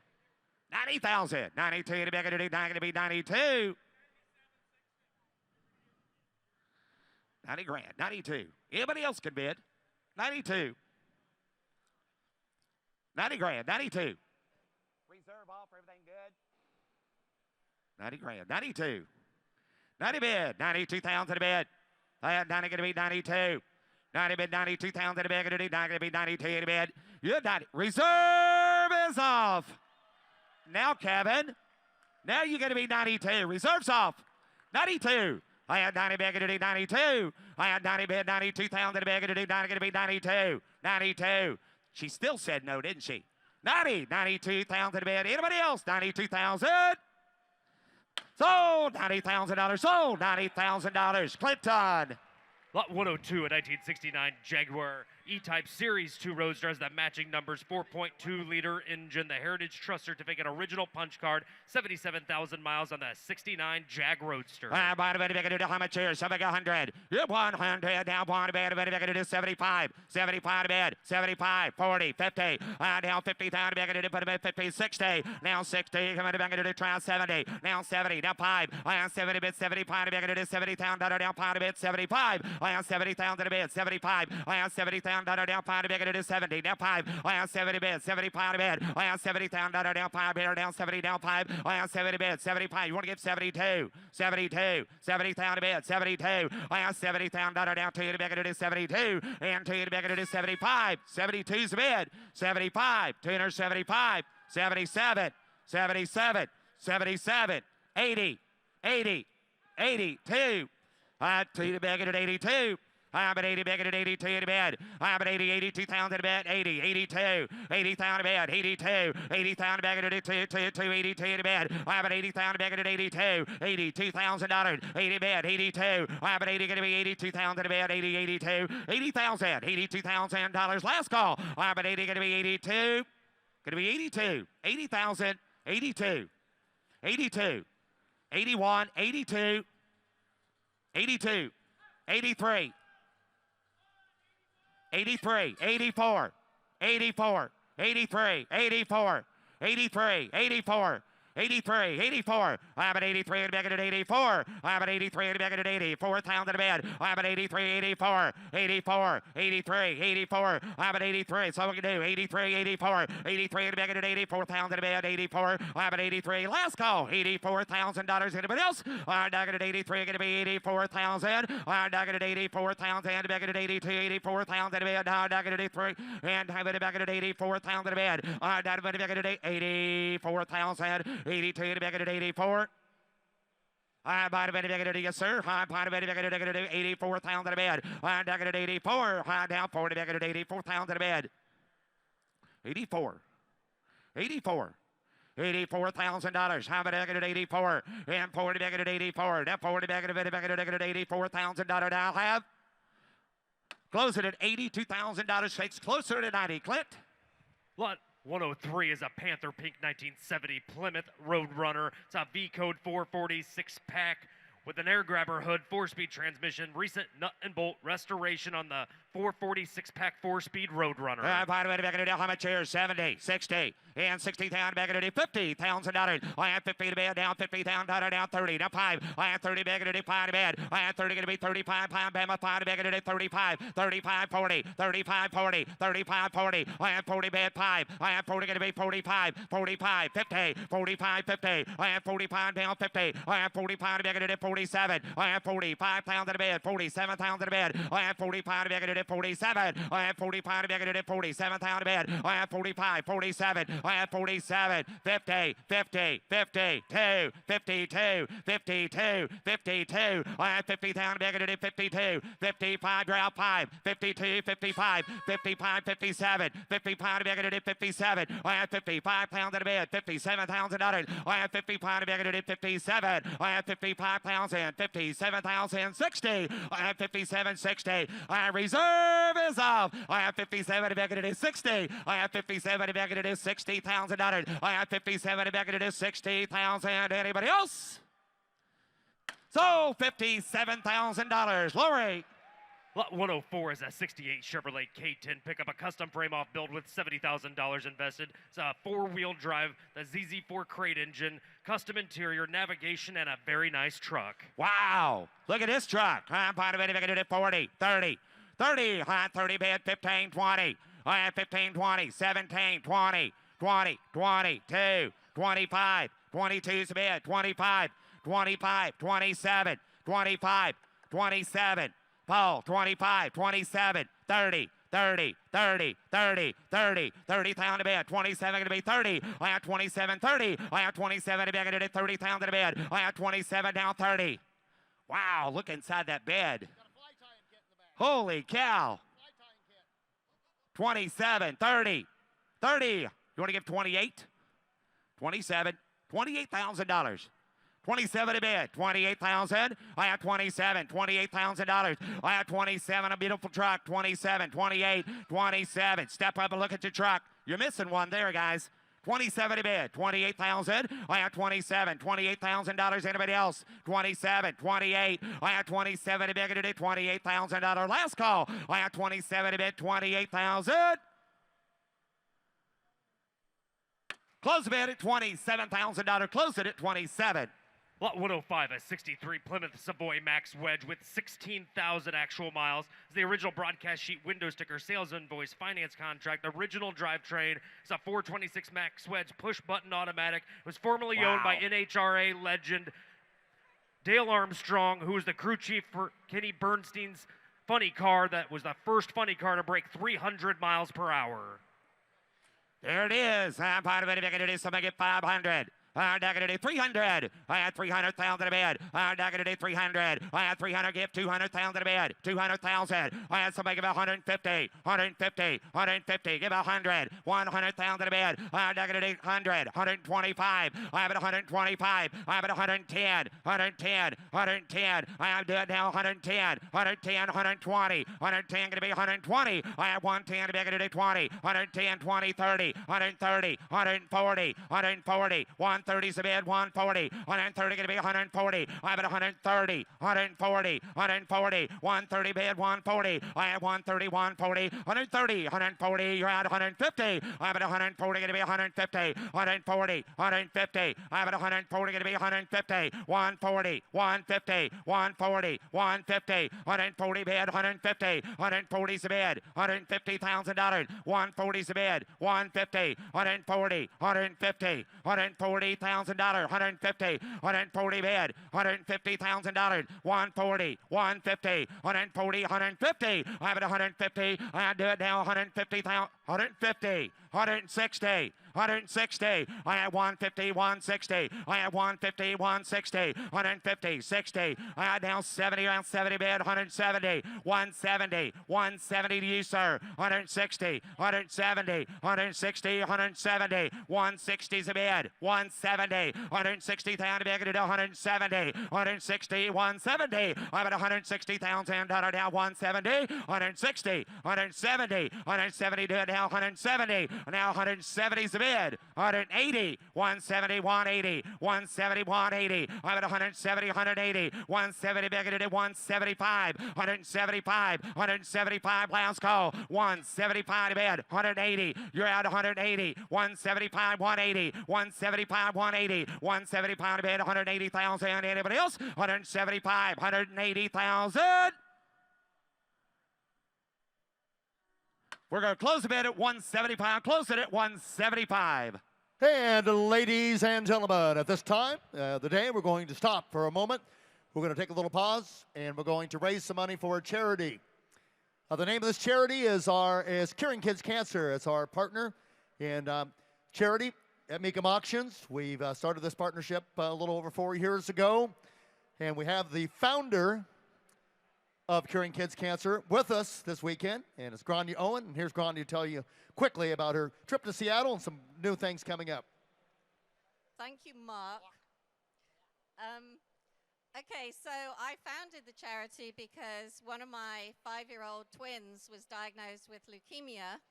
90,000. 92 to bid. Not going to be 92. 90 grand. 92. Anybody else can bid? 92. 90 grand. 92. Reserve offer. Everything good? 90 grand. 92. 90 bid. 92,000 to bid. I had 90 going to be 92. 90 bid. 92,000 to bid. Not going to be 92 to bid. You have 90. Reserve is off. Now, Kevin. Now you're going to be 92. Reserve's off. 92. I had 90 bid. 92. I had 90 bid. 92,000 to bid. Not going to be 92. 92. She still said no, didn't she? 90. 92,000 to bid. Anybody else? 92,000. Sold. $90,000. Sold. $90,000. Clinton. Lot 102, a 1969 Jaguar E-Type Series 2 Roadster has the matching numbers, 4.2-liter engine, the Heritage Trust Certificate, original punch card, 77,000 miles on the 69 Jag Roadster. How much here? 100. 100. Down one bid. 75. 75 to bid. 75. 40. 50. Now 50,000 to bid. 50. 60. Now 60. Coming back to try 70. Now 70. Now 5. 70 bid. 75 to bid. 70,000 down 5 to bid. 75. 70,000 to bid. 75. 70,000 down 5 to bid. 70. Now 5. 70 bid. 75 to bid. 70,000 down 5 bid. Down 70. Down 5. 70 bid. 75. You want to give 72. 72. 70,000 to bid. 72. 70,000 down 2 to bid. 72. And 2 to bid. 75. 72's the bid. 75. 275. 77. 77. 77. 80. 80. 82. 2 to bid at 82. I'm at 80 bid at 82 to bid. I'm at 80, 82,000 to bid. 80, 82, 80,000 to bid. 82, 80,000 to bid at 82, 82 to bid. I'm at 80,000 to bid at 82, $82,000. 80 bid, 82. I'm at 80 going to be 82,000 to bid. 80, 82, 80,000, $82,000. Last call. I'm at 80 going to be 82. Going to be 82, 80,000, 82, 82, 81, 82, 82, 83. 83, 84, 84, 83, 84, 83, 84, 83, 84. I'm at 83 and back at 84. I'm at 83 and back at 84,000 to bed. I'm at 83, 84, 84, 83, 84. I'm at 83. So we can do 83, 84, 83 and back at 84,000 to bed. 84. I'm at 83. Last call. $84,000. Anybody else? I'm down at 83. Going to be 84,000. I'm down at 84,000. Back at 82, 84,000 to bed. I'm down at 83. And I'm back at 84,000 to bed. I'm down at 84,000. 82 to back at 84. I'm bottom of the yes, sir. I'm bottom of the 84,000 a bed. I'm down at 84. I'm down 40 back at 84,000 a bed. 84. 84. $84,000. How about at 84? And 40 back at 84. Now 40 back at $84,000. Now have. Close it at $82,000. Takes closer to 90. Clint. Lot 103 is a Panther Pink 1970 Plymouth Roadrunner. It's a V code 440 6-pack with an air grabber hood, 4-speed transmission, recent nut and bolt restoration on the 440 6-pack 4-speed Roadrunner. By the way, back in the how much here? 70, 60, and 60,000 back in the $50,000. I have 50 to bed, down $50,000, down 30, now 5. I have 30 back in the 5 to bed. I have 30 going to be 35 pound, Bama 5 back in the 35, 35, 40, 35, 40, 35, 40. I have 40 bed 5. I have 40 going to be 45, 45, 50, 45, 50. I have 45 down 50. I have 45 back in the 47. I have 45 pounds in the bed, 47 pounds in the bed. I have 45 back in the 47. I have 45 back in the 47 pound in bed. I have 45, 47. I have 47, 50, 50, 52, 52, 52, 52. I have 50 down back in the 52, 55 ground 5, 52, 55, 55, 57, 55 back in the 57. I have 55 pounds in the bed, 57 pounds in the I have 55 back in the 57. I have 55 pounds in 57,060. I have 57, 60. I have reserve is off. I have 57 back in the 60. I have 57 back in the 60,000. I have 57 back in the 60,000. Anybody else? So $57,000. Lori. Lot 104 is a 68 Chevrolet K10 pickup, a custom frame-off build with $70,000 invested. It's a 4-wheel drive, the ZZ4 crate engine, custom interior, navigation, and a very nice truck. Wow. Look at this truck. I'm part of it. Back at 40, 30, 30. I have 30 bed, 15, 20. I have 15, 20, 17, 20, 20, 22, 25, 22's bed, 25, 25, 27, 25, 27. Paul, 25, 27, 30, 30, 30, 30, 30, 30 pound a bed, 27 going to be 30. I have 27, 30. I have 27 to be going to 30 pound in a bed. I have 27 down 30. Wow, look inside that bed. Holy cow. 27, 30, 30. You want to give 28? 27, $28,000. 27 to bid, 28,000. I have 27, $28,000. I have 27, a beautiful truck, 27, 28, 27. Step up and look at your truck. You're missing one there, guys. 27 to bid, 28,000. I have 27, $28,000. Anybody else? 27, 28. I have 27 to bid, $28,000. Last call. I have 27 to bid, 28,000. Close the bid at $27,000. Close it at 27. Lot 105, a 63 Plymouth Savoy Max Wedge with 16,000 actual miles. It's the original broadcast sheet, window sticker, sales invoice, finance contract, original drivetrain. It's a 426 Max Wedge, push-button automatic. It was formerly owned by NHRA legend Dale Armstrong, who was the crew chief for Kenny Bernstein's funny car that was the first funny car to break 300 miles per hour. There it is. I'm part of it. If I can do something at 500. I'm not going to do 300. I had 300,000 a bed. I'm not going to do 300. I had 300. Give 200,000 a bed. 200,000. I had somebody give 150. 150. 150. Give 100. 100,000 a bed. I'm not going to do 100. 125. I have it 125. I have it 110. 110. 110. I have to do it now 110. 110. 120. 110 going to be 120. I have 110 to be going to do 20. 110. 20. 30. 130. 140. 140. 130's a bid, 140. 130 going to be 140. I have it 130, 140, 140, 130 bid, 140. I have 130, 140, 130, 140. You're at 150. I have it 140 going to be 150, 140, 150. I have it 140 going to be 150, 140, 150, 140, 150, 140 bid, 150, 140's a bid, $150,000, 140's a bid, 150, 140, 150, 140. $140,000, 150, 140 bid, $150,000, 140, 150, 140, 150. I have it 150. I do it now 150,000, 150, 160, 160. I have 150, 160. I have 150, 160. 150, 60. I have now 70, around 70 bid. 170, 170, 170 to you, sir. 160, 170, 160, 170. 160 is a bid. 170, 160,000 bid. 170, 160, 170. I'm at $160,000 now. 170, 160, 170, 170 to it now. 170. Now 170 is the bid. 180, 170, 180, 170, 180. I'm at 170, 180, 170 big to 175, 175, 175 last call. 175 to bid. 180. You're out 180. 175, 180, 175, 180, 175 to bid. 180,000. Anybody else? 175, 180,000. We're going to close the bid at 175. Close it at 175. And ladies and gentlemen, at this time of the day, we're going to stop for a moment. We're going to take a little pause, and we're going to raise some money for a charity. The name of this charity is Curing Kids Cancer. It's our partner in charity at Mecum Auctions. We've started this partnership a little over 4 years ago, and we have the founder of Curing Kids Cancer with us this weekend, and it's Grania Owen. And here's Grania to tell you quickly about her trip to Seattle and some new things coming up. Thank you, Mark. Okay, so I founded the charity because one of my 5-year-old twins was diagnosed with leukemia,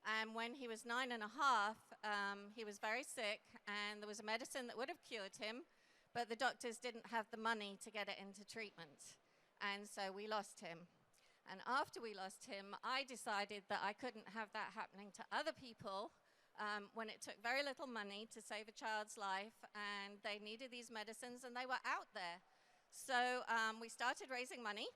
and when he was 9 and a half, he was very sick, and there was a medicine that would have cured him, but the doctors didn't have the money to get it into treatment, and so we lost him. And after we lost him, I decided that I couldn't have that happening to other people when it took very little money to save a child's life, and they needed these medicines, and they were out there. So we started raising money,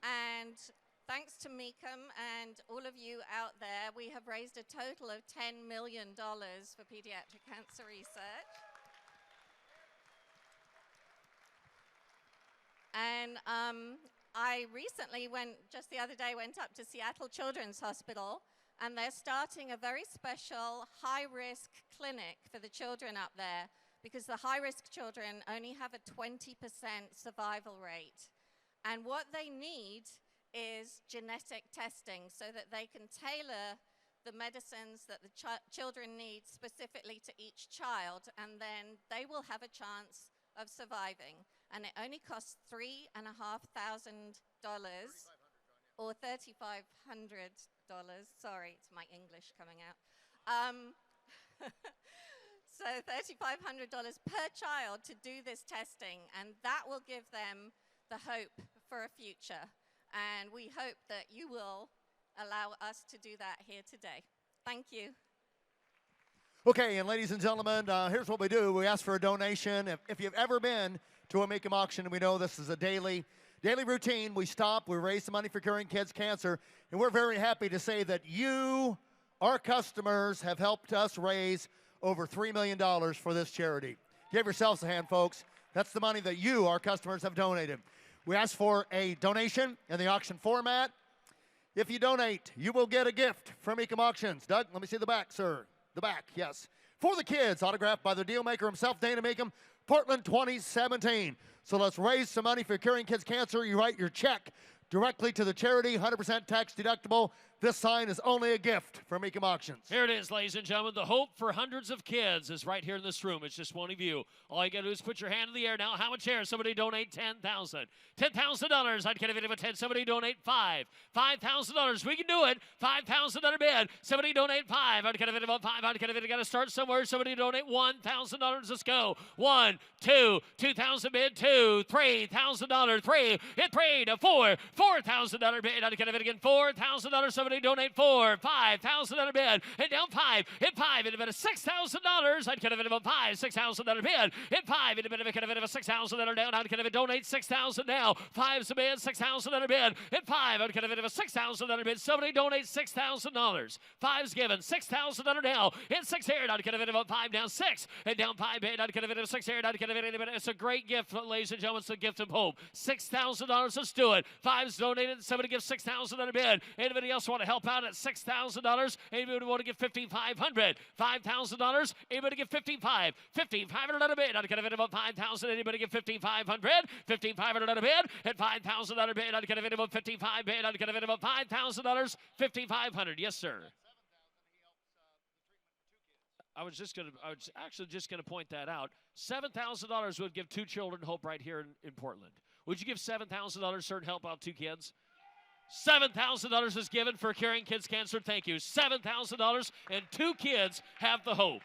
and thanks to Mecum and all of you out there, we have raised a total of $10 million for pediatric cancer research. And I recently just the other day, went up to Seattle Children's Hospital, and they're starting a very special high-risk clinic for the children up there, because the high-risk children only have a 20% survival rate. And what they need is genetic testing so that they can tailor the medicines that the children need specifically to each child, and then they will have a chance of surviving. And it only costs $3,500 or $3,500. Sorry, it's my English coming out. So $3,500 per child to do this testing, and that will give them the hope for a future. And we hope that you will allow us to do that here today. Thank you. Okay, and ladies and gentlemen, here's what we do. We ask for a donation. If you've ever been to a Mecum auction, we know this is a daily routine. We stop, we raise some money for Curing Kids Cancer, and we're very happy to say that you, our customers, have helped us raise over $3 million for this charity. Give yourselves a hand, folks. That's the money that you, our customers, have donated. We ask for a donation in the auction format. If you donate, you will get a gift from Mecum Auctions. Doug, let me see the back, sir. The back, yes. For the kids, autographed by the deal maker himself, Dana Mecum, Portland 2017. So let's raise some money for Curing Kids Cancer. You write your check directly to the charity, 100% tax deductible. This sign is only a gift from Mecum Auctions. Here it is, ladies and gentlemen. The hope for hundreds of kids is right here in this room. It's just one of you. All you got to do is put your hand in the air now. How much here? Somebody donate $10,000. $10,000. I'd get it with 10. Somebody donate $5,000. $5,000. We can do it. $5,000 bid. Somebody donate $5,000. I'd get it about $5,000. I'd get it. Got to start somewhere. Somebody donate $1,000. Let's go. 1, 2, $2,000 bid. 2, $3,000. 3. Hit 3 to 4. $4,000 bid. I'd get it again. $4,000. Somebody donate 4, $5,000 bid. Hit down 5. Hit 5. Hit a bit of $6,000. I'd get it about 5. $6,000 bid. Hit 5. Hit a bit of $6,000 down. I'd get it. Donate $6,000 now. 5's a bid. $6,000 bid. Hit 5. I'd get it a $6,000 bid. Somebody donate $6,000. 5's given. $6,000 now. Hit 6 here. I'd get it about 5 down. 6. Hit down 5 bid. I'd get it a 6 here. I'd get it. It's a great gift, ladies and gentlemen. It's a gift of hope. $6,000. Let's do it. 5's donated. Somebody give $6,000 bid. Anybody else want want to help out at $6,000? Anybody want to give $5,500? $5,000? Anybody give $55,000? $5,500 on a bid. I'd get a bid about $5,000. Anybody give $5,500? $5,500 on a bid. At $5,000 bid, I'd get a bid about $55,000 bid. I'd get a bid about $5,000. $5,500. Yes, sir. I was actually just going to point that out. $7,000 would give 2 children hope right here in Portland. Would you give $7,000, sir, to help out 2 kids? $7,000 is given for curing kids' cancer. Thank you. $7,000 and 2 kids have the hope.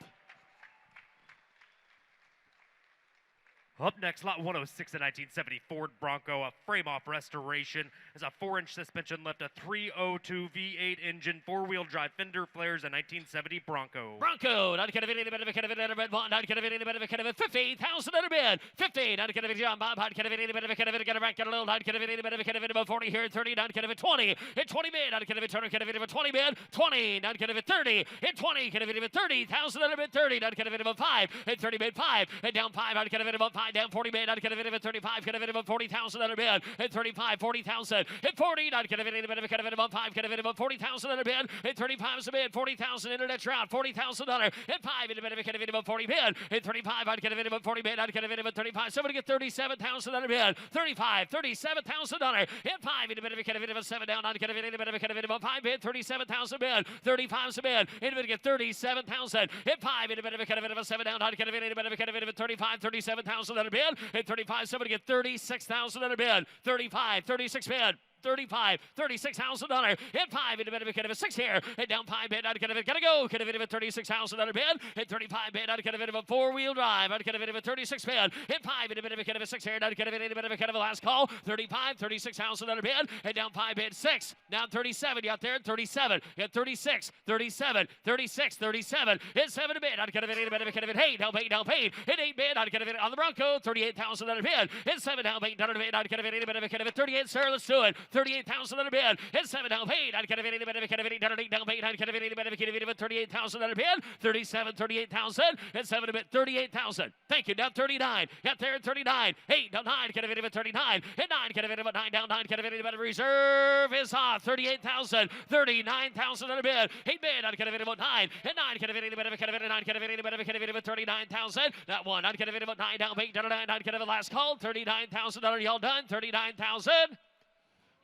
Up next, lot 106, a 1970 Ford Bronco, a frame-off restoration. Has a 4-inch suspension lift, a 302 V8 engine, 4-wheel drive fender flares, a 1970 Bronco. Bronco, not get a video, not get a video, not get a video, not get a video, $50,000 bid. 50, not get a video, Bob, not get a video, not get a video, get a rack, get a little, not get a video, not get a video, 40 here, 30, not get a video, 20, hit 20 bid, not get a video, get a video, 20 bid, 20, not get a video, 30, hit 20, get a video, $30,000 bid, 30, not get a video, 5, hit 30 bid, 5, hit down 5, not get a video, 5, down 40 bid, not get a video, 35, get a video, $40,000 bid, hit 35, 40,000, hit 40, not get a video, get a video, 5, get a video, $40,000 bid, hit 35 is a bid, 40,000 internet round, $40,000, hit 5, in a bit, get a video, 40 bid, hit 35, I'd get a video, 40 bid, I'd get a video, 35, somebody get $37,000 bid, 35, $37,000, hit 5, in a bit, get a video, 7 down, I'd get a video, get a video, 5 bid, 37,000 bid, 35 is a bid, in a bit, get 37,000, hit 5, in a bit, get a video, 7 down, I'd get a video, get a video, 35, $37,000 bid, hit 35, somebody get $36,000 bid, 35, 36 bid. 35, $36,000. Hit 5 in the bid of a 6 here. Hit down 5 bid. I'd get a bid. Gotta go. Get a bid of a $36,000 bid. Hit 35 bid. I'd get a bid of a 4-wheel drive. I'd get a bid of a 36 bid. Hit 5 in the bid of a 6 here. I'd get a bid in the bid of a last call. 35, $36,000 bid. Hit down 5 bid. 6. Down 37. You out there? 37. Hit 36, 37, 36, 37. Hit 7 bid. I'd get a bid in the bid of a 8. Down paid. Down paid. Hit 8 bid. I'd get a bid on the Bronco. $38,000 bid. Hit 7 down paid. Down bid. I'd get a bid in the bid of a 38. Sir, let's do it. $38,000 bid. Hit 7 down paid. I'd get a bid in the bid of a 8 down paid. I'd get a bid in the bid of a $38,000 bid. 37, 38,000. Hit 7 a bit. 38,000. Thank you. Down 39. Got there at 39. 8 down 9. Get a bid of a 39. Hit 9. Get a bid of a 9 down 9. Get a bid of a reserve is off. 38,000. 39,000 bid. 8 bid. I'd get a bid of 9. Hit 9. Get a bid in the bid of a 9. Get a bid in the bid of a 39,000. That one. I'd get a bid of 9 down paid. Down 9. I'd get a last call. $39,000. Y'all done? 39,000.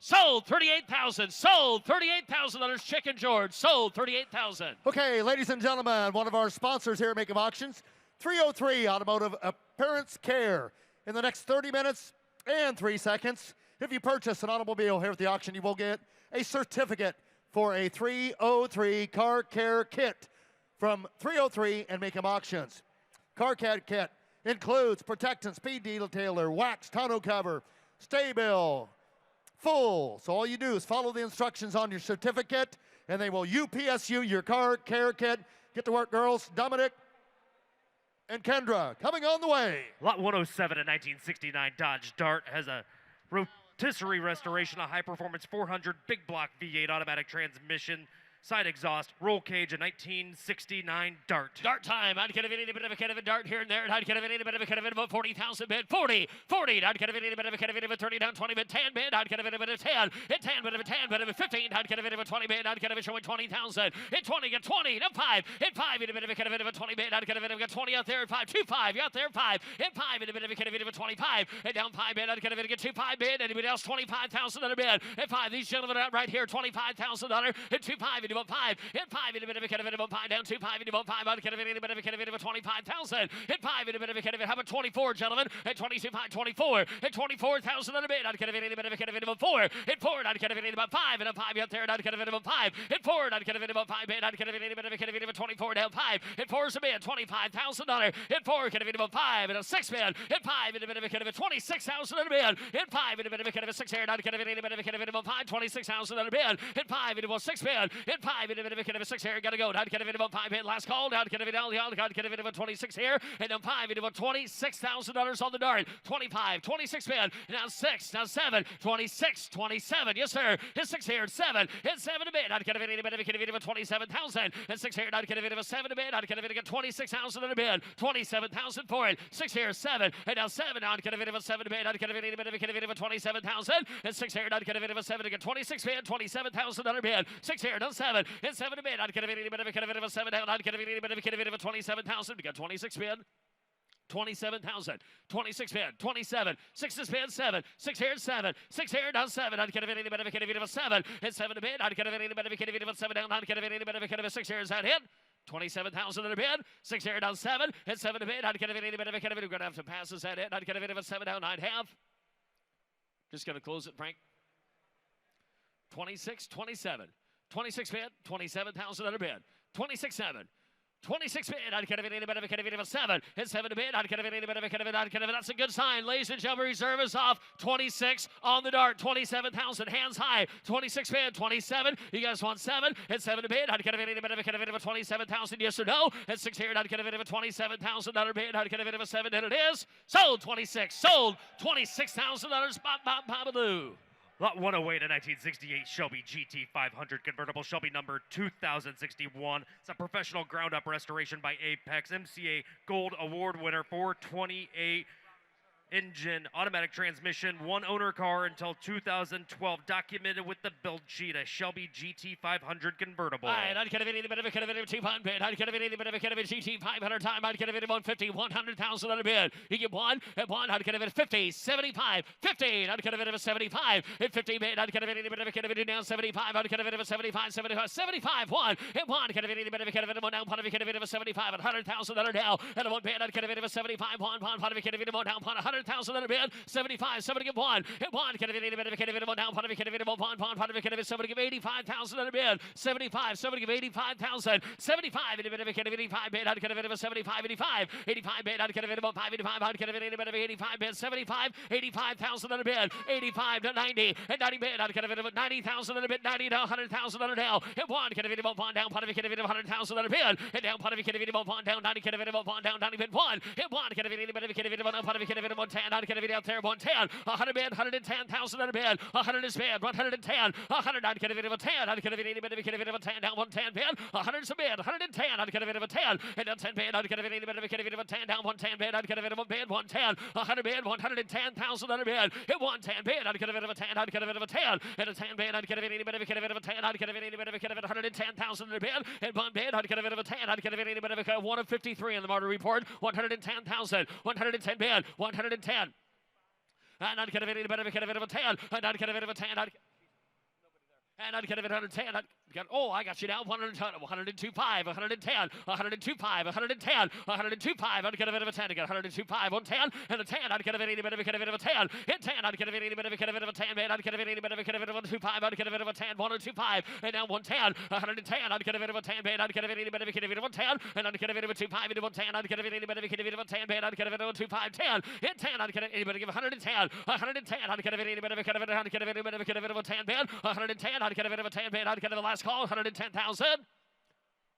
Sold 38,000. Sold $38,000. Chicken George. Sold 38,000. Okay, ladies and gentlemen, one of our sponsors here at Mecum Auctions, 303 Automotive Appearance Care. In the next 30 minutes and 3 seconds, if you purchase an automobile here at the auction, you will get a certificate for a 303 car care kit from 303 and Mecum Auctions. Car care kit includes protectant, speed detailer, wax, tonneau cover, stay bill, full. So all you do is follow the instructions on your certificate, and they will UPS you your car care kit. Get to work, girls. Dominic and Kendra coming on the way. Lot 107, a 1969 Dodge Dart, has a rotisserie restoration, a high-performance 400 big block V8 automatic transmission, side exhaust, roll cage, a 1969 Dart. Dart time. I'd get a bit of a dart here and there. I'd get a bit of about 40,000 bid. 40. I'd get a bit of a 30 down 20 bid. 10 bid. I'd get a bit of a 10. Hit 10 bit of a 10 bit of a 15. I'd get a bit of a 20 bid. I'd get a bit showing 20,000. Hit 20. Get 20. Up 5. Hit 5. Hit a bit of a 20 bid. I'd get a bit of a 20 out there at 5. 2 5. You out there 5. Hit 5. Hit a bit of a 25. Hit down 5 bid. I'd get a bit of a 2 5 bid. Anybody else? $25,000 bid. Hit 5. These gentlemen are out right here. $25,000. Hit 2 5. Hit about 5. Hit 5 in a bit of a 5 down 2 5 in about 5 out get a bit of a 25,000. Hit 5 in a bit of a how about 24, gentlemen? Hit 22 5 24. Hit 24,000 on a bid. I'd get a bit of a 4. Hit 4. I'd get a bit about 5 and a 5 out there. I'd get a bit of a 5. Hit 4. I'd get a bit about 5 bid. I'd get a bit of a 24 down 5. Hit 4 is a bid. $25,000. Hit 4. Get a bit of a 5 and a 6 bid. Hit 5 in a bit of a 26,000 on a bid. Hit 5 in a bit of a 6 here. I'd get a bit of a 5. 26,000 on a bid. Hit 5 into a 6 bid. Hit and 5 in a bit of a kid of a 6 here. Got to go. Down to get a bit of a 5 hit. Last call. Down to get a bit of a 26 here. And then 5 into a $26,000 on the dart. 25, 26 bid. Now 6, now 7, 26, 27. Yes, sir. Hit 6 here. 7. Hit 7 to bid. Down to get a bit of a 27,000. And 6 here. Down to get a bit of a 7 to bid. Down to get a bit of a 26,000 in a bid. 27,000 for it. 6 here. 7. And now 7. Down to get a bit of a 7 to bid. Down to get a bit of a 27,000. And 6 here. Down to get a bit of a 7 to get 26 bid. 27,000 under bid. 6 here. Down 7. And 7 to bid. Down to get a bit of a 7 down. Down to get a bit of a 27,000. We got 26 bid. 27,000, 26 bid, 27, 6 is bid, 7, 6 here, 7, 6 here, down 7, I'd get a bit of a 7, and 7 to bid, I'd get a bit of a 7 down, I'd get a bit of a 6 here, is that hit? 27,000 in a bid, 6 here, down 7, and 7 to bid, I'd get a bit of a, we're going to have to pass this, that hit, I'd get a bit of a 7 down, I'd have. Just going to close it, Frank. 26, 27, 26 bid, 27,000 in a bid, 26, 7. 26 bid, I'd get a bit of a 7. Hit 7 to bid, I'd get a bit of that's a good sign. Ladies and gentlemen, reserve is off. 26 on the dart, 27,000, hands high. 26 bid, 27. You guys want 7? Hit 7 to bid, I'd get a bit of a 27,000, yes or no? Hit 6 here, I'd get a bit of a 27,000 bid, I'd get a bit of a 7, and it is. Sold 26, sold $26,000. Bop, bop, bop-a-doo. Lot 108, a 1968 Shelby GT 500 convertible, Shelby number 2061. It's a professional ground-up restoration by Apex, MCA Gold Award winner, 428 engine, automatic transmission, one owner car until 2012, documented with the build sheet, a Shelby GT 500 convertible. All right, I'd get a bit of a 2-pound bid. I'd get a bit of a GT 500 time. I'd get a bit of 150, 100,000 on a bid. You get one, at one, I'd get a bit of 50, 75, 15, I'd get a bit of a 75, at 50 bid, I'd get a bit of down 75, I'd get a bit of a 75, 75, 75, one, at one, get a bit of a one down, pot of a bit of a 75, 100,000 on a down, and a one bid, I'd get a bit of a 75, one, pot of a bit of a one down, pot 100,000 on a bid, 75, somebody give one, at one, get a bit of a one down, pot of a bit of a one, pot of a bit of a somebody give 85,000 on a bid, 75, somebody give 85,000, 75, and a bit of a 85 bid, I'd get a bit of a 75, 85, 85 bid, I'd get a bit of a 585, I'd get a bit of a 85 bid, 75, 85,000 on a bid, 85 to 90, and 90 bid, I'd get a bit of a 90,000 on a bid, 90 to 100,000 on a down, and one, get a bit of a one down, pot of a bit of 100,000 on a bid, and down, pot of a bit of a one down, 90, get a bit of a one down, 90 bid, one, and one, get a bit of a one, pot of a bit of a 110, I'd get a bit out there, 110, 100 bid, 110,000 on a bid, 100 is bid, 110, 100, I'd get a bit of a 10, I'd get a bit of a 10 down, 110 bid, 100 is a bid, 110, I'd get a bit of a 10, and down 10 bid, I'd get a bit of a 10 down, 110 bid, I'd get a bit of a bid, 110, 100 bid, 110,000 on a bid, hit 110 bid, I'd get a bit of a 10, I'd get a bit of a 10, and a 10 bid, I'd get a bit of a 10, I'd get a bit of a 110,000 on a bid, and 1 bid, I'd get a bit of a 10, I'd get a bit of a 1 of 53 in the Martyr report, 110,000, 110 bid, 110. And I'd get a bit of a 10, and I'd get a bit of a 10, and I'd get a bit of a 10, oh, I got you now, 102.5, 110, 102.5, 110, 102.5, I'd get a bit of a 10, I got 102.5, 110, and a 10, I'd get a bit of a 10, hit 10, I'd get a bit of a 10, man, I'd get a bit of a 102.5, I'd get a bit of a 10, 102.5, and now 110, 110, I'd get a bit of a 10, man, I'd get a bit of a 110, and I'd get a bit of a 2.5 into 110, I'd get a bit of a 10, man, I'd get a bit of a 2.5, 10, hit 10, I'd get anybody give 110, 110, I'd get a bit of a 10, man, I'd get a bit of a 10, man, I'd get a last call, 110,000.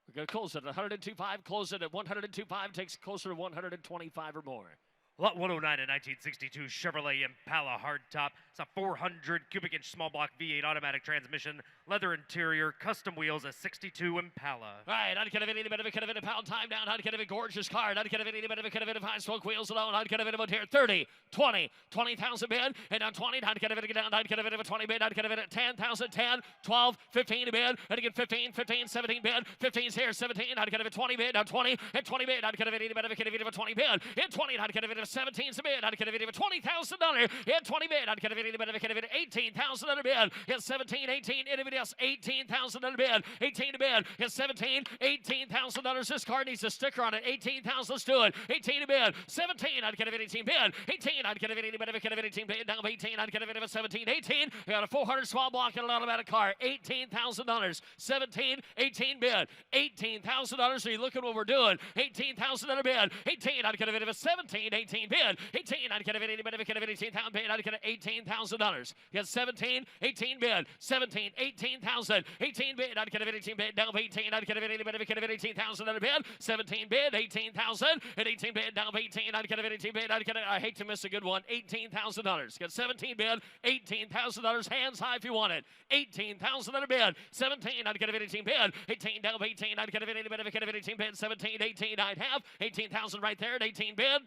We're going to close it at 102.5, close it at 102.5, takes closer to 125 or more. Lot 109, a 1962 Chevrolet Impala hardtop. It's a 400 cubic inch small block V8 automatic transmission, leather interior, custom wheels, a 62 Impala. All right, I'd get a bit of a pound time down. I'd get a gorgeous car. I'd get a bit of high spoke wheels alone. I'd get a bit of a here 30, 20,000 bid, and on 20, I'd get a bit down. I'd get a bit of a 20 bid. I'd get a bit of 10,000, 10, 12, 15 a bid, and again 15, 17 bid, 15's here, 17. I'd get a bit 20 bid, now 20, and 20 bid. I'd get a bit of a 20 bid, and 20. I'd get a bit of 17's a bid. I'd get a bit of a $20,000, and 20 bid. I'd get a bit of 18,000 on a bid, and 17, 18. Anybody else? 18,000 on a bid, 18 a bid, and 17, $18,000. This car needs a sticker on it. 18,000. Let's do it. 18 a bid, 17. I'd get a bit 18 bid, 18. I'd get a bit of 18 bid. Now 18. I'd get a bit of a 17, 18. I got a 400 small block and an automatic car. $18,000. 17, 18 bid, $18,000. Are you looking what we're doing? 18,000 on a bid, 18. I'd get a bit of a 17, 18. 18 bid, 18, I'd get it, anybody could have 18,000 bid, I'd get it $18,000. You got 17, 18 bid, 17, 18,000, 18 bid, I'd get it 18 bid, down 18, I'd get it, anybody could have 18,000 bid, 17 bid, 18,000, and 18 bid, down 18, I'd get it 18 bid, I'd get it, I hate to miss a good one, $18,000. Got 17 bid, $18,000, hands high if you want it, $18,000 bid, 17, I'd get it 18 bid, 18 down 18, I'd get it, anybody could have 18 bid, 17, 18, I'd have 18,000 right there at 18 bid.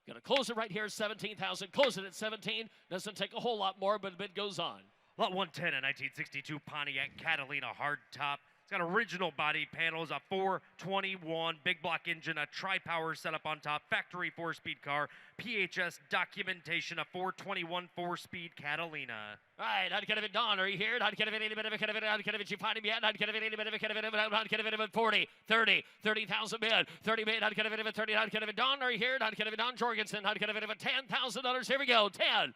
Gonna close it right here, 17,000. Close it at 17. Doesn't take a whole lot more, but the bid goes on. Lot 110, a 1962 Pontiac Catalina hardtop. It's got original body panels, a 421 big block engine, a tri-power setup on top, factory 4-speed car, PHS documentation, a 421 4-speed Catalina. All right, I'd get it, Don. Are you here? I'd get it, anybody could have it, I'd get it, you find him yet? I'd get it, anybody could have it, I'd get it, 40, 30, 30,000 bid, 30 bid, I'd get it, 30, I'd get it, Don. Are you here? I'd get it, Don Jorgensen. I'd get it, $10,000. Here we go, 10,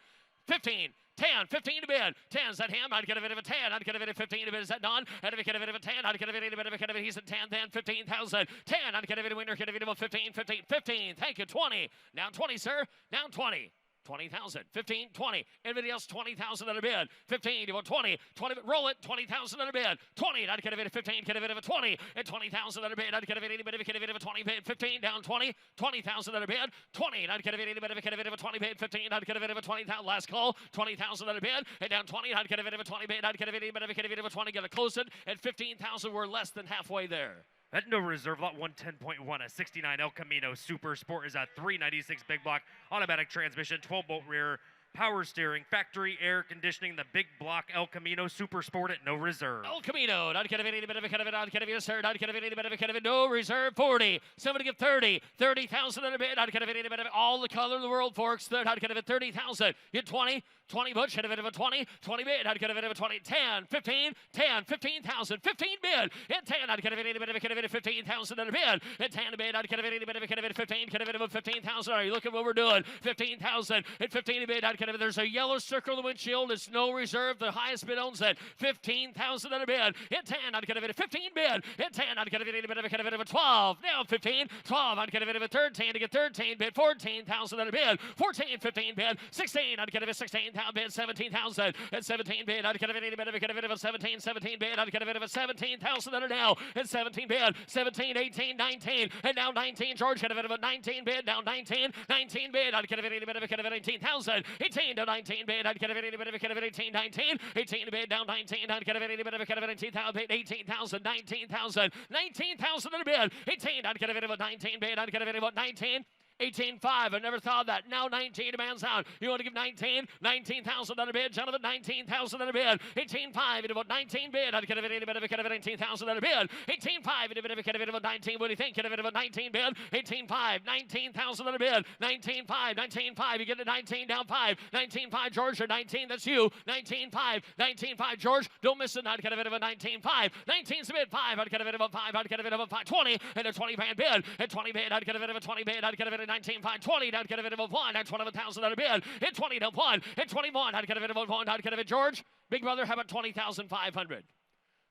15, 10, 15 to bid. 10, is that him? I'd get a bit of a 10. I'd get a bit of 15 to bid. Is that Don? I'd get a bit of a 10. I'd get a bit of a he's at 10, then 15,000. 10, I'd get a bit of winner, get a bit of 15, 15, 15. Thank you, 20. Down 20, sir. Down 20. 20,000, 15, 20. Anybody else? 20,000 on a bid. 15, you want 20, 20, roll it, 20,000 on a bid. 20, I'd get a bid of 15, get a bit of a 20, and 20,000 on a bid. I'd get a bid, anybody get a bit of a 20 bid. 15, down 20, 20,000 on a bid. 20, I'd get a bid, anybody get a bit of a 20 bid. 15, I'd get a bit of a 20,000, last call, 20,000 on a bid. And down 20, I'd get a bit of a 20 bid. I'd get a bid, anybody get a bit of a 20, gonna close it at 15,000. We're less than halfway there. At no reserve, lot 110.1, a 69 El Camino Super Sport is a 396 big block, automatic transmission, 12-bolt rear, power steering, factory air conditioning, the big block El Camino Super Sport at no reserve. El Camino, not get a bit of a kind of it, not get a bit of not get a bit of a kind of it, no reserve, 40. Somebody give 30, 30,000 in a bit, not get a bit of all the color in the world, folks. Not get a bit 30,000. Get 20, 20 bush, hit a bit of a 20, 20 bid, I'd get a bit of a 20, 10, 15, 10, 15,000, 15 bid, at 10, I'd get a bit of 15,000 in a bid, at 10 a bid, I'd get a bit of 15, get a bit of 15,000. Are you looking what we're doing? 15,000, at 15 a bid, I'd get a bit, there's a yellow circle in the windshield, it's no reserve, the highest bid owns it, 15,000 in a bid, at 10, I'd get a bit of 15 bid, at 10, I'd get a bit of a 12, now 15, 12, I'd get a bit of a 13, to get 13 bid, 14,000 in a bid, 14, 15 bid, 16, I'd get a bit of 16,000 bid, 17,000, at 17 bid, I'd get a bit of a 17, 17 bid, I'd get a bit of a 17,000 in it now, at 17 bid, 17, 18, 19, and now 19, George got a bit of a 19 bid, now 19, 19 bid, I'd get a bit of a 18,000, 18 to 19 bid, I'd get a bit of a 18, 19, 18 bid, down 19, I'd get a bit of a 18,000, 18,000, 19,000, 19,000 in a bid, 18, I'd get a bit of a 19 bid, I'd get a bit of a 19, 18.5. I never thought of that. Now 19 demands out. You want to give 19? 19,000 on a bid, gentlemen. 19,000 on a bid. 18.5 into about 19 bid. I'd get a bit of 19,000 on a bid. 18.5 into a bit of 19. What do you think? Get a bit of a 19 bid. 18.5. 19,000 on a bid. 19.5. 19.5. You get a 19 down 5. 19.5. George, or 19. That's you. 19.5. 19.5. George, don't miss it. I'd get a bit of a 19.5. 19's a bid. 5. I'd get a bit of a 5. I'd get a bit of a 5. 20 and a 20 band bid. At 20 bid, I'd get a bit of a 20 bid. I'd get a bit of 19, 5, 20, I'd get a bit of a 1, I'd 21,000 on a bid, hit 20 to 1, hit 21, I'd get a bit of a 1, I'd get a bit, George, big brother, how about 20,500?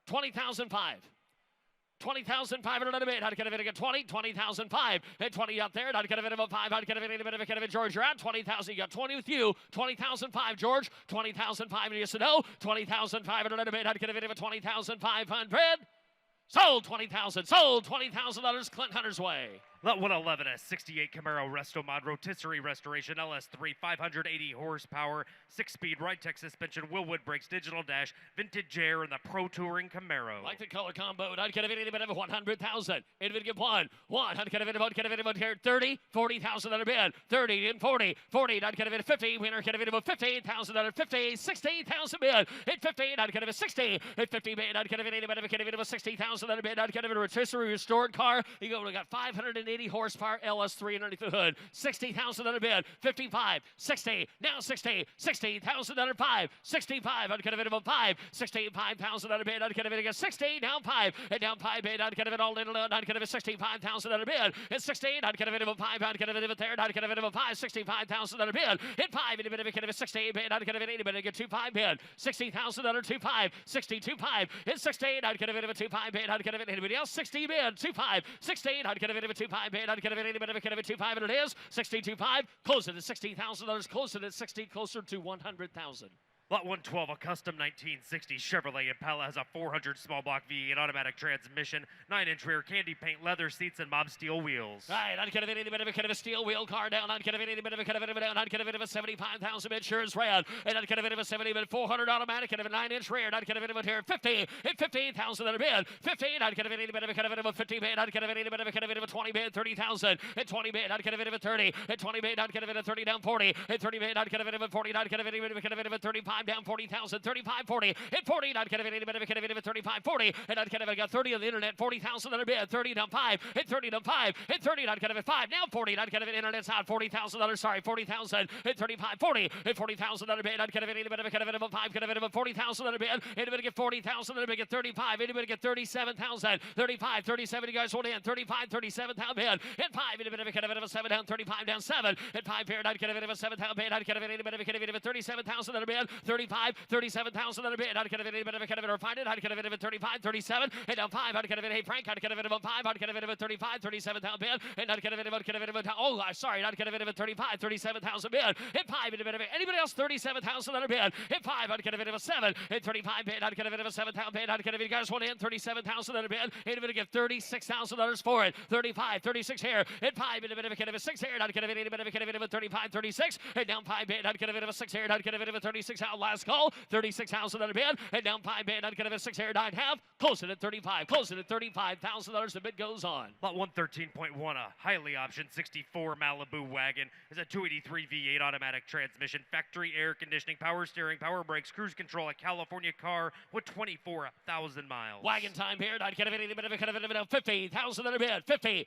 20,005. 20,500 on a bid. I'd get a bit of a 20, 20,005. Hit 20 out there. I'd get a bit of a 5. I'd get a bit of a George. You're at 20,000. You got 20 with you. 20,005, George. 20,005. Yes or no? 20,500 on a bid. I'd get a bit of a 20,500. Sold 20,000. Sold $20,000. Clint Hunter's way. Lot 111, a 68 Camaro Resto Mod Rotisserie Restoration LS3, 580 horsepower, 6-speed ride-tech suspension, Willwood brakes, digital dash, vintage air, and the Pro Touring Camaro. Like the color combo, I'd get a bit of 100,000. It'd give one. I'd get a bit of here 30, 40,000 on a bid. 30 and 40, 40. I'd get a bit of 50. Winner get a bit of 15,000 on a 50, 60,000 bid. At 15, I'd get a bit of 60. At 50 bid, I'd get a bit of 60,000 on a bid. I'd get a bit of a rotisserie restored car. You go, we got 580 horsepower LS3 underneath the hood. 60,000 on a bid. 55, 60, now 60, 60,000 under 5, 65. I'd get a bit of a 5, 65,000 on a bid. I'd get a bit of a 60, down 5, and down 5 bid. I'd get a bit all little. I'd get a bit of 65,000 on a bid. At 16, I'd get a bit of a 5. I'd get a bit of a third. I'd get a bit of a 5, 65,000 on a bid. At 5, and a bit of a 60 bid. I'd get a bit of a 2.5 bid. 60,000 under 2.5, 62.5. At 16, I'd get a bit of a 2.5 bid. I'd get a bit of anybody else 60 bid. 2.5, 16. I'd get a bit of a 2.5 25 bid. I'd get it any bit of a 2.5 and it is. 16.25. Close it at $16,000. Close it at 60. Closer to 100,000. Lot 112, a custom 1960 Chevrolet Impala, has a 400 small block V8 automatic transmission, 9-inch rear candy paint, leather seats, and mob steel wheels. All right, I'd get a any bit of a steel wheel car down. I'd get a any bit of a down. I'd get a 75,000 bid sure is red. And I'd get a 70 bid 400 automatic and a 9-inch rear. I'd get a bit of here 50 at 15,000 at a bid. 15. I'd get a any bit of a 50 bid. I'd get a any bit of a 20 bid 30,000 at 20 bid. I'd get a bit of a 30 at 20 bid. I'd get a bit of 30 down 40 at 30 bid. I'd get a bit of a 40. I'd get a bit of a 35 down 40,000. 35, 40, at 40, I'd get a bit of a 35, 40, and I'd get a 30 on the internet, 40,000 on a bid, 30 down 5, at 30 down 5, at 30, I'd get a 5, now 40, I'd get an internet side, $40,000, sorry, 40,000, at 35, 40, at 40,000 on a bid, I'd get a bit of a 5, get a bit of a 40,000 on a bid, anybody get 40,000 on a bid, get 35, anybody get 37,000, 35, 37, you guys hold in, 35, 37,000 bid, at 5, anybody get a bit of a 7 down, 35 down 7, at 5 period, I'd get a bit of a 7,000 bid, I'd get a bit of a 37,000 on a bid, 35, 37,000 on a bid, I'd get a bit of a find it, I'd get a bit of a 35, 37, and down 5, I'd get a bit of a Frank, I'd get a bit of a 5, I'd get a bit of a 35, 37,000 bid, and I'd get a bit of a, oh, sorry, I'd get a bit of a 35, 37,000 bid, and 5, and a bit of a, anybody else 37,000 on a bid, and 5, I'd get a bit of a 7, and 35 bid, I'd get a bit of a 7,000 bid, I'd get a bit, you guys want in 37,000 on a bid, and a bit of give $36,000 for it, 35, 36 here, and 5, and a bit of a 6 here, and I'd get a bit of a 35, 36, and down 5 bid, I'd get a bit of a 6 here, and I'd get a bit of a 36 out, last call, 36,000 on a bid, and down 5 bid, I'd get a 6 here, 9 half, close it at 35, close it at $35,000, the bid goes on. Lot 113.1, a highly optioned 64 Malibu wagon, is a 283 V8 automatic transmission, factory air conditioning, power steering, power brakes, cruise control, a California car with 24,000 miles. Wagon time here, I'd get a bit of a down, 50,000 on a bid, 50,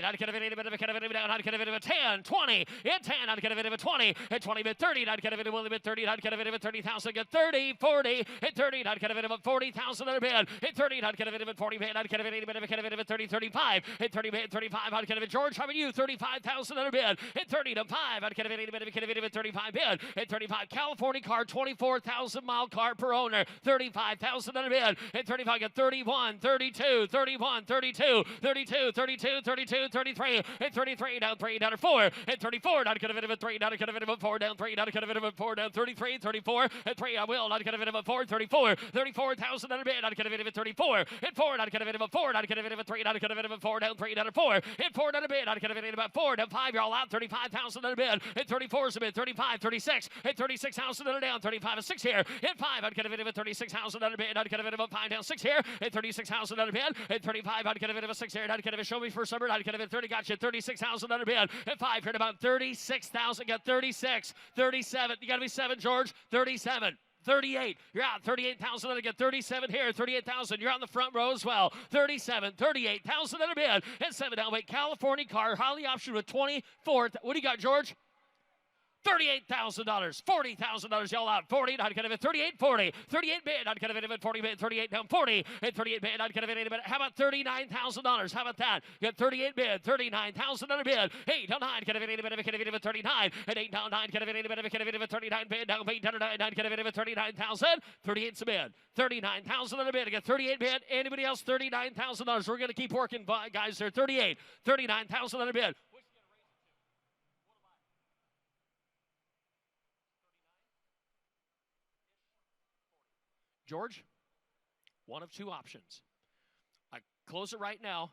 I'd get a bit of a down, I'd get a bit of a 10, 20, at 10, I'd get a bit of a 20, at 20 bid 30, I'd get a bit of a 30, I'd get a bit of a 30,000, get 30, 40, at 30, I'd get a bit of a 40,000 on a bid, at 30, I'd get a bit of a 40 bid, I'd get a bit of a 30, 35, at 30 bid, 35, I'd get a bit, George, how about you, 35,000 on a bid, at 30 to 5, I'd get a bit of a 35 bid, at 35, California car, 24,000 mile car per owner, 35,000 on a bid, at 35, get 31, 32, 31, 32, 32, 32, 32, 33, at 33, down 3, down to 4, at 34, I'd get a bit of a 3, I'd get a bit of a 4, down 3, I'd get a bit of a 4, down 33, 34, at 3, I will, I'd get a bit of a 4, 34, 34,000 on a bid, I'd get a bit of a 34, at 4, I'd get a bit of a 4, I'd get a bit of a 3, I'd get a bit of a 4, down 3, down to 4, at 4 on a bid, I'd get a bit of a 4, down 5, you're all out, 35,000 on a bid, at 34 is a bid, 35, 36, at 36,000 on a down, 35 is 6 here, at 5, I'd get a bit of a 36,000 on a bid, I'd get a bit of a 5 down 6 here, at 36,000 on a bid, at 35, I'd get a bit of a 6 here, and I'd get a show me for summer, I'd get a bit 30, got you 36,000 on a bid, at 5 here, about 36,000, got 36, 37, you got to be 7, George, 37. 38, you're out, 38,000, and I get 37 here, 38,000, you're on the front row as well, 37, 38,000 on a bid, and 7 down, wait, California car, highly optioned with 24, what do you got, George? $38,000, $40,000, y'all out, 40, I'd get a bit, 38, 40, 38 bid, I'd get a bit of it, 40 bid, 38 down, 40, and 38 bid, I'd get a bit, how about $39,000, how about that, you got 38 bid, 39,000 on a bid, 8 down 9, get a bit of a 39, and 8 down 9, get a bit of a 39 bid, down 8 down 9, get a bit of a 39,000, 38's a bid, 39,000 on a bid, I got 38 bid, anybody else, $39,000, we're going to keep working, guys, they're 38, 39,000 on a bid. George, one of two options. I close it right now.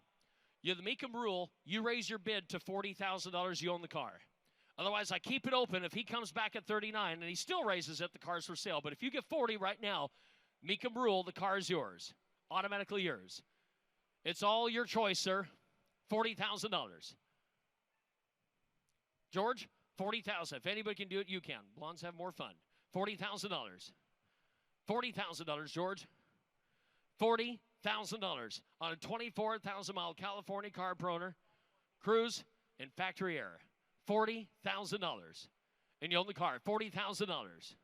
You have the Mecum rule. You raise your bid to $40,000. You own the car. Otherwise, I keep it open. If he comes back at 39 and he still raises it, the car's for sale. But if you get 40 right now, Mecum rule, the car is yours. Automatically yours. It's all your choice, sir. $40,000. George, $40,000. If anybody can do it, you can. Blondes have more fun. $40,000. $40,000, George. $40,000 on a 24,000-mile California car per owner, cruise, and factory air. $40,000. And you own the car. $40,000.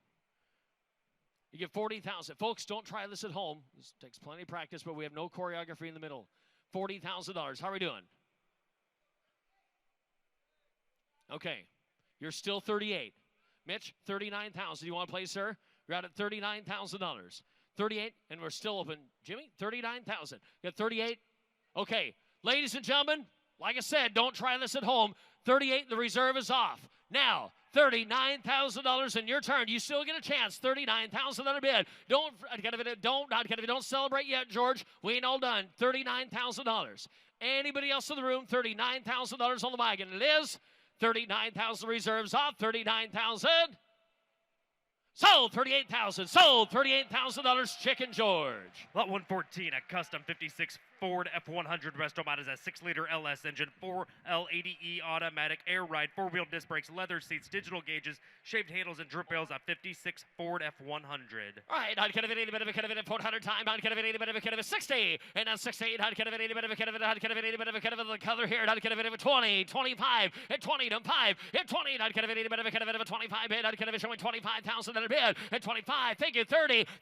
You get $40,000. Folks, don't try this at home. This takes plenty of practice, but we have no choreography in the middle. $40,000. How are we doing? Okay. You're still 38. Mitch, 39,000. You want to play, sir? You're out at $39,000. 38, and we're still open. Jimmy, 39,000. You got 38. Okay, ladies and gentlemen, Like I said, don't try this at home. 38, the reserve is off. Now, $39,000 in your turn. You still get a chance. $39,000 bid. Don't celebrate yet, George. We ain't all done. $39,000. Anybody else in the room? $39,000 on the wagon. Liz, 39,000 reserves off. 39,000. Sold. 38,000. Sold. $38,000. Chicken George. Lot 114, a custom 56 Ford F100 Restomat is a 6-liter LS engine, 4L80E automatic, air ride, 4-wheel disc brakes, leather seats, digital gauges, shaved handles, and drip rails. A 56 Ford F100. All right, I'd kind of any bit of a kind of it 400 time. I'd kind of any bit of a kind of a 60, and a 68. I'd kind of any bit of a kind of it. I'd kind of any bit of a kind of the color here. I'd kind of a 20, 25, at 20 to 5, at 20. I'd kind of any bit of a kind of a 25 bid. I'd kind of showing 25,000 in a bid. At 25, thank you. 30,000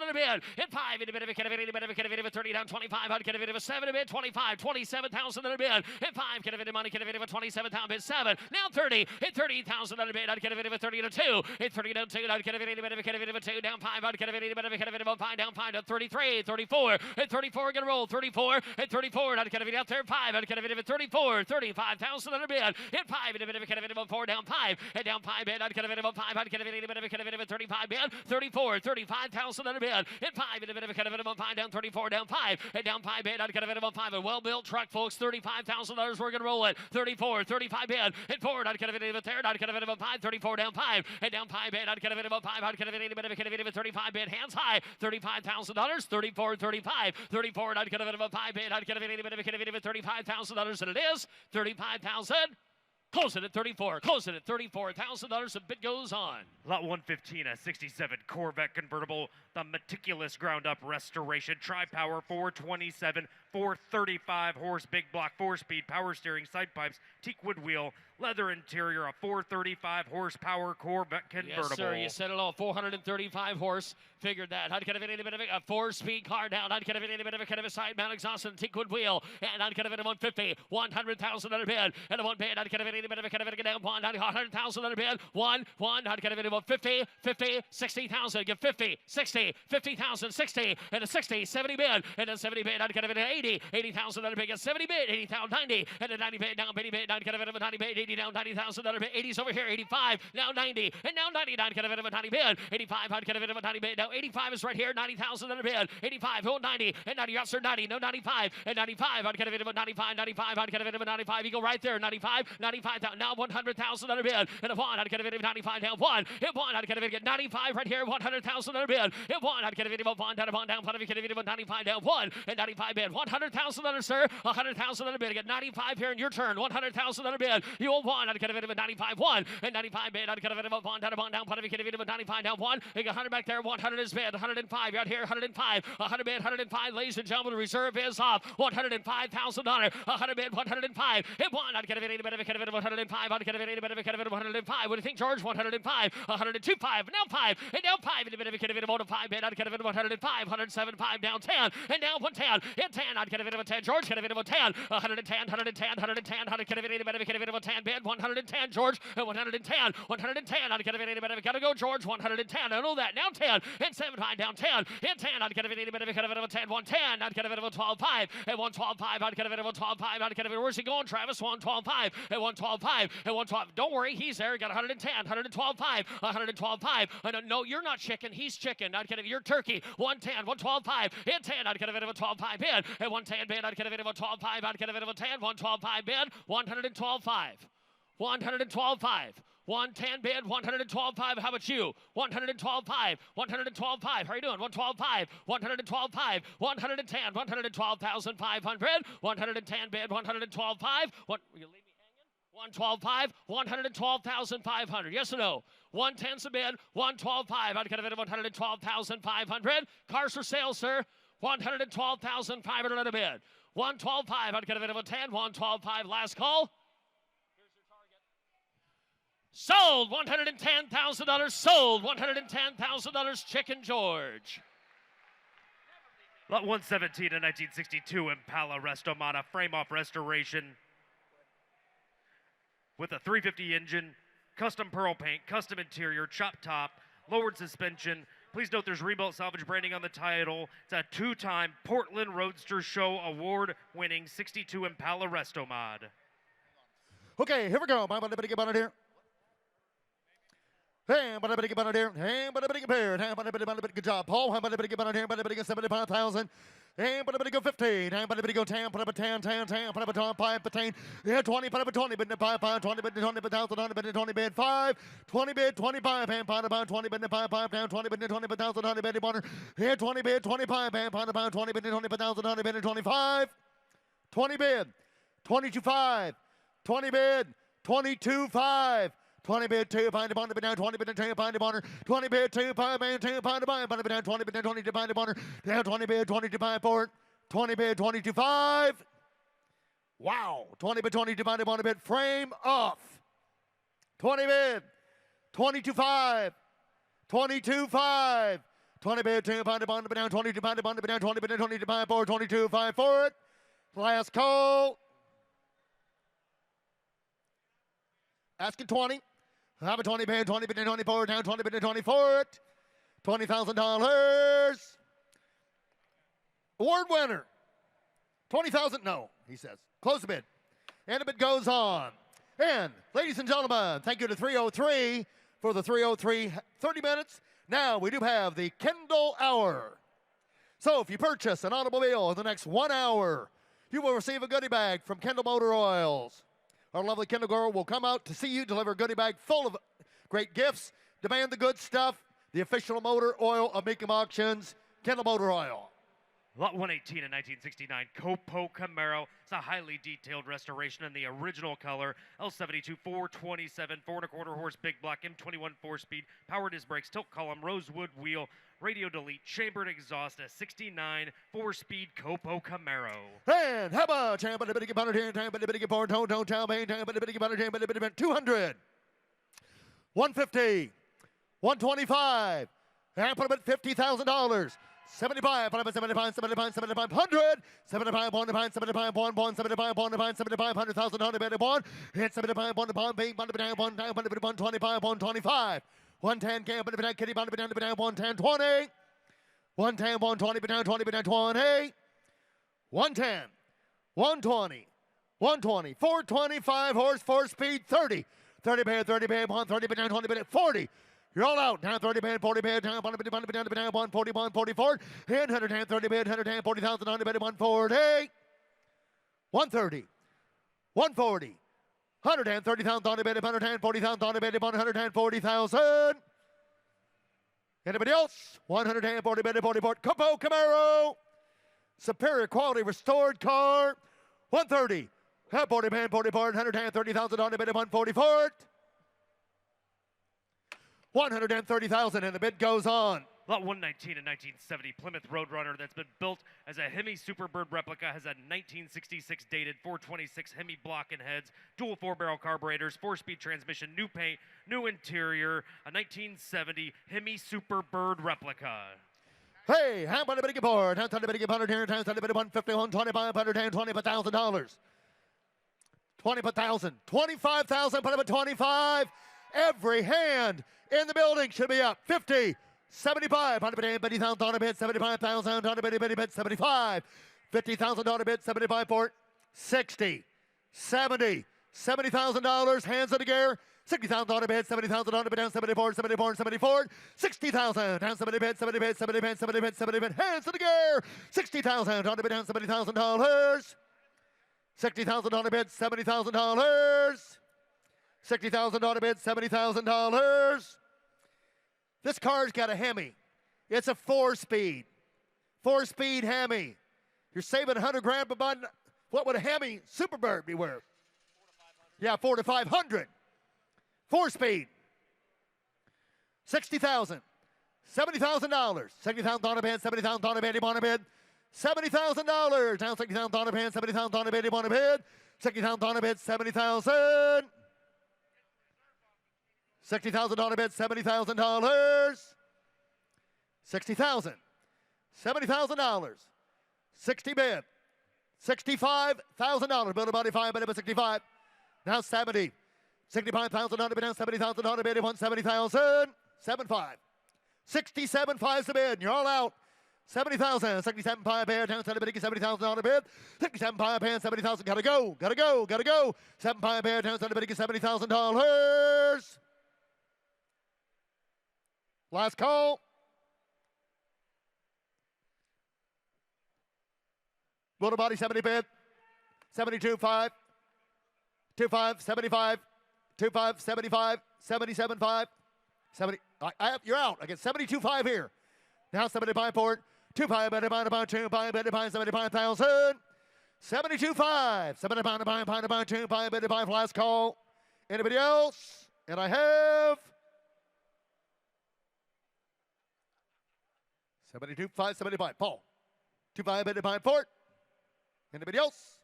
in a bid. At 5, in a bit of a kind of any bit of a kind of a 30 down 25. I'd kind of a 7 a bid. 25, 27,000 in a bid. At 5, kind of a money. Kind of a 27,000 bid. 7. Now 30. At 30,000 in a bid. I'd kind of a 30 to 2. At 30 to 2. I'd kind of any bit of a kind of a 2 down 5. I'd kind of any bit of a kind of 5 down 5 to 33, 34. At 34, gonna roll 34. At 34, I'd kind of out there 5. I'd kind of 34, 35,000 in a bid. At 5, in a bit of a kind of 4 down 5. At down 5 bid. I'd kind of 5. I'd kind of any bit of a kind of 35 bid. 34, 35,000 in a bid. At 5, in a bit of a kind of 5 down 34 down 5. At down 5 bid. I'd kind of 5. A well-built truck, folks. $35,000. We're gonna roll it. 34, 35 bid. At 4, I'd kind of a third. I'd kind of 5. 34 down 5. At down 5 bid. I'd kind of 5. I'd kind of any bit of a kind of 35 bid. Hands high. $35,000. 34, 35. 34. I'd kind of 5 bid. I'd kind of any bit of a kind of $35,000, and it is 35,000. Close it at 34. Close it at $34,000. The bid goes on. Lot 115, a 67 Corvette convertible, the meticulous ground-up restoration, tri-power, 427, 435 horse, big block, 4-speed, power steering, side pipes, teak wood wheel, leather interior, a 435 horsepower Corvette convertible. Yes, sir. You said it all. 435 horse. Figured that. I'd kind of any bit of a 4-speed car down. I'd kind of any bit of a kind of a side mount exhaust and teak wood wheel. And I'd kind of a 150, 100,000 on a bid. And a 1 bid. I'd kind of any bit of a kind of a down 100,000 on a bid. 1. I'd kind of any 50, 60,000. Give 50, 60, 50,000, 60, and a 60, 70 bid. And a 70 bid. I'd kind of an 80,000 on a bid. A 70 bid. 80,000, 90, and a 90 bid. Down 80 bid. I'd kind of a 90 bid. 80 down 90,000 on a bid. 80's over here. 85. Now 90. And now 90. I'd kind of a 90 bid. 85. I'd kind of a 90 bid. Now 85 is right here. 90,000 on a bid. 85. Oh, 90. And 90. Yes, sir. 90. No, 95. And 95. I'd kind of a 95. 95. I'd kind of a 95. You go right there. 95. 95,000. Now 100,000 on a bid. And a 1. I'd kind of a 95. Now 1. Hit 1. I'd kind of get 95 right here. 100,000 on a bid. Hit 1. I'd kind of a 1 down a 1 down. Kind of 95 down 1. And 95 bid. 100,000 on a sir. 100,000 on a bid. Get 95 here in your turn. 100,000 on a bid. You old 1. I'd kind of a 95 1. And 95 bid. I'd kind of a 1 down a 1 down. Kind of 95 down 1. And 100 back there. 100 is bid. 105. You're out here. 105. 100 bid. 105. Ladies and gentlemen, the reserve is off. $105,000. 100 bid. 105. Hit 1. I'd kind of any bit of a kind of 105. I'd kind of any bit of a kind of 105. What do you think, George? 105. 102. 5. Now 5. And now 5. In a bit of a kind of 105 bid. I'd kind of 105. 107. 5 down 10. And now 110. Hit 10. I'd kind of 10. George. Kind of 10. 110. 110. 110. 100 kind of any bit of a kind of 10 bid. 110. George. 110. 110. I'd kind of any bit of a gotta go, George. 110. I know that. Now 10. And 7. 5 down 10. And 10. I'd kind of any bit of a kind of 10. 110. I'd kind of 12. 5. And 112. 5. I'd kind of 12. 5. I'd kind of where's he going, Travis? 112. 5. And 112. 5. And 112. Don't worry, he's there. Got 110. 112. 5. 112. 5. No, you're not chicken. He's chicken. I'd kind of your turkey. 110. 112. 5. And 10. I'd kind of 12. 5 bid. And 110 bid. I'd kind of 12. 5. I'd kind of 10. 112. 5 bid. 112. 5. 112. 5. 110 bid, 112 5. How about you? 112 5. 112 5. How are you doing? 112 5. 112 5. 110. 112,500. 110 bid, 112 5. What? Will you leave me hanging? 112 5. 112,500. Yes or no? 110's a bid. 112 5. I'd kind of 112,500. Cars for sale, sir. 112,500 at a bid. 112 5. I'd kind of 10. 112 5. Last call. Sold $110,000. Sold $110,000. Chicken George. Lot 117, a 1962 Impala Restomata frame-off restoration with a 350 engine, custom pearl paint, custom interior, chop top, lowered suspension, Please note there's rebuilt salvage branding on the title. It's a 2-time Portland Roadster Show award-winning 62 Impala Resto mod. Okay, here we go. I'm going to get on it here. Hey, I'm going to get on it here. Hey, I'm going to get paired. Hey, I'm going to good job, Paul. I'm going to get on it here. I'm going to get 75,000. Hey, I'm going to go 15. I'm going to go 10. Put up a 10, 10, 10. Put up a 10, 5, 15. Yeah, 20. Put up a 20. Bid 5, 5, 20. Bid 20. Bid 1,000. Bid 20. Bid 5. 20 bid 25. And pound about 20. Bid 5, 5 down. 20 bid 20. Bid 1,000. Bid 1. Here 20 bid 25. And pound about 20. Bid 20. Bid 1,000. Bid 25. 20 bid 22 5. 20 bid 22 5. 20 bid 2, find the bond, bid down 20 bid 2, find the bond, 20 bid 2, 5 and 2, find the bond, bid down 20 bid 20 to find the bond, down 20 bid 22 5 for it, 20 bid 22 5. Wow, 20 bid 20 to find the bond, bid frame off. 20 bid 22 5, 22 5. 20 bid 2, find the bond, bid down 20 to find the bond, bid down 20 bid 20 to 5 for 22 5 for it. Last call. Asking 20. Have a 20 bid, 20 bid, 24, down 20 bid, 24. $20,000. Award winner. 20,000, no, he says. Close the bid. And the bid goes on. And, ladies and gentlemen, thank you to 303 for the 303 30 minutes. Now, we do have the Kindle Hour. So, if you purchase an automobile in the next 1 hour, you will receive a goodie bag from Kendall Motor Oils. Our lovely Kendall girl will come out to see you, deliver a goodie bag full of great gifts. Demand the good stuff. The official motor oil of Mecum Auctions, Kendall Motor Oil. Lot 118 in 1969, Copo Camaro. It's a highly detailed restoration in the original color. L72 427, 4 1/4 horse, big block, M21 4-speed, power disc brakes, tilt column, rosewood wheel, radio delete, chambered exhaust, a 69 4-speed Copo Camaro. And how about 200, 150, 125, and put up at $50,000. 75, 75, 75, 75, 100, 75, 1, 75, 1, 1, 75, 1, 75, 100,000, 101, hit 75, 1, 1, 125, 125, 110, K, Kitty, 110, 20, 110, 120, 20, 20, 110, 120, 120, 425 horse, 4-speed, 30, 30 bid, 30 bid, 130 bid, 20 bid, 40. You're all out. Down 30 bid, 40 bid, down 141, 44, and 130 bid, 140,000, 100 bid, 140, 130, 140, 130,000, 100 bid, 140,000, 100 bid, 140,000. Anybody else? 140 bid, 44, Copo Camaro, superior quality restored car, 130, 40 bid, 44, 130,000, 100 bid, 144. 130,000, and the bid goes on. Lot 119 in 1970, Plymouth Roadrunner that's been built as a Hemi Superbird replica, has a 1966 dated 426 Hemi block and heads, dual 4-barrel carburetors, 4-speed transmission, new paint, new interior, a 1970 Hemi Superbird replica. Hey, how about a big board? How about a big board here? How about a big 150, 125, $120,000. 20,000, 25,000, put up a 25. Every hand in the building should be up. 50, 75, $150,000 bid, 75,000, bid, 75, $50,000 bid, 75 for 60, 70, $70,000, hands in the gear. $60,000 bid, $70,000 bid, down 74, 74, 74, $60,000, down 70 bid, 70 bid, 70 bid, 70 bid, 70 bid, hands in the gear. $60,000 bid, down $70,000. $60,000 bid, $70,000. $60,000 bid, $70,000. This car's got a Hemi. It's a 4-speed. 4-speed Hemi. You're saving $100,000, but what would a Hemi Superbird be worth? Yeah, $400 to $500. 4-speed. $60,000. $70,000. $60,000 bid, $70,000 bid, you want to bid. $70,000. Down $60,000 bid, $70,000 bid, you want to bid. $60,000 bid, $70,000. $60,000 bid, $70,000. $60,000. $70,000. 60 bid. $65,000. Build a body 5 bid, 65. Now 70. $65,000 bid, down $70,000 bid, $170,000. 75. 67.5 is the bid. You're all out. 70,000. 67.5 bid. Down to the bid. $70,000 bid. 67.5 bid. 70,000. Gotta go. Gotta go. Gotta go. 7.5 bid. Down to the bid. $70,000. Last call. Motor body 70 bid. 72.5. 25, 75, 25, 75, 77.5, 70. You're out. I get 72.5 here. Now 75 port. 2.5 bid about 2.5 bid about 75,000. 72.5. 75 2.5 bid about last call. Anybody else? And I have 72.5, 75. Paul. 2.5 bid about port. Anybody else?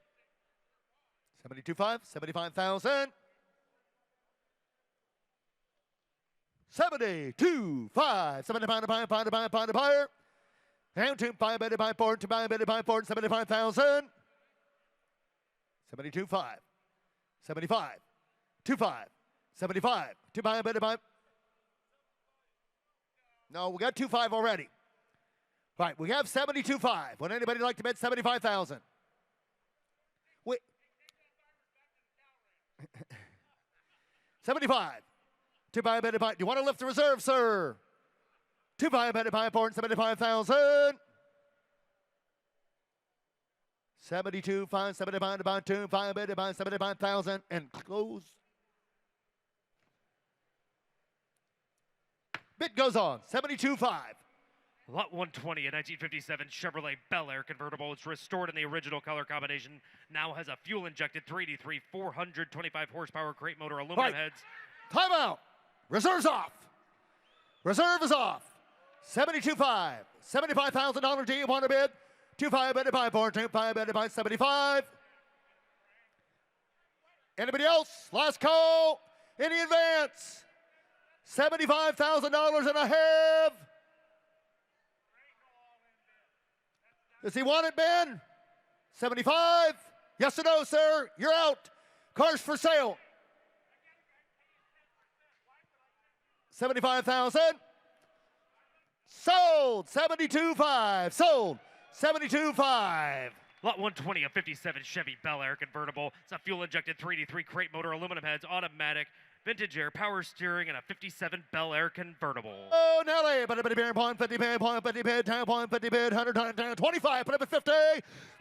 72.5, 75,000. 72.5, 75 buyer. And 2.5 bid by port, 2.5 bid by port, 75,000. 72.5, 75, 2.5, 75, 2.5 bid by. No, we got 2.5 already. Right, we have 72.5. Would anybody like to bid 75,000? Wait. 75. 2.5 bid by. Do you want to lift the reserve, sir? 2.5 bid by port, 75,000. 72.5, 75 about 2.5 bid by 75,000 and close. Bid goes on. 72.5. Lot 120, a 1957 Chevrolet Bel Air convertible. It's restored in the original color combination. Now has a fuel-injected 383 425 horsepower crate motor, aluminum heads. Timeout. Reserve's off. Reserve is off. 72.5. $75,000. Do you want to bid? 2.5 bid by 4. 2.5 bid by 75. Anybody else? Last call. Any advance? $75,000 and a half. Does he want it, Ben? 75? Yes or no, sir? You're out. Cars for sale. 75,000. Sold. 72.5. Sold. 72.5. Lot 120, a 57 Chevy Bel Air convertible. It's a fuel-injected 383 crate motor, aluminum heads, automatic, vintage air, power steering, and a 57 Bel Air convertible. Oh, Nelly, but a bid, point, 50 bid, point, 50 bid, 10 point, 50 bid, 100, 25, put up at 50,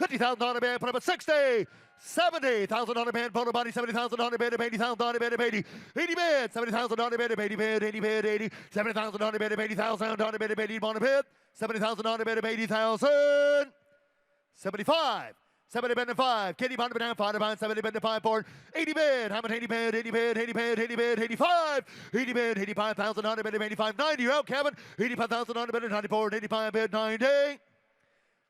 $50,000 bid, put up at 60, $70,000 bid, photo body, $70,000 bid, $80,000 bid, 80, 80 bid, $70,000 bid, 80 bid, 80 bid, 80, $70,000 bid, $80,000 bid, 80 bid, $70,000 bid, 80,000, 75. 70 bid to 5. Kitty bond down 5 to 70 bid to 5 port. 80 bid. How much 80 bid? 80 bid. 80 bid. 80 bid. 85. 80 bid. 85,000 100 bid. 85. 90. You're out, Kevin. 85,000 100 bid. 94. 85 bid. 90.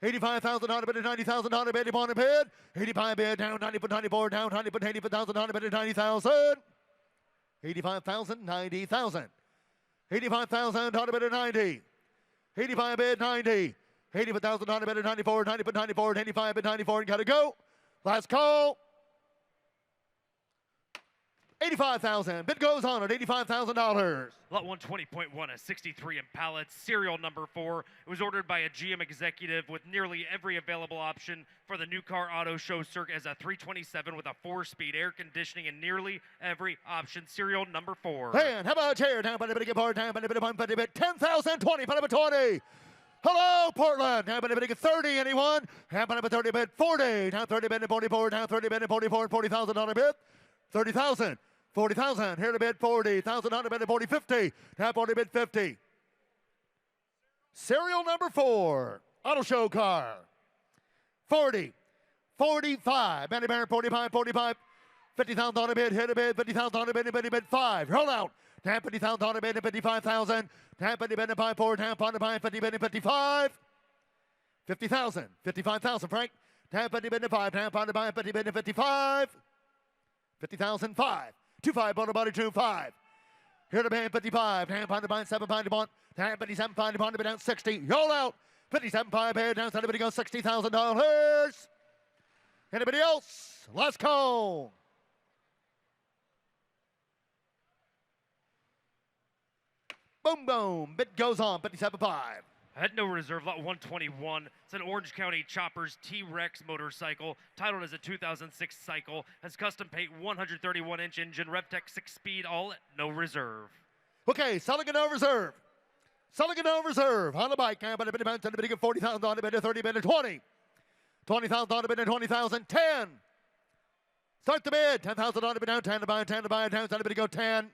85,000 100 bid. 90,000 100 bid. 100 bid. 85 bid. Down 90 for 94. Down 90 for 80,000 100 bid. 90,000. 85,000. 90,000. 85,000 100 bid. 90. 85 bid. 90. 80,000 on a bid, 94, 90 bid, 94, 85 bid, 94, and gotta go. Last call. 85,000. Bid goes on at $85,000. Lot 120.1, a 63 Impala, serial number 4. It was ordered by a GM executive with nearly every available option for the new car auto show circuit as a 327 with a 4-speed air conditioning and nearly every option. Serial number 4. And how about here? Down by the bid, get board, down by the bid, 10,000, 20, by the 20. Hello, Portland. Down by the bid, 30, anyone? Down by the 30 bid, 40. Down 30 bid, 44. Down 30 bid, 44, $40,000 bid. 30,000. 40,000. Here to bid 40,000 on the bid 40, 50. Down 40 bid 50. Serial number 4. Auto show car. 40. 45. Manny Barron 45, 45. 50,000 on the bid. Hit a bid. 50,000 on the bid 5. Roll out. Down 50,000 on the bid 55,000. Down 50 bid 54. Down 50 bid 50 bid 55. 50,000. 55,000, Frank. Down 50 bid 5. Down 50 bid 55. 50,000, 5. 2-5, bottom body 2-5. Here to band 55. Down pound to bind 7 pound to bond. Down 57 pound to bond to down 60. Roll out. 57 5 bid down. Anybody goes $60,000. Anybody else? Let's go. Boom, boom. Bid goes on. 57.5. At no reserve, lot 121. It's an Orange County Choppers T-Rex motorcycle, titled as a 2006 cycle. Has custom paint 131-inch engine, RevTech 6-speed, all at no reserve. Okay, selling it no reserve. Selling it no reserve. On the bike. But a bit of 40,000 on a bid of 30, bid of 20. 20,000 on a bid of 20,000. 10. Start the bid. 10,000 on a bid down. 10 to buy. 10 to buy. 10 on a bid to go. 10.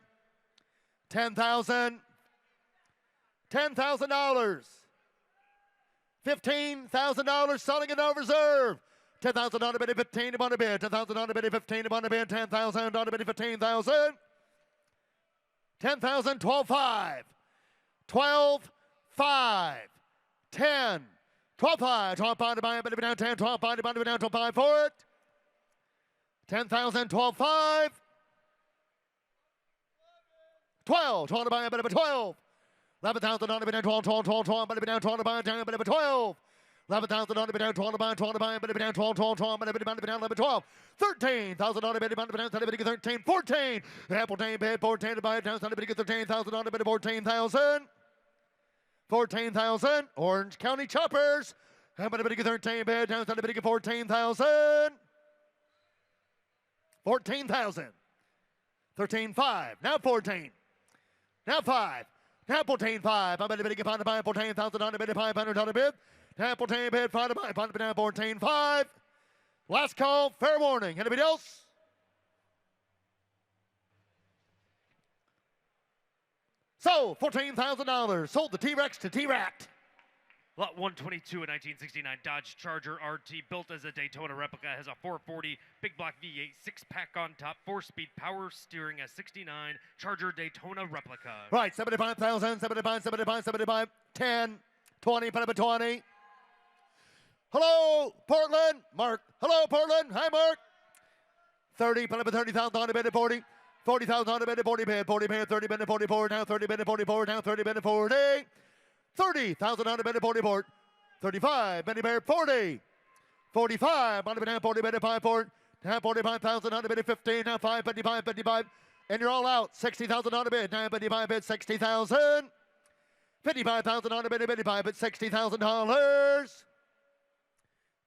10,000. $10,000. $15,000 selling it no reserve. 10,000 on a bid, 15 on a bid. 10,000 on a bid, 15 on a bid. 10,000 on a bid, 15,000. 10,000, 12.5. 12.5. 10. 12.5. 12.5 to buy a bid down. 10. 12.5 to buy a bid down. 12.5 for it. 10,000, 12.5. 12. 12 to buy a bid of 12. 11,000 on a bid down, 12, 12, 12, 12, but a bit down, 12 to buy, down, a bit of 12. 11,000 on a bid down, 12 to buy, 12 to buy, but a bit down, 12, 12, 12, but a bit down, 11, 12. 13,000 on a bid down, 13, 14. Apple bid, 14 to buy, down, 13,000 on a bid of 14,000. 14,000. Orange County Choppers. But a bit of 13 bid, down, 14,000. 14,000. 13.5. Now 14. Now 5. Now 14.5. I'm going to bid to buy 14,000 on a bid of 500 on a bid. Now 14 bid, 5 to buy, 14.5. Last call, fair warning. Anybody else? So, $14,000. Sold the T-Rex to T-Rat. Lot 122, a 1969 Dodge Charger RT, built as a Daytona replica, has a 440 big block V8 6-pack on top, 4-speed power steering, a 69 Charger Daytona replica. Right, 75,000, 75, 75, 75, 10, 20, put up a 20. Hello, Portland. Mark. Hello, Portland. Hi, Mark. 30, put up a 30,000 on a bid at 40. 40,000 on a bid at 40 bid, 40 bid, 30 bid at 44, down 30 bid at 44, down 30 bid at 40. 30,000 on a bid at 40 port. 35, Benny Bear, 40. 45, on a bid at 40 bid at 5 port. Now 45,000 on a bid at 15, now 5, 55, 55. And you're all out. 60,000 on a bid, now 55 bid, 60,000. 55,000 on a bid at 55 at $60,000.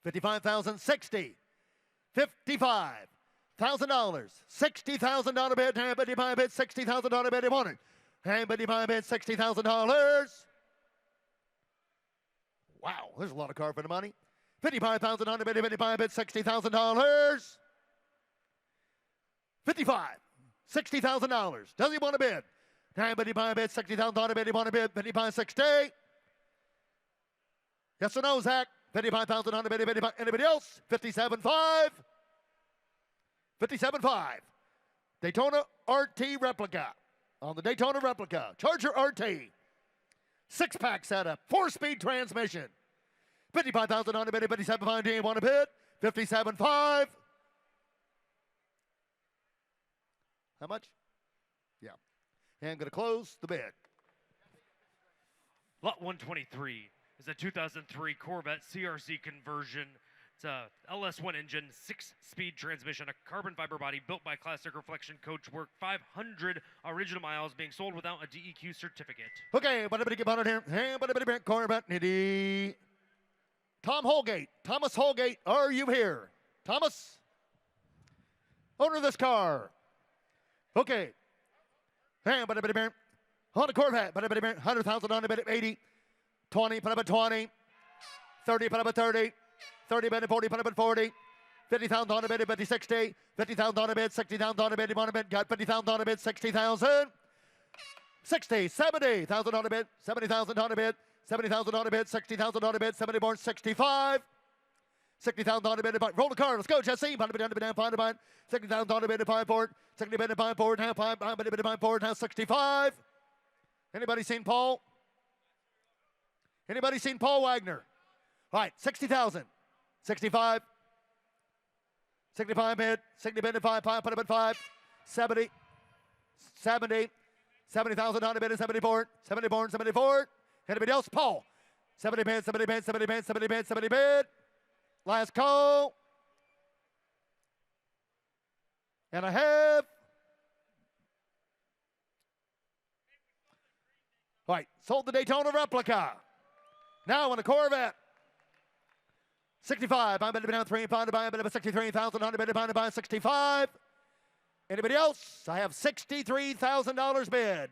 55,000, 60. $55,000. $60,000 bid, now 55 bid, $60,000 bid at 100. And 55 bid, $60,000. Wow, there's a lot of car for the money. 55,000 on the bid, 55 bid, $60,000. 55, $60,000. Does he want to bid? 55 bid, $60,000 bid, he want to bid, 55, 60. Yes or no, Zach? 55,000 on the bid, 55. Anybody else? 57.5. 57.5. Daytona RT replica. On the Daytona replica. Charger RT. 6-pack setup. 4-speed transmission. 55,000 on the bid, 57.5. Do you want to bid? 57.5. How much? Yeah. And I'm going to close the bid. Lot 123 is a 2003 Corvette CRC conversion. It's a LS1 engine, 6-speed transmission, a carbon fiber body built by Classic Reflection Coachwork, 500 original miles, being sold without a DEQ certificate. Okay, but everybody get on it here. Hey, but everybody Corvette nitty. Tom Holgate. Thomas Holgate, are you here? Thomas? Owner of this car. Okay. Hey, but everybody on the Corvette, but everybody 100,000 on the bid at 80. 20, put up at 20. 30, put up at 30. 30 bid at 40, put up at 40. 50,000 on a bid at 50, 60. 50,000 on a bid, 60,000 on a bid, on a bid, got 50,000 on a bid, 60,000. 60, 70,000 on a bid, 70,000 on a bid, 70,000 on a bid, 60,000 on a bid, 70 born, 65. 60,000 on a bid, roll the car, let's go, Jesse. Down to bid, down, 5 to buy. 60,000 on a bid at 5 board. 60 bid at 5 board, now 5, bid at 5 board, now 65. Anybody seen Paul? Anybody seen Paul Wagner? All right, 60,000. 65. 65 bid. 60 bid at 5. Put up at 5. 70. 70. 70,000 on a bid at 74. 70 born, 74. Anybody else? Paul. 70 bid, 70 bid, 70 bid, 70 bid, 70 bid. Last call. And I have All right, sold the Daytona replica. Now on a Corvette. 65, I'm going to be down 3, pound to buy, I'm going to 63,000, $100 buy 65. Anybody else? I have $63,000 bid.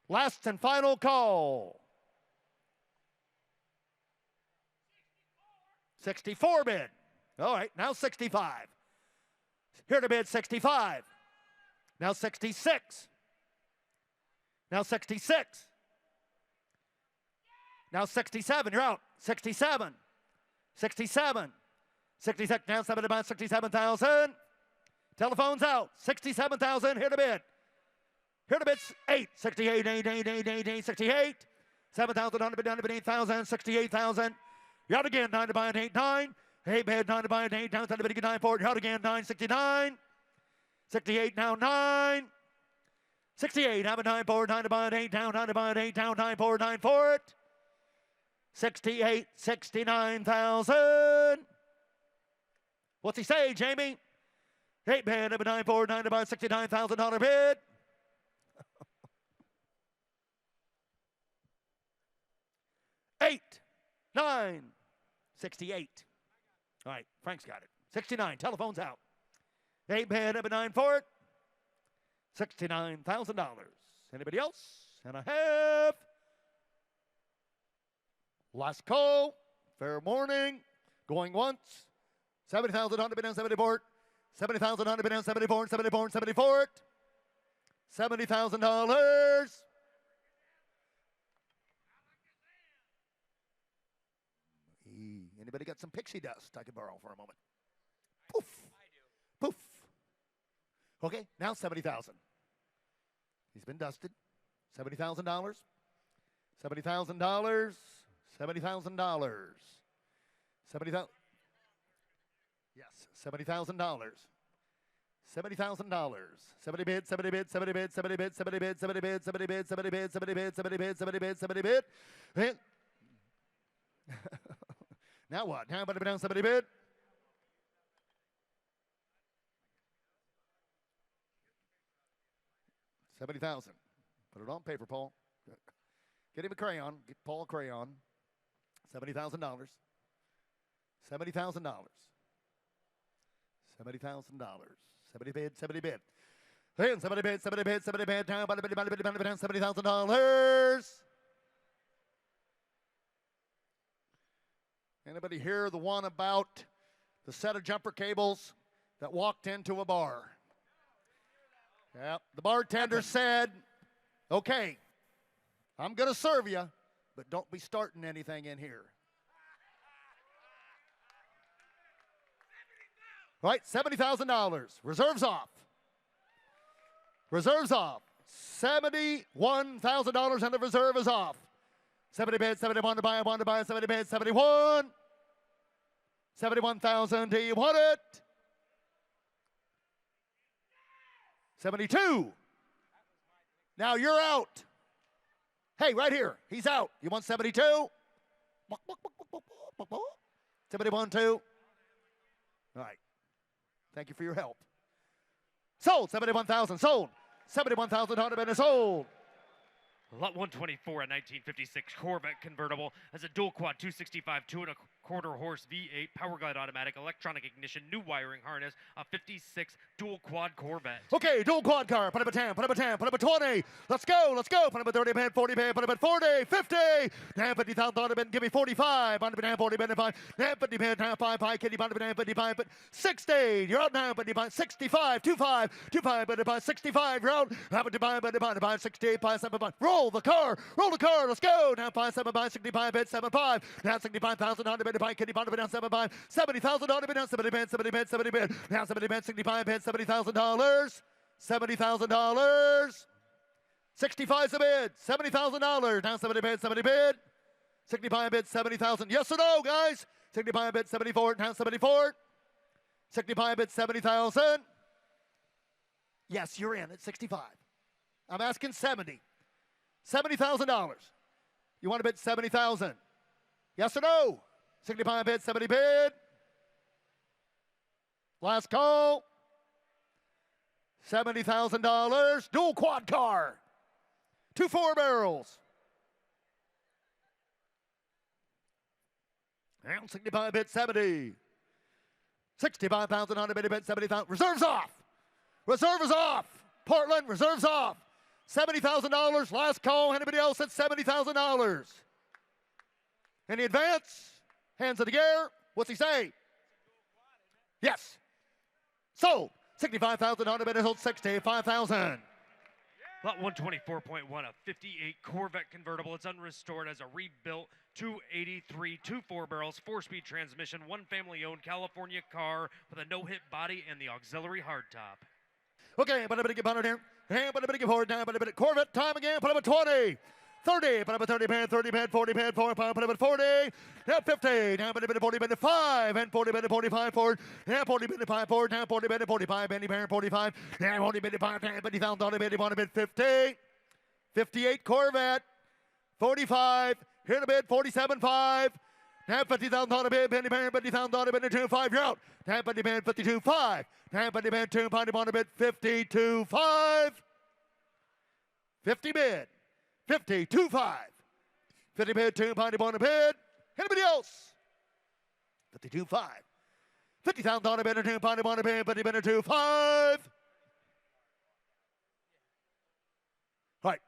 Last and final call. 64 bid. All right, now 65. Here to bid 65. Now 66. Now 66. Now 67, you're out. 67. 67. 66, now 7 to buy 67,000. Telephone's out. 67,000, here to bid. Here to bid 8. 68, 8, 68. 7,000, on to bid, down to bid 8,000, 68,000. You're out again, 9 to buy 8, 9. 8 bid, 9 to buy 8, down to bid 9 for it. You're out again, 9, 69. 68, now 9. 68, have a 9 for it, 9 to buy 8, down, 9 to buy 8, down, 9 for it, 9 for it. 68, 69,000. What's he say, Jamie? 8 bid, have a 9 for it, 9 to buy $69,000 bid. Eight, 9, 68. All right, Frank's got it. 69, telephone's out. 8 bid, have a 9 for it. $69,000. Anybody else? And I have last call. Fair morning. Going once. 70,000 on to be down 74. 70,000 on to be down 74. 74. 74. $70,000. Anybody got some pixie dust I can borrow for a moment? Poof. I do. Poof. Okay, now 70,000. He's been dusted. $70,000. $70,000. $70,000. 70,000. Yes, $70,000. $70,000. 70 bid, 70 bid, 70 bid, 70 bid, 70 bid, 70 bid, 70 bid, 70 bid, 70 bid, 70 bid, 70 bid, 70 bid. Now what? Now about to be down 70 bid. $70,000. Put it on paper, Paul. Get him a crayon. Get Paul a crayon. $70,000. $70,000. $70,000. 70 bid, 70 bid. And 70 bid, 70 bid, 70 bid. Down, down, $70,000. Anybody hear the one about the set of jumper cables that walked into a bar? Yeah, the bartender said, okay, I'm going to serve you, but don't be starting anything in here. Right, $70,000. Reserves off. Reserves off. $71,000 and the reserve is off. 70 bid, 71 to buy, 1 to buy, 70 bid, 71. 71,000, do you want it? 72. Now you're out. Hey, right here. He's out. You want 72? 71, 2. All right. Thank you for your help. Sold. 71,000. Sold. 71,000 $100 sold. Lot 124, a 1956 Corvette convertible, has a dual quad 265, 2.25 horse V8 power glide automatic, electronic ignition, new wiring harness, a 56 dual quad Corvette. Okay, dual quad car. Put up a 10, put up a 10, put up a 20. Let's go, let's go. Put up a 30 bid, 40 bid, put up a 40, 50. Damn, $50,000 bid, give me 45. On the bid, 40 bid, 5. Damn, 50 bid, 5, kitty, on the bid, 55, but 60. You're out now, but 65, 25, 25, but 65. You're out. Have it, buy 68, buy 75. Roll the car, let's go. Now 5, 65 bid, 75. Now 65,000 on the bid, buy kitty, on the bid, 75. 70,000 on the bid, 70 bid, 70 bid, 70 bid. Now 70 bid, 65 bid, $70,000. $70,000. 65's a bid. $70,000. Now 70 bid, 70 bid. 65 bid, 70,000. Yes or no, guys? 65 bid, 74. Now 74. 65 bid, 70,000. Yes, you're in at 65. I'm asking 70. $70,000. You want to bid 70,000? Yes or no? 65 bid, 70 bid. Last call. $70,000. Dual quad car. 2 4-barrels. And 65 bid 70. 65,000 on a bid 70,000. Reserves off. Reserve is off. Portland, reserves off. $70,000. Last call. Anybody else at $70,000? Any advance? Hands in the air. What's he say? Yes. Sold. 65,000 on a bid. Sold 65,000. Lot 124.1, a 58 Corvette convertible. It's unrestored as a rebuilt 283, 2 4-barrels, 4-speed transmission, one family-owned California car with a no-hit body and the auxiliary hardtop. Okay, but a bit of 100 here. Hey, but a bit of forward down, but a bit of Corvette time again. Put up a 20. 30, put up a 30 pad, 30 pad, 40 pad, 4 pad, put up a 40. Now 50, now but a bit of 40 bid 5, and 40 bid 45 forward. Now 40 bid 5 forward, now 40 bid 45, Benny Parent 45. Now 40 bid 5, $50,000 bid, one bid 50. 58 Corvette, 45. Here to bid 47.5. Now $50,000 bid, Benny Parent, $50,000 bid, 2.5. You're out. Now Benny Parent 52.5. Now Benny Parent 2.5 bid 52.5. 50 bid. 50.25. 50 bid, 2.5 bid. Anybody else? 52.5. $50,000 bid, 2.5 bid, 50 bid, 2.5. All right.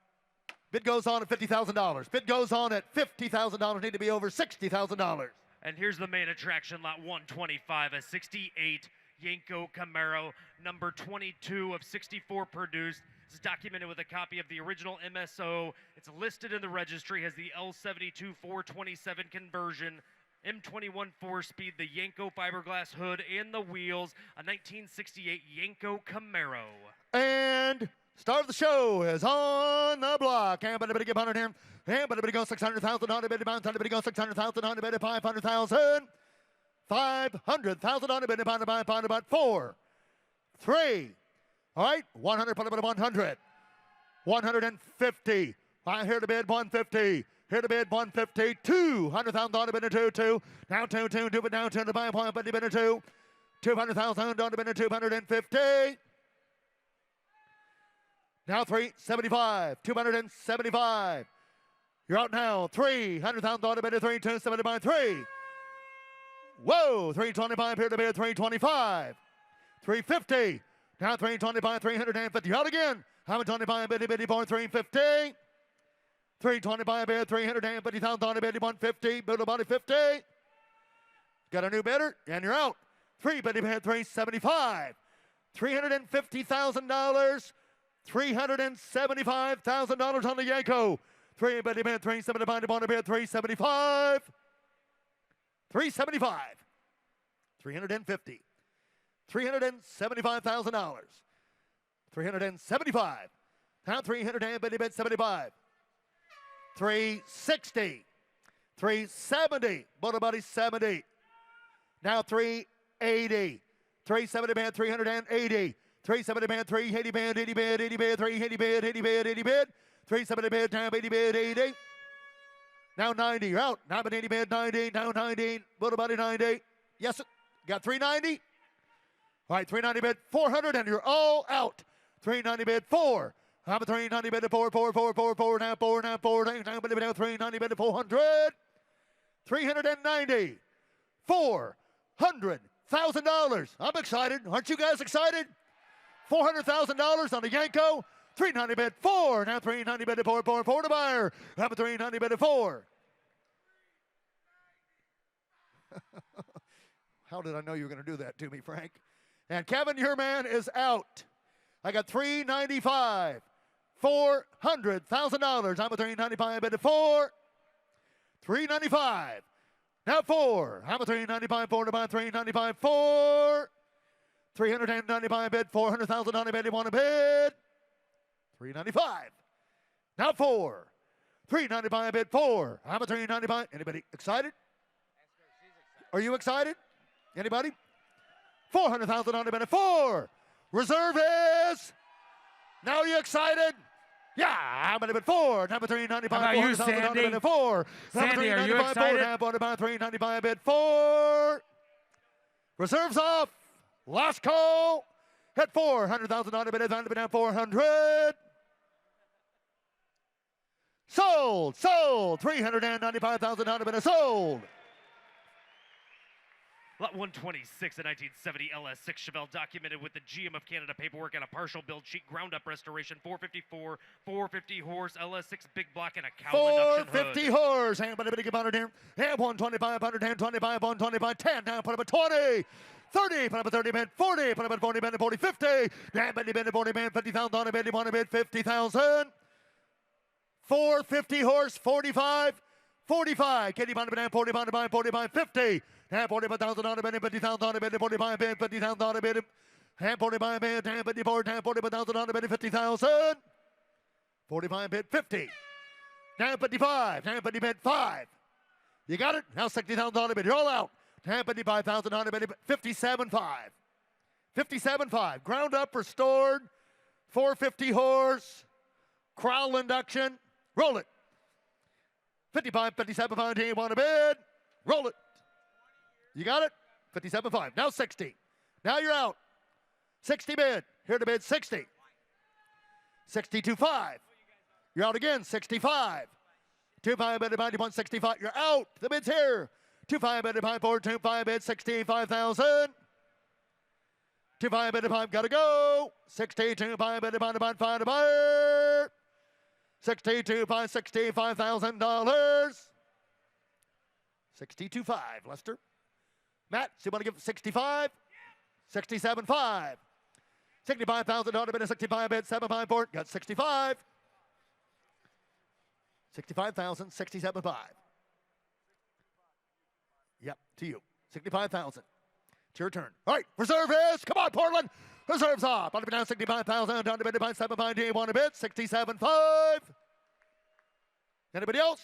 Bid goes on at $50,000. Bid goes on at $50,000. Need to be over $60,000. And here's the main attraction, lot 125, a 68 Yenko Camaro, number 22 of 64 produced. It's documented with a copy of the original MSO. It's listed in the registry, has the L72 427 conversion, M21 4-speed, the Yenko fiberglass hood and the wheels, a 1968 Yenko Camaro. And start of the show is on the block. And but a bit of 100 here. And but a bit go 600,000 on a bit of 600,000 on a bit of 500,000. 500,000 on a bit of about 4, 3. All right, 100, put about 100. 150. I hear the bid 150. Here to bid 150. 200,000 on a bid of 2. Now 2, but down to the buy point, but the bid of 2. 200,000 on a bid of 250. Now 375. 275. You're out now. 300,000 on a bid of 3. 275. 3. Whoa, 325 here to bid 325. 350. Now 325, 350. Out again. 125 bid 4, 350. 325 bid 350,000 on a bid 150. Build about 50. Got a new bidder, and you're out. 3 bid 375. $350,000. $375,000 on the Yenko. 3 bid 375 on a bid 375. 375. 350. $375,000. 375. Now 300 bid 75. 360. 370. Motor Buddy 70. Now 380. 370 bid 380. 370 bid 380 bid 80 bid 80 bid 380 bid 80 bid 80 bid 370 bid now 80 bid 80. Now 90. You're out. Now 80 bid 90. Now 90. Motor Buddy 90. Yes. Got 390. All right, 390 bid 400, and you're all out. 390 bid 4. How about 390 bid 4, 4, 4, 4, 4, now 4, now 4, now 390 bid 400. 390. $400,000. I'm excited. Aren't you guys excited? $400,000 on the Yenko. 390 bid 4. Now 390 bid 4, 4, 4 to buyer. How about 390 bid 4? How did I know you were going to do that to me, Frank? And Kevin, your man is out. I got 395. $400,000. I'm a 395 bid 4. 395. Now 4. I'm a 395 4 to buy 395 4. 395 bid 400,000 on a bid. You want to bid? 395. Now 4. 395 bid 4. I'm a 395. Anybody excited? Are you excited? Anybody? 400,000 on the bid 4. Reserve is. Now you excited? Yeah, I'm going to bid 4. Number 395. How about you, Sandy? 4. Sandy, are you excited? 395 bid 4. Reserves off. Last call. At 400,000 on the bid. 400. Sold. 395,000 sold. Lot 126, a 1970 LS6 Chevelle, documented with the GM of Canada paperwork and a partial build sheet, ground up restoration, 454, 450 horse, LS6 big block, and a cow induction hood. 450 horse. And but a bit about it here. And 125, 125, 125, 10. Now put up a 20. 30, put up a 30 man, 40, put up a 40 man, 40, 50. Now bet a 40 man, 50,000 on a bid, 50,000. 450 horse, 45. 45. Katie Bond, 40, 45, 50. And 45,000 on a bid, 50,000 on a bid, 45 bid, 50,000 on a bid. And 45 bid, and 54, and 45,000 on a bid, 50,000. 45 bid, 50. Now 55, now 50 bid, 5. You got it? Now 60,000 on a bid. You're all out. Now 55,000 on a bid, 57.5. 57.5. Ground up, restored. 450 horse. Crowell induction. Roll it. 55, 57, 5, you want a bid? Roll it. You got it? 57.5. Now 60. Now you're out. 60 bid. Here to bid 60. 62.5. You're out again. 65. 25 bid, 165. You're out. The bid's here. 25 bid, 4, 25 bid, 65,000. 25 bid, 5, gotta go. 62, 5 bid, 5 to buyer. 62, 5, $65,000. 62.5, Lester. Matt, so you want to give 65? 67.5. 65,000 on a bid, 65 bid, 7.5 for it. Got 65. 65,000, 67.5. Yep, to you. 65,000. It's your turn. All right, reserve is. Come on, Portland. Reserve's off. On to bid down 65,000. Down to bid 7.5. Do you want a bid? 67.5. Anybody else?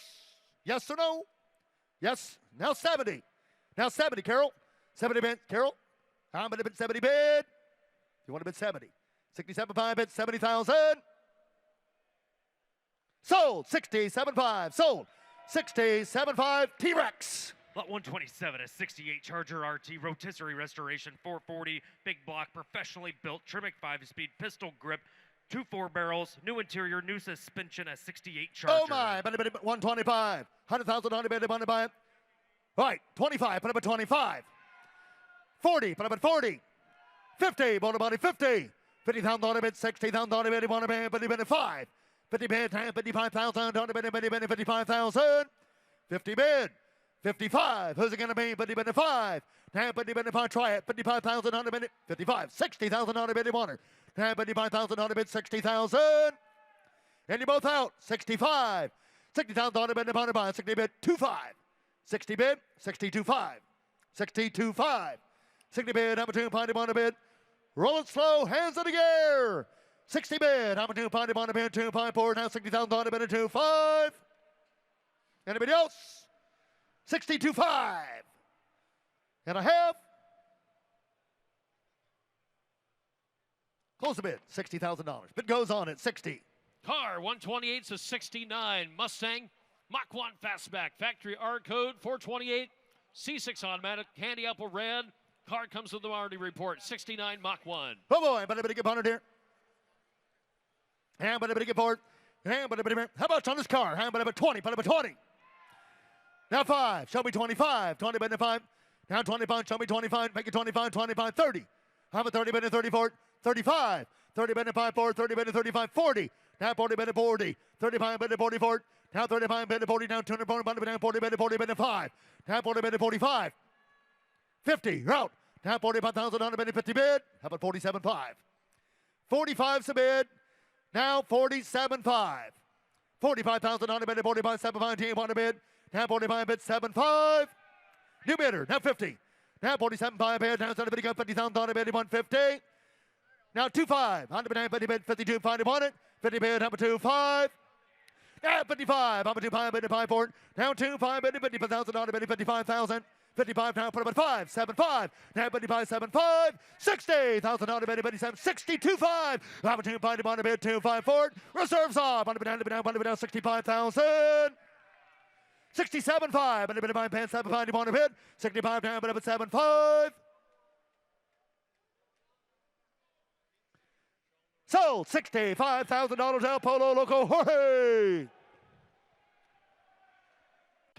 Yes or no? Yes. Now 70. Now 70, Carol. 70 bid. Carol. How many bid? 70 bid. You want to bid 70. 67.5 bid. 70,000. Sold. 67.5. Sold. 67.5. T-Rex. Lot 127, a 68 Charger RT, rotisserie restoration, 440, big block, professionally built, Trimic 5-speed, pistol grip, 2 4-barrels, new interior, new suspension, a 68 Charger. Oh my, 125. 100,000 on it, want to buy it. All right, 25, put up at 25. 40, put up at 40. 50, bought about 50. 50,000 on it, 60,000 on it, want to buy it, but it 5. 50 bid, 55,000 on it, 55,000. 50 bid. 55. Who's it going to be? 55. Now 55. Try it. 55,000 on a minute. 55. 60,000 on a minute. Water. Now 55,000 on a minute. 60,000. And you're both out. 65. 60,000 on a minute. 60 bid. 25. 60 bid. 62.5. 62.5. 60 bid. Number 2. Pinty on a bid. Roll it slow. Hands in the air. 60 bid. Number 2. Pinty on a bid. 254. Now 60,000 on a minute. 25. Anybody else? 62.5 and a half. Close the bid, $60,000. Bid goes on at 60. Car 128 to 69. Mustang Mach 1 fastback. Factory R code 428. C6 automatic. Candy apple red. Car comes with the warranty report. 69 Mach 1. Oh boy, but a bit of good punter here. And but a bit of good board. And but a bit of how about on this car? And but a 20, but a 20. Now 5, show me 25, 20 bid 5. Now 25, show me 25, make it 25, 25, 30. How about 30 bid 34, 35. 30 bid 5, 4, 30 bid 35, 40. Now 40 bid 40, 35 bid 44. Now 35 bid 40, now 200 bid now 40 bid 5. Now 40 bid 45. 50, you're out. Now 45,000 on a bid 50 bid. How about 47.5? 45's a bid. Now 47.5. 45,000 on a bid 45.75. Do you want a bid? Now 45 bid 7.5. New bidder. Now 50. Now 47.5 bid. Now somebody got 50,000 on a bid 150. Now 2.5. 100 bid 50 bid 52. Find it on it. 50 bid number 2.5. Now 55. Number 2.5 bid 5 for it. Now 2.5 bid 50,000 on a bid 55,000. 55 now put up at 5. 7.5. Now 55 7.5. 60,000 on a bid 57. 62.5. Number 2.5 on a bid 2.5 for it. Reserves off. On a bid down 65,000. 67.5, but a bit of my pants, 7.5, you want to bid. 65 down, but up at 7.5. Sold $65,000 El Polo Loco Jorge.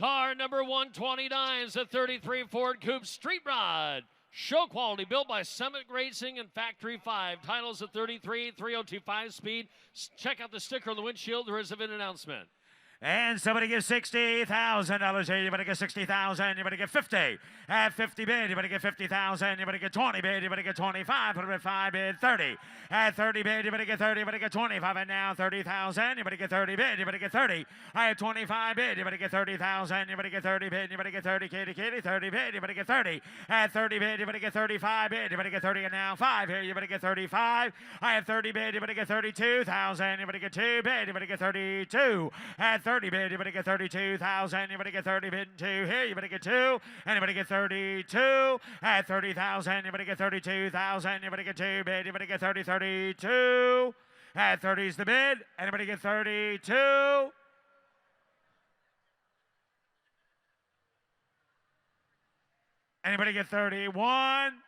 Car number 129 is a 33 Ford Coupe Street Rod. Show quality, built by Summit Racing and Factory 5. Titles at 33, 3025 speed. Check out the sticker on the windshield. There is a VIN announcement. And somebody give $60,000 here. You better get 60,000. You better get 50. At 50 bid, you better get 50,000. You better get 20 bid. You better get 25. 5 bid, 30. At 30 bid, you better get 30. You better get 25. And now 30,000. You better get 30 bid. You better get 30. At 25 bid, you better get 30,000. You better get 30 bid. You better get 30. Kitty, 30 bid. You better get 30. At 30 bid, you better get 35 bid. You better get 30. And now 5 here. You better get 35. I have 30 bid. You better get 32,000. You better get 2 bid. You better get 32. At 30 bid, you better get 32,000. You better get 30 bid and 2 here. You better get 2. And you better get 32. At 30,000, you better get 32,000. You better get 2 bid. You better get 32. At 30 is the bid. And you better get 32. Anybody get 31?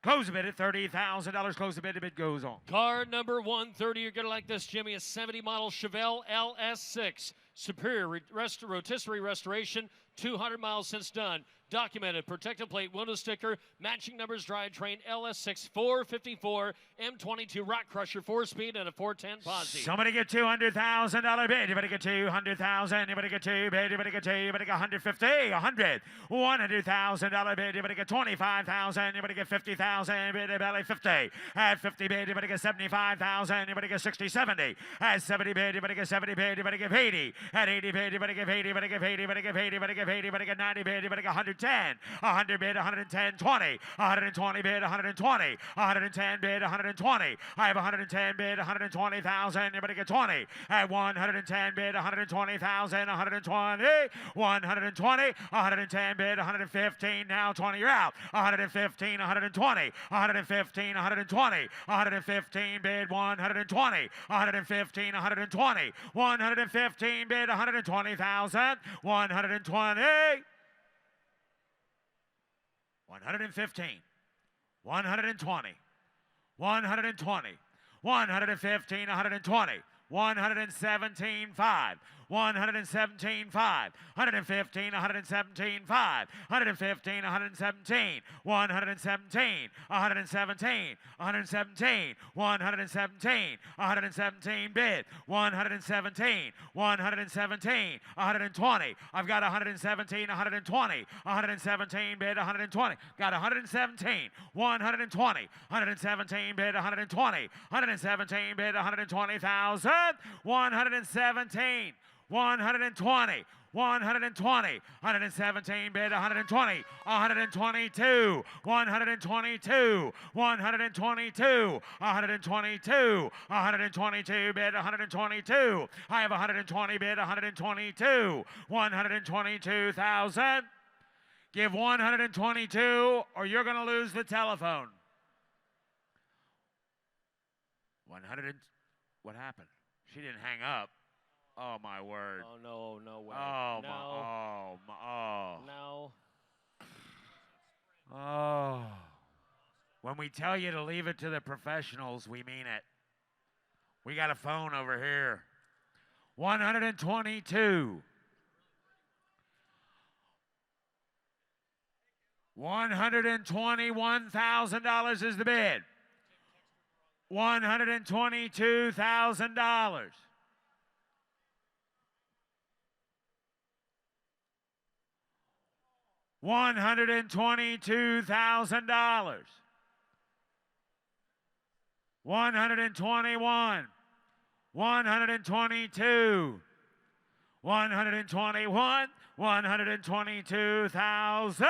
Close the bid at $30,000. Close the bid. The bid goes on. Car number 130, you're going to like this, Jimmy. A 70 model Chevelle LS6. Superior rotisserie restoration. 200 miles since done. Documented. Protective plate, window sticker, matching numbers, drivetrain, LS6 454, M22 rock crusher, 4-speed, and a 410 posse. Somebody get $200,000 bid. You better get 200,000. You better get 2 bid. You better get 2. You better get 150, 100, $100,000 bid. You better get 25,000. You better get 50,000 bid. Belly 50. At 50 bid, you better get 75,000. You better get 60, 70. At 70 bid, you better get 70 bid. You better give 80. At 80 bid, you better give 80. You better give 80. You better give 80. You better give 80. You better get 90 bid. You better get 110. 100 bid, 110, 20. 120 bid, 120. 110 bid, 120. I have 110 bid, 120,000. You better get 20. At 110 bid, 120,000. 120. 120. 110 bid, 115. Now 20. You're out. 115, 120. 115, 120. 115 bid, 120. 115, 120. 115 bid, 120,000. 120. 115, 120, 120, 115, 120, 117, 5, 117, 5, 115, 117, 5, 115, 117, 117, 117, 117, 117, 117 bid, 117, 117, 120. I've got 117, 120, 117 bid, 120. Got 117, 120, 117 bid, 120, 117 bid, 120,000, 117. 120, 120, 117 bid, 120, 122, 122, 122, 122, 122 bid, 122. I have 120 bid, 122, 122,000. Give 122 or you're going to lose the telephone. 100. What happened? She didn't hang up. Oh, my word. Oh, no, no way. Oh, no. No. No. Oh. When we tell you to leave it to the professionals, we mean it. We got a phone over here. 122. $121,000 is the bid. $122,000. $122,000. 121. 122. 121. 122,000.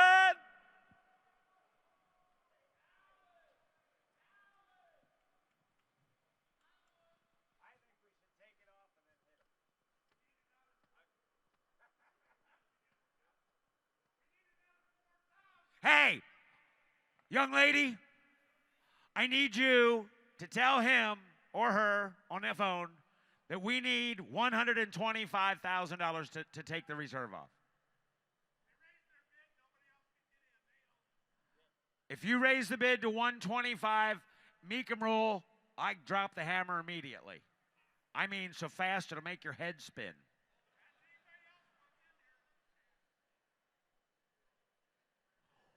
Hey, young lady, I need you to tell him or her on their phone that we need $125,000 to take the reserve off. If you raise the bid to 125, Mecum rule, I drop the hammer immediately. I mean so fast it'll make your head spin.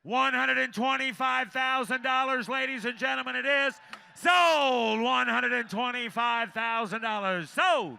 $125,000, ladies and gentlemen, it is sold. $125,000 sold.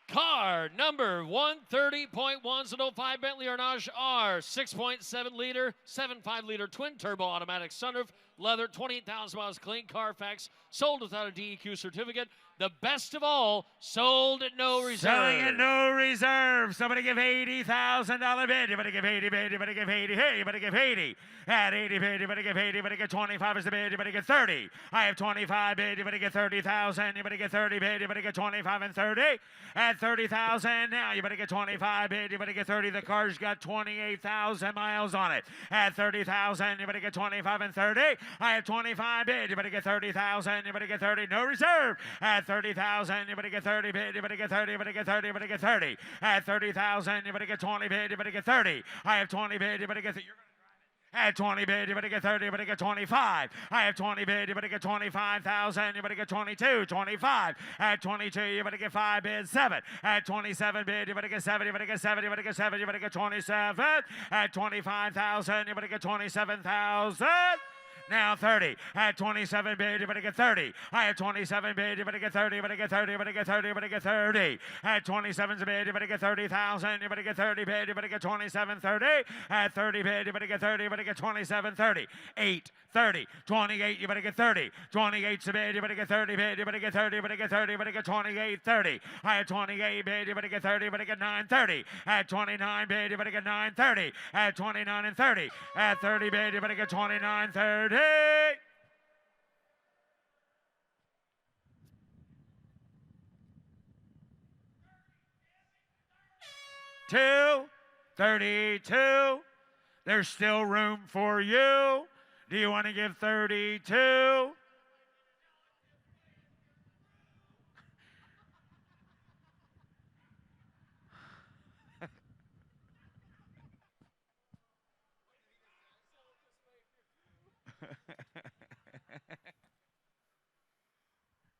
Car number 130.105 Bentley Arnage R, 6.7 liter, 7.5 liter twin turbo automatic sunroof, leather, 28,000 miles clean, Carfax, sold without a DEQ certificate. The best of all, sold at no reserve. Selling at no reserve. Somebody give $80,000 bid. You better give 80 bid. You better give 80. Hey, you better give 80. At 80 bid, you better give 80. You better get 25 as the bid. You better get 30. I have 25 bid. You better get 30,000. You better get 30 bid. You better get 25 and 30. At 30,000 now, you better get 25 bid. You better get 30. The car's got 28,000 miles on it. At 30,000, you better get 25 and 30. I have 25 bid. You better get 30,000. You better get 30. No reserve. At 30,000, you better get 30 bid, you better get 30, you better get 30, you better get 30. At 30,000, you better get 20 bid, you better get 30. I have 20 bid, you better get 30. At 20 bid, you better get 30, you better get 25. I have 20 bid, you better get 25,000, you better get 22, 25. At 22, you better get 5 bid, 7. At 27 bid, you better get 7, you better get 7, you better get 7, you better get 27. At 25,000, you better get 27,000. Now 30. At 27 bid, you better get 30. I have 27 bid, you better get 30, you better get 30, you better get 30, you better get 30. At 27 bid, you better get 30,000, you better get 30 bid, you better get 27, 30. At 30 bid, you better get 30, you better get 27, 30. 8, 30. 28, you better get 30. 28's the bid, you better get 30 bid, you better get 30, you better get 30, you better get 28, 30. I have 28 bid, you better get 30, you better get 9, 30. At 29 bid, you better get 9, 30. At 29 and 30. At 30 bid, you better get 29, 30. 32. There's still room for you. Do you want to give 32?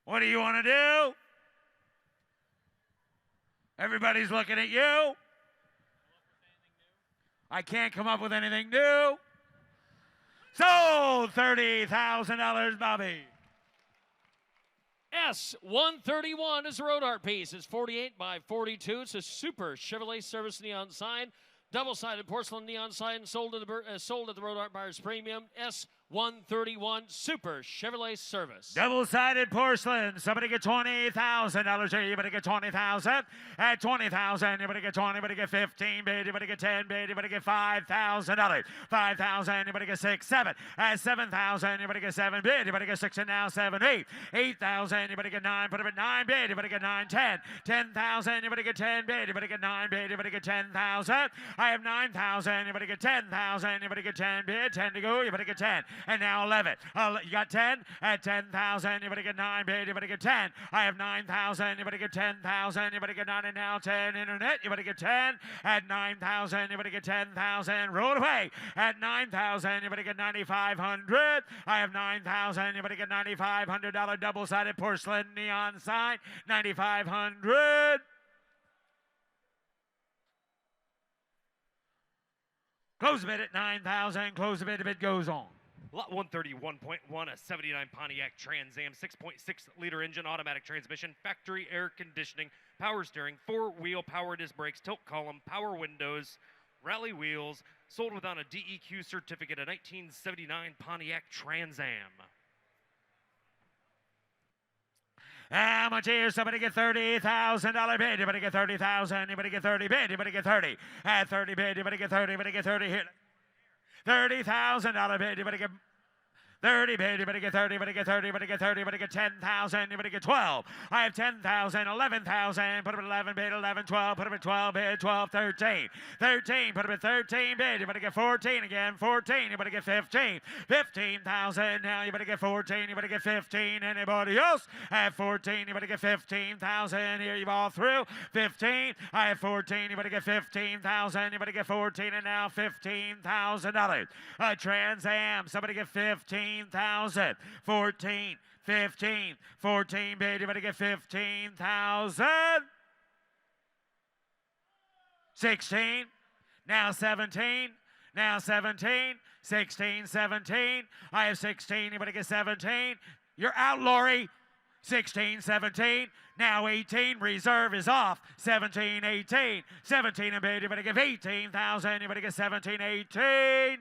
What do you want to do? Everybody's looking at you. I can't come up with anything new. Sold $30,000, Bobby. S131 is a road art piece. It's 48 by 42. It's a super Chevrolet service neon sign. Double-sided porcelain neon sign sold at the Road Art Buyers Premium. S131 Super Chevrolet Service. Double-sided porcelain. Somebody get $20,000 here. You better get 20,000. At 20,000, you better get 20. You better get 15 bid. You better get 10 bid. You better get $5,000. 5,000. You better get 6, 7. At 7,000, you better get 7 bid. You better get 6 and now 7, 8. 8,000. You better get 9. Put them at 9 bid. You better get 9, 10. 10,000. You better get 10 bid. You better get 9 bid. You better get 10,000. I have 9,000. You better get 10,000. You better get 10 bid. 10 to go. You better get 10. And now 11. You got 10? At 10,000, you better get 9 bid. You better get 10. I have 9,000. You better get 10,000. You better get 9 and now 10. Internet. You better get 10. At 9,000, you better get 10,000. Roll away. At 9,000, you better get 9,500. I have 9,000. You better get $9,500 double-sided porcelain neon sign. 9,500. Close the bid at 9,000. Close the bid. The bid goes on. Lot 131.1, a 79 Pontiac Trans Am, 6.6-liter engine, automatic transmission, factory air conditioning, power steering, 4-wheel power disc brakes, tilt column, power windows, rally wheels, sold without a DEQ certificate, a 1979 Pontiac Trans Am. How much is somebody get $30,000 bid? You better get 30,000. You better get 30 bid. You better get 30. At 30 bid, you better get 30. You better get 30 here. $30,000 bid. You better get 30 bid, you better get 30, you better get 30, you better get 30, you better get 10,000, you better get 12. I have 10,000, 11,000, put them at 11 bid, 11, 12, put them at 12 bid, 12, 13. 13, put them at 13 bid, you better get 14 again, 14, you better get 15. 15,000, now you better get 14, you better get 15. Anybody else? I have 14, you better get 15,000. Here you all through. 15, I have 14, you better get 15,000, you better get 14, and now $15,000. A Trans Am, somebody get 15,000. 14, 15, 14, bid, you better get 15,000. 16, now 17, now 17, 16, 17. I have 16, you better get 17. You're out, Lori. 16, 17, now 18, reserve is off. 17, 18, 17 and bid, you better give 18,000, you better get 17, 18.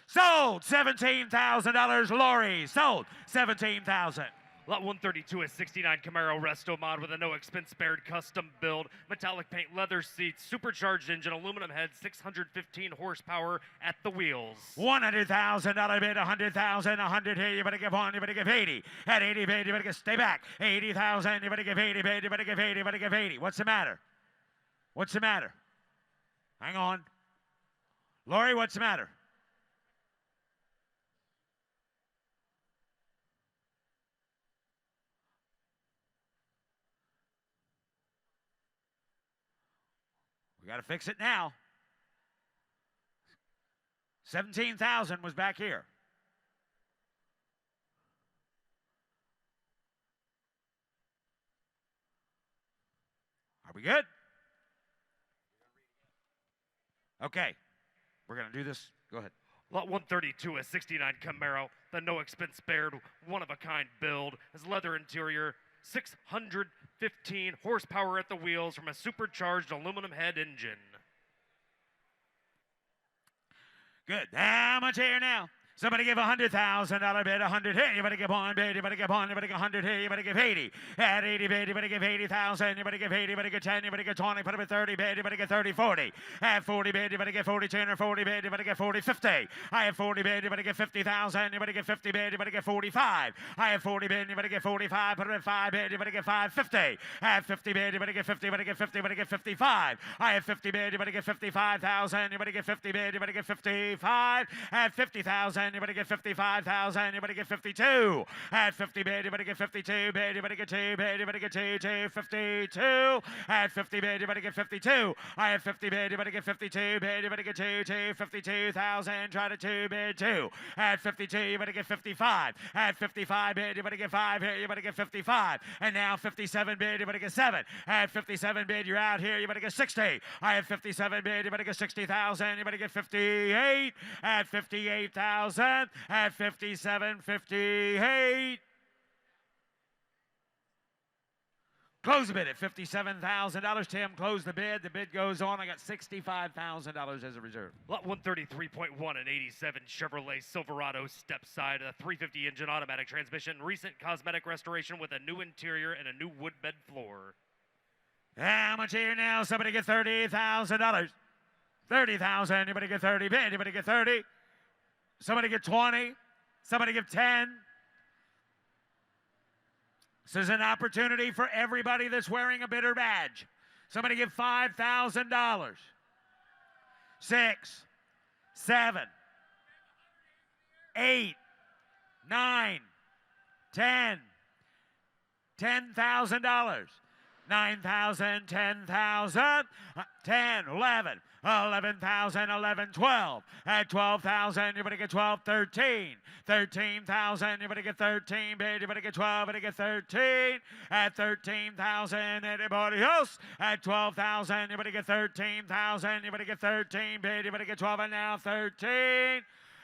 Sold, $17,000, Lori, sold, 17,000. Lot 132, a 69 Camaro Resto Mod with a no expense spared custom build, metallic paint, leather seats, supercharged engine, aluminum head, 615 horsepower at the wheels. $100,000 bid, 100,000, 100 here, you better give 1, you better give 80. At 80 bid, you better get, stay back. 80,000, you better give 80 bid, you better give 80, you better give 80. What's the matter? What's the matter? Hang on. Lori, what's the matter? We got to fix it now. 17,000 was back here. Are we good? Okay. We're going to do this. Go ahead. Lot 132, a 69 Camaro, the no expense spared, one-of-a-kind build, has leather interior, 615 horsepower at the wheels from a supercharged aluminum head engine. Good. How much here now? Somebody give $100,000 bid, 100 here. You better give 1 bid, you better give 1, you better give 100 here, you better give 80. At 80 bid, you better give 80,000, you better give 80, you better give 10, you better give 20, put up at 30 bid, you better get 30, 40. At 40 bid, you better get 40, 10 or 40 bid, you better get 40, 50. I have 40 bid, you better get 50,000, you better get 50 bid, you better get 45. I have 40 bid, you better get 45, put up at 5 bid, you better get 550. At 50 bid, you better get 50, you better get 50, you better get 55. I have 50 bid, you better get 55,000, you better get 50 bid, you better get 55. At 50,000, you better get 55,000, you better get 52. At 50 bid, you better get 52 bid, you better get 2 bid, you better get 2, 52. At 50 bid, you better get 52. I have 50 bid, you better get 52 bid, you better get 2, 52,000, try to 2 bid 2. At 52, you better get 55. At 55 bid, you better get 5 here, you better get 55. And now 57 bid, you better get 7. At 57 bid, you're out here, you better get 60. I have 57 bid, you better get 60,000, you better get 58. At 58,000. At 57, 58. Close the bid at $57,000. Tim, close the bid. The bid goes on. I got $65,000 as a reserve. Lot 133.1, an 87 Chevrolet Silverado step side, a 350 engine automatic transmission, recent cosmetic restoration with a new interior and a new wood bed floor. How much here now? Somebody get $30,000. 30,000. Anybody get 30 bid? Anybody get 30? Somebody get 20. Somebody give 10. This is an opportunity for everybody that's wearing a bidder badge. Somebody give $5,000. 6, 7, 8, 9, 10. $10,000. 9,000, 10,000, 10, 11, 11,000, 11, 12. At 12,000, you better get 12, 13. 13,000, you better get 13, bid, you better get 12, you better get 13. At 13,000, anybody else? At 12,000, you better get 13,000, you better get 13, bid, you better get 12, and now 13.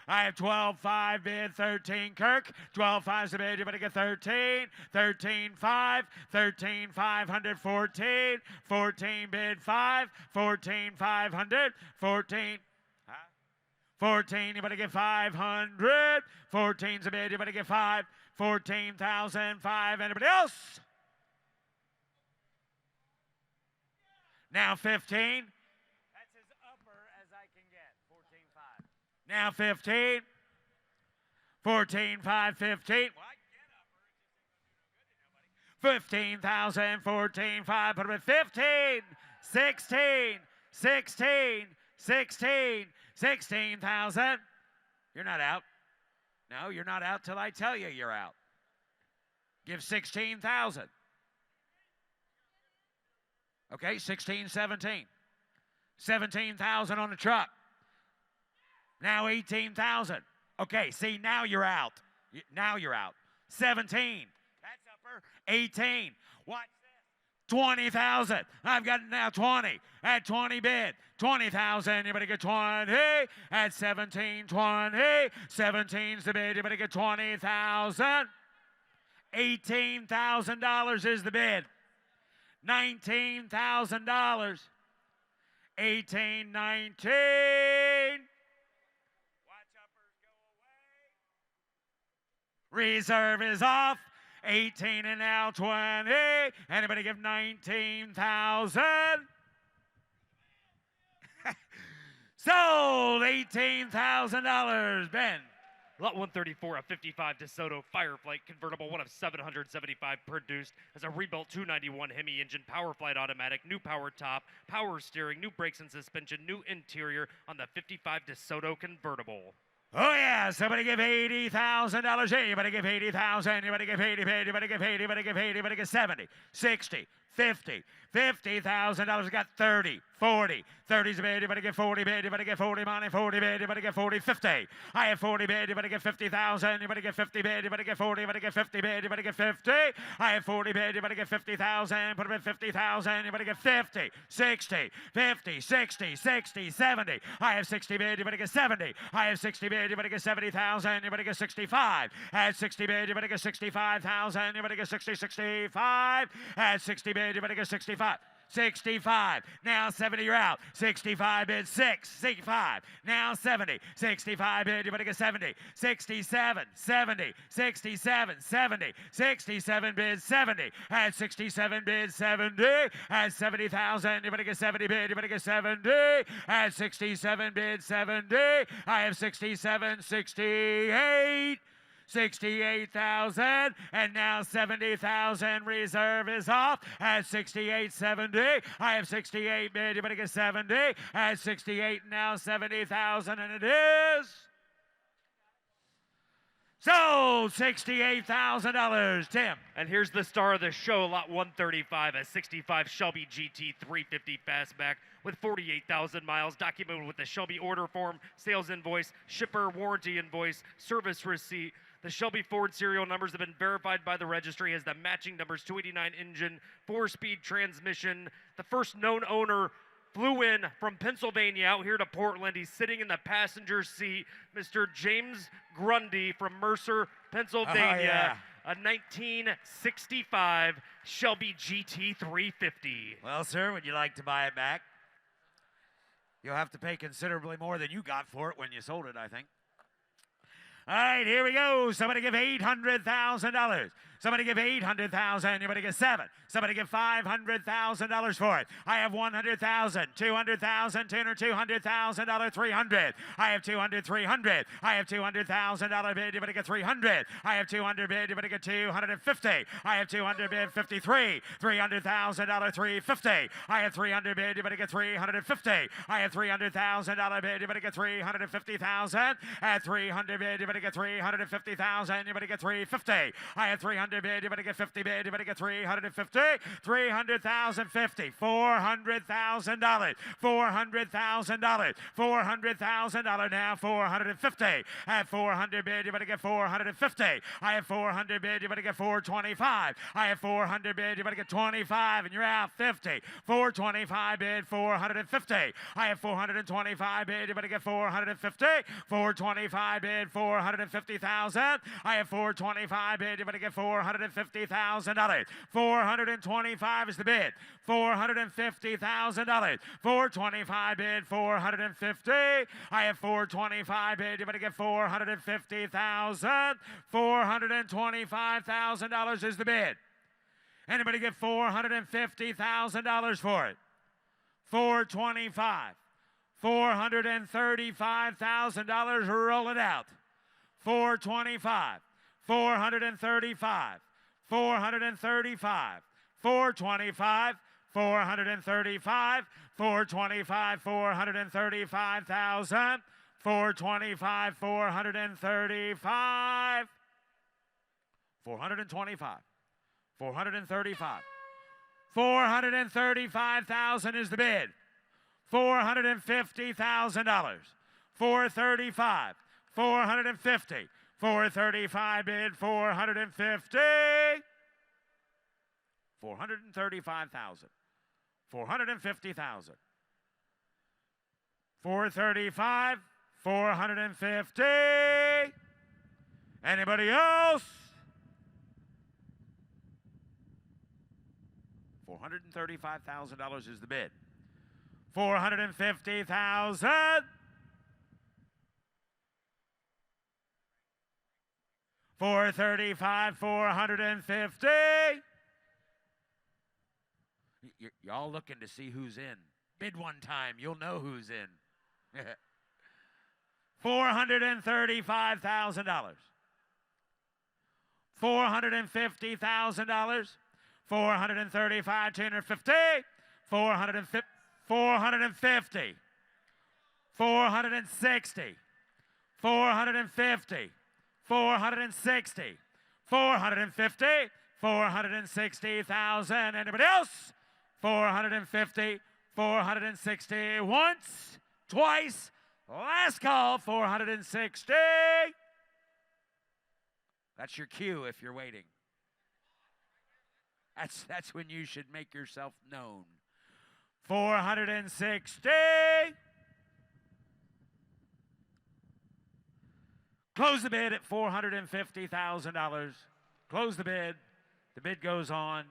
I have 12-5 bid, 13 Kirk. 12-5's the bid, you better get 13. 13-5, 13-500, 14. 14 bid 5, 14-500, 14. 14, you better get 500. 14's a bid, you better get 5. 14,005. Anybody else? Now 15. Now 15. 14, 5, 15. 15,000, 14, 5, put it 15, 16, 16, 16, 16,000. You're not out. No, you're not out till I tell you you're out. Give 16,000. Okay, 16, 17. 17,000 on the truck. Now 18,000. Okay, see, now you're out. Now you're out. 17. That's upper. 18. Watch this. 20,000. I've got it now 20. At 20 bid. 20,000. Anybody get 20? At 17, 20. 17's the bid. Anybody get 20,000? $18,000 is the bid. $19,000. 18, 19. Watch uppers go away. Reserve is off. 18 and now 20. Anybody give 19,000? Sold. $18,000. Ben. Lot 134, a 55 DeSoto Fireflight convertible, one of 775 produced as a rebuilt 291 Hemi engine, power flight automatic, new power top, power steering, new brakes and suspension, new interior on the 55 DeSoto convertible. Oh yeah, somebody give $80,000. Anybody give 80,000. Anybody give 80, anybody give 80, anybody give 80, anybody give 70, 60, 50, $50,000. Got 30, 40. 30's a bid, anybody get 40 bid, anybody get 40 money, 40 bid, anybody get 40, 50. I have 40 bid, anybody get 50,000, anybody get 50 bid, anybody get 40, anybody get 50 bid, anybody get 50. I have 40 bid, anybody get 50,000, put them at 50,000, anybody get 50, 60, 50, 60, 60, 70. I have 60 bid, anybody get 70. I have 60 bid, anybody get 70,000, anybody get 65. At 60 bid, anybody get 65,000, anybody get 60, 65. At 60 bid, anybody get 65. 65. Now 70, you're out. 65 bid 6. 65. Now 70. 65 bid, anybody get 70. 67. 70. 67. 70. 67 bid 70. At 67 bid 70. At 70,000, anybody get 70 bid, anybody get 70. At 67 bid 70. I have 67, 68. 68,000, and now 70,000. Reserve is off at 68.70. I have 68 bid. Anybody get 70? At 68, now 70,000, and it is sold. $68,000. Tim. And here's the star of the show, lot 135, a 65 Shelby GT 350 fastback with 48,000 miles, documented with the Shelby order form, sales invoice, shipper warranty invoice, service receipt. The Shelby Ford serial numbers have been verified by the registry as the matching numbers, 289 engine, 4-speed transmission. The first known owner flew in from Pennsylvania out here to Portland. He's sitting in the passenger seat, Mr. James Grundy from Mercer, Pennsylvania. A 1965 Shelby GT 350. Well, sir, would you like to buy it back? You'll have to pay considerably more than you got for it when you sold it, I think. All right, here we go. Somebody give $800,000. Somebody give $800,000. Anybody give 7? Somebody give $500,000 for it. I have $100,000, $200,000, $200,000, $300. I have $200,000, $300. I have $200,000 bid. Anybody get $300? I have $200 bid. Anybody get $250? I have $200 bid. $53. $300,000, $350. I have $300 bid. Anybody get $350? I have $300,000 bid. Anybody get $350,000? At $300 bid. Anybody get $350,000? Anybody get $350? I have $300 bid, anybody get 50 bid, anybody get 350, 300,000, 50, $400,000, $400,000, $400,000, now 450, at 400 bid, anybody get 450, I have 400 bid, anybody get 425, I have 400 bid, anybody get 25, and you're out 50, 425 bid, 450, I have 425 bid, anybody get 450, 425 bid, 450,000, I have 425 bid, anybody get $450,000. 425 is the bid. $450,000. 425 bid. 450. I have 425 bid. Anybody get $450,000? $425,000 is the bid. Anybody get $450,000 for it? 425. $435,000. Roll it out. 425. 435, 435, 425, 435, 425, 435,000, 425, 435, 425, 435, 435,000 is the bid. $450,000, 435, 450, 435 bid, 450. 435,000. 450,000. 435, 450. Anybody else? $435,000 is the bid. 450,000. 435, 450. Y'all looking to see who's in. Bid one time, you'll know who's in. $435,000. $450,000. 435, 250. 450. 450. 460. 450. 460. 450. 460,000. Anybody else? 450. 460. Once, twice. Last call. 460. That's your cue if you're waiting. That's when you should make yourself known. 460. Close the bid at $450,000. Close the bid. The bid goes on.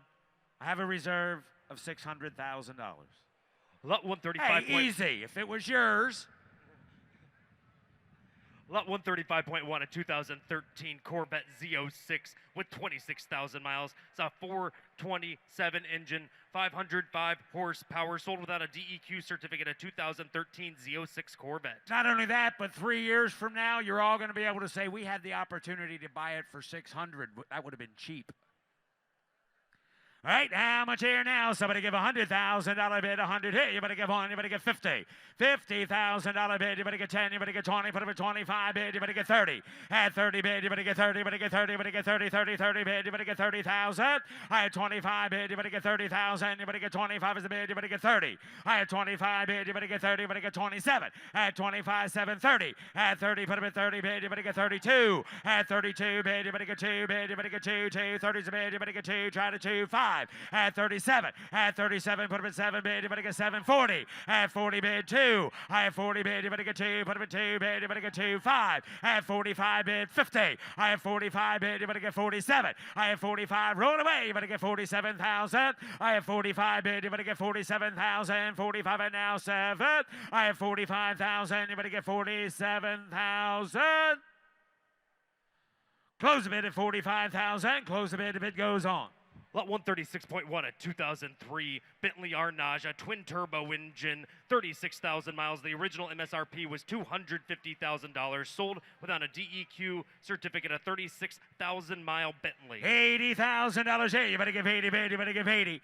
I have a reserve of $600,000. Lot 135. Hey, easy. If it was yours. Lot 135.1, a 2013 Corvette Z06 with 26,000 miles. It's a 427 engine, 505 horsepower, sold without a DEQ certificate, a 2013 Z06 Corvette. Not only that, but 3 years from now, you're all going to be able to say, we had the opportunity to buy it for $600. That would have been cheap. All right, how much here now? Somebody give $100,000 bid, 100 hit. You better give one, you better get 50. $50,000 bid, you better get 10, you better get 20, put up a 25 bid, you better get 30. At 30 bid, you better get 30, you better get 30, you better get 30, 30, 30 bid, you better get 30,000. I had 25 bid, you better get 30,000, you better get 25 as a bid, you better get 30. I had 25 bid, you better get 30, you better get 27. At 25, 7, 30. At 30, put up a 30 bid, you better get 32. At 32 bid, you better get 2 bid, you better get 2, 2, 30's a bid, you better get 2, try to 2, 5. At 37, put up at 7 bid, you better get 7, 40. At 40 bid, 2. I have 40 bid, you better get 2, put up at 2 bid, you better get 2, 5. At 45 bid, 50. I have 45 bid, you better get 47. I have 45, roll away, you better get 47,000. I have 45 bid, you better get 47,000. 45 and now 7. I have 45,000, you better get 47,000. Close the bid at 45,000. Close the bid, the bid goes on. Lot 136.1, a 2003 Bentley Arnage, a twin-turbo engine, 36,000 miles. The original MSRP was $250,000. Sold without a DEQ certificate, a 36,000-mile Bentley. $80,000. Hey, you better give 80 bid. You better give 80.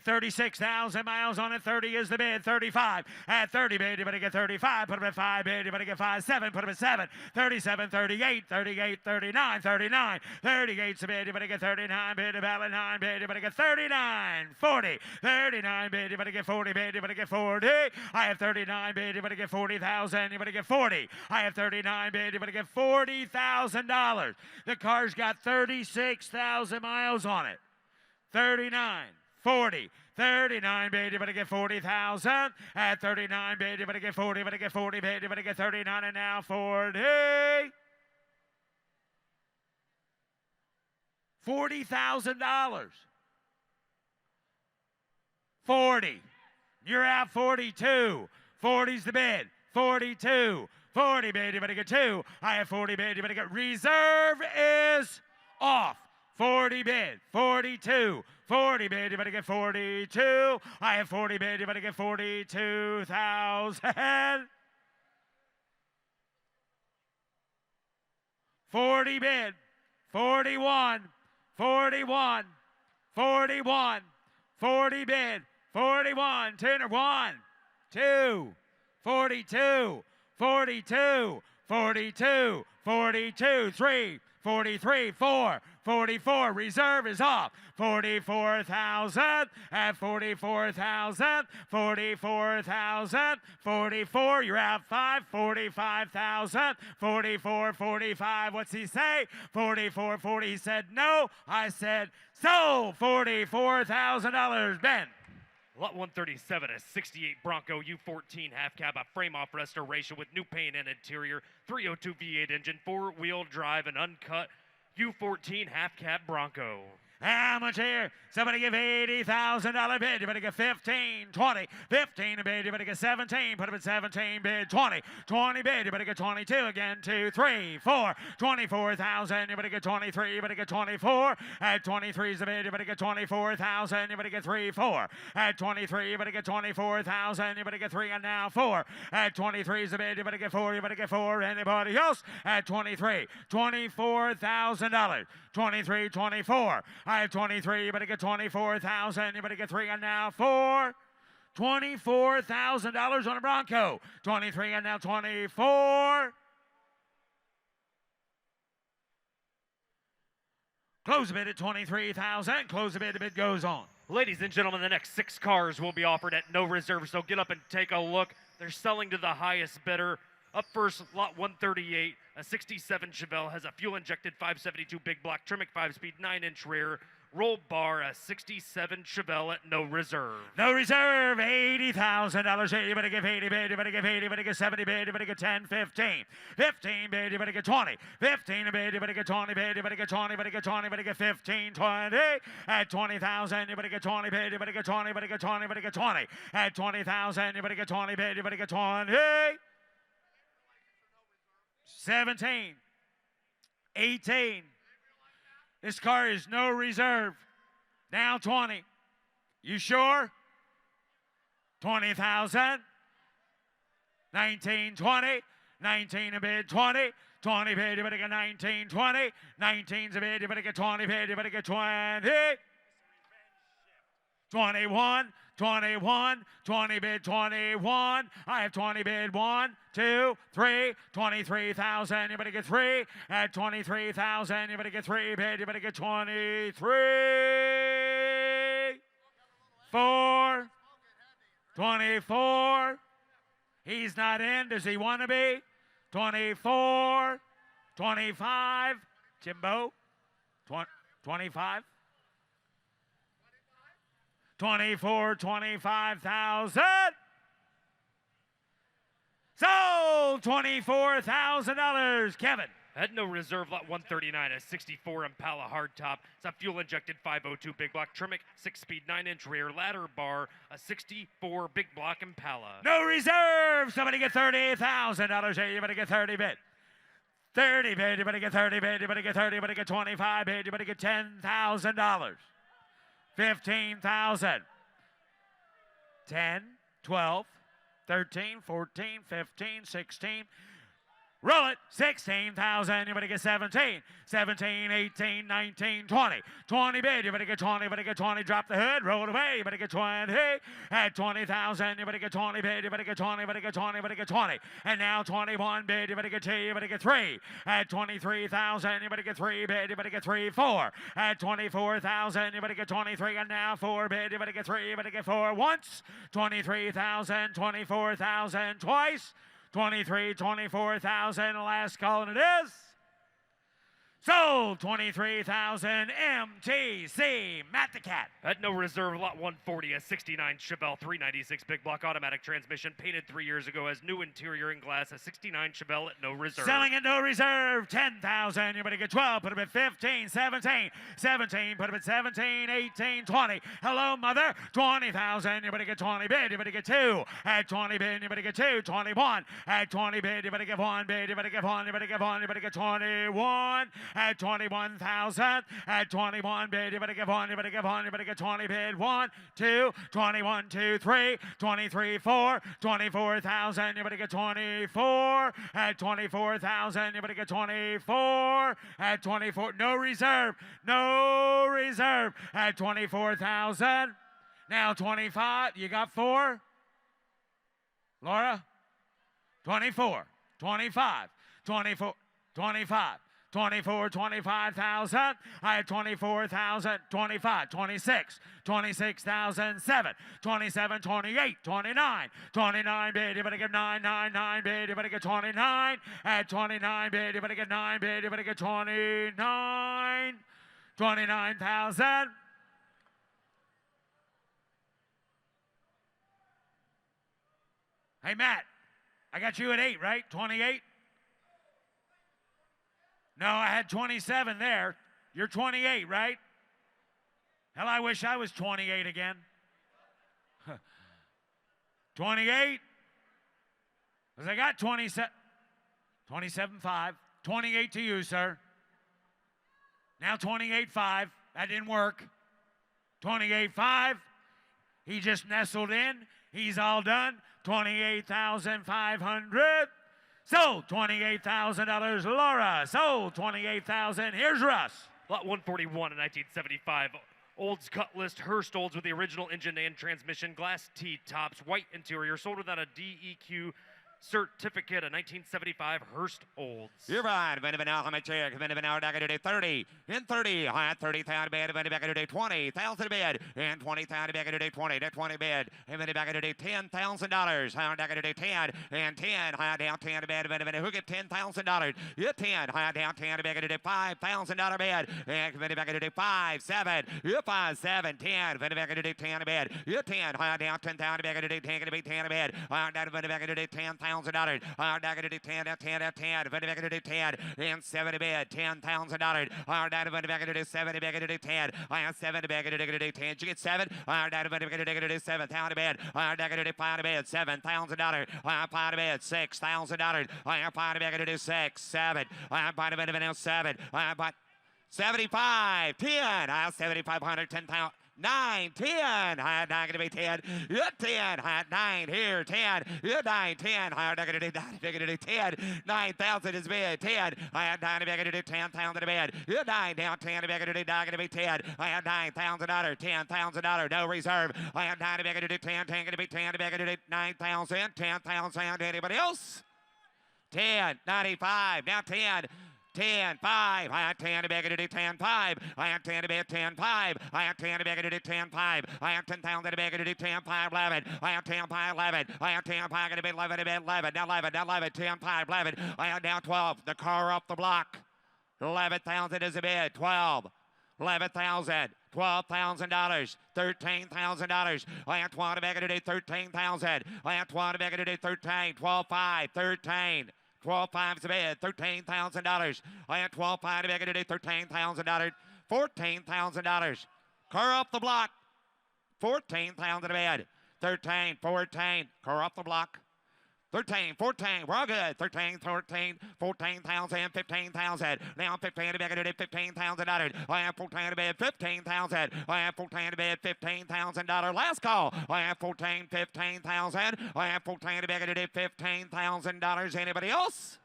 36,000 miles on it. 30 is the bid. 35. At 30 bid, you better get 35. Put up at 5 bid. You better get 5. 7. Put up at 7. 37, 38, 38, 39, 39. 38's the bid. You better get 39 bid. About 9 bid. You better get 39. 40. 39 bid. You better get 40 bid. You better get 40. I have 39 bid. You better get 40,000. You better get 40. I have 39 bid. You better get $40,000. The car's got 36,000 miles on it. 39, 40, 39 bid. You better get 40,000. At 39 bid. You better get 40. You better get 40 bid. You better get 39 and now 40. $40,000. 40. You're out 42. 40's the bid. 42. 40 bid. You better get 2. I have 40 bid. You better get reserve is off. 40 bid. 42. 40 bid. You better get 42. I have 40 bid. You better get 42,000. 40 bid. 41. 41. 41. 40 bid. 41. 1, 2. 42. 42. 42. 42. 3. 43. 4. 44. Reserve is off. 44,000 at 44,000. 44,000. 44. You're out 5. 45,000. 44, 45. What's he say? 44, 40. He said no. I said so. $44,000. Ben. Lot 137, a 68 Bronco U14 half cab, a frame-off restoration with new paint and interior, 302 V8 engine, four-wheel drive, an uncut U14 half cab Bronco. How much here? Somebody give $80,000 bid. You better get 15, 20, 15 bid. You better get 17. Put up at 17 bid. 20, 20 bid. You better get 22 again. 2, 3, 4, 24,000. You better get 23. You better get 24. At 23 is the bid. You better get 24,000. You better get 3, 4. At 23, you better get 24,000. You better get 3 and now 4. At 23 is the bid. You better get 4. You better get 4. Anybody else? At 23, $24,000. 23, 24. I have 23. You better get 24,000. You better get 3 and now 4. $24,000 on a Bronco. 23 and now 24. Close the bid at 23,000. Close the bid. The bid goes on. Ladies and gentlemen, the next 6 cars will be offered at no reserve, so get up and take a look. They're selling to the highest bidder. Up first, lot 138, a 67 Chevelle, has a fuel-injected 572 big block, Tremec 5-speed, 9-inch rear, roll bar, a 67 Chevelle at no reserve. No reserve, $80,000. You better give 80 bid, you better give 80, you better get 70 bid, you better get 10, 15. 15 bid, you better get 20. 15 bid, you better get 20 bid, you better get 20, you better get 20, you better get 15, 20. At 20,000, you better get 20 bid, you better get 20, you better get 20, you better get 20. At 20,000, you better get 20 bid, you better get 20. 17, 18. This car is no reserve. Now 20. You sure? 20,000. 19, 20. 19 a bid, 20. 20 bid, you better get 19, 20. 19's a bid, you better get 20 bid, you better get 20. 21, 21, 20 bid, 21. I have 20 bid, 1, 2, 3, 23,000. You better get 3. At 23,000, you better get 3 bid. You better get 23. 4, 24. He's not in. Does he want to be? 24, 25. Jimbo, 25. 24, 25,000. Sold $24,000. Kevin. At no reserve, lot 139, a 64 Impala hardtop. It's a fuel-injected 502 big block, Tremec 6-speed, 9-inch rear, ladder bar, a 64 big block Impala. No reserve. Somebody get $30,000 here. You better get 30 bid. 30 bid. You better get 30 bid. You better get 30. You better get 25 bid. You better get $10,000. 15,000. 10, 12, 13, 14, 15, 16. Roll it. 16,000. You better get 17. 17, 18, 19, 20. 20 bid. You better get 20. You better get 20. Drop the hood. Roll it away. You better get 20. At 20,000. You better get 20 bid. You better get 20. You better get 20. You better get 20. And now 21 bid. You better get 2. You better get 3. At 23,000. You better get 3 bid. You better get 3. 4. At 24,000. You better get 23. And now 4 bid. You better get 3. You better get 4 once. 23,000. 24,000 twice. 23, 24,000. Last call, and it is sold. 23,000. MTC. Matt the Cat. At no reserve, lot 140, a 69 Chevelle 396 big block automatic transmission, painted 3 years ago, has new interior and glass, a 69 Chevelle at no reserve. Selling at no reserve. 10,000. You better get 12. Put them at 15, 17, 17. Put them at 17, 18, 20. Hello, mother. 20,000. You better get 20 bid. You better get 2. At 20 bid, you better get 2. 21. At 20 bid, you better get 1 bid. You better get 1. You better get 1. You better get 21. At 21,000. At 21 bid, you better get 1. You better get 1. You better get 20 bid. 1, 2, 21, 2, 3, 23, 4, 24,000. You better get 24. At 24,000, you better get 24. At 24, no reserve. No reserve. At 24,000. Now 25. You got 4? Laura? 24, 25, 24, 25, 24, 25,000. I had 24,000, 25, 26, 26,007, 27, 28, 29, 29 bid. You better get 9, 9, 9 bid. You better get 29. At 29 bid. You better get 9 bid. You better get 29, 29,000. Hey, Matt, I got you at 8, right? 28? No, I had 27 there. You're 28, right? Hell, I wish I was 28 again. 28? Because I got 27. 27.5. 28 to you, sir. Now 28.5. That didn't work. 28.5. He just nestled in. He's all done. 28,500. Sold $28,000, Laura. Sold $28,000. Here's Russ. Lot 141 in 1975. Olds Cutlass Hurst Olds with the original engine and transmission, glass T-tops, white interior, sold without a DEQ certificate, a 1975 Hurst Olds. You're right. Van Van Alchemy check. Van Van Alchemy back to 30. In 30. I had 30,000 bid. Van back to 20,000 bid. And 20,000 back to 20. To 20 bid. And then back to $10,000. I back to 10. And 10. I down 10 bid. Van who get $10,000? You 10. I down 10 back to $5,000 bid. And Van back to 5, 7. You 5, 7, 10. Van back to 10 bid. You 10. I down 10,000 back to 10 to be 10 bid. I down Van back to $10,000. I'm back to 10, 10, 10, back to 10, and 70 bid, $10,000. I'm down back to 70, back to 10. I have 7 back to 10. Did you get 7? I'm down back to 7,000 bid. I'm back to 5 bid, $7,000. I'm 5 bid, $6,000. I'm 5 back to 6, 7. I'm 5 bid, 7. I'm 75, 10. I have 7,500, 10,000. 9, 10, I not gonna be 10. You're 10, I 9 here, 10. You're 9, 10. I not gonna do 9, gonna do 10. 9,000 is bid, 10. I had 9, gonna do 10,000 to bid. You're 9 down, 10, gonna do gonna be 10. I had $9,000, $10,000, no reserve. I had 9, gonna do 10, 10, gonna be 10, gonna do 9,000, 10,000. Anybody else? 10, 95, now 10. 10, 5. I have 10 to beg to do 10, 5. I have 10 to beg 10, 5. I have 10 to beg to do 10, 5. I have 10,000 to beg to do 10, 5, 11. I have 10, 5, 11. I have 10, 5 to beg 11 to beg 11. Now 11, now 11, 10, 5, 11. I have now 12. The car up the block. 11,000 is a bid. 12. 11,000. $12,000, $13,000. I have 12 to beg to do 13,000. I have 12 to beg to do 13, 12, 5, 13. 12.5 is a bid, $13,000. I had 12.5 to make it today, $13,000, $14,000. Car off the block, 14,000 a bid, 13, 14. Car off the block, 13, 14. We're all good. 13, 14, 14,000, 15,000. Now 15 to make it today, $15,000. I have 14 to bid, 15,000. I have 14 to bid, $15,000. Last call. I have 14, 15,000. I have 14 to make it today, $15,000. Anybody else?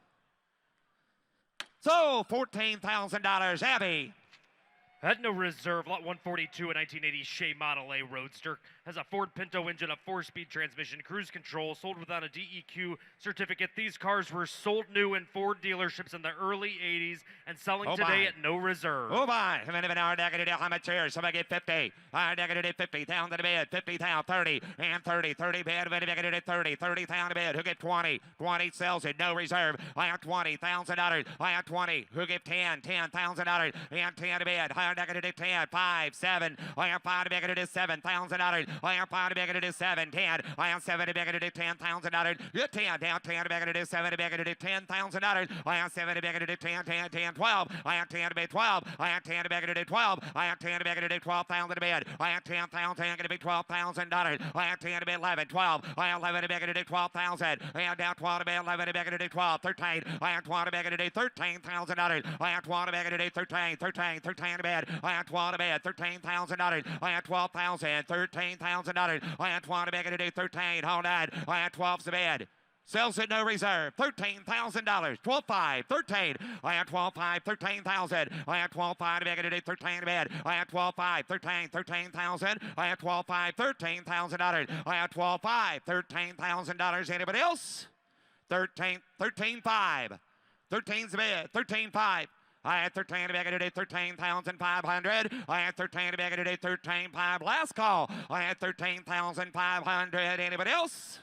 So $14,000. Abby. At no reserve, lot 142, a 1980 Shea Model A Roadster. Has a Ford Pinto engine, a 4-speed transmission, cruise control, sold without a DEQ certificate. These cars were sold new in Ford dealerships in the early 80s and selling today at no reserve. Oh my, how much here? Somebody get 50. I negative 50, down to the bid, 50,000, 30, and 30, 30 bid, 30, 30,000 to bid. Who get 20? 20 sells it, no reserve. I have $20,000. I have 20. Who get 10? $10,000. And 10 to bid. I have negative 10, 5, 7. I have 5 to bid, $7,000. I have 5 to bid, 7, 10. I have 7 to bid, $10,000. You're 10, down 10 to bid, 7 to bid, $10,000. I have 7 to bid, 10, 10, 10, 12. I have 10 to bid, 12. I have 10 to bid, 12. I have 10 to bid, 12,000 to bid. I have 10,000, going to be $12,000. I have 10 to bid, 11, 12. I have 11 to bid, 12,000. I have down 12 to bid, 11 to bid, 12, 13. I have 12 to bid, $13,000. I have 12 to bid, 13, 13, 13 to bid. I have 12 to bid, $13,000. I have 12,000, $13,000. I have 12 to bid, 13. Hold on. I have 12 to bid. Sells at no reserve, $13,000, 12.5, 13. I have 12.5, 13,000. I have 12.5 to make it today, 13 to bid. I have 12.5, 13, 13,000. I have 12.5, $13,000. I have 12.5, $13,000. Anybody else? 13, 13.5. 13's the bid, 13.5. I had 13 to be able to do 13,500. I had 13 to be able to do 13,500. Last call. I had 13,500. Anybody else?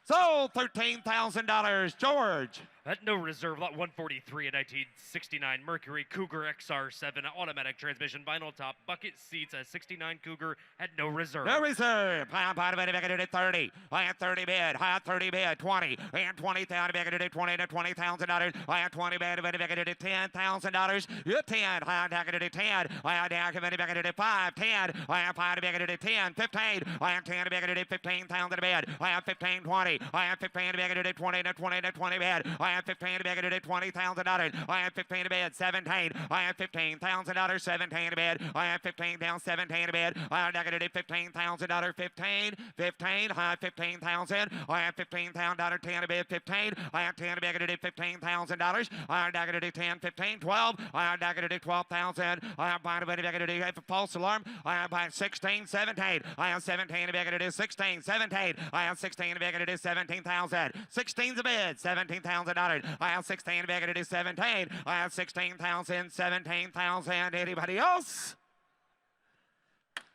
Sold $13,000. George. At no reserve, lot 143 in 1969 Mercury Cougar XR7 automatic transmission, vinyl top, bucket seats, a 69 Cougar at no reserve. No reserve. I am part of it. I did 30. I had 30 bid. I had 30 bid. 20. And 20,000. I did 20 to $20,000. I had 20 bid. I did $10,000. You 10. I had did 10. I had I did 5. 10. I had 5 to did 10. 15. I had 10 to did 15,000 bid. I had 15. 20. I had 15 to did 20 to 20 to 20 bid. I had 15 to bid. I did $20,000. I had 15 to bid. 17. I had $15,000. 17 to bid. I had 15 down. 17 to bid. I had did $15,000. 15. 15. I had 15,000. I had $15,000. 10 to bid. 15. I had 10 to bid. I did $15,000. I had did 10. 15. 12. I had did 12,000. I had by the bid. I did a false alarm. I had by 16. 17. I had 17 to bid. I did 16. 17. I had 16 to bid. I did 17,000. 16's a bid. $17,000. I have 16 big to do 17. I have 16,000, 17,000. Anybody else?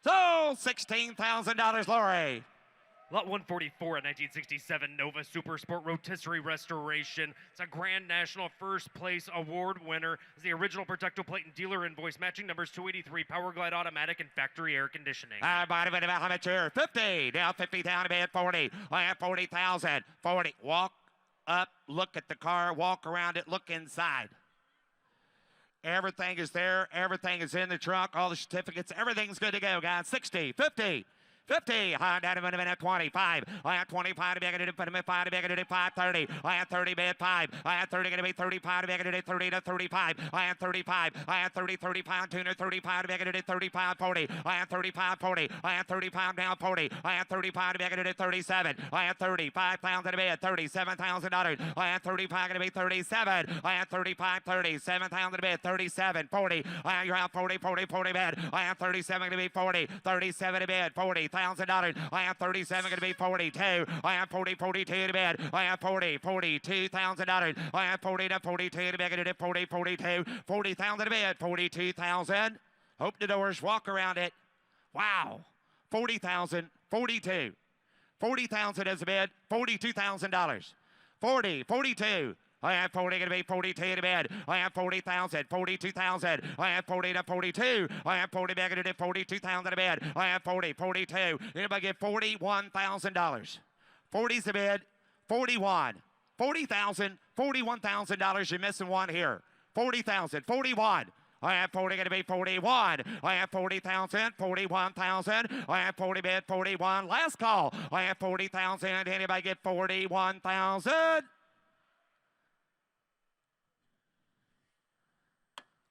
So $16,000, Lori. Lot 144 in 1967 Nova Super Sport Rotisserie Restoration. It's a Grand National First Place Award winner. It's the original Protecto Plate and dealer invoice, matching numbers 283, Power Glide Automatic, and factory air conditioning. I bought it about how much here? 50. Now 50 down to bid 40. I have 40,000. 40. Walk up, look at the car, walk around it, look inside. Everything is there. Everything is in the trunk. All the certificates. Everything's good to go, guys. 60, 50. 50. I had a minute 25. I had 25 to be able to do 5 to be able to do 5, 30. I had 30 bid 5. I had 30 going to be 35 to be able to do 30 to 35. I had 35. I had 30, 35, 235 to be able to do 35, 40. I had 35, 40. I had 35 down 40. I had 35 to be able to do 37. I had 35,000 to be at $37,000. I had 35 going to be 37. I had 35, 37,000 to be at 37, 40. I had 40, 40, 40 bid. I had 37 going to be 40. 37 to bid 40. $1,000. I have 37 going to be 42. I have 40, 42 to bid. I have 40, $42,000. I have 40 to 42 to bid. I did 40, 42, 40,000 to bid. 42,000. Open the doors, walk around it. Wow. 40,000, 42. 40,000 as a bid. $42,000. 40, 42. I have 40 going to be 42 to bid. I have 40,000, 42,000. I have 40 to 42. I have 40 going to do 42,000 to bid. I have 40, 42. Anybody get $41,000? 40's the bid. 41. 40,000, $41,000. You're missing one here. 40,000, 41. I have 40 going to be 41. I have 40,000, 41,000. I have 40 bid, 41. Last call. I have 40,000. Anybody get 41,000?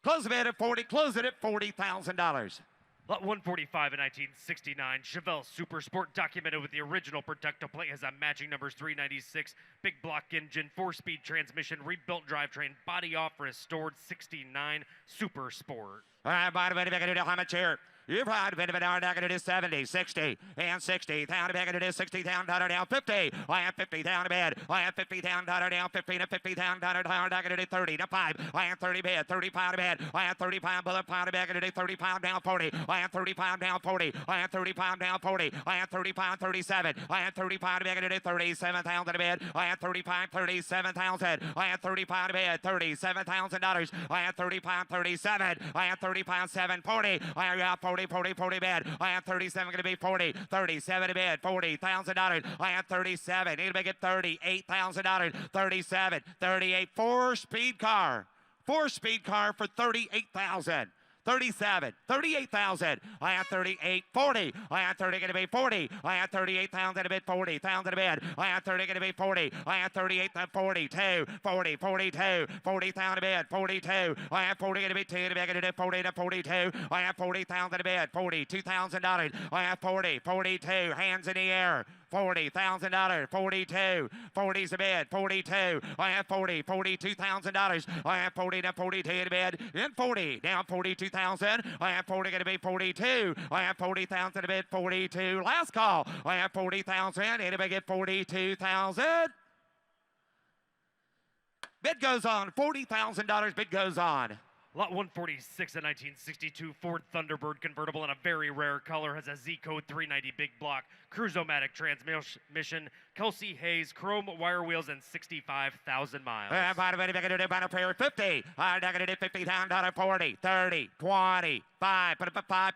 Close the bid at 40. Close it at $40,000. Lot 145 in 1969 Chevelle Super Sport, documented with the original Protecto Plate, has a matching numbers 396, big block engine, 4-speed transmission, rebuilt drivetrain, body off, restored. 69 Super Sport. All right, by the way, I'm going to do how much here? You've had a bit of an hour, going to do 70, 60, and 60. Down to bed, going to do 60, down, down, 50. I have 50 down to bed. I have 50 down, down, 15 to 50 down, down, going to do 30 to 5. I have 30 bed, 35 to bed. I have 35 bullet pound to bed, going to do 35 down, 40. I have 35 down, 40. I have 35 down, 40. I have 35, 37. I have 35 to bed, going to do 37,000 to bed. I have 35, 37,000. I have 35 to bed, $37,000. I have 35, 37. I have 35, 7, 40. I have 40, 40 bid. I have 37 going to be 40. 37 to bid, $40,000. I have 37. Need to make it $38,000. 37, 38. 4-speed car. 4-speed car for $38,000. 37, 38,000. I have 38, 40. I have 30 going to be 40. I have 38,000 to bid, 40,000 to bid. I have 30 going to be 40. I have 38 to 42, 40, 42, 40,000 to bid, 42. I have 40 going to be 2 to bid, going to do 40 to 42. I have 40,000 to bid, $42,000. I have 40, 42, hands in the air. $40,000, 42, 40's a bid, 42. I have 40, $42,000. I have 40 to 42 to bid, and 40, down 42,000. I have 40 going to be 42. I have 40,000 to bid, 42. Last call. I have 40,000. Anybody get 42,000? Bid goes on. $40,000. Bid goes on. Lot 146, a 1962 Ford Thunderbird convertible in a very rare color, has a Z-Code 390 big block, Cruise-O-Matic transmission, Kelsey Hayes, chrome wire wheels, and 65,000 miles. 50. $50 down, 40, 30, 20, 5,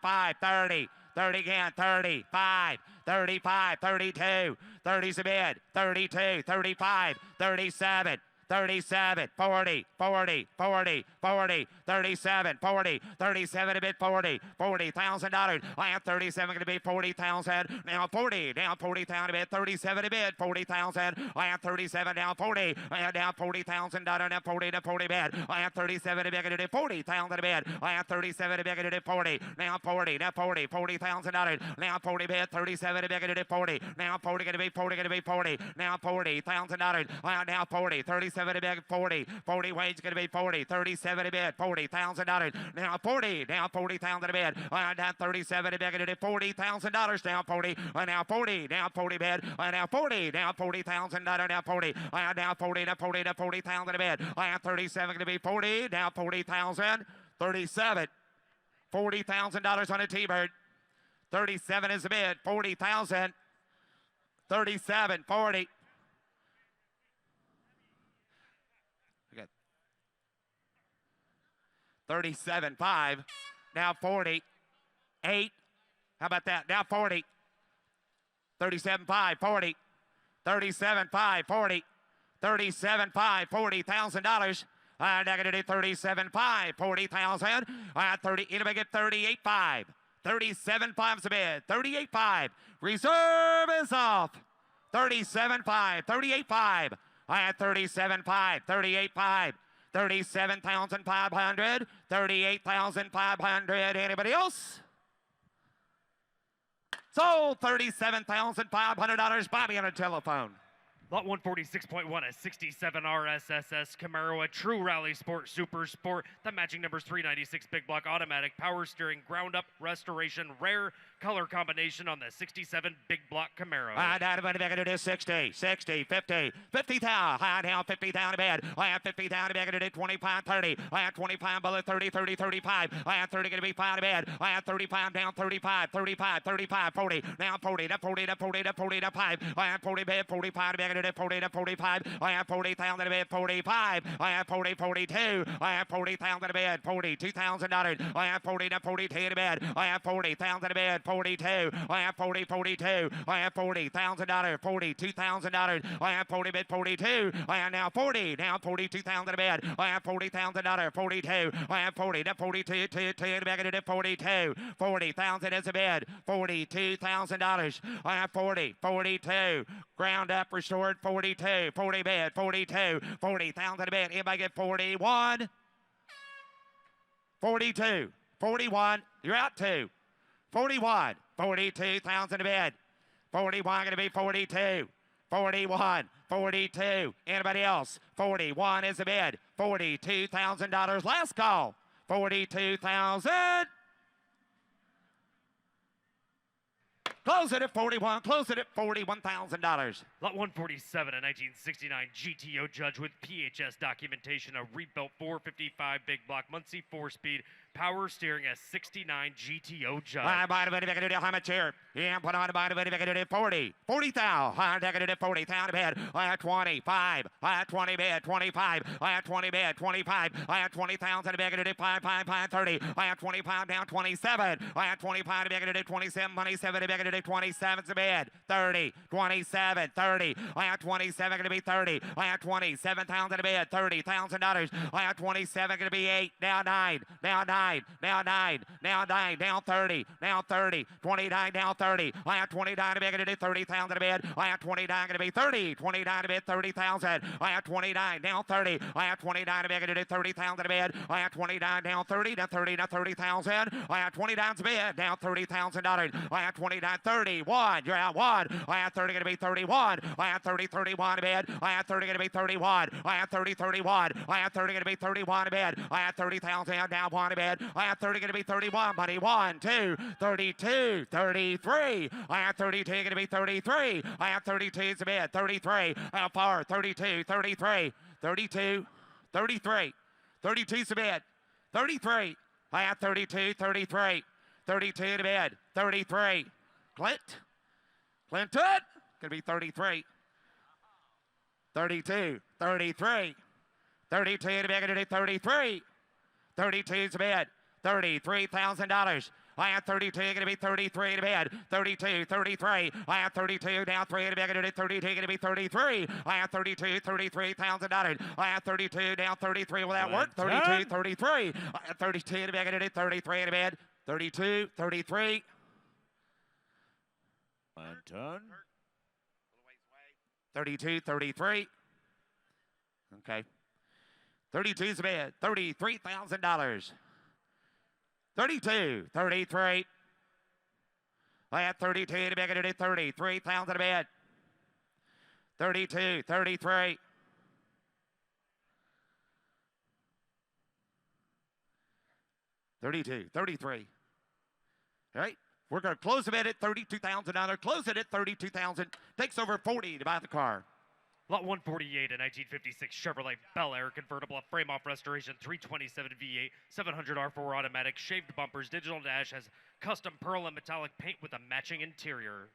5, 30. 30 again, 35, 35, 32, 30's a bid, 32, 35, 37, 37, 40, 40, 40, 40, 37, 40, 37 a bit, 40, $40,000. I have 37 going to be 40,000. Now 40, down 40,000 a bit, 37 a bit, 40,000. I have 37, down 40. I have down $40,000, down 40 to 40 bid. I have 37 a bit, going to do 40,000 a bid. I have 37 a bit, going to do 40. Now 40, now 40, $40,000. Now 40 bid, 37 a bit, going to do 40. Now 40 going to be 40, going to be 40. Now $40,000. I have now 40, 37 a bit, 40. 40 wage going to be 40, 37 a bit, $40,000. Now 40, now 40,000 a bit. I have down 37 a bit, going to do $40,000. Now 40, now 40, now 40 bid. Now 40, now $40,000. Now 40. I have now 40 to 40 to 40,000 a bit. I have 37 going to be 40, now 40,000. 37, $40,000 on a T-Bird. 37 is a bid, 40,000. 37, 40. Okay. 37, 5. Now 40, 8. How about that? Now 40. 37, 5, 40. 37, 5, 40. 37, 5, $40,000. I'm not going to do 37, 5, 40,000. 30. Anybody get 38, 5? 37, 5 is a bid. 38, 5. Reserve is off. 37, 5. 38, 5. I had 37, 5. 38, 5. 37,500. 38,500. Anybody else? Sold $37,500. Bobby on a telephone. Lot 146.1, a 67 RSSS Camaro, a true rally sport, super sport. The matching number's 396 big block automatic, power steering, ground up, restoration, rare color combination on the 67 big block Camaro. I going to do 60, 50, 50,000. I down 50,000 a bed. I have 50,000 a bed. Going to do 25, 30. I have 25 below 30, 30, 35. I have 30 going to be 5 a bed. I have 35 down 35, 35, 35, 40. Now 40 to 40 to 40 to 40 to 5. I have 40 bed, 45 a bed. 40 to 45. I have 40,000 a bed, 45. I have 40, 42. I have 40,000 a bed, $42,000. I have 40 to 42 a bed. I have 40,000 a bed, 42. I have 40, 42. I have $40,000, $42,000. I have 40 bed, 42. I have now 40, now 42,000 a bed. I have $40,000, 42. I have 40 to 42, to the bed, to 42. 40,000 is a bed, $42,000. I have 40, 42. Ground up, restored, 42, 40 bed, 42, 40,000 a bed. Anybody get 41? 42, 41. You're out 2. 41, 42,000 a bed. 41 going to be 42. 41, 42. Anybody else? 41 is a bid. $42,000. Last call. 42,000. Close it at 41. Close it at $41,000. Lot 147, a 1969 GTO Judge with PHS documentation, a rebuilt 455 big block Muncie 4-speed, power steering, a 69 GTO Judge. I buy the back of how much here? Yeah, put on the body back of 40. 40,000. I take it at 40,000 a bed. I have 25. I have 20 bed, 25. I have 20 bed, 25. I have 20,000 a bag of 5, 5, 5, 30. I have 25 down 27. I have 25 a bag of 27, 27 a bag of 27's a bed. 30, 27, 30. I have 27 going to be 30. I have 27,000 a bed, $30,000. I have 27 going to be 8. Now 9. Now 9. Now 9. Now 9. Down 30. Now 30. 29 down 30. I have 29 a bed going to do 30,000 a bed. I have 29 going to be 30. 29 a bed, 30,000. I have 29 down 30. I have 29 a bed going to do 30,000 a bed. I have 29 down 30. Down 30 down 30,000. I have 29's a bed down $30,000. I have 29 31. You're out 1. I have 30 going to be 31. I have 30 31 a bed. I have 30 going to be 31. I have 30 31. I have 30 going to be 31 a bed. I have 30,000 down 1 a bed. I have 30 going to be 31. Buddy 1, 2, 32, 33. I have 32 going to be 33. I have 32 a bed. 33. I have 4, 32, 33. 32. 33. 32's the bid. 33. I have 32, 33. 32 to bid. 33. Clinton. Gonna be 33. 32. 33. 32 to bid. Gonna do 33. 32's the bid. $33,000. I have 32, going to be 33 to bid. 32, 33. I have 32, down 3 to bid, going to do 32, going to be 33. I have 32, $33,000. I have 32, down 33. Will that work? 32, 33. I have 32 to bid, going to do 33 to bid. 32, 33. And done. 32, 33. Okay. 32's the bid. $33,000. 32, 33. I have 32 to make it to 33,000 a bid. 32, 33. 32, 33. All right, we're going to close the bid at $32,000. Close it at $32,000. Takes over 40 to buy the car. Lot 148, a 1956 Chevrolet Bel Air convertible, frame-off restoration, 327 V8, 700 R4 automatic, shaved bumpers, digital dash, has custom pearl and metallic paint with a matching interior.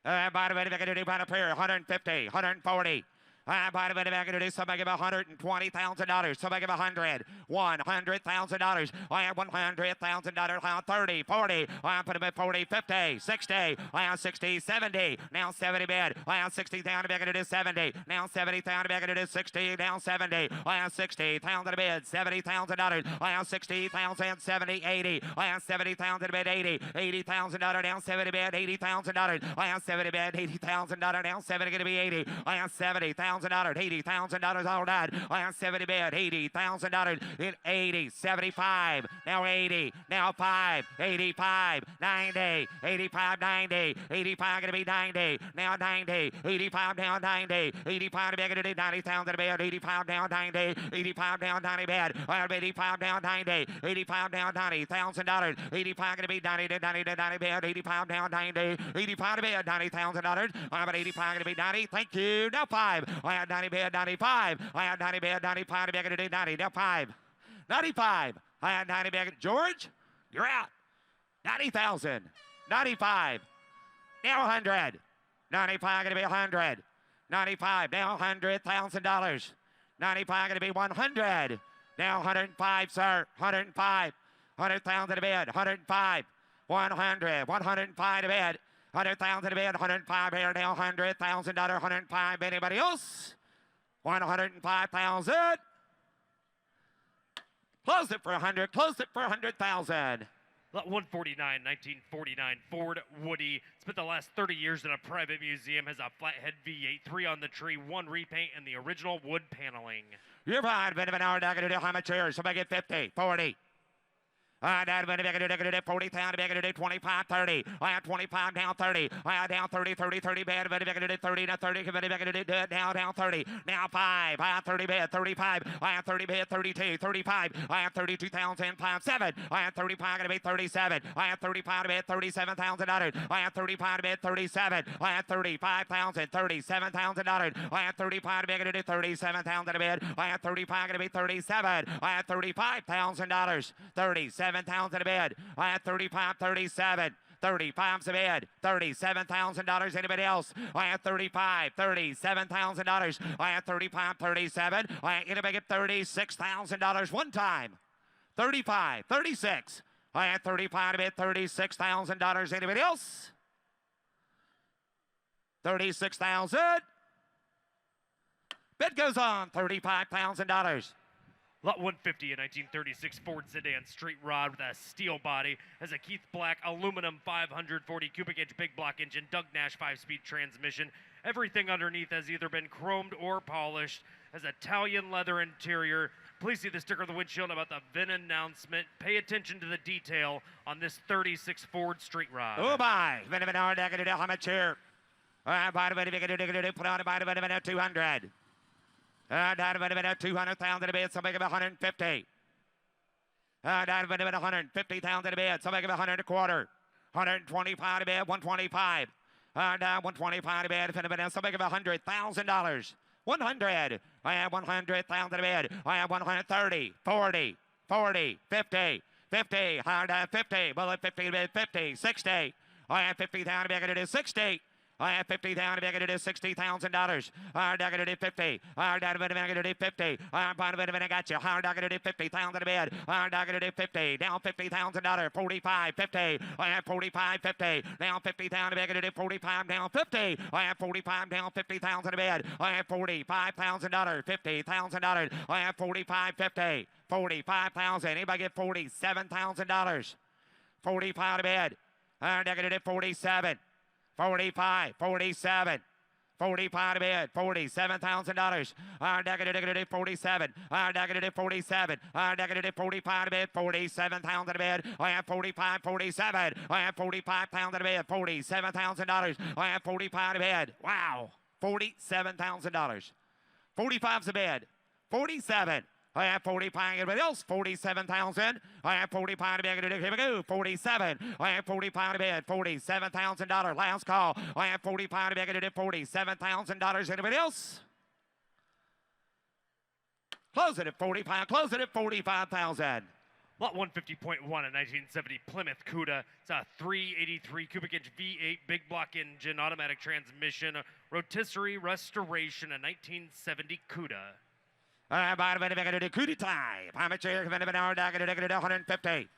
By the way, they're going to do by the pair, 150, 140. By the way, they're going to do somebody give $120,000. Somebody give $100,000. I have $100,000. Now 30, 40. I put them at 40, 50, 60. I have 60, 70. Now 70 bid. I have 60,000 bid. Going to do 70. Now 70,000 bid. Going to do 60. Now 70. I have 60,000 bid. $70,000. I have 60,000. 70, 80. I have 70,000 bid. 80. $80,000. Now 70 bid. $80,000. I have 70 bid. $80,000. Now 70 going to be 80. I have 70,000. $80,000 all that. I have 70 bid, $80,000 in 80, 75, now 80, now 5, 85, 90, 85, 90, 85 gonna be 90, now 90, 85 down 90, 85 to be gonna do 90,000 bid, 85 down 90, 85 down 90 bid, I have 85 down 90, 85 down $90,000, 85 gonna be 90 to 90 to 90 bid, 85 down 90, 85 to bid, $90,000, I have 85 gonna be 90, thank you, now 5. I had 90 bid, 95. I had 90 bid, 95 to be able to do 90. Now 5. 95. I had 90 bid. George, you're out. 90,000. 95. Now 100. 95 going to be 100. 95. Now $100,000. 95 going to be 100. Now 105, sir. 105. 100,000 to bid. 105. 100. 105 to bid. 100,000 to bid, 105 here now, $100,000, 105. Anybody else? 105,000. Close it for 100. Close it for 100,000. Lot 149, 1949 Ford Woody. Spent the last 30 years in a private museum. Has a flathead V8, 3 on the tree, 1 repaint, and the original wood paneling. You're fine. Bit of an hour. Now going to do how much here? Somebody get 50, 40. I had 40,000, 25, 30. I had 25 down 30. I had down 30, 30, 30 bad, 30 now 30, down 30. Now 5. I had 30 bad, 35. I had 30 bad, 32, 35. I had 32,000, 7. I had 35 going to be 37. I had 35 to bid, $37,000. I had 35 to bid, 37. I had 35,000, $37,000. I had 35 to bid, going to do 37,000 to bid. I had 35 going to be 37. I had $35,000, 37,000 a bid. I had 35, 37. 35's a bid. $37,000. Anybody else? I had 35, $37,000. I had 35, 37. I had anybody get $36,000 one time. 35, 36. I had 35 to bid. $36,000. Anybody else? 36,000. Bid goes on. $35,000. Lot 150, a 1936 Ford sedan street rod with a steel body, has a Keith Black aluminum 540 cubic inch big block engine, Doug Nash 5-speed transmission. Everything underneath has either been chromed or polished, has Italian leather interior. Please see the sticker on the windshield about the VIN announcement. Pay attention to the detail on this 36 Ford street rod. Oh my, how much here? Put on a 200. 200,000 a bid. Somebody give 150. 150,000 a bid. Somebody give 100 a quarter. 125 a bid. 125. 125 a bid. If anybody else, somebody give $100,000. 100. I have 100,000 a bid. I have 130, 40, 40, 50, 50, 150, bullet 50 to bid, 50, 60. I have 50,000 to bid, it is 60. I have 50,000 to bid, it is $60,000. I'm not going to do 50. I'm not going to do 50. I'm going to got you. I'm not going to do 50,000 to bid. I'm not going to do 50. Down $50,000. 45, 50. I have 45, 50. Down 50,000 to bid, it is 45, down 50. I have 45, down 50,000 to bid. I have $45,000. $50,000. I have 45, 50. 45,000. Anybody get $47,000? 45 to bid. I'm not going to do 47. 45, 47, 45 to bid, $47,000. I'm not going to do 47. I'm not going to do 47. I'm not going to do 45 to bid, 47,000 to bid. I have 45, 47. I have 45,000 to bid, $47,000. I have 45 to bid. Wow, $47,000. 45's a bid, 47. I have 45, everybody else, 47,000. I have 45 to bid, here we go, 47. I have 45 to bid, $47,000. Last call. I have 45 to bid, $47,000. Anybody else? Close it at 45, close it at 45,000. Lot 150.1, a 1970 Plymouth Cuda. It's a 383 cubic inch V8 big block engine, automatic transmission, rotisserie restoration, a 1970 Cuda. I'm about to do type. I'm a chair, 150.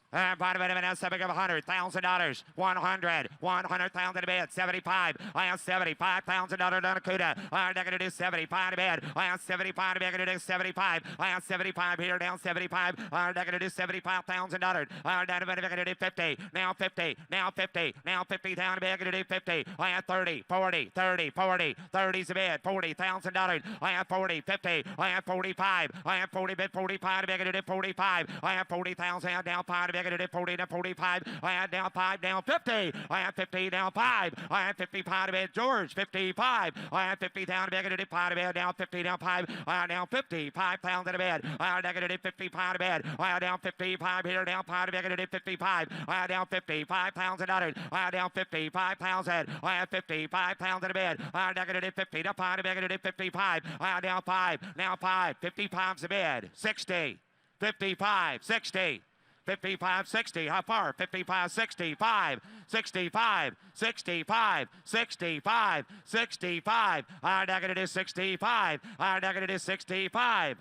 Bottom of it now, $100,000. 100,000 to bid. 75. I have $75,000 on a CUDA. I'm not going to do 75 to bid. I have 75 to bid. I'm going to do 75. I have 75 here, down 75. I'm not going to do $75,000. I'm not going to do 50. Now 50. Now 50. Now 50 down to bid. I'm going to do 50. I have 30, 40, 30, 40. 30's a bid. $40,000. I have 40, 50. I have 45. I have 40 bid. 45 to bid. I'm going to do 45. I have 40,000 down 5 to bid. Negative 40 to 45. I have down 5, down 50. I have 50 down 5. I have 55 to bid. George, 55. I have 50 down to bid. Negative 5 to bid. Down 50 down 5. I have down 55,000 to bid. I have negative 55 to bid. I have down 55 here. Down 5 to bid. Negative 55. I have down $55,000. I have down 55,000. I have 55,000 to bid. I have negative 50 to 5 to bid. Negative 55. I have down 5. Now 5. 55's the bid. 60. 55. 60. 55, 60, how far? 55, 65, 65, 65, 65, 65. I'm not going to do 65. I'm not going to do 65.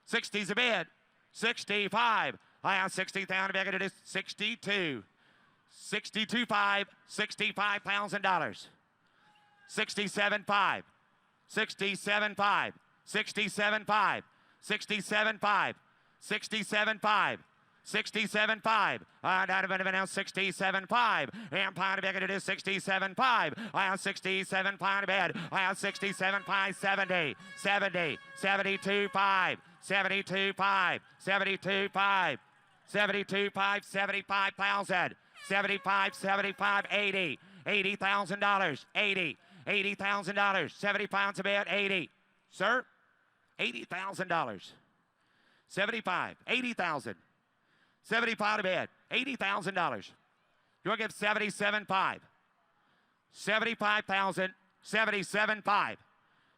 60's a bid. 65. I have 60,000. I'm going to do 62. 62.5, $65,000. 67.5, 67.5, 67.5, 67.5, 67.5. 67.5. I'm not even now 67.5. Empire to bid, it is 67.5. I have 67.5 to bid. I have 67.5, 70, 70, 72.5, 72.5, 72.5, 72.5, 75,000, 75, 75, 80, $80,000, 80, $80,000, 75 to bid, 80. Sir, $80,000. 75, 80,000. 75 to bid, $80,000. You want to give 77.5. 75,000, 77.5.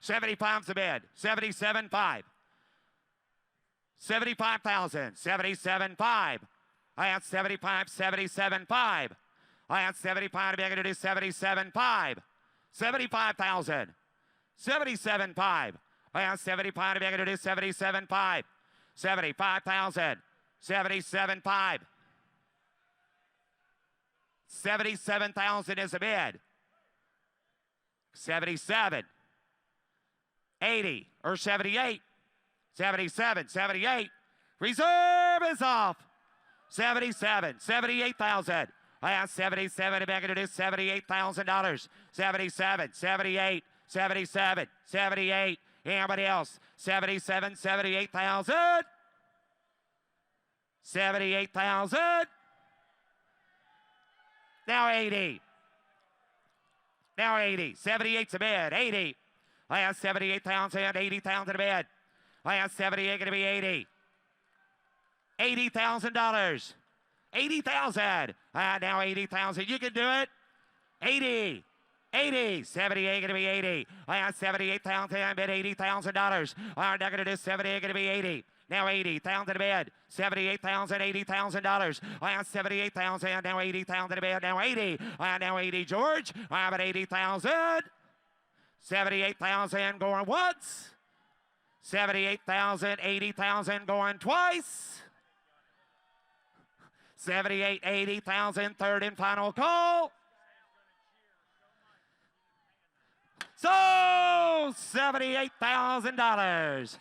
75's the bid, 77.5. 75,000, 77.5. I have 75, 77.5. I have 75 to bid, I'm going to do 77.5. 75,000, 77.5. I have 75 to bid, I'm going to do 77.5. 75,000. 77.5. 77,000 is a bid. 77. 80 or 78. 77, 78. Reserve is off. 77, 78,000. I have 77 to make it is $78,000. 77, 78, 77, 78. Anybody else? 77, 78,000. 78,000. Now 80. Now 80. 78's a bid. 80. I have 78,000. 80,000 a bid. I have 78 going to be 80. $80,000. 80,000. Now 80,000. You can do it. 80. 80, 78 going to be 80. I have 78,000, I bet $80,000. Now going to do 78 going to be 80. Now 80,000 to bid. 78,000, $80,000. I have 78,000. Now 80,000 to bid. Now 80. Now 80, George. I have 80,000. 78,000 going once. 78,000, 80,000 going twice. 78, 80,000, third and final call. So $78,000.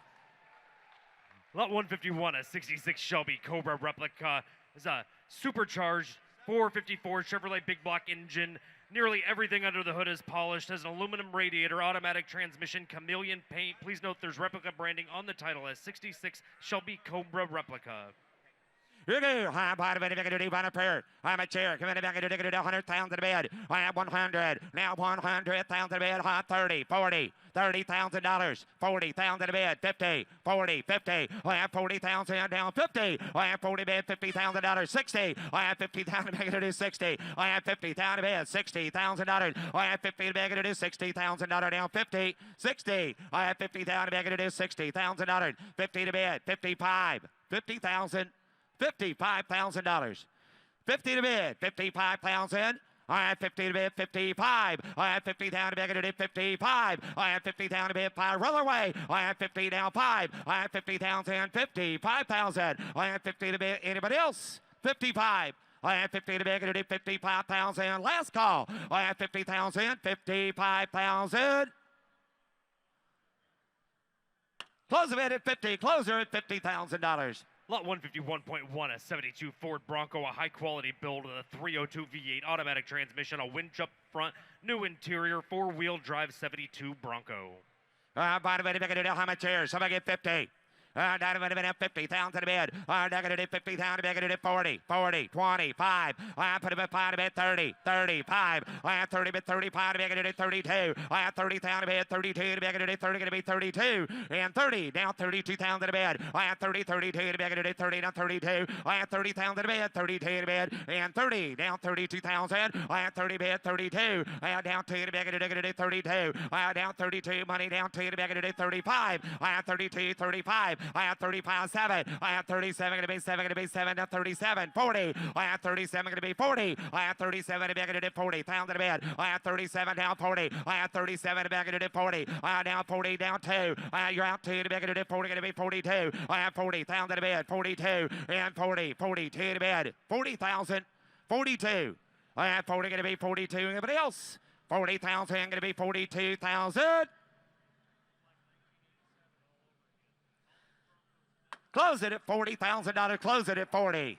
Lot 151, a 66 Shelby Cobra replica, is a supercharged 454 Chevrolet big block engine. Nearly everything under the hood is polished, has an aluminum radiator, automatic transmission, chameleon paint. Please note there's replica branding on the title as 66 Shelby Cobra replica. Here we go. I'm part of it. If I can do one pair. I'm a chair. Come in. If I can do 100,000 to bed. I have 100. Now 100,000 to bed. 30, 40, $30,000. 40,000 to bed. 50, 40, 50. I have 40,000 down. 50. I have 40 bed. $50,000. 60. I have 50,000 to bed. 60. I have 50,000 to bed. $60,000. I have 50 to bed. $60,000 down. 50, 60. I have 50,000 to bed. $60,000. 50 to bed. 55, 50,000. $55,000. 50 to bid, 55,000. I have 50 to bid, 55. I have 50 down to bid, 55. I have 50 down to bid, 5. Roll away. I have 50 down, 5. I have 50,000, 55,000. I have 50 to bid. Anybody else? 55. I have 50 to bid, 55,000. Last call. I have 50,000, 55,000. Close the bid at 50. Closer at $50,000. Lot 151.1, a 72 Ford Bronco, a high-quality build with a 302 V8 automatic transmission, a winch up front, new interior, four-wheel drive 72 Bronco. By the way, if I can do how much here? Somebody get 50. Down to 50,000 to bid. Down to 50,000 to bid. 40, 40, 25. I put a 5 to bid. 30, 35. I have 30 bid. 35 to bid. 32. I have 30,000 to bid. 32 to bid. 30 going to be 32 and 30. Down 32,000 to bid. I have 30, 32 to bid. 30 down 32. I have 30,000 to bid. 32 to bid and 30 down 32,000. I have 30 bid. 32. I have down 2 to bid. 32. I have down 32. Money down 2 to bid. 35. I have 32, 35. I have 35, 7. I have 37, going to be 7, going to be 7 to 37, 40. I have 37, going to be 40. I have 37 to be going to do 40. Pound to the bed. I have 37 down 40. I have 37 to be going to do 40. I have down 40 down 2. You're out 2 to be going to do 40, going to be 42. I have 40, pound to the bed, 42 and 40, 42 to bed, 40,000, 42. I have 40, going to be 42. Anybody else? 40,000, going to be 42,000. Close it at $40,000. Close it at 40.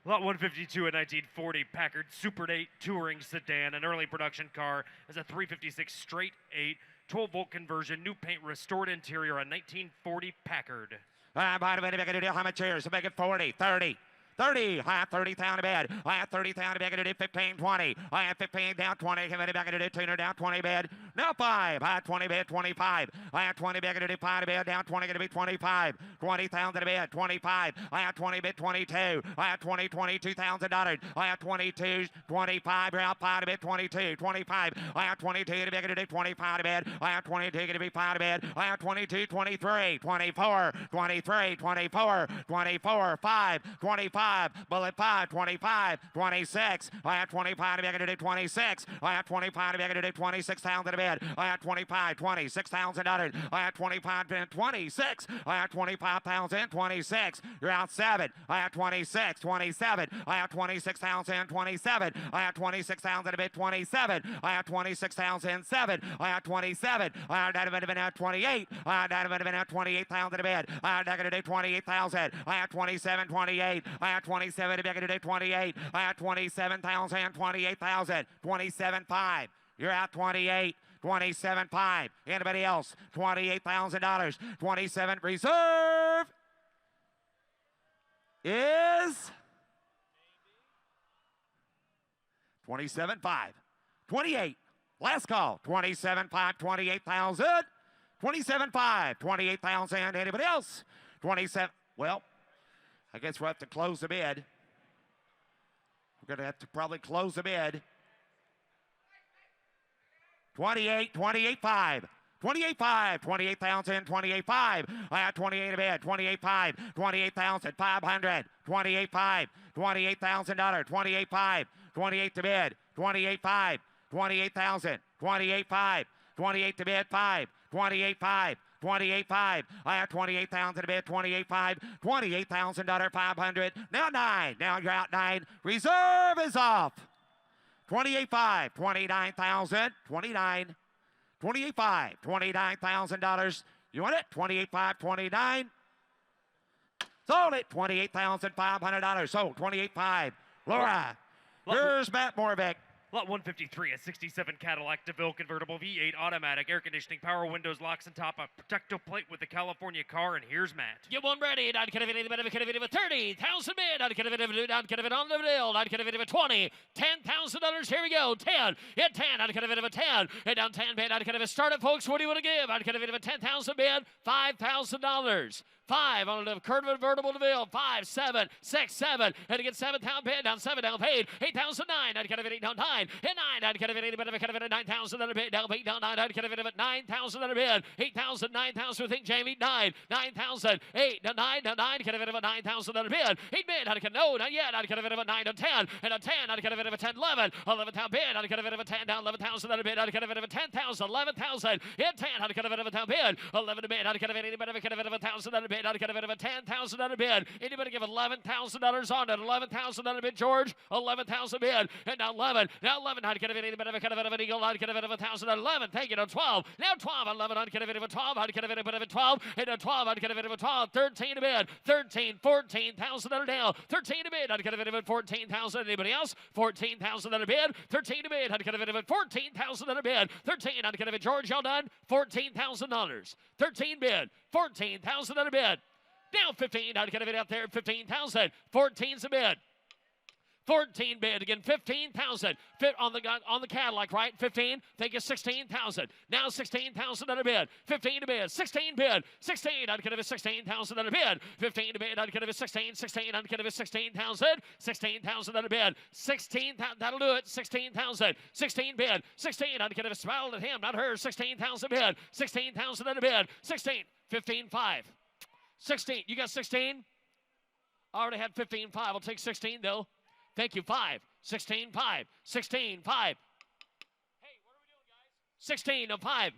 Lot 152, a 1940 Packard Super 8 touring sedan, an early production car, is a 356 straight 8, 12-volt conversion, new paint, restored interior, a 1940 Packard. By the way, make it how much here? So make it 40, 30. 30, I have 30,000 to bed. I have 30,000 to bed. Going to do 15, 20. I have 15 down 20. Come in back to do 2 down 20 bed. Now 5. I have 20 bed, 25. I have 20 bed. Going to do 5 to bed. Down 20. Going to be 25. 20,000 to bed. 25. I have 20 bed, 22. I have 20, $22,000. I have 22, 25. Out 5 to bed, 22. 25. I have 22 to bed. Going to do 25 to bed. I have 22. Going to be 5 to bed. I have 22, 23. 24. 23. 24. 24. 5. 25. Bullet 5, 25, 26. I have 25 to be able to do 26. I have 25 to be able to do 26,000 to bed. I have 25, $26,000. I have 25 and 26. I have 25,000, 26. You're out 7. I have 26, 27. I have 26,000, 27. I have 26,000 to bed, 27. I have 26,007. I have 27. I have that have been out 28. I have that have been out 28,000 to bed. I have that going to do 28,000. I have 27, 28. I have 27 to be able to do 28. I have 27,000, 28,000, 27,5. You're out 28. 27.5. Anybody else? $28,000. 27 reserve is 27.5. 28. Last call. 27.5. 28,000. 27.5. 28,000. Anybody else? 27. Well, I guess we'll have to close the bid. We're going to have to probably close the bid. 28, 28.5. 28.5, 28,000, 28.5. I have 28 a bid, 28.5, 28,500, 28.5, $28,000, 28.5, 28 to bid, 28.5, 28,000, 28.5, 28 to bid, 5, 28.5. 28.5. I have 28,000 to bid, 28.5, $28,000, 500. Now 9. Now you're out 9. Reserve is off. 28.5, 29,000, 29. 28.5, $29,000. You want it? 28.5, 29. Sold it. $28,500. Sold. 28.5. Laura. Here's Matt Morvick. Lot 153, a 67 Cadillac DeVille convertible V8 automatic, air conditioning, power windows, locks and top, a protecto plate with the California car, and here's Matt. Get one ready. Not kind of it, but kind of it, 30,000 bid. Not kind of it, not kind of it on the bill. Not kind of it, 20, $10,000. Here we go. 10. Hit 10. Not kind of it, 10. Hit down 10 bid. Not kind of it. Start it, folks. What do you want to give? Not kind of it, 10,000 bid. $5,000. 5 on the convertible DeVille. 5, 7, 6, 7. And again, 7,000 bid. Down 7. Down paid. 8,009. Not kind of it. Down 9. Hit 9. Not kind of it. But kind of it. 9,000 bid. Down 8. Down 9. Not kind of it. 9,000 bid. 8,000. 9,000. Think Jamie. 9. 9,000. 8. Down 9. Down 9. Kind of it. 9,000 bid. 8 bid. Not kind of no. Not yet. Not kind of it. 9 to 10. And a 10. Not kind of it. 10. 11. 11,000 bid. Not kind of it. 10. Down 11,000 bid. Not kind of it. 10,000. 11,000. Hit 10. Not kind of it. 10 bid. 11 bid. Not kind of it. Anybody kind of it. 1,000 bid. Not kind of it. 10,000 bid. Anybody give $11,000 on it? $11,000 bid, George. 11,000 bid. And now 11. Now 11. How to get it? Anybody kind of it? An eagle. How to get it? 1,000. 11. Thank you. Now 12. Now 12. 11. How to get it? 12. How to get it? 12. And now 12. How to get it? 12. 13 bid. 13. 14,000 down. 13 bid. How to get it? 14,000. Anybody else? 14,000 bid. 13 bid. How to get it? 14,000 bid. 13. How to get it? George, y'all done? $14,000. 13 bid. 14,000 bid. Down 15, how to get it out there, 15,000. 14's a bid. 14 bid again, 15,000. Fit on the Cadillac, right? 15. Think it's 16,000. Now 16,000 on a bid. 15 to bid. 16 bid. 16. I'd get it 16,000 on a bid. 15 to bid. I'd get it 16. 16. I'd get it 16,000. 16,000 on a bid. 16. That'll do it. 16,000. 16 bid. 16. I'd get it. Smiled at him, not her. 16,000 bid. 16,000 on a bid. 16. 15. 5. 16. You got 16? I already had 15. 5. I'll take 16 though. Thank you. 5. 16. 5. 16. 5. Hey, what are we doing, guys? 16 of 5.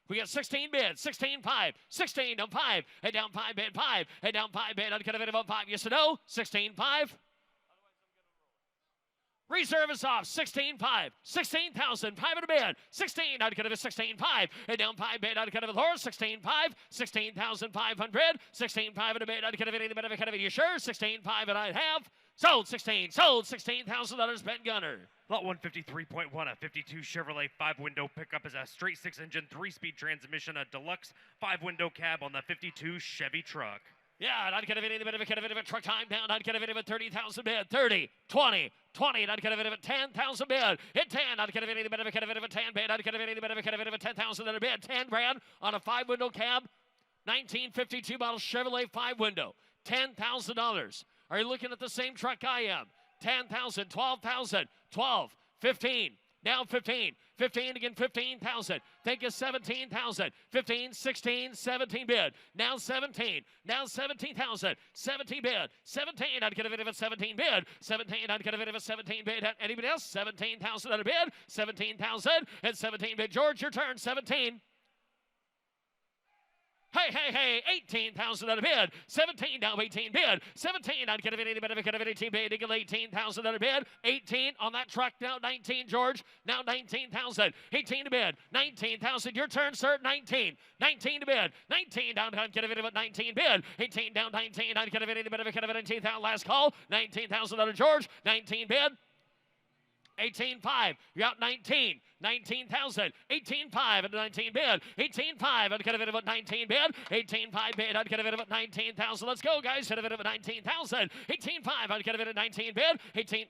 We got 16 bids. 16. 5. 16 of 5. Head down 5 bid. 5. Head down 5 bid. I'd get a bit about 5. Yes or no? 16. 5. Reserve is off. 16.5. 16,000. 5 bid. 16. I'd get it 16.5. And down 5 bid. I'd get it with horse. 16.5. 16,500. 16.5 in a bid. I'd get it any bit of a kind of it. You sure? 16.5 and I have. Sold 16. Sold $16,000. Ben Gunner. Lot 153.1, a 52 Chevrolet 5-window pickup is a straight 6-engine, 3-speed transmission, a deluxe 5-window cab on the 52 Chevy truck. Yeah, and I'd get a bit of a kind of a truck time down. I'd get a bit of a 30,000 bid. 30, 20, 20. And I'd get a bit of a 10,000 bid. Hit 10. I'd get a bit of a kind of a 10 bid. I'd get a bit of a 10,000 bid. 10 grand on a 5-window cab. 1952 model Chevrolet 5-window. $10,000. Are you looking at the same truck I am? 10,000, 12,000, 12, 15. Now 15. 15 again, 15,000. Think of 17,000. 15, 16, 17 bid. Now 17. Now 17,000. 17 bid. 17. I'd get a bit of a 17 bid. 17. I'd get a bit of a 17 bid. Anybody else? 17,000 on a bid. 17,000 and 17 bid. George, your turn. 17. Hey, 18,000 on a bid. 17, now 18 bid. 17, I'd get a bit, any bit of a kind of 18 bid. Eagle 18,000 on a bid. 18 on that truck, now 19, George. Now 19,000. 18 to bid. 19,000. Your turn, sir. 19. 19 to bid. 19 down, I'd get a bit of a 19 bid. 18 down, 19. I'd get a bit, any bit of a kind of 19,000. Last call. 19,000 on a George. 19 bid. 18.5. You're out 19. 19,000. 18.5 and 19 bid. 18.5. I'd get a bit of a 19 bid. 18.5 bid. I'd get a bit of a 19,000. Let's go, guys. Hit a bit of a 19,000. 18.5. I'd get a bit of 19 bid. 18.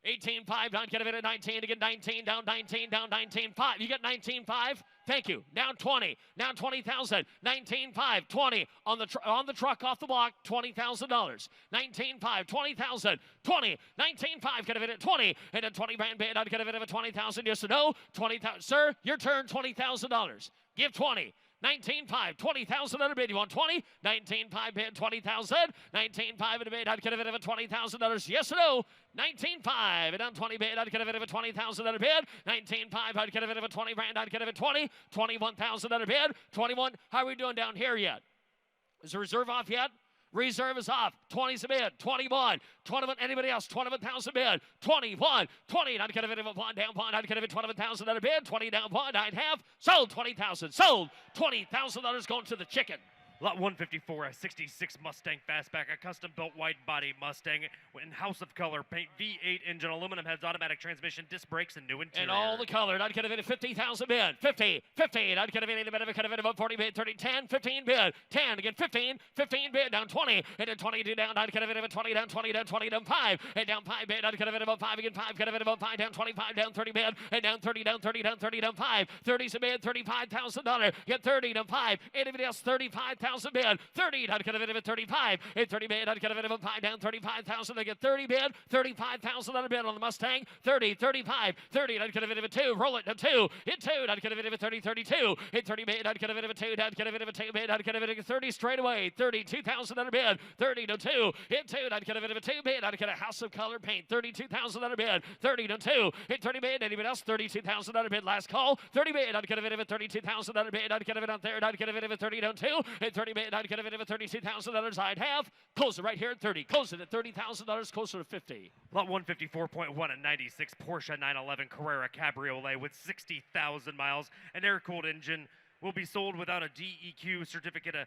18.5, down, get it at 19, again 19, down 19, down 19.5. You get 19.5. Thank you. Down 20, down 20,000. 19.5, 20 on the truck off the block. $20,000. 19.5, 20,000. 20, 19.5, get it at 20, and then 20 grand bid. I'd get it at 20,000. Yes or no? 20,000. Sir, your turn. $20,000. Give 20. 19.5, 20,000 on a bid. You want 20? 19.5 bid, 20,000. 19.5 in a bid. I'd get it at $20,000. Yes or no? 19.5 and on 20 bid. I'd get it at 20,000 on a bid. 19.5. I'd get it at 20 grand. I'd get it at 20. 21,000 on a bid. 21. How are we doing down here yet? Is the reserve off yet? Reserve is off. 20's a bid. 21. 21. Anybody else? 21,000 bid. 21. 20. I'd get it at one down one. I'd get it at 21,000 on a bid. 20 down one. I'd have sold 20,000. Sold $20,000 going to the chicken. Lot 154, a 66 Mustang Fastback, a custom-built wide-body Mustang in House of Color paint, V8 engine, aluminum heads, automatic transmission, disc brakes, and new interior. And all the color. I'd get it at 50,000 bid. 50, 15. I'd get it at a bit of a cut of it about 40 bid, 30, 10, 15 bid. 10 again, 15, 15 bid down 20, and then 22 down. I'd get it at 20 down, 20 down, 20 down 5, and down 5 bid. I'd get it about 5 again, 5, get it about 5 down, 25 down, 30 bid, and down 30 down, 30 down, 30 down 5. 30's a bid, $35,000. Get 30 down 5. Anybody else? 35,000 bid. 30. I'd get it at 35. At 30 bid, I'd get it at 5 down 35,000. I get 30 bid, 35,000 on a bid on the Mustang. 30, 35, 30. I'd get it at 2. Roll it to 2. Hit 2. I'd get it at 30, 32. At 30 bid, I'd get it at 2. I'd get it at 2 bid. I'd get it at 30 straight away. 32,000 on a bid. 30 to 2. Hit 2. I'd get it at 2 bid. I'd get a House of Color paint. 32,000 on a bid. 30 to 2. Hit 30 bid. Anybody else? 32,000 on a bid. Last call. 30 bid. I'd get it at 32,000 on a bid. I'd get it on third. I'd get it at 30 down 2. At 30 bid. I'd get it at 32,000. I'd have. Close it right here at 30. Close it at $30,000. Closer to 50. Lot 154.1, a 96 Porsche 911 Carrera Cabriolet with 60,000 miles. An air-cooled engine will be sold without a DEQ certificate. A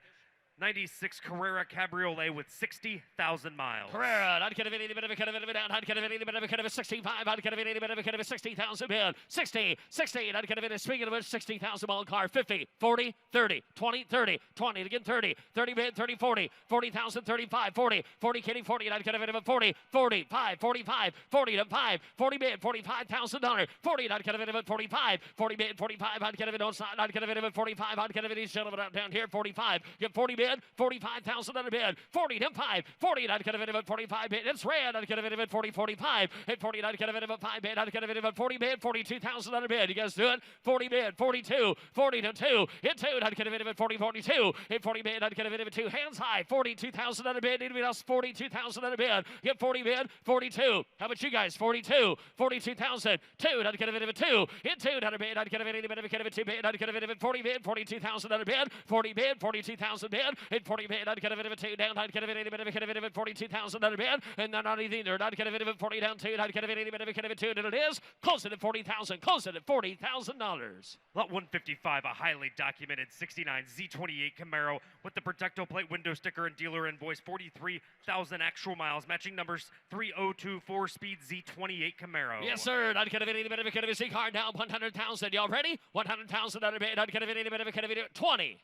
96 Carrera Cabriolet with 60,000 miles. Carrera, I'd get a bit of a cut of it down. I'd get a bit of a cut of a 65. I'd get a bit of a cut of a 60,000 bid. 60, 60. I'd get a bit of speaking of which 60,000 mile car. 50, 40, 30, 20, 30, 20 again 30, 30 bid, 30, 40, 40,000, 35, 40, 40 kitty, 40. And I'd get a bit of a 40, 45, 45, 40 to 5, 40 bid, $45,000. 40. I'd get a bit of a 45, 40 bid, 45. I'd get a bit on side. I'd get a bit of a 45. I'd get a bit of gentlemen down here. 45. Get 40 bid. 45,000 on a bid. 40 to 5. 40. I'd get a bit of a 45 bid. It's red. I'd get a bit of a 40, 45. At 40, I'd get a bit of a 5 bid. I'd get a bit of a 40 bid. 42,000 on a bid. You guys do it? 40 bid. 42. 40 to 2. Hit 2. I'd get a bit of a 40, 42. At 40 bid. I'd get a bit of a 2. Hands high. 42,000 on a bid. Anybody else? 42,000 on a bid. Get 40 bid. 42. How about you guys? 42. 42,000. 2. I'd get a bit of a 2. Hit 2. I'd bid. I'd get a bit of a 2 bid. I'd get a bit of a 40 bid. 42,000 on a bid. 40 bid. 42,000 bid. At 40 bid. I'd get a bit of a 2 down. I'd get a bit of a 42,000 on a bid. And then on either. I'd get a bit of a 40 down 2. I'd get a bit of a 2. And it is. Close it at 40,000. Close it at $40,000. Lot 155, a highly documented 69 Z28 Camaro with the Protecto plate window sticker and dealer invoice. 43,000 actual miles, matching numbers 3024 speed Z28 Camaro. Yes, sir. I'd get a bit of a Z car down 100,000. Y'all ready? 100,000 on a bid. I'd get a bit of a 20.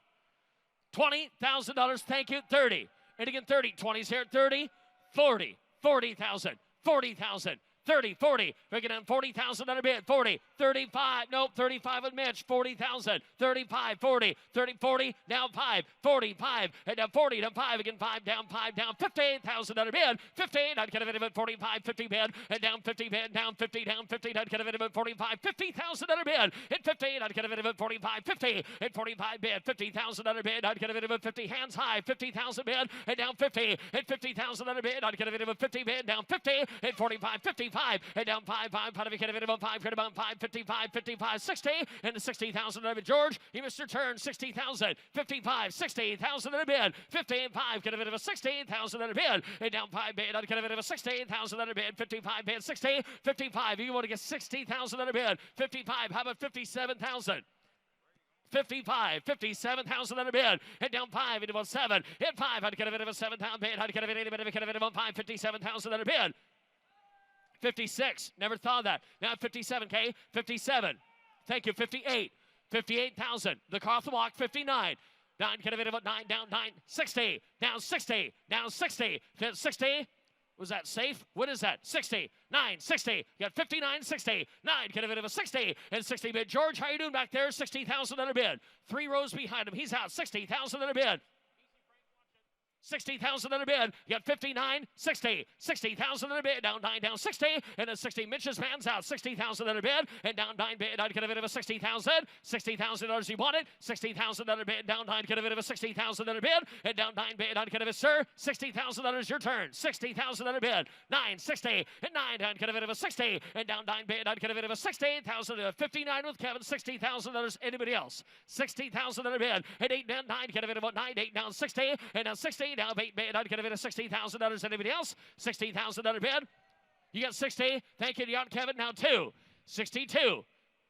$20,000. Thank you. 30. And again, 30. 20's here. 30. 40. 40,000. 40,000. 30, 40. Break it down. 40,000 on a bid. 40, 35. Nope, 35 with Mitch. 40,000. 35, 40, 30, 40. Down 5, 45. And down 40, down 5. Again, 5, down 5, down 15,000 on a bid. 15. I'd get a bit of a 45, 50 bid. And down 50 bid. Down 50, down 50. I'd get a bit of a 45, 50,000 on a bid. At 15, I'd get a bit of a 45, 50. At 45 bid. 50,000 on a bid. I'd get a bit of a 50. Hands high. 50,000 bid. And down 50. At 50,000 on a bid. I'd get a bit of a 50 bid. Down 50. At 45, 55. And down 5, 5, part of a kid of it about 5, about 5, 55, 55, 60, and the 60,000 on a bid. George, you missed your turn. 60,000, 55, 60,000 on a bid. 15, 5, get a bit of a 16,000 on a bid. And down 5 bid, I'd get a bit of a 16,000 on a bid. 55 bid, 60, 55. You want to get 60,000 on a bid. 55, how about 57,000? 55, 57,000 on a bid. Hit down 5, into 7. Hit 5, I'd get a bit of a 7,000 bid. I'd get a bit of 5, 57,000 on a bid. 56. Never thought of that. Now 57K. 57. Thank you. 58. 58,000. The car off the block. 59. Down. Get a bit of a 9. Down 9. 60. Down 60. Down 60. 60. Was that safe? What is that? 60, 9, 60. You got 59, 60, 9. Get a bit of a 60 and 60 bid. George, how you doing back there? 60,000 under bid. 3 rows behind him. He's out. 60,000 under bid. 60,000 under bid. You got 59, 60, 60,000 under bid. Down 9, down 60, and then 60. Mitch's man's out. 60,000 under bid, and down 9 bid. I'd get a bit of a 60,000. $60,000 he wanted. 60,000 under bid. Down 9, get a bit of a 60,000 under bid, and down 9 bid. I'd get a bit, sir. $60,000 your turn. 60,000 under bid. 9, 60, and 9. I'd get a bit of a 60, and down 9 bid. I'd get a bit of a 60,000. 59 with Kevin. $60,000. Anybody else? 60,000 under bid, and 8 down 9. Get a bit of a 9, 8 down 60, and down 60. Now 8 bid. I'd get a bit of $60,000. Anybody else? $60,000 bid. You got 60. Thank you, Kevin. Now 2. 62.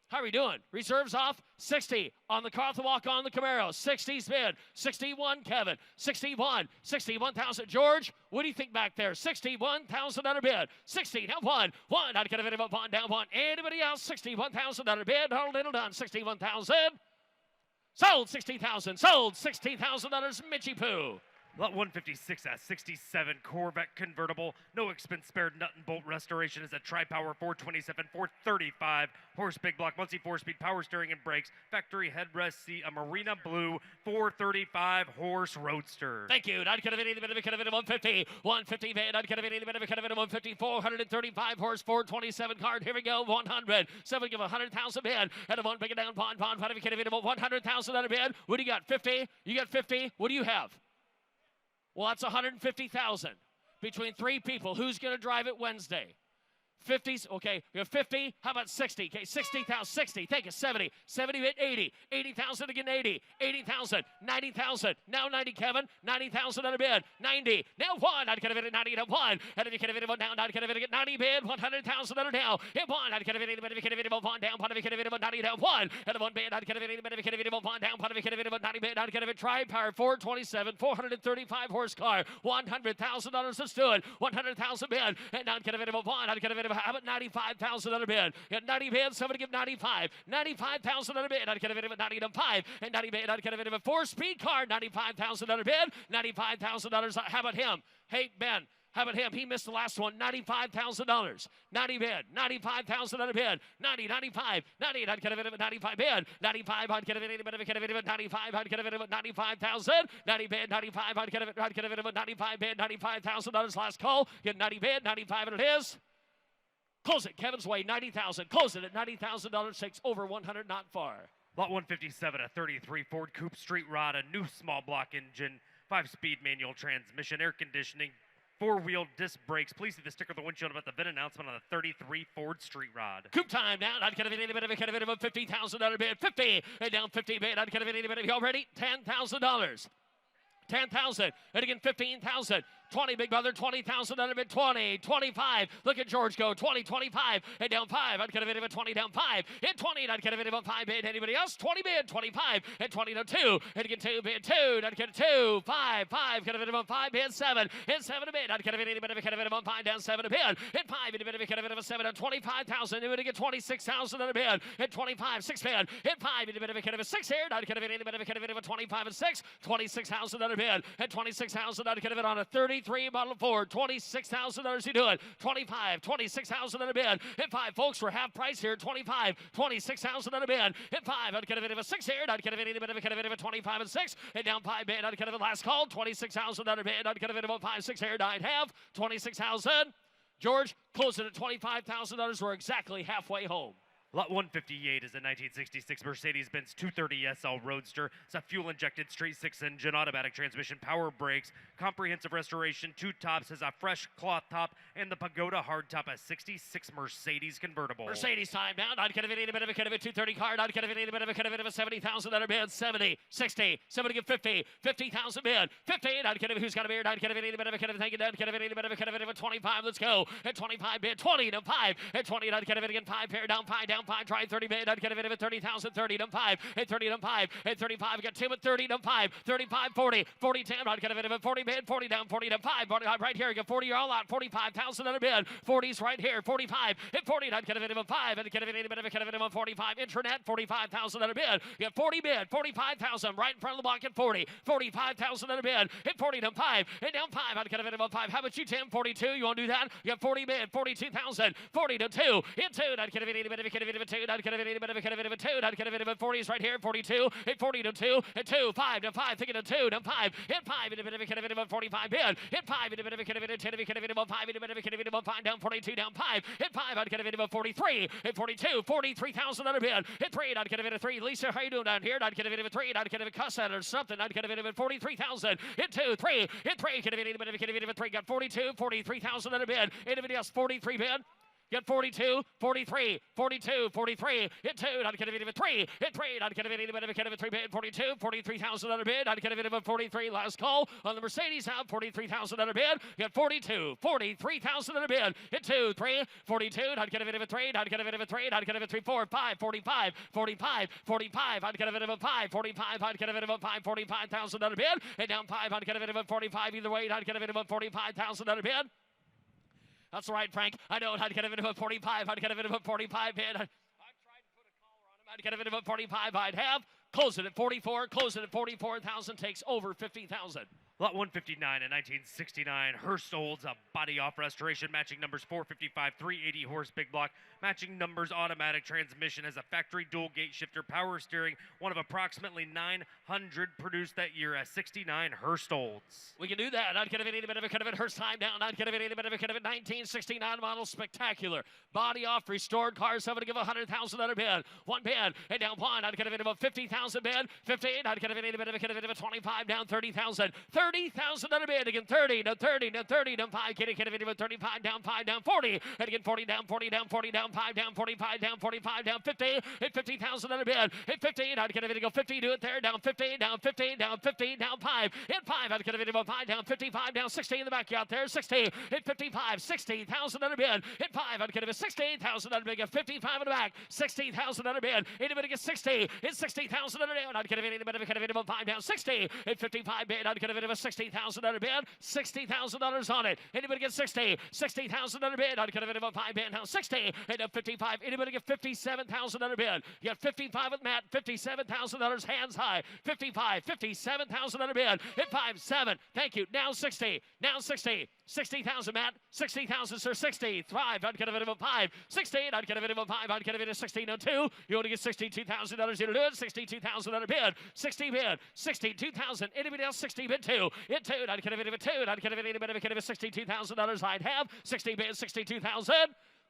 How are we doing? Reserves off. 60 on the car, the walk on the Camaro. 60's bid. 61, Kevin. 61. 61,000. George, what do you think back there? 61,000 bid. 60. Now 1. 1. I'd get a bit of a 1 down 1. Anybody else? 61,000 bid. Hold little done. 61,000. Sold 60,000. Sold $60,000. Mitchy Poo. Lot 156 at 67 Corvette convertible. No expense spared. Nut and bolt restoration is a tri-power 427, 435 horse big block, Muncie 4-speed power steering and brakes. Factory headrest seat, a marina blue 435 horse roadster. Thank you. I'd get a bit of 150. 150 van. I'd get a bit of 150. 435 horse 427 card. Here we go. 100. So we give 100,000 bid. And a 1 big down bond. Bond. If you get a bit of 100,000 on a bid. What do you got? 50. You got 50. What do you have? Well, that's 150,000 between 3 people. Who's going to drive it Wednesday? 50s, okay, you have 50, how about 60? Okay, 60,000, 60, thank you, 70, 70 bit 80, 80,000 again, 80, 80,000, 90,000, now 90, Kevin, 90,000 on a bid, 90, now 1, I'd get a bid at 90 to 1, and if you get a bid at 1 down, I'd get a bid at 90 bid, 100,000 on a down, hit 1, I'd get a bid at 1 down, but if you get a bid at 90 down, 1, and a 1 bid, I'd get a bid at 1 down, but if you get a bid at 90 bid, I'd get a bid, tri-power, 427, 435 horse car, $100,000 to stood, 100,000 bid, and I'd get a bid at 1, I'd get a bid how about 95,000 on a bid? You got 90 bids, somebody give 95. 95,000 on a bid. I'd get a bid of 90 to 5. And 90 bid, I'd get a bid of a 4-speed car. 95,000 on a bid. $95,000. How about him? Hey, Ben. How about him? He missed the last one. $95,000. 90 bid. 95,000 on a bid. 90, 95, 90. I'd get a bid of a 95 bid. 95. I'd get a bid of a 95. I'd get a bid of a 95,000. 90 bid. 95. I'd get a bid of a 95 bid. $95,000. Last call. Get 90 bid. 95 and it is. Close it, Kevin's way, 90,000. Close it at $90,000. Takes over 100, not far. Lot 157, a 33 Ford Coupe Street Rod, a new small block engine, 5-speed manual transmission, air conditioning, 4-wheel disc brakes. Please see the sticker on the windshield about the VIN announcement on the 33 Ford Street Rod. Coupe time now. I'd get a bit of a $50,000 bid. 50 and down 50 bid. I'd get a bit of y'all ready? $10,000. 10,000 and again 15,000. 20, big brother, 20,000 under bid, 20, 25. Look at George go, 20, 25, and down 5. I'd get a bid of a 20, down 5. Hit 20, and I'd get a bid of a 5 bid. Anybody else? 20 bid, 25, and 20 to 2. And again 2 bid, 2. I'd get a 2, 5, 5. Get a bid of a 5 bid, 7. And 7 a bid. I'd get a bid of a 5 down 7 a bid. Hit 5, and a bid of a 7 on 25,000. And we'd get 26,000 on a bid. Hit 25, 6 bid. Hit 5, and a bid of a 6 here. I'd get a bid of a 25 and 6. 26,000 on a bid. At 26,000, I'd get a bid on a 33 model Ford. $26,000 you do it. 25, 26,000 on a bid. Hit 5, folks, we're half price here. 25, 26,000 on a bid. Hit 5, I'd get a bit of a 6 here. I'd get a bit of a 25 and 6. And down 5 bid, I'd get a bit last call. 26,000 on a bid. I'd get a bit of a 5, 6 here. I'd have 26,000. George, close it at $25,000. We're exactly halfway home. Lot 158 is a 1966 Mercedes-Benz 230 SL Roadster. It's a fuel-injected straight-six engine, automatic transmission, power brakes, comprehensive restoration, 2 tops, has a fresh cloth top, and the Pagoda hardtop, a 66 Mercedes convertible. Mercedes time down. I'd get a bit of a 230 card. I'd get a bit of a 70,000 bid. 70, 60, somebody get 50, 50,000 bid. 50, I'd get a who's got a beard. I'd get a bit of a thank you, I'd get a bit of a 25. Let's go. At 25 bid, 20 to 5. At 20, I'd get a bit again 5 pair down, 5 down. down 5, try 30 bid, I'd get it at 30,000, 30 down 5, at 30 down 5, at 35, got 2 at 30 down 5, 35, 40, 40, 10, I'd get it at 40 bid, 40 down 5, 40, right here, get 40, you're all out, 45,000 on a bid, 40's right here, 45, at 40, I'd get it at 5, and get it at 45, internet, 45,000 on a bid, get 40 bid, 45,000, right in front of the block at 40, 45,000 on a bid, at 40 down 5, and down 5, I'd get it at 5, how about you 10, 42, you want to do that, you got 40 bid, 42,000, 40 to 2, hit 2, I'd get it at 2, I'd get it at 2, I'd get it at 40's right here, 42, hit 40 to 2, hit 2, 5 to 5, thinking of 2, down 5, hit 5, hit 45 bid, hit 5, hit 5, down 42, down 5, hit 5, I'd get it at 43, hit 42, 43,000 on a bid, hit 3, I'd get it at 3, Lisa, how you doing down here, I'd get it at 3, I'd get it at cuss at or something, I'd get it at 43,000, hit 2, 3, hit 3, get it at 3, got 42, 43,000 on a bid, anybody else 43 bid? Get 42, 43, 42, 43, hit 2, I'd get it at 3, hit 3, I'd get it at 3 bid, 42, 43,000 on a bid, I'd get it at 43, last call on the Mercedes out, 43,000 on a bid, get 42, 43,000 on a bid, hit 2, 3, 42, I'd get it at 3, I'd get it at 3, I'd get it at 3, 4, 5, 45, 45, 45, I'd get it at 5, 45, I'd get it at 5, 45,000 on a bid, and down 5, I'd get it at 45, either way, I'd get it at 45,000 on a bid. That's right, Frank. I know I'd get it at 45. I'd get it at 45 bid. I've tried to put a collar on him. I'd get it at 45. I'd have. Close it at 44. Close it at 44,000. Takes over 50,000. Lot 159 in 1969, Hurst Olds, a body off restoration, matching numbers 455, 380 horse big block, matching numbers automatic transmission, as a factory dual gate shifter, power steering, one of approximately 900 produced that year, a 69 Hurst Olds. We can do that. I'd get a bit of a Hurst time down. I'd get a bit of a 1969 model, spectacular. Body off, restored cars. I'm going to give 100,000 on a bid. One bid, and down 1. I'd get a bit of a 50,000 bid. 15. I'd get a bit of a 25 down 30,000. 30,000 on a bid. Again 30, no 30, no 30, down 5. Get a bit of a 35 down 5 down 40. And again 40 down 40 down 40 down 5 down 45 down 45 down 50. Hit 50,000 on a bid. Hit 15. I'd get a bit of go 50. Do it there. Down 15 down 15 down 15 down 5. Hit 5. I'd get a bit of a 5 down 55 down 60 in the back out there. 60. Hit 55. 60,000 on a bid. Hit 5. I'd get a 16,000 on a bid. 55 in the back. 60,000 on a bid. Anybody get 60. Hit 60,000 on a bid. I'd get a bit of a 5 down 60. Hit 55 bid. I'd get a bit of a 60,000 on a bid. $60,000 on it. Anybody get 60? 60,000 on a bid. I'd get a bit of a 5 bid. Now 60. Hit up 55. Anybody get 57,000 on a bid? You got 55 with Matt. $57,000 hands high. 55. 57,000 on a bid. Hit 5. 7. Thank you. Now 60. Now 60. 60,000, Matt. 60,000, sir. 60. Thrive. I'd get a bit of a 5. 16. I'd get a bit of a 5. I'd get a bit of 16. 2. You want to get $62,000. You'll do it. 62,000 on a bid. 60 bid. 62,000. Anybody else? 60 bid 2. Hit 2. I'd get a bit of a 2. I'd get a bit of a $62,000. I'd have 60 bid. 62,000.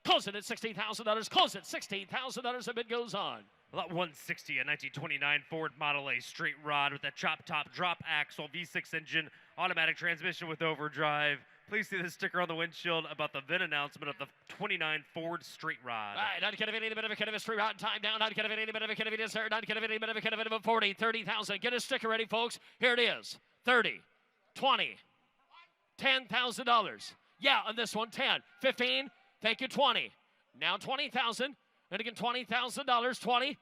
Close it at $60,000. Close it. $60,000. The bid goes on. Lot 160, a 1929 Ford Model A straight rod with a chop top drop axle V6 engine, automatic transmission with overdrive. Please see the sticker on the windshield about the VIN announcement of the 29 Ford straight rod. All right, I'd get a bit of a straight rod time down. I'd get a bit of a dessert. I'd get a bit of a 40, 30,000. Get a sticker ready, folks. Here it is. 30, 20, $10,000. Yeah, on this one, 10, 15. Thank you, 20. Now 20,000. And again, $20,000, 20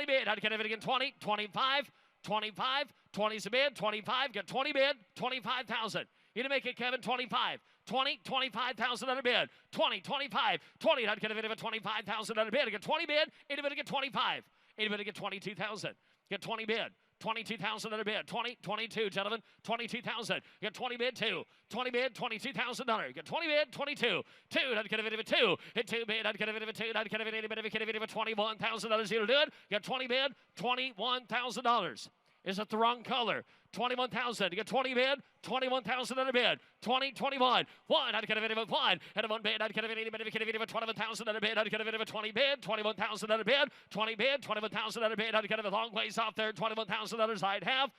bid. I'd get it again, 20, 25, 25, 20's a bid, 25, get 20 bid, 25,000. You to make it, Kevin, 25, 20, 25,000 on a bid, 20, 25, 20. I'd get a bit of a 25,000 on a bid. I get 20 bid, anybody get 25. Anybody get 22,000. Get 20 bid. 22,000 on a bid. 20, 22, gentlemen. 22,000. Get 20 bid, 2. 20 bid, $22,000. Get 20 bid, 22. 2, I'd get a bit of a 2. Hit 2 bid, I'd get a bit of a 2. I'd get a bit of a $21,000. You'll do it. Get 20 bid, $21,000. Is it the wrong color? 21,000. You get 20 bid, 21,000 on a bid. 20, 21. 1, I'd get a bit of a 1. And a 1 bid, I'd get a bit of a 21,000 on a bid. I'd get a bit of a 20 bid, 21,000 on a bid. 20 bid, 21,000 on a bid. I'd get a long ways off there. $21,000 I'd have.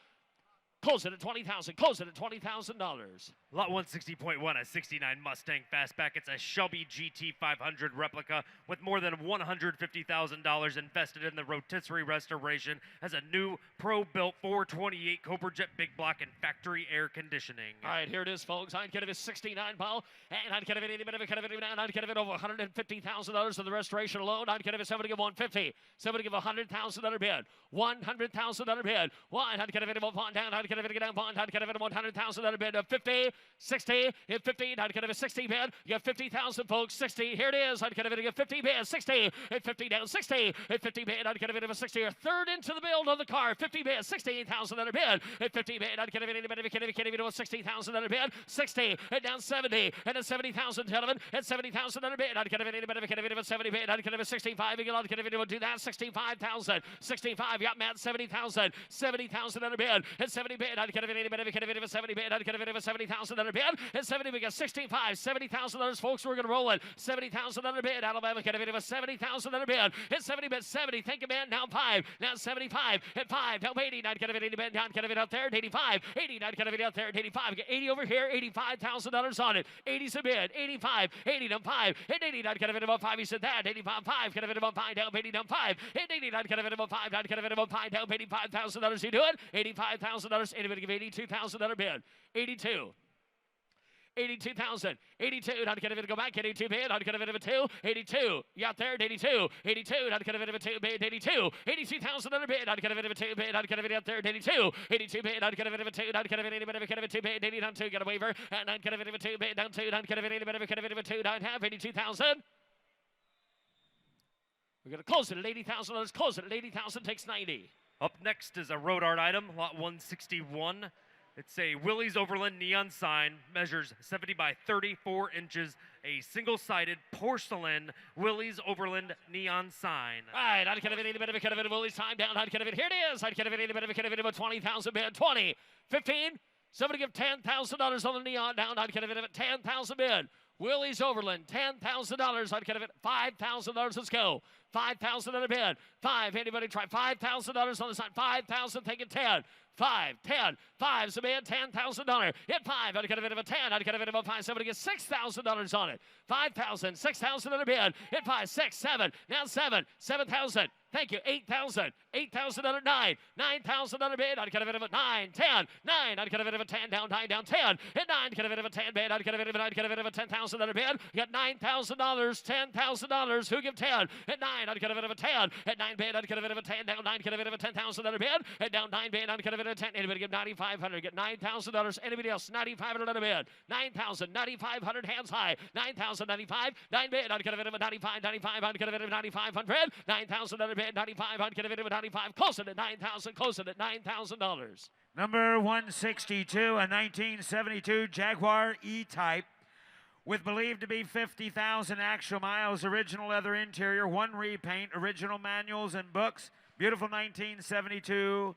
Close it at $20,000. Close it at $20,000. Lot 160.1, a 69 Mustang Fastback. It's a Shelby GT 500 replica with more than $150,000 invested in the rotisserie restoration. Has a new pro-built 428 Cobra Jet big block and factory air conditioning. All right, here it is, folks. I'd get it a 69 mile, and I'd get it any bit of it, I'd get it over $150,000 for the restoration alone. I'd get it somebody give $150. Somebody give $100,000 bid. $100,000 bid. One, I'd get it one down. I'd get it down one. I'd get it $100,000 bid. 50, 60, hit 15. I'd get it a 60 bid. You got 50,000, folks. 60. Here it is. I'd get it a 50 bid. 60. Hit 50 down. 60. Hit 50 bid. I'd get it a 60. A third into the build on the car. 50 bid. $16,000 bid. Hit 50 bid. I'd get it anybody can't even do a $60,000 bid. 60. Hit down 70. And a 70,000, gentlemen. At $70,000 bid. I'd get it anybody can't even do a 70 bid. I'd get it a 65. You can even do that. 65,000. 65. Got Matt 70,000. 70,000 bid. At 70 bid. I'd get it anybody can't even do a 70 bid. I'd get it a $70,000 bid. At 70, we got 65. $70,000, folks. We're going to roll it. $70,000 bid. Alabama can have a $70,000 bid. At 70 bid. 70. Thank you, man. Now 5. Now 75. At 5. Now 80. Not get it bid. Down. Get it out there. At 85. 80. Not get it out there. At 85. Get 80 over here. $85,000 on it. 80's a bid. 85. 80 down 5. At 80. Not get it about 5. He said that. 85. 5. Get it about 5. Down. 80 down 5. At 80. Not get it about 5. Not get it about 5. Down. $85,000. You do it. $85,000. Anybody give $82,000 bid. 82. 82,000. 82. Not get it go back. 82 bid. Not get it a 2. 82. You out there at 82. 82. Not get it a 2 bid. 82. $82,000 bid. Not get it a 2 bid. Not get it out there at 82. 82 bid. Not get it a 2. Not get it anybody get it a 2 bid. 80 down 2. Get a waiver. And not get it a 2 bid. Down 2. Not get it anybody get it a 2. Don't have 82,000. We're going to close it at $80,000. Close it at $80,000. Takes 90. Up next is a road art item, lot 161. It's a Willys Overland neon sign, measures 70 by 34 inches, a single-sided porcelain Willys Overland neon sign. All right, I'd get it any bit of a Willys time down. I'd get it. Here it is. I'd get it any bit of a about 20,000 bid. 20, 15. Somebody give $10,000 on the neon down. I'd get it at 10,000 bid. Willys Overland, $10,000. I'd get it $5,000. Let's go. $5,000 bid. 5. Anybody try $5,000 on the side? 5,000. Taking 10. 5, 10, 5's a man, $10,000. Hit 5, I'd get a bit of a 10, I'd get a bit of a 5, somebody get $6,000 on it. 5,000, $6,000 on a bid. Hit 5, 6, 7, now 7, 7,000. Thank you, 8,000, 8,000 on a 9, 9,000 on a bid. I'd get a bit of a 9, 10, 9, I'd get a bit of a 10, down 9, down 10. Hit 9, get a bit of a 10 bid. I'd get a bit of a 10,000 on a bid. You got $9,000, $10,000. Who give 10? At 9, I'd get a bit of a 10. At 9 bid, I'd get a bit of a 10, down 9, get a bit of a 10,000 on a bid. At down 9 bid, I'd get a bit of a 10. Anybody give $9,500? Get $9,000. Anybody else? $9,500 on a bid. 9,000, $9,500 hands high. 9,000, 95. 9 bid, I'd get a bit of a 95, 95. I'd get a bit of a 9,500. 9,000 on a bid, 95. I'd get a bit of a 95. Close it at 9,000. Close it at $9,000. Number 162, a 1972 Jaguar E-Type with believed to be 50,000 actual miles, original leather interior, 1 repaint, original manuals and books. Beautiful 1972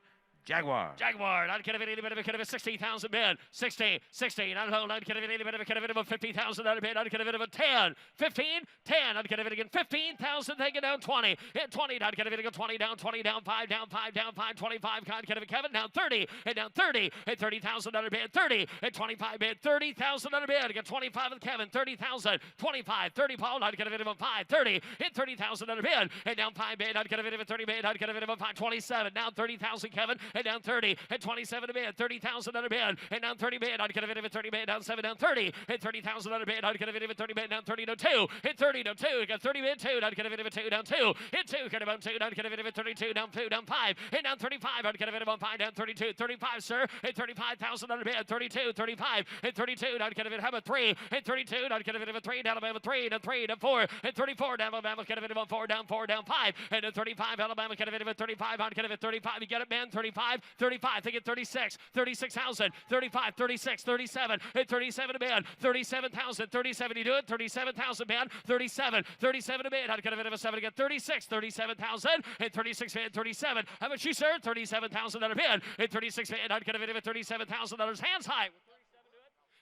Jaguar. Jaguar. I'd get a bit of a 60,000 bid. 60, 60. I'd get a bit of a 50,000 bid. I'd get a bit of a 10, 15, 10. I'd get a bit again. 15,000. Take it down 20. Hit 20. I'd get a bit again. 20 down, 20 down, 5 down, 5 down, 5, 25. I'd get a bit Kevin down 30. Hit down 30. Hit $30,000 bid. 30. Hit 25 bid. $30,000 bid. I got 25 with Kevin. 30,000. 25. 30 Paul. I'd get a bit of a 5. 30. Hit $30,000 bid. Hit down 5 bid. I'd get a bit of a 30 bid. I'd get a bit of a 5. 27. Now 30,000 Kevin. Hit down 30. Hit 27 a bid. 30,000 on a bid. And down 30 bid. I'd get a bit of a 30 bid. Down 7. Down 30. Hit 30,000 on a bid. I'd get a bit of a 30 bid. Down 30 to 2. Hit 30 to 2. Got 30 bid 2. I'd get a bit of a 2. Down 2. Hit 2. Get about 2. I'd get a bit of a 32. Down 2. Down 5. Hit down 35. I'd get a bit of a 5. Down 32. 35, sir. Hit 35,000 on a bid. 32. 35. Hit 32. I'd get a bit of a 3. Hit 32. I'd get a bit of a 3. Down Alabama 3. Down 3. Down 4. Hit 34. Down Alabama. Get a bit of a 4. Down 4. Down 5. And then 35. Alabama. Get a bit of a 35. I'd get a bit of 35. You get it, man. 35. 35. Think it 36. 36,000, 35, 36, 37, hit 37 a bid, 37,000, 37, you do it, 37,000 man, 37, 37 a bid, I'd get a bit of a 7 again, 36, 37,000, hit 36 bid, 37, how much you sir, 37,000 on a bid, hit 36 bid, I'd get a bit of a $37,000, hands high.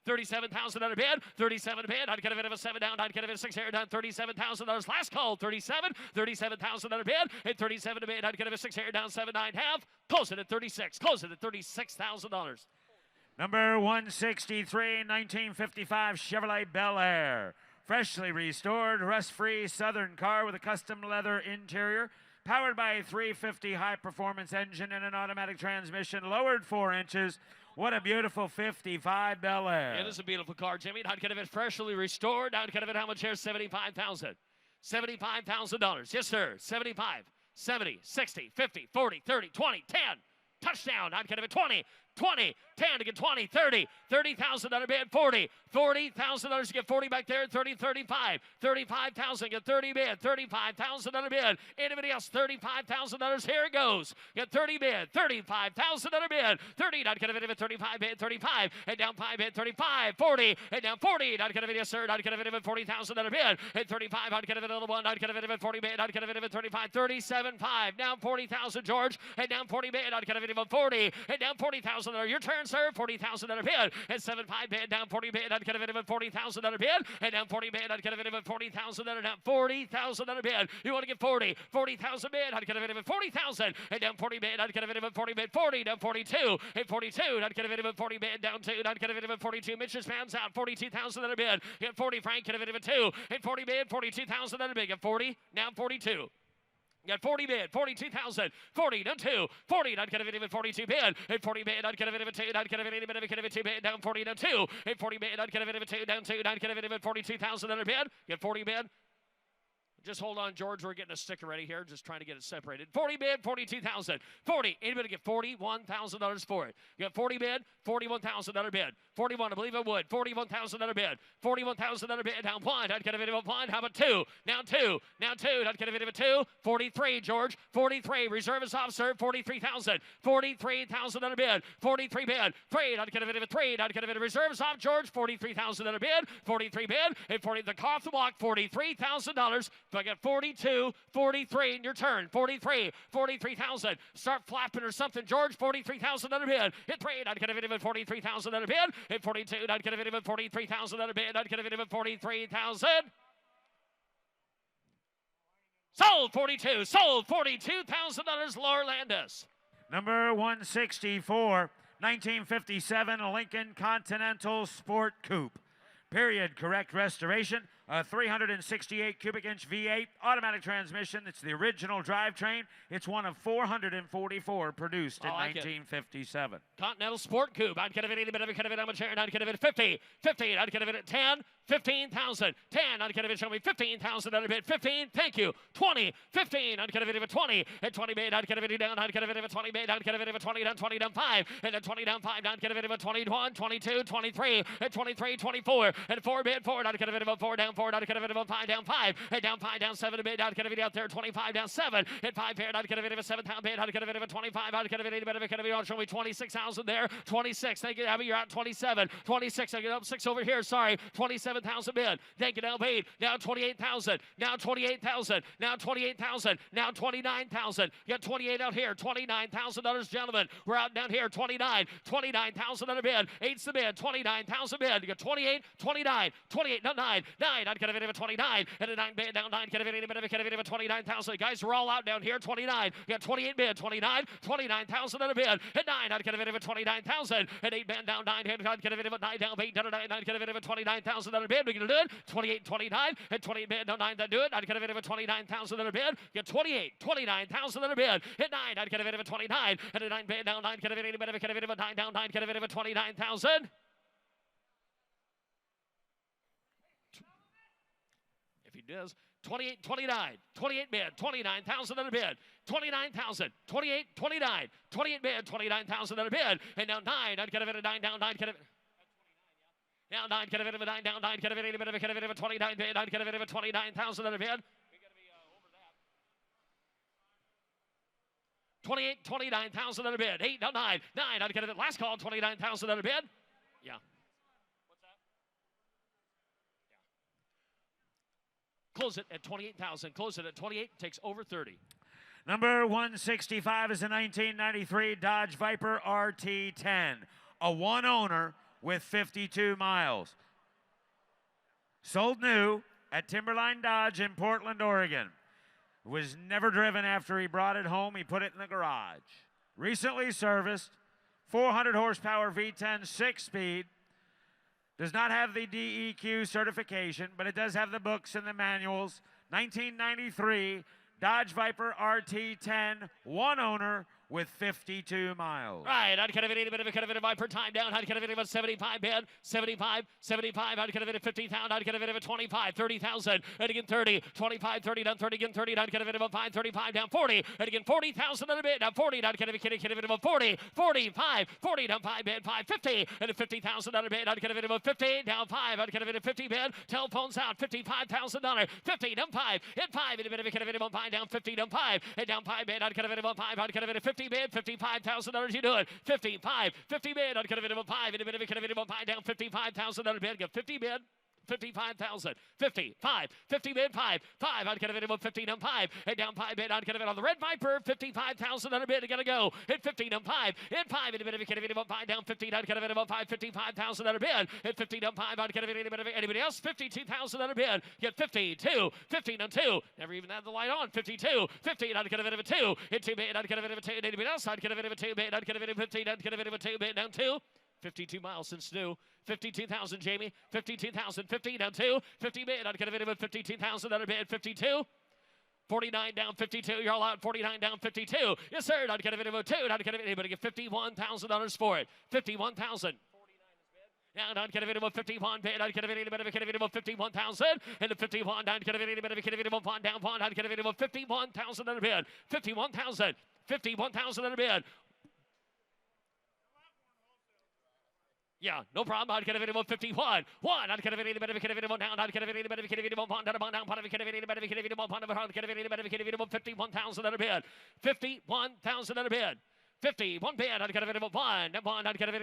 37,000 under bid, 37 bid, I'd get a bit of a 7 down, I'd get a bit of 6 here down, $37,000 last call, 37,000 under bid, and 37 to bid, I'd get a bit of 6 here down, 7, 9, half, close it at 36, close it at $36,000. Number 163, 1955 Chevrolet Bel Air. Freshly restored, rust-free Southern car with a custom leather interior, powered by a 350 high-performance engine and an automatic transmission, lowered 4 inches. What a beautiful 55 Bel Air. It is a beautiful car, Jimmy. I'd get it freshly restored. I'd get it how much here? $75,000. $75,000. Yes, sir. 75, 70, 60, 50, 40, 30, 20, 10. Touchdown. I'd get it 20. 20, 10 to get 20, 30, $30,000 bid, 40, $40,000 to get 40 back there, 30, 35, $35,000, get 30 bid, $35,000 bid, anybody else, $35,000, here it goes, get 30 bid, $35,000 bid, 30, not get a bid of 35 bid, 35, and down 5 bid, 35, 40, and down 40, not get a bid, yes sir, not get a bid of $40,000 bid, and 35, I'd get a bid of 1, I'd get a bid of 40 bid, I'd get a bid of 35, 37, 5, down 40,000, George, and down 40 bid, I'd get a bid of 40, and down 40,000. Your turn, sir. $40,000 bid. And 7.5 bid. Down 40 bid. I'd get a bid of a $40,000 bid. And down 40 bid. I'd get a bid of a $40,000. Down $40,000 bid. You want to get 40. 40,000 bid. I'd get a bid of a 40,000. And down 40 bid. I'd get a bid of a 40 bid. 40. Down 42. And 42. I'd get a bid of a 40 bid. Down 2. I'd get a bid of a 42. Mitch's fans out. $42,000 bid. Get 40. Frank get a bid of a 2. And 40 bid. $42,000 bid. Get 40. Now 42. Got 40 bid, 42,000, 40, down 2, 40, I'd get a bid of a 42 bid, and 40 bid, I'd get a bid of a 2, I'd get a bid of a 2 bid, down 40, down 2, and 40 bid, I'd get a bid of a 2, down 2, I'd get a bid of a 42,000 bid, get 40 bid. Just hold on, George. We're getting a sticker ready here. Just trying to get it separated. 40 bid, 42,000. 40. Anybody get $41,000 for it? You got 40 bid, $41,000 bid. 41, I believe I would. $41,000 bid. $41,000 bid. Down 1. I'd get a bid of a 1. How about 2? Now 2. Now 2. I'd get a bid of a 2. 43, George. 43. Reservist officer. 43,000. $43,000 bid. 43 bid. 3. I'd get a bid of a 3. I'd get a bid of reservist off, George. $43,000 bid. 43 bid. And 40. The car off the block. $43,000. I got 42, 43 in your turn. 43, 43,000. Start flapping or something, George. 43,000 bid. Hit 3, I'd get a bid of 43,000 bid. Hit 42, I'd get a bid of 43,000 bid. I'd get a bid of 43,000. Sold 42, sold $42,000, Laura Landis. Number 164, 1957 Lincoln Continental Sport Coupe. Period correct restoration. A 368 cubic inch V8 automatic transmission. It's the original drivetrain. It's one of 444 produced in 1957. Continental Sport Coupe. I'd get a bit, any bit of a cut of it. I'm a chair, and I'd get a bit 50. 50. I'd get a bit at 10. 15,000. 10. I'd get a bit. Show me 15,000. I'd bid 15. Thank you. 20. 15. I'd get a bit of a 20. At 20 bid. I'd get a bit down. I'd get a bit of a 20 bid. I'd get a bit of a 20 down. 20 down 5. And then 20 down 5. I'd get a bit of a 21, 22, 23. At 23, 24. And 4 bid 4. I'd get a bit of a 4 down 4. I'd get a bit of a 5 down 5. And down 5 down 7 bid. I'd get a bit out there. 25 down 7. At 5 bid. I'd get a bit of a 7 pound bid. I'd get a bit of a 25. I'd get a bit of a bit of a show me 26,000 there. 26. Thank you, Abby. You're at 27. 26. I get up 6 over here. Sorry. 27,000 bid. Thank you, now paid. Now 28,000. Now 28,000. Now 28,000. Now 29,000. You got 28 out here. $29,000, gentlemen. We're out down here. 29. 29,000 on a bid. 8's the bid. 29,000 bid. You got 28, 29, 28, no 9. 9. I'd get a bid of a 29. And a 9 bid down 9. Get a bid of a 29,000. Guys, we're all out down here. 29. You got 28 bid. 29. 29,000 on a bid. At 9. I'd get a bid of a 29,000. And 8 bid down 9. I'd get a bid of a 9 down 8 down 9. I'd get a bid of a 29,000 on a bid. We're going to do it. 28, 29, and 28 bid, no 9, that do it. I'd get a bit of a 29,000 bid. Get 28, 29,000 bid. Hit 9, I'd get a bit of a 29, and a 9 bid down 9, get a bit of a 9 down 9, get a bit of a 29,000. If he does, 28, 29, 28 bid, 29,000 bid, 29,000, 28, 29, 28 bid, 29,000 bid, and now 9, I'd get a bit of 9 down 9, get a bit. Now 9, get a bit of a 9 down 9, get a bit of a 29 bid, 9, get a bit of a 29,000 bid. We got to be over that. 28, 29,000 bid. 8, now 9, 9, I'd get a bit. Last call, 29,000 bid. Yeah. What's that? Yeah. Close it at 28,000. Close it at 28. Takes over 30. Number 165 is a 1993 Dodge Viper RT10. A one owner, with 52 miles. Sold new at Timberline Dodge in Portland, Oregon. Was never driven after he brought it home. He put it in the garage. Recently serviced, 400 horsepower V10 6-speed. Does not have the DEQ certification, but it does have the books and the manuals. 1993 Dodge Viper RT10, one owner with 52 miles. Right, I'd kind of a bit of a Viper time down. I'd kind of about 75 bid, 75, 75. I'd kind of 50,000. I'd kind of 25, 30,000. And again 30, 25, 30 down, 30 again 30. I'd kind of about 5, 35 down 40. And again 40,000 and a bit down 40. I'd kind of about 40, 45, 40 down 5 bid, 5, 50. And a 50,000 down a bid. I'd kind of about 50 down 5. I'd kind of 50 bid. Telephones out, $55,000. 50 down 5. Hit 5. And a bit of a kind of about 5 down 50 down 5. And down 5 bid. I'd kind of about 5. I'd kind of 50 bid. $55,000. You do it. 55, 50 bid. I'd kind of about 5. And a bit of a kind of about 5 down $55,000 bid. Get 50 bid. 55,000, 55, 50 bid, 5, I'd get it about 15 and 5, and down 5 bid, I'd get it on the Red Viper, 55,000 on a bid, gotta go, hit 15 and 5, hit 5, and a bit of a get it about 5, down 15, I'd get it about 5, 55,000 on a bid, hit 15 and 5, I'd get it about anybody else, 52,000 on a bid, get 52, 15 and 2, never even had the light on, 52, 15, I'd get it about 2, hit 2 bid, I'd get it about 2, and anybody else, I'd get it about 2 bid, I'd get it about 15, I'd get it about 2 bid, down 2, 52 miles since new. 52,000, Jamie. 52,000. 50 down 2. 50 bid. I'd get it with 52,000 on a bid. 52. 49 down 52. You're all out. 49 down 52. Yes, sir. I'd get it with 2. I'd get it. Anybody get $51,000 for it. 51,000. Now, I'd get it with 51 bid. I'd get it with 51,000. And the 51 down. Get it with 1 down 1. I'd get it with 51,000 on a bid. 51,000. 51,000 on a bid. Yeah, no problem. I'd get it about 51. 1. I'd get it about down. I'd get it about 1 down. I'd get it about 51,000 on a bid. 51,000 on a bid. 51 bid. I'd get it about 1. 1. I'd get it about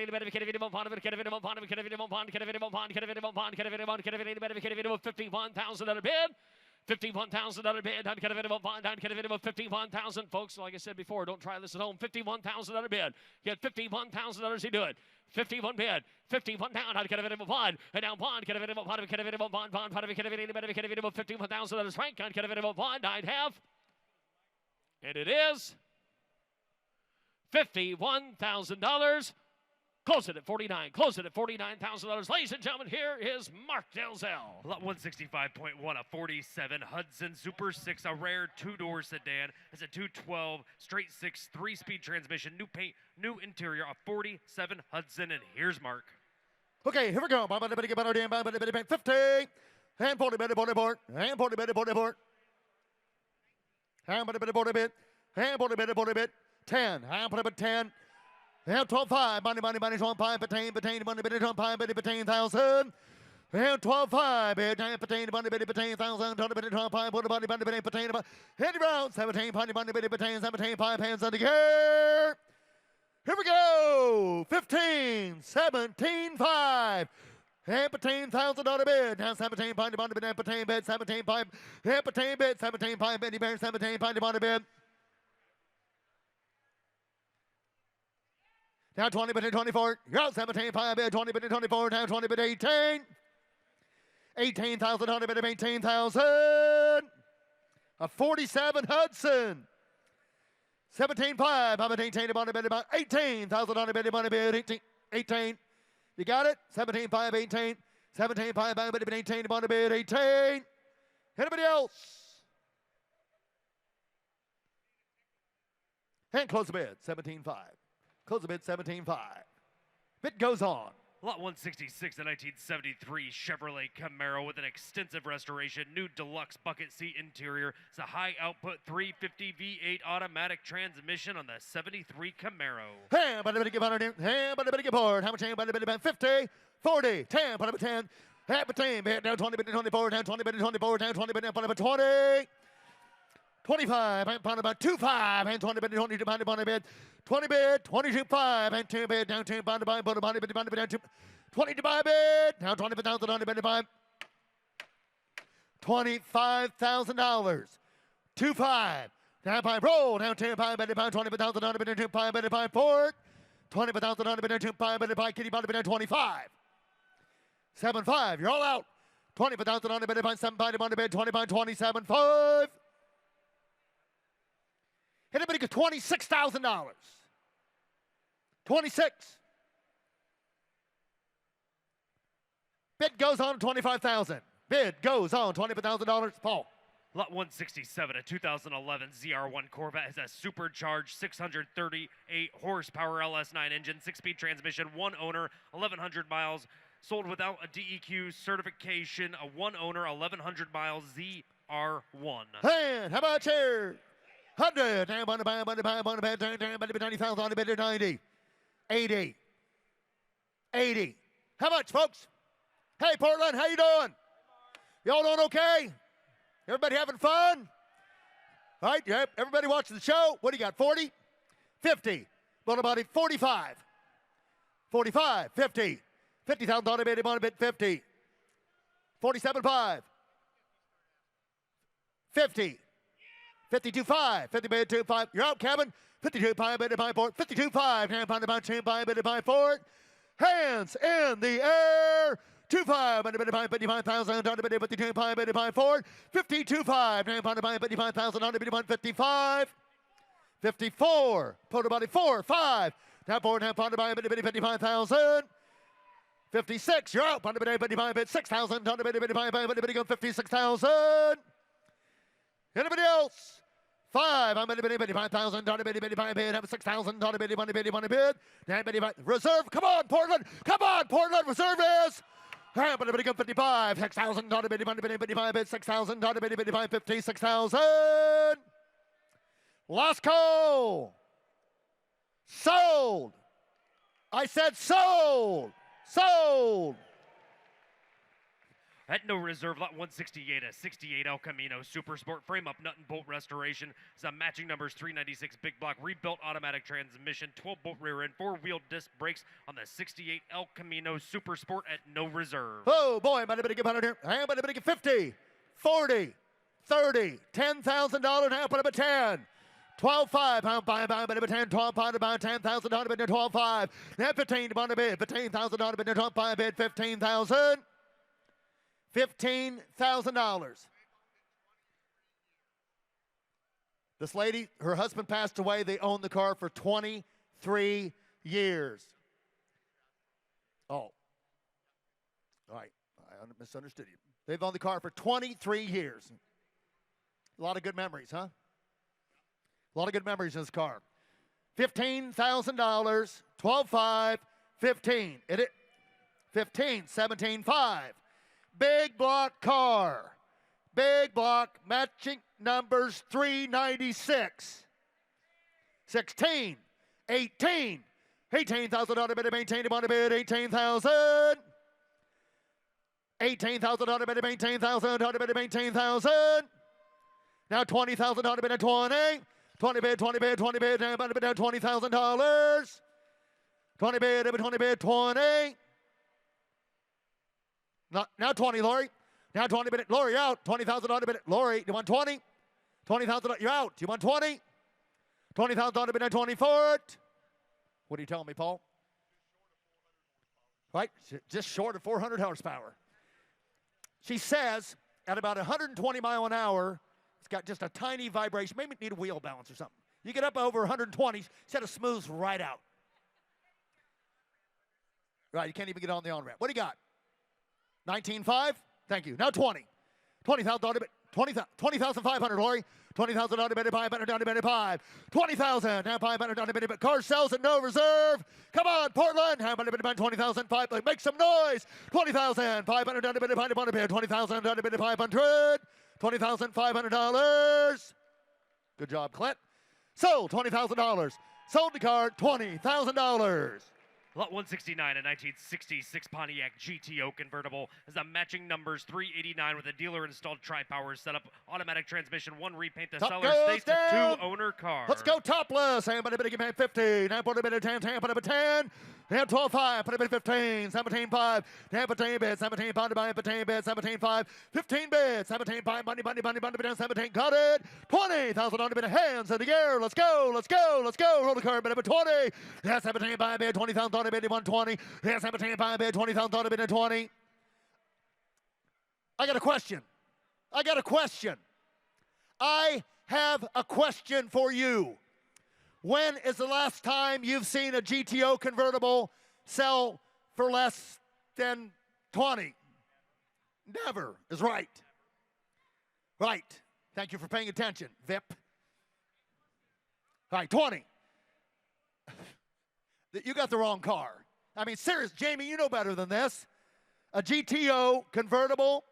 51,000 on a bid. 51,000 on a bid. I'd get it about 1. I'd get it about 51,000. Folks, like I said before, don't try this at home. 51,000 on a bid. Get $51,000. You do it. 51 bid. 51 down. I'd get it about 1. And down 1. Get it about 1. Get it about 1. Get it about $51,000. Frank. I'd get it about 1. I'd have. And it is $51,000. Close it at 49. Close it at $49,000. Ladies and gentlemen, here is Mark Dalzell. Lot 165.1, a 47 Hudson Super 6, a rare two-door sedan. It's a 212 straight 6 3-speed transmission, new paint, new interior, a 47 Hudson, and here's Mark. Okay, here we go. 50. And 40 bit, 40 board. And 40 bit, 40 board. And 40 bit, 40 bit. And 40 bit, 40 bit. 10. And 40 bit, 10. And 12.5. Money, 12.5. Pertain, money, 12.5. 15,000. And 12.5. Pertain, money, 15,000. 12.5. Put a body, pertain, hit around. 17. Money, pertain, 17.5. Hands on the gear. Here we go. 15, 17.5. And $15,000 bid. Now 17 pound bid, pertain bid, 17.5. And pertain bid, 17.5. Benny Bear, 17 pound bid. Now 20 bid, 24. You're out 17.5 bid, 20 bid, 24. Now 20 bid, 18. 18,000 bid, 18,000. A 47 Hudson. 17.5. I'm at 18 about 18,000 bid, 18. You got it? 17.5, 18. 17.5, I'm at 18 about a bid, 18. Anybody else? And close the bid, 17.5. Close the bid, 17.5. Bid goes on. Lot 166, a 1973 Chevrolet Camaro with an extensive restoration, new deluxe bucket seat interior. It's a high output 350 V8 automatic transmission on the 73 Camaro. Hey, but a bit of hey, but a bit of board. How much? But a bit of 50, 40, 10, but a 10. Half a team, down 20, 24, down 20, 24, down 20, down 20. 25, pound about 2.5, and 20 bid, 22 pound about a bid, 20 bid, 22.5, and 2 bid, down 2 pound about bid, down 2, 22 bid, down 20,000 on the bid, $25,000, 2.5, down 5, roll, down 2 pound, bid, 20,000 on the bid, 2 pound, bid, 4, 20,000 on the bid, 25, bid by Kitty, body bid 25. 7-5, you're all out. 20,000 on the bid by 7 by the bid, 20 by 27.5. Anybody get $26,000? 26. Bid goes on 25,000. Bid goes on $25,000. Paul. Lot 167, a 2011 ZR1 Corvette has a supercharged 638 horsepower LS9 engine, 6-speed transmission, one owner, 1,100 miles, sold without a DEQ certification, a one owner, 1,100 miles ZR1. And how about here? 100. 90,000 on the bid, 90. 80. 80. How much, folks? Hey, Portland, how you doing? Y'all doing okay? Everybody having fun? All right, yep. Everybody watching the show? What do you got, 40? 50. Body 45. 45, 50. 50,000 on the bid, 50. 47.5. 50. 52.5. 50 bid, 2.5. You're out, Kevin. 52.5 bid by 4. 52.5. Hand pounded by 2 bid by 4. Hands in the air. 2.5 and a bit by 55,000 on the bid 52.5 bid by 4. 52.5. Hand pounded by 55,000 on the bid by 55. 54. Total body 4, 5. Now 4 and a half pounded by 55,000. 56. You're out. On the bid 55 6,000 on the bid 56,000. Anybody else? 5. I'm going to bid 55,000 on the bid 6,000 on the bid. Reserve. Come on, Portland. Come on, Portland. Reserve is. I'm going to bid 55. 6,000 on the bid 55 6,000 on the bid 56,000. Last call. Sold. I said sold. Sold. At no reserve, lot 168, a 68 El Camino Super Sport frame-up nut and bolt restoration. Some matching numbers 396 big block, rebuilt automatic transmission, 12-bolt rear end, 4-wheel disc brakes on the 68 El Camino Super Sport at no reserve. Oh, boy, I'm about to get 100 here. I'm about to get 50, 40, 30, $10,000. Now put up a 10. 12.5, pound 5, pound bid 10, 12 pound about 10,000 on bid 12.5. Now 15 on the bid, 15,000 on bid 12.5 bid 15,000. $15,000. This lady, her husband passed away. They owned the car for 23 years. Oh. All right. I misunderstood you. They've owned the car for 23 years. A lot of good memories, huh? A lot of good memories in this car. $15,000, 12.5, 15. 15, 17.5. Big block car. Big block matching numbers 396. 16, 18. 18,000 on the bid, maintained on the bid, 18,000. 18,000 on the bid, 18,000 on the bid, 18,000. Now 20,000 on the bid, 20. 20 bid, 20 bid, 20 bid, and about to bid $20,000. 20 bid, 20 bid, 20. Now 20, Lori. Now 20 bid, Lori out. 20,000 on the bid. Lori, you want 20? 20,000, you're out. You want 20? 20,000 on the bid, 20 for it. What are you telling me, Paul? Right, just short of 400 horsepower. She says at about 120 mile an hour, it's got just a tiny vibration. Maybe need a wheel balance or something. You get up over 120, said it smooths right out. Right, you can't even get on the on-ramp. What do you got? 19.5? Thank you. Now 20. 20,000 on the bid. 20,500, Lori. 20,000 on the bid, 500 on the bid, 5. 20,000, now 500 on the bid, car sells at no reserve. Come on, Portland. How about the bid, 20,000, 500, make some noise. 20,000, 500 on the bid, 500 on the bid, 20,000 on the bid, 500. $20,500. Good job, Clint. Sold $20,000. Sold the car $20,000. Lot 169, a 1966 Pontiac GTO convertible, has the matching numbers 389 with a dealer-installed tri-power setup, automatic transmission, one repaint. The seller states a 2-owner car. Let's go topless. Everybody better give me 50. Now put a bit of 10, 10, put up a 10. Damn 12.5, put a bid 15, 17.5, damn 15 bids, 17 pounded by 15 bids, 17.5, 15 bids, 17.5, money, down 17, got it, 20,000 on the bid, hands in the air, let's go, roll the card, bid 20, yeah, 17.5 bid, 20,000 on the bid, 120, yeah, 17.5 bid, 20,000 on the bid, 20. I got a question. I have a question for you. When is the last time you've seen a GTO convertible sell for less than 20? Never is right. Right. Thank you for paying attention, VIP. All right, 20. You got the wrong car. I mean, serious, Jamie, you know better than this. A GTO convertible.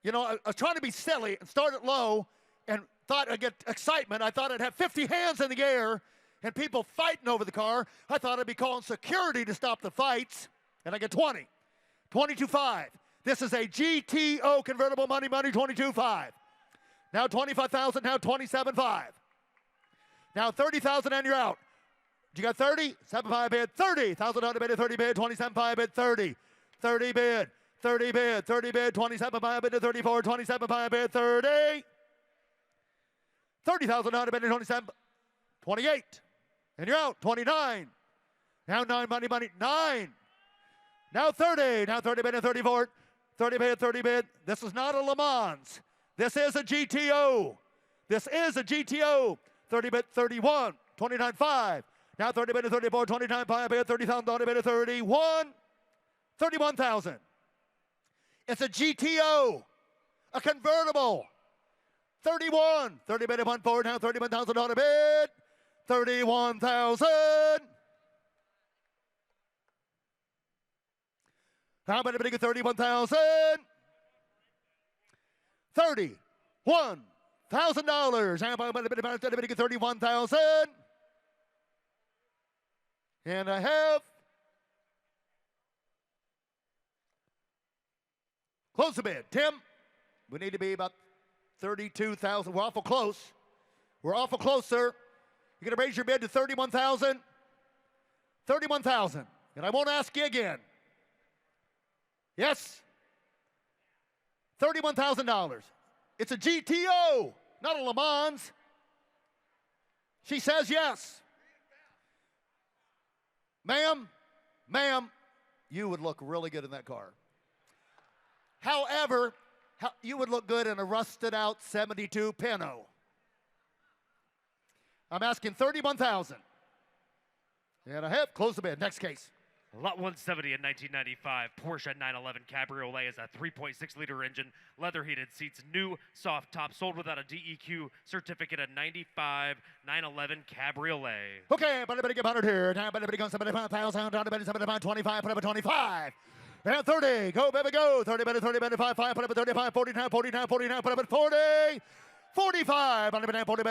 You know, I was trying to be silly and start it low and thought I'd get excitement. I thought I'd have 50 hands in the air and people fighting over the car. I thought I'd be calling security to stop the fights, and I get 20. 22.5. This is a GTO convertible money, 22.5. Now 25,000, now 27.5. Now 30,000 and you're out. You got 30? 7.5 bid, 30,000 on the bid, 30 bid, 27.5 bid, 30. 30 bid. 30 bid, 30 bid, 27.5 bid to 34, 27.5 bid, 30. 30,000 on the bid to 27, 28. And you're out, 29. Now 9, money, 9. Now 30, now 30 bid to 34, 30 bid, 30 bid. This is not a Le Mans. This is a GTO. 30 bid, 31, 29.5. Now 30 bid to 34, 29.5 bid, 30,000 on the bid to 31, 31,000. It's a GTO, a convertible. 31, 30 bid at 1.4, now 31,000 on a bid, 31,000. How about a bid at 31,000? $31,000. How about a bid at 31,000? And I have. Close the bid. Tim, we need to be about 32,000. We're awful close. We're awful close, sir. You're going to raise your bid to 31,000? 31,000. And I won't ask you again. Yes? $31,000. It's a GTO, not a Le Mans. She says yes. Ma'am, you would look really good in that car. However, you would look good in a rusted out 72 Pinto. I'm asking 31,000. And I have closed the bid. Next case. Lot 170 in 1995, Porsche 911 Cabriolet is a 3.6 liter engine, leather heated seats, new soft top, sold without a DEQ certificate, a 95 911 Cabriolet. Okay, but everybody get 100 here. Now, everybody go 75,000, down to 75, 25, put up a 25. And 30, go, baby, go. 30, 30, 5, put up a 35, 49, 49, 49, put up a 40. 45, 40, 5,000, 40,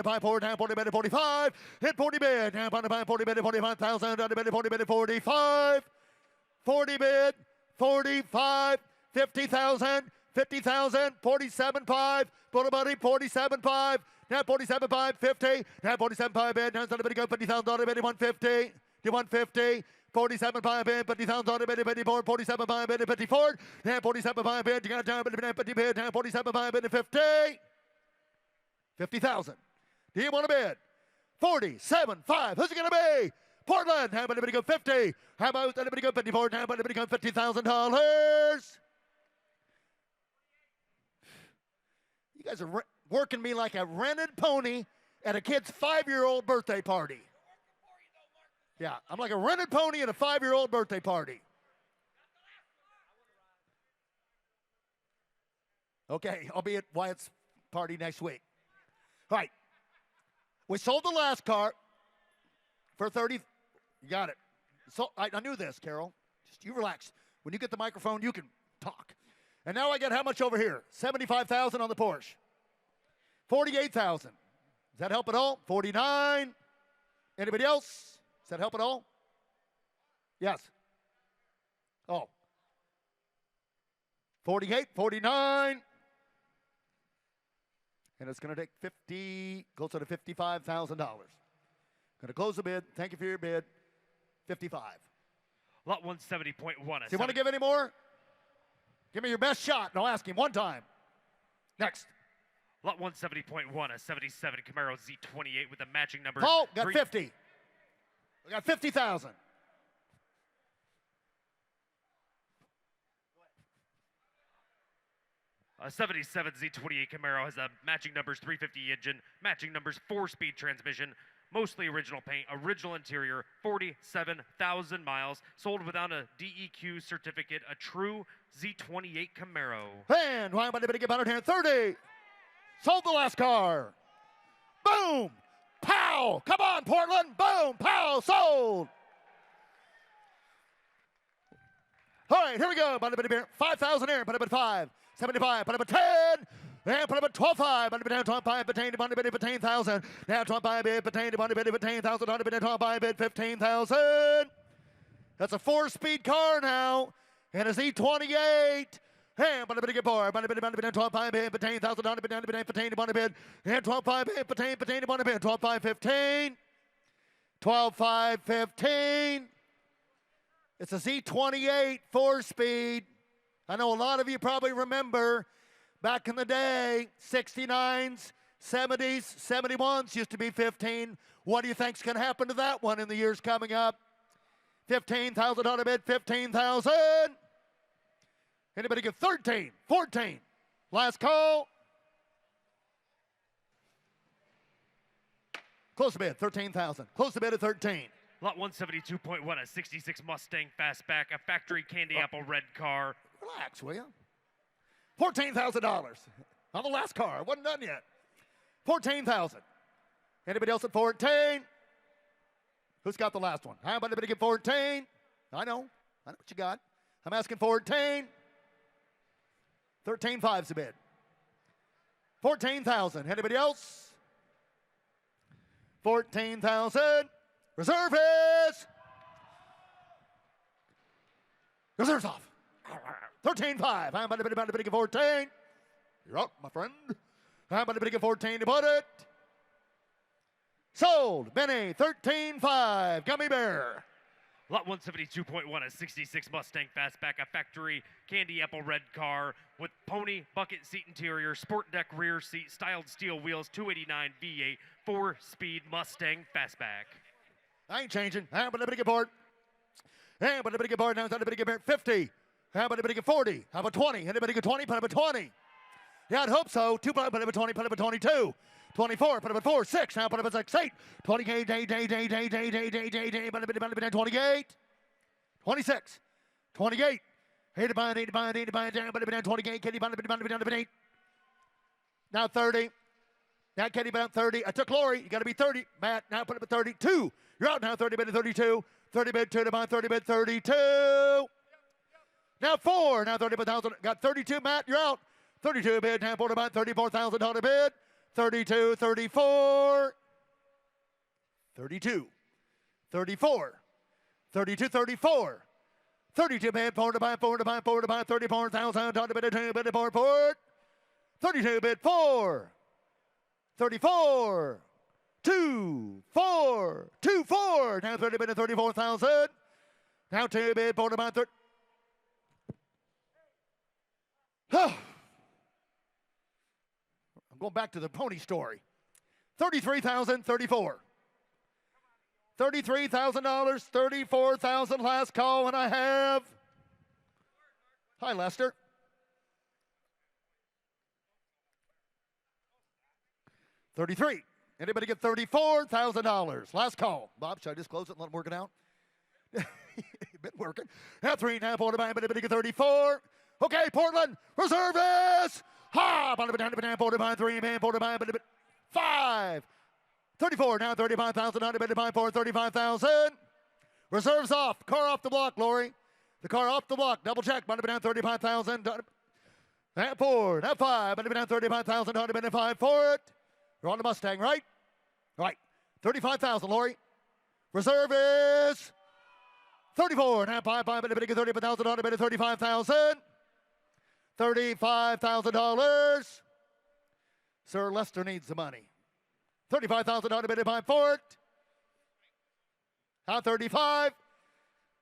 5, 40, 45, hit 40 bid, 40 bid, 45,000, 40 bid, 45, 40 bid, 45, 50,000, 50,000, 47.5, put a buddy, 47.5, now 47.5, 50, now 47.5 bid, now somebody go 50,000, bid, 150, 150. 47.5 bid, 50,000 bid, 54, 47.5 bid, 54, and 47.5 bid, you got down, bid, 50 bid, and 47.5 bid, 50. 50,000. Do you want to bid? 47.5. Who's it going to be? Portland. How about anybody go 50? How about anybody go 54? How about anybody go $50,000? You guys are working me like a rented pony at a kid's 5-year-old birthday party. Yeah, I'm like a rented pony at a 5-year-old birthday party. Okay, I'll be at Wyatt's party next week. All right. We sold the last car for 30. You got it. So I knew this, Carol. Just you relax. When you get the microphone, you can talk. And now I get how much over here? 75,000 on the Porsche. 48,000. Does that help at all? 49. Anybody else? Does that help at all? Yes. Oh. 48, 49. And it's going to take 50, closer to $55,000. Going to close the bid. Thank you for your bid. 55. Lot 170.1. Do you want to give any more? Give me your best shot, and I'll ask him one time. Next. Lot 170.1, a 77 Camaro Z28 with the matching number. Paul, got 50. We got 50,000. A 77 Z28 Camaro has a matching numbers 350 engine, matching numbers 4-speed transmission, mostly original paint, original interior, 47,000 miles, sold without a DEQ certificate, a true Z28 Camaro. And why am I going to get 130? Sold the last car. Boom! Pow! Come on, Portland! Boom! Pow! Sold! All right, here we go. 5,000 here. Put up at 5. 75. Put up at 10. And put up at 12.5. Put up at 12.5. Pertain to 15,000. Now 12.5 bid. Pertain to 15,000. 12.5 bid. 15,000. That's a 4-speed car now. And a Z28. And put up at 4. Put up at 12.5 bid. 15,000. 15 to 1 bid. And 12.5 bid. Pertain to 1 bid. 12.5 15. 12.5 15. It's a Z28 4-speed. I know a lot of you probably remember back in the day, 69s, 70s, 71s used to be 15. What do you think's going to happen to that one in the years coming up? 15,000 on a bid, 15,000. Anybody give 13, 14? Last call. Close the bid, 13,000. Close the bid at 13. Lot 172.1, a 66 Mustang Fastback, a factory candy apple red car. Relax, will you? $14,000 on the last car. Wasn't done yet. 14,000. Anybody else at 14? Who's got the last one? How about anybody get 14? I know what you got. I'm asking 14. 13.5's the bid. 14,000. Anybody else? 14,000. Reserve is. Reserve's off. 13.5. How about anybody get 14? You're out, my friend. How about anybody get 14 to put it? Sold. Benny, 13.5. Gummy Bear. Lot 172.1, a 66 Mustang Fastback, a factory candy apple red car with pony bucket seat interior, sport deck rear seat, styled steel wheels, 289 V8, 4-speed Mustang Fastback. I ain't changing. How about anybody get bored? How about anybody get bored? Now anybody get 50. How about anybody get 40? How about 20? Anybody get 20? Put up a 20. Yeah, I'd hope so. 2, put up a 20, put up a 22. 24, put up a 4, 6. Now put up a 6, 8. 28, 28. 26. 28. 8 bind, 8 bind, 8 bind, down, put it 28. Kitty bind, 8. Now 30. Now Kitty bound 30. I took Lori. You got to be 30. Matt, now put up a 32. You're out now. 30 bid to 32. 30 bid 2 to bind. 30 bid 32. Now 4. Now 30,000. Got 32. Matt, you're out. 32 bid. Now 4 to bind. $34,000 bid. 32. 34. 32. 34. 32. 34. 32 bid. 4 to bind. 4 to bind. 4 to bind. $34,000 bid. 2 bid. 4 port. 32 bid. 4. 34. 2, 4, 2, 4. Now 30 bid to 34,000. Now 2 bid, 4 to bind, 30. I'm going back to the pony story. 33,000, 34. $33,000, 34,000 last call, and I have. Hi, Lester. $33. Anybody get $34,000? Last call. Bob, should I just close it and let them work it out? Been working. Now 3, now 4, anybody get 34? Okay, Portland, reserve is. Ha! 4 3, 4 5. 34, now 35,000, 4, 35,000. Reserves off. Car off the block, Lori. The car off the block. Double check. 35,000. Now 4, now 5, 35,000, 5 for it. You're on the Mustang, right? Right. 35,000, Lori. Reserve is 34. Now 5, 30,000, 35,000. $35,000. Sir Lester needs the money. 35,000 5 for it. Now 35.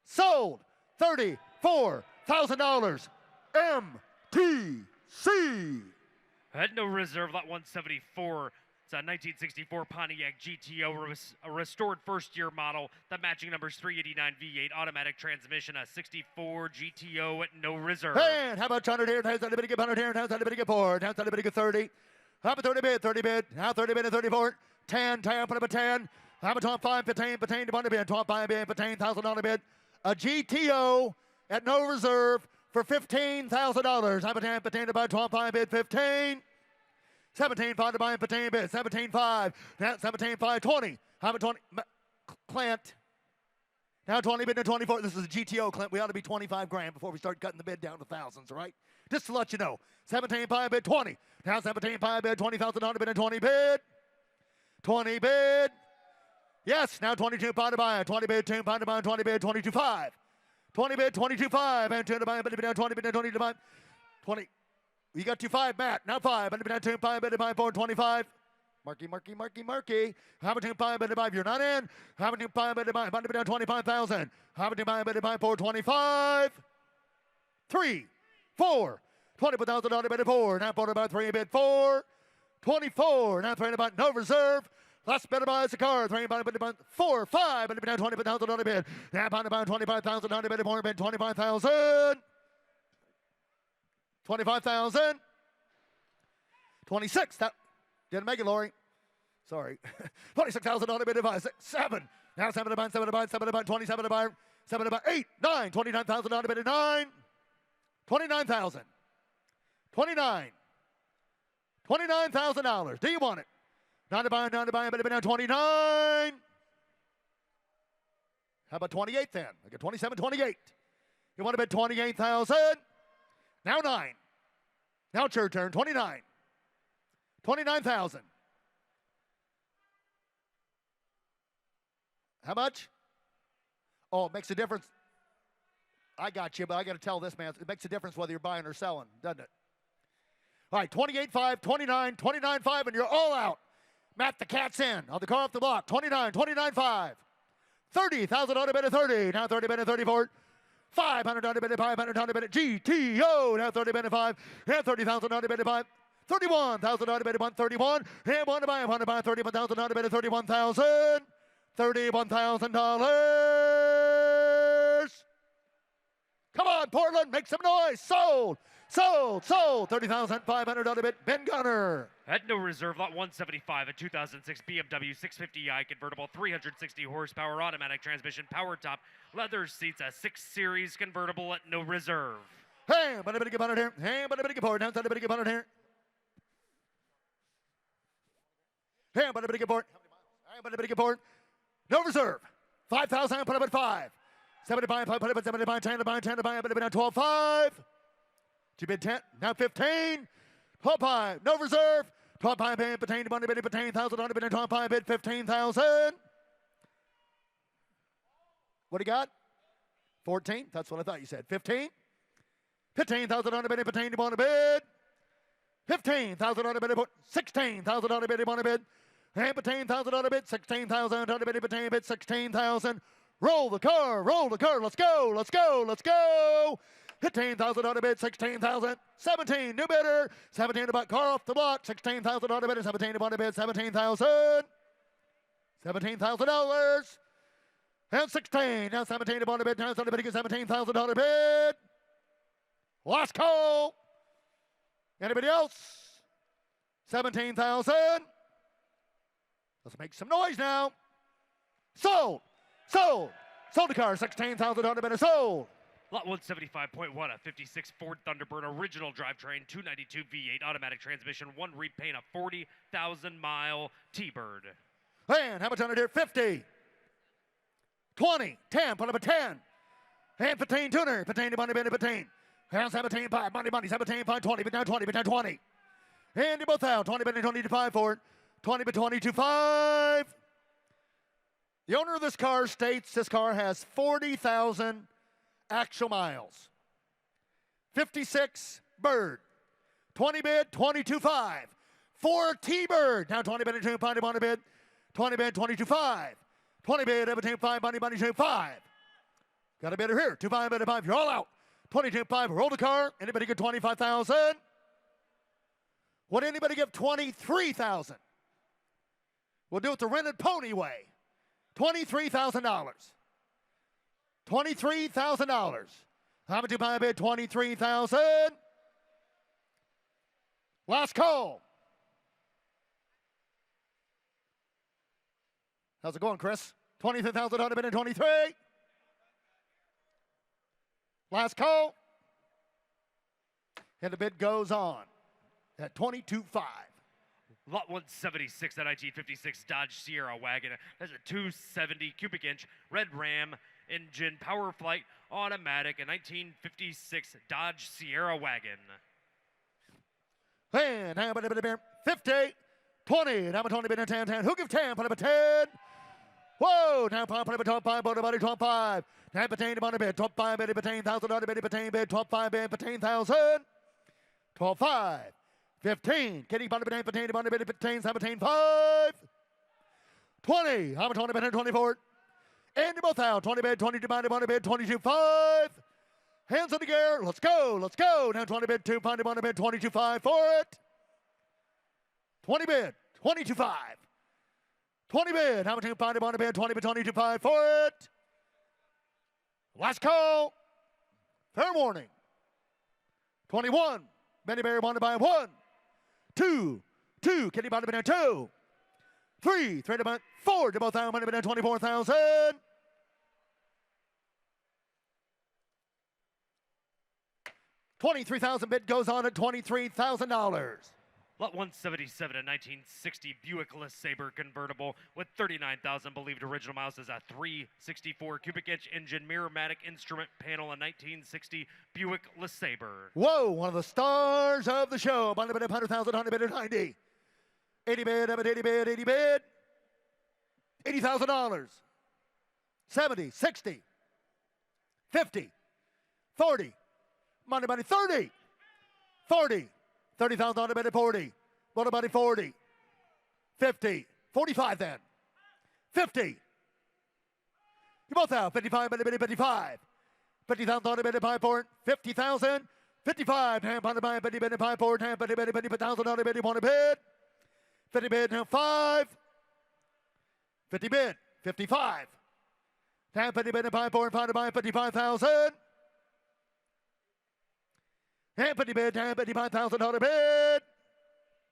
sold. $34,000. MTC. At no reserve, lot 174. It's a 1964 Pontiac GTO, a restored first-year model. The matching number's 389 V8 automatic transmission, a 64 GTO at no reserve. And how about 100 here? How's anybody get 100 here? How's anybody get 4? How's anybody get 30? How about 30 bid? 30 bid. How 30 bid and 34? 10, put up a 10. How about 25, 15, 15 to 1 bid, 25 bid, $15,000 bid. A GTO at no reserve for $15,000. How about 10, 15 to buy 25 bid, 15. 17.5 to buy 15 bid, 17.5. Now 17.5, 20. How about 20? Clint. Now 20 bid to 24. This is a GTO, Clint. We ought to be 25 grand before we start cutting the bid down to thousands, all right? Just to let you know. 17.5 bid, 20. Now 17.5 bid, $20,000 bid and 20 bid. 20 bid. Yes, now 22.5 to buy. 20 bid, 2.5 to buy, 20 bid, 22.5. 20 bid, 22.5, and 2 to buy, bid down 20 bid, 20 to buy. 20. You got 2.5, Matt. Now 5. Bid down 2.5, bid to buy 4, 25. Marky. How about 2.5, bid to buy if you're not in? How about 2.5, bid to buy? Bid down 25,000. How about 2.5, bid to buy 4, 25. 3, 4. $20,000 bid 4. Now 4 to buy 3 bid 4. 24. Now 3 to buy no reserve. Last bid to buy is the car. 3 bid to buy 4, 5. Bid down $20,000 bid. Now pound to buy $25,000 bid 4 bid 25,000. 25,000. 26. That didn't make it, Lori. Sorry. $26,000 bid to buy 7. Now 7 to buy, 7 to buy, 7 to buy, 27 to buy, 7 to buy, 8, 9, $29,000 bid to 9. 29,000. 29. $29,000. Do you want it? 9 to buy, bid to buy 29. How about 28 then? I got 27, 28. You want to bid 28,000? Now 9. Now it's your turn. 29. 29,000. How much? Oh, it makes a difference. I got you, but I got to tell this man, it makes a difference whether you're buying or selling, doesn't it? All right, 28.5, 29, 29.5, and you're all out. Matt, the cat's in on the car off the block. 29, 29.5. $30,000 bid at 30. Now 30 bid at 34. $500 bid at 500 bid at GTO. Now 30 bid at 5. And $30,000 bid at 5. $31,000 bid at 131. And one to buy $31,000 bid at 31,000. $31,000. Come on, Portland, make some noise. Sold. $30,500 bid. Ben Gunner. At no reserve, lot 175, a 2006 BMW 650i convertible, 360 horsepower, automatic transmission, power top, leather seats, a 6 Series convertible at no reserve. Hey, but a bit of $100 here. Hey, but a bit of $100 down, a bit of $100 here. Hey, but a bit of $100. Hey, but a bit of $100. No reserve. 5,000, put up at 5. 75, put up at 75, 10 to buy, 10 to buy, but a bit at 12.5. You bid 10, now 15. 12.5, no reserve. 12.5 bid, pertain to money bid, $15,000 bid, 12.5 bid, 15,000. What do you got? 14? That's what I thought you said. 15? $15,000 bid, pertain to money bid. $15,000 bid, $16,000 bid, money bid. And $15,000 bid, $16,000 bid, pertain bid, $16,000. Roll the car, let's go. $15,000 bid, $16,000. 17, new bidder. 17 to buy car off the block. $16,000 bid, 17 to buy bid, $17,000. $17,000. And 16. Now 17 to buy bid, now somebody get $17,000 bid. Last call. Anybody else? 17,000. Let's make some noise now. Sold the car, $16,000 bidder, sold. Lot 175.1, a 56 Ford Thunderbird original drivetrain, 292 V8 automatic transmission, 1 repaint, a 40,000-mile T-Bird. And how much on it here? 50. 20. 10. Put up a 10. And 15 tuner. 15 to money, 15. And 17, 5. Money, 17, 5, 20. But down 20, but down 20. And you're both out. 20, but 22.5 for it. 20, but 22.5. The owner of this car states this car has 40,000 actual miles. 56 Bird. 20 bid, 22.5. 4 T-Bird. Now 20 bid, 22.5, money bid. 20 bid, 22.5. 20 bid, 17.5, money, 2.5. Got a bidder here. 25, bidder 5. You're all out. 22.5. Roll the car. Anybody get 25,000? Would anybody give 23,000? We'll do it the rented pony way. $23,000. $23,000. How much you buy a bid? 23,000. Last call. How's it going, Chris? 23,000 on a bid in 23. Last call. And the bid goes on at 22.5. Lot 176, that 1956 Dodge Sierra wagon. Has a 270 cubic inch red Ram engine, power flight, automatic, a 1956 Dodge Sierra wagon. And how about a bid? 50, 20. How about 20 bid in 10, 10? Who give 10? Put up a 10. Whoa! Now put up a top 5, put up a top 5. Now pertain on a bid. Top 5 bid, pertain 1,000 on a bid, pertain bid. Top 5 bid, pertain 1,000. 12, 5. 15. Kitty bottom pertain, pertain on a bid, pertain 17, 5. 20. How about 20 bid in 24? And you're both out. 20 bid, 22 bid, on a bid, 22, 5. Hands in the air. Let's go. Let's go. Now 20 bid, 2 pound on a bid, 22, 5 for it. 20 bid, 22, 5. 20 bid. How much you pound on a bid? 20 bid, 22, 5 for it. Last call. Fair warning. 21. Benny Bear wanted by 1. 2. 2. Kitty bottom bid 2. 3. 3 to buy 4 to both out. Money bid 24,000. $23,000 bid goes on at $23,000. Lot 177, a 1960 Buick LeSabre convertible with 39,000 believed original miles, is a 364 cubic inch engine, Mirrormatic instrument panel, a 1960 Buick LeSabre. Whoa, one of the stars of the show. Bond bid 100,000, 100 bid 90. 80 bid, 80 bid, 80 bid. $80,000. 70, 60, 50, 40. Money, 30, 40. 30,000 on a bid at 40. What about 40? 50. 45 then. 50. You both out. 55, bid at 55. 50,000 on a bid at 5 for it. 50,000. 55. Hand on the buy, bid at 5 for it. Hand bid at 50,000 on a bid. You want a bid? 50 bid, now 5. 50 bid. 55. Hand bid at 5 for it. Find to buy 55,000. And $55,000 bid.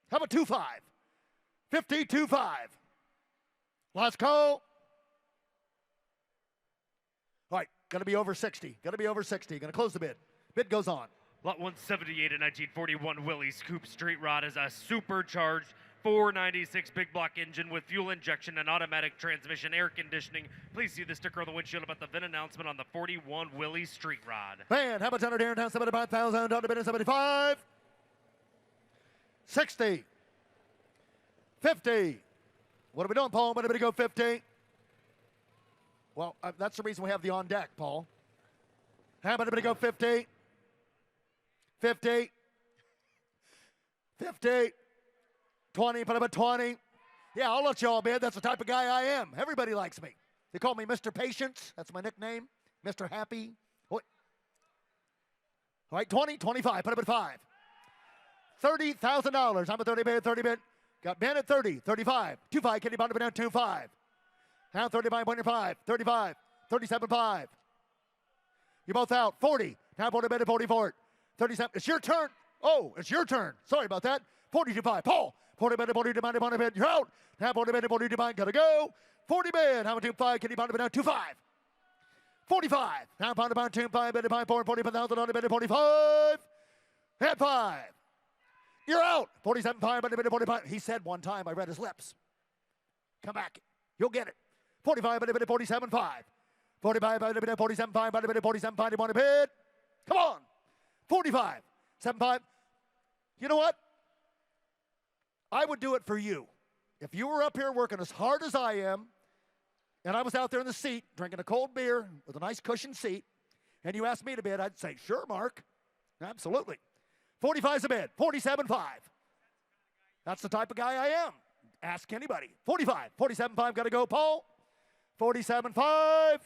How about 2-5? 52-5. Last call. All right, got to be over 60. Got to be over 60. Going to close the bid. Bid goes on. Lot 178, a 1941 Willys Coupe Street Rod, is a supercharged 496 big block engine with fuel injection and automatic transmission, air conditioning. Please see the sticker on the windshield about the VIN announcement on the 41 Willys Street Rod. Man, how much under here? Down 75,000 on the bid at 75. 60. 50. What are we doing, Paul? When did we go 50? Well, that's the reason we have the on deck, Paul. How about we go 50? 50. 50. 20, put up a 20. Yeah, I'll let you all bid. That's the type of guy I am. Everybody likes me. They call me Mr. Patience. That's my nickname. Mr. Happy. All right, 20, 25. Put up at 5. $30,000. I'm a 30 bid, 30 bid. Got Ben at 30, 35. 25, Kitty Bond down 25. Now 35, 25, 35, 37.5. You're both out. 40. Now 40 bid at 44. 37. It's your turn. Oh, it's your turn. Sorry about that. 42.5. Paul. 40 bid, 40 bid, 40 bid. You're out. Now 40 bid, 40 bid. Gotta go. 40 bid. How about 25? Kitty Bond down 25. 45. Now pound about 25 bid, 5, 4, 40,000 on the bid at 45. At 5. You're out. 47.5 bid, 45. He said one time, I read his lips. Come back. You'll get it. 45 bid, 47.5. 45 bid, 47.5 bid, 47.5. You want to bid? Come on. 45. 7.5. You know what? I would do it for you. If you were up here working as hard as I am, and I was out there in the seat drinking a cold beer with a nice cushioned seat, and you asked me to bid, I'd say, sure, Mark. Absolutely. 45's a bid. 47.5. That's the type of guy I am. Ask anybody. 45. 47.5. Got to go, Paul. 47.5.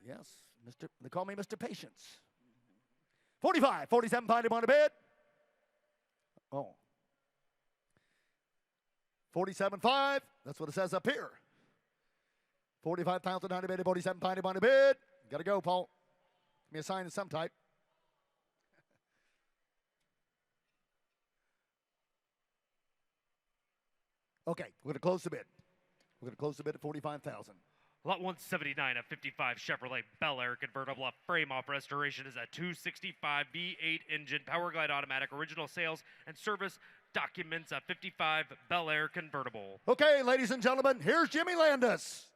Yes, they call me Mr. Patience. 45, 47 fighting on the bid. Oh. 47.5, that's what it says up here. 45,000 on the bid, 47 fighting on the bid. Got to go, Paul. Give me a sign of some type. Okay, we're going to close the bid. We're going to close the bid at 45,000. Lot 179, a 55 Chevrolet Bel Air convertible, a frame-off restoration, is a 265 V8 engine, Power Glide automatic, original sales and service documents, a 55 Bel Air convertible. Okay, ladies and gentlemen, here's Jimmy Landis.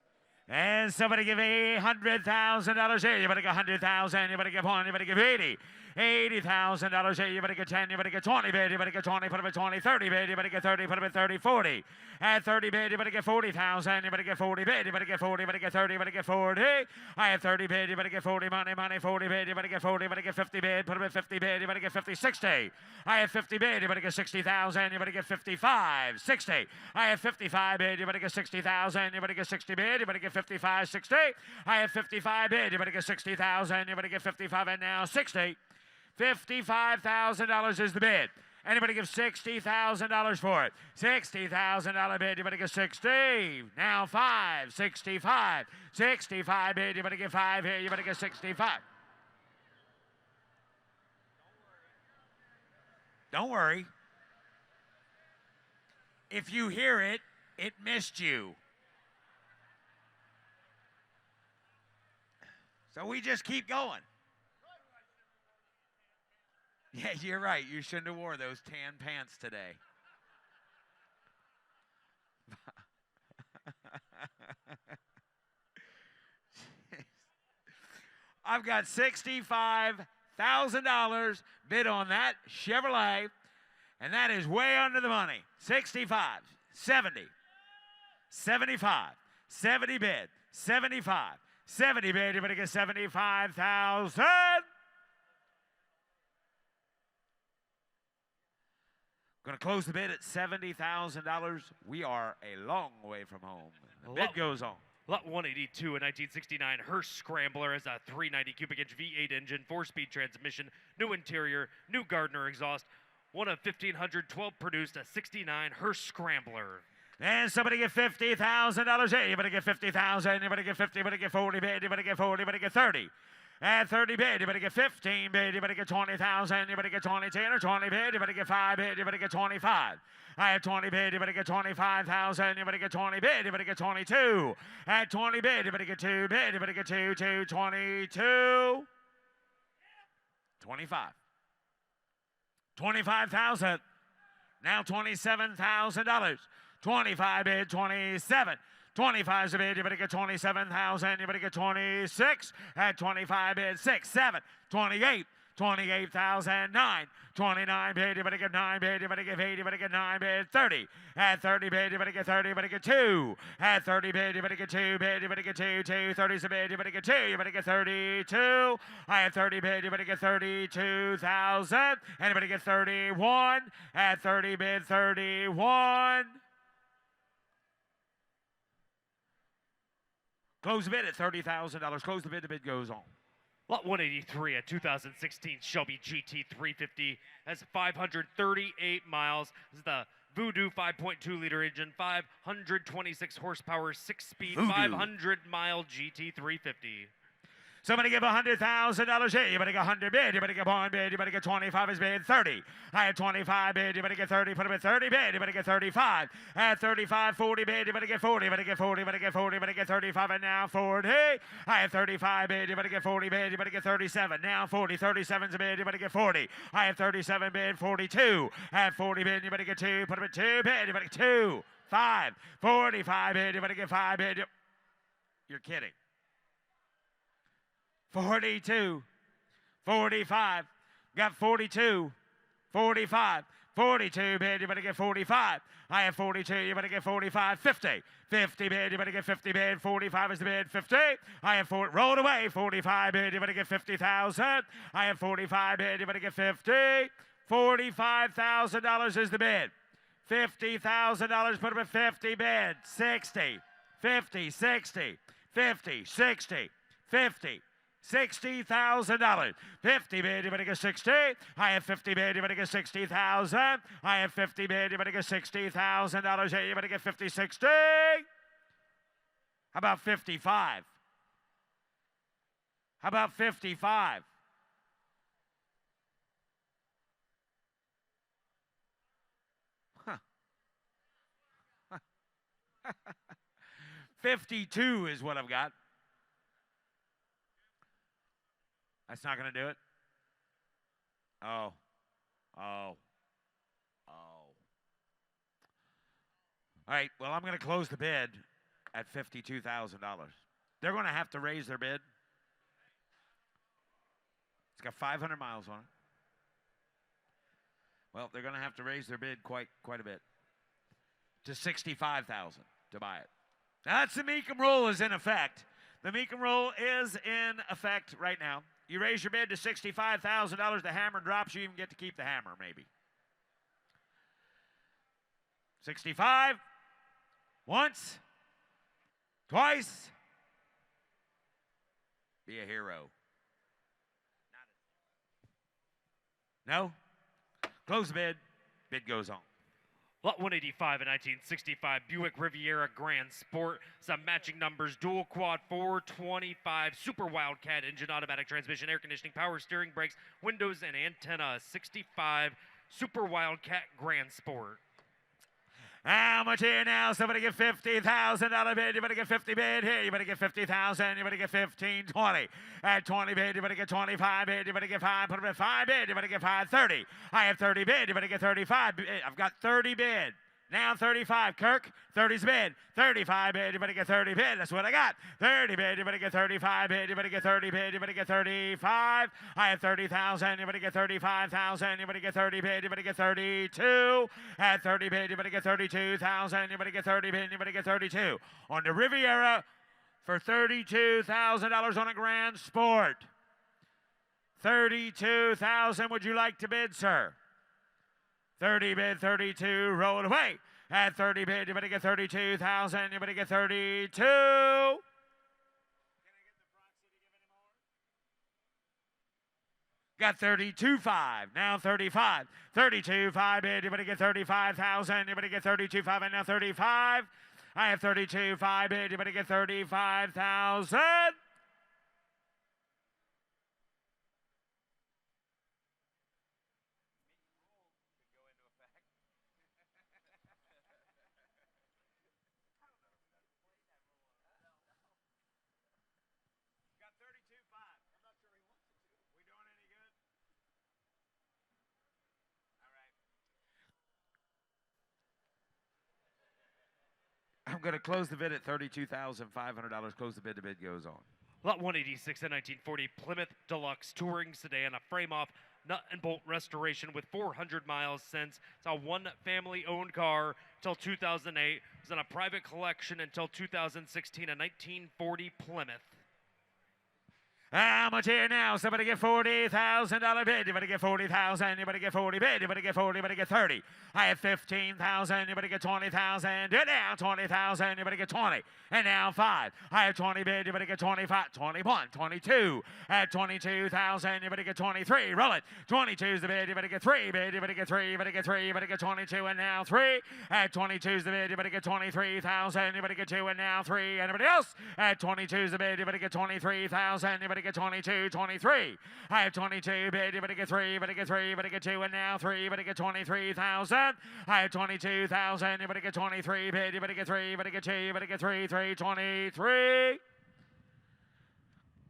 And somebody give $100,000 here. You better get 100,000. You better get 1. You better give 80. $80,000 here. You better get 10. You better get 20 bid. You better get 20. Put him at 20. 30 bid. You better get 30. Put him at 30. 40. At 30 bid. You better get 40,000. You better get 40 bid. You better get 40. You better get 30. You better get 40. I have 30 bid. You better get 40 money. 40 bid. You better get 40. You better get 50 bid. Put him at 50 bid. You better get 50. 60. I have 50 bid. You better get 60,000. You better get 55. 60. I have 55 bid. You better get 60,000. You better get 60 bid. You better get 55. 60. I have 55 bid. You better get 60,000. You better get 55 and now 60. $55,000 is the bid. Anybody give $60,000 for it? $60,000 bid. You better get 60. Now 5. 65. 65 bid. You better get 5 here. You better get 65. Don't worry. If you hear it, it missed you. So we just keep going. Yeah, you're right. You shouldn't have wore those tan pants today. I've got $65,000 bid on that Chevrolet, and that is way under the money. 65, 70, 75, 70 bid, 75, 70 bid. You better get 75,000. Going to close the bid at $70,000. We are a long way from home. The bid goes on. Lot 182, a 1969 Hearst Scrambler, has a 390 cubic inch V8 engine, 4-speed transmission, new interior, new Gardner exhaust, one of 1,512 produced, a 69 Hearst Scrambler. And somebody get $50,000 here. You better get 50,000. You better get 50. You better get 40 bid. You better get 40. You better get 30. At 30 bid, you better get 15 bid. You better get 20,000. You better get 20 10 or 20 bid. You better get 5 bid. You better get 25. I have 20 bid. You better get 25,000. You better get 20 bid. You better get 22. At 20 bid, you better get 2 bid. You better get 2 22. 25. 25,000. Now $27,000. 25 bid, 27. 25 is a bid, you better get 27,000, you better get 26. At 25 bid, 6, 7, 28. 28,000, 9, 29 bid, you better get 9 bid, you better get 8, you better get 9 bid, 30. At 30 bid, you better get 30, you better get 2. At 30 bid, you better get 2 bid, you better get 2, 2. 30's a bid, you better get 2, you better get 32. I have 30 bid, you better get 32,000. And you better get 31. At 30 bid, 31. Close the bid at $30,000. Close the bid goes on. Lot 183, a 2016 Shelby GT350, has 538 miles. This is the Voodoo 5.2 liter engine, 526 horsepower, 6-speed, 500-mile GT350. Somebody give $100,000 here. You better get 100 bid. You better get 1 bid. You better get 25 is bid. 30. I have 25 bid. You better get 30. Put him at 30 bid. You better get 35. At 35, 40 bid. You better get 40. You better get 40. You better get 40. You better get 35 and now 40. I have 35 bid. You better get 40 bid. You better get 37. Now 40. 37's a bid. You better get 40. I have 37 bid. 42. At 40 bid. You better get 2. Put him at 2 bid. You better get 2. 5. 45 bid. You better get 5 bid. You're kidding. 42, 45, got 42, 45, 42 bid, you better get 45. I have 42, you better get 45, 50, 50 bid, you better get 50 bid, 45 is the bid, 50. I have 40, roll it away, 45 bid, you better get 50,000. I have 45 bid, you better get 50. $45,000 is the bid. $50,000, put them at 50 bid, 60, 50, 60, 50, 60. 50. $60,000. 50 bid, anybody get 60? I have 50 bid, anybody get 60,000? I have 50 bid, anybody get $60,000? Anybody get 50, 60? How about 55? How about 55? Huh. 52 is what I've got. That's not going to do it? Oh. All right, well, I'm going to close the bid at $52,000. They're going to have to raise their bid. It's got 500 miles on it. Well, they're going to have to raise their bid quite a bit to $65,000 to buy it. Now, that's the Mecum rule is in effect. The Mecum rule is in effect right now. You raise your bid to $65,000, the hammer drops, you even get to keep the hammer, maybe. 65, once, twice, be a hero. No? Close the bid, bid goes on. Lot 185 in 1965 Buick Riviera Grand Sport. Some matching numbers, dual quad 425, super Wildcat engine, automatic transmission, air conditioning, power steering, brakes, windows, and antenna. 65 super Wildcat Grand Sport. How much here now? Somebody get $50,000 bid. You better get 50 bid here. You better get 50,000. You better get 15, 20. At 20 bid, you better get 25 bid. You better get 5. Put them at 5 bid. You better get 5, 30. I have 30 bid. You better get 35 bid. I've got 30 bid. Now 35. Kirk, 30's bid. 35 bid. You better get 30 bid. That's what I got. 30 bid. You better get 35 bid. You better get 30 bid. You better get 35. I have 30,000. You better get 35,000. You better get 30 bid. You better get 32. At 30 bid. You better get 32,000. You better get 30 bid. You better get 32. On the Riviera for $32,000 on a Grand Sport. 32,000. Would you like to bid, sir? 30 bid, 32, roll it away. At 30 bid, you better get 32,000. You better get 32. Can I get the proxy to give any more? Got 32.5. Now 35. 32.5 bid, you better get 35,000. You better get 32.5 and now 35. I have 32.5 bid, you better get 35,000. I'm going to close the bid at $32,500. Close the bid goes on. Lot 186 in 1940 Plymouth Deluxe Touring Sedan, a frame-off nut and bolt restoration with 400 miles since. It's a one-family-owned car until 2008. It was in a private collection until 2016, a 1940 Plymouth. How much here now? Somebody get $40,000 bid. You better get 40,000. You better get 40 bid. You better get 40. You better get 30. I have 15,000. You better get 20,000. Do it now. 20,000. You better get 20. And now 5. I have 20 bid. You better get 25. 21. 22. At 22,000. You better get 23. Roll it. 22's the bid. You better get 3 bid. You better get 3. You better get 3. You better get 22. And now 3. At 22's the bid. You better get 23,000. You better get 2. And now 3. Anybody else? At 22's the bid. You better get 23,000. You better get 22, 23. I have 22 bid. You better get 3. You better get 3. You better get 2. And now 3. You better get 23,000. I have 22,000. You better get 23 bid. You better get 3. You better get 2. You better get 3. 3. 23.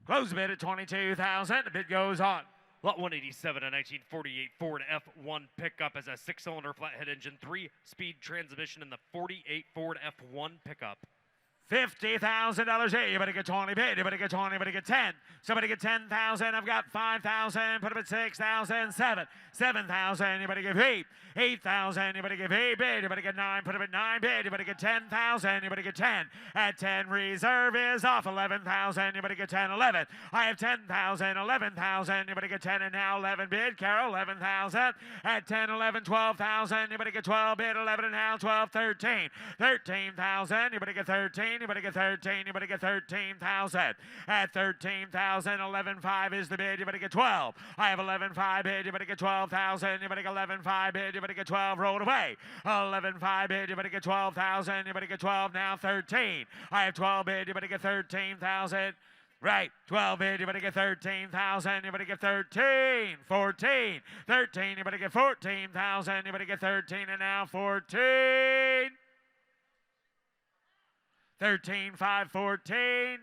Close the bid at 22,000. The bid goes on. Lot 187, a 1948 Ford F1 pickup as a 6-cylinder flathead engine, 3-speed transmission in the 48 Ford F1 pickup. $50,000 here. You better get 20 bid. You better get 20. You better get 10. Somebody get 10,000. I've got 5,000. Put them at 6,000. 7. 7,000. You better give 8. 8,000. You better give 8 bid. You better get 9. Put them at 9 bid. You better get 10,000. You better get 10. At 10, reserve is off. 11,000. You better get 10. 11. I have 10,000. 11,000. You better get 10. And now 11 bid. Carol, 11,000. At 10, 11, 12,000. You better get 12 bid. 11 and now 12, 13. 13,000. You better get 13. Anybody get 13? Anybody get 13,000? At 13,000, 11,500 is the bid. Anybody get 12? I have 11,500 bid. Anybody get 12,000? Anybody get 11,500 bid? Anybody get 12? Rolled away. 11,500 bid. Anybody get 12,000? Anybody get 12? Now 13. I have 12 bid. Anybody get 13,000? Right, 12 bid, anybody get 13,000, anybody get 13, 14, 13, anybody get 14,000, anybody get 13, and now 14, 13, 5, 14,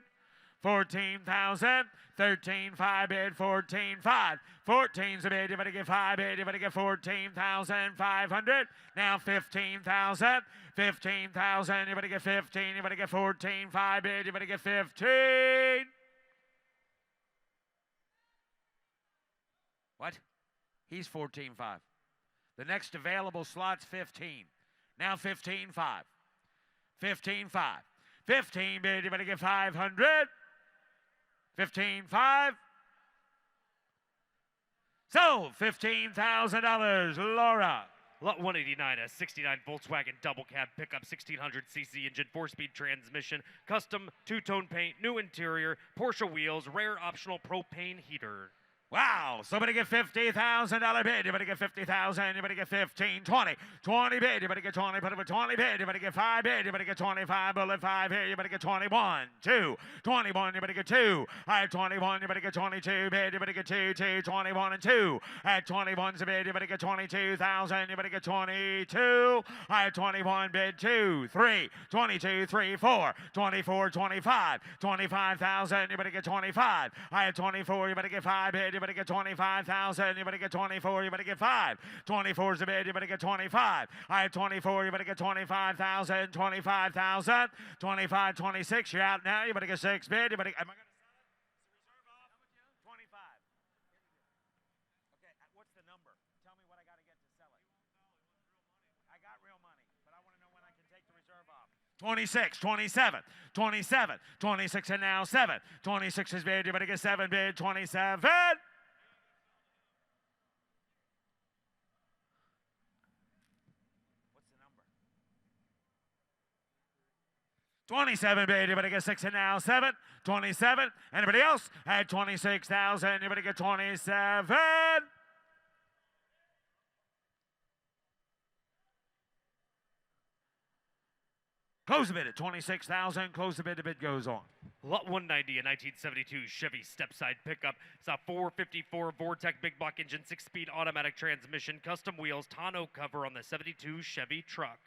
14,000, 13, 5 bid, 14, 5, 14's a bid, anybody get 5 bid, anybody get 14,500, now 15,000, 15,000, anybody get 15, anybody get 14, 5 bid, anybody get 15. What? He's 14-5. The next available slot's 15. Now 15-5. 15-5. 15 bid, anybody get 500? 15-5. So, $15,000, Laura. Lot 189, a 69 Volkswagen double cab pickup, 1600cc engine, 4-speed transmission, custom two-tone paint, new interior, Porsche wheels, rare optional propane heater. Wow, somebody get $50,000 bid. Anybody get 50,000? Anybody get 15, 20, 20 bid. Anybody get 20? Put up a 20 bid. Anybody get 5 bid. Anybody get 25? Bullet 5 here. Anybody get 21, 2, 21. Anybody get 2? I have 21. Anybody get 22 bid. Anybody get 2, 2, 21 and 2. At 21's a bid. Anybody get 22,000? Anybody get 22? I have 21 bid. 2, 3, 22, 3, 4, 24, 25, 25,000. Anybody get 25? I have 24. Anybody get 5 bid. Anybody get 25,000? Anybody get 24? Anybody get 5? 24's a bid. Anybody get 25? I have 24. Anybody get 25,000? 25,000. 25, 26. You're out now. Anybody get 6 bid? Anybody? Am I going to sell it? Reserve off? 25. Okay. What's the number? Tell me what I got to get to sell it. I got real money, but I want to know when I can take the reserve off. 26, 27, 27, 26 and now 7. 26 is bid. Anybody get 7 bid? 27. What's the number? 27 bid. Anybody get 6 and now 7. 27. Anybody else? At 26,000. Anybody get 27? Close the bid at 26,000. Close the bid goes on. Lot 190, a 1972 Chevy stepside pickup. It's a 454 Vortec big block engine, 6-speed automatic transmission, custom wheels, tonneau cover on the 72 Chevy truck.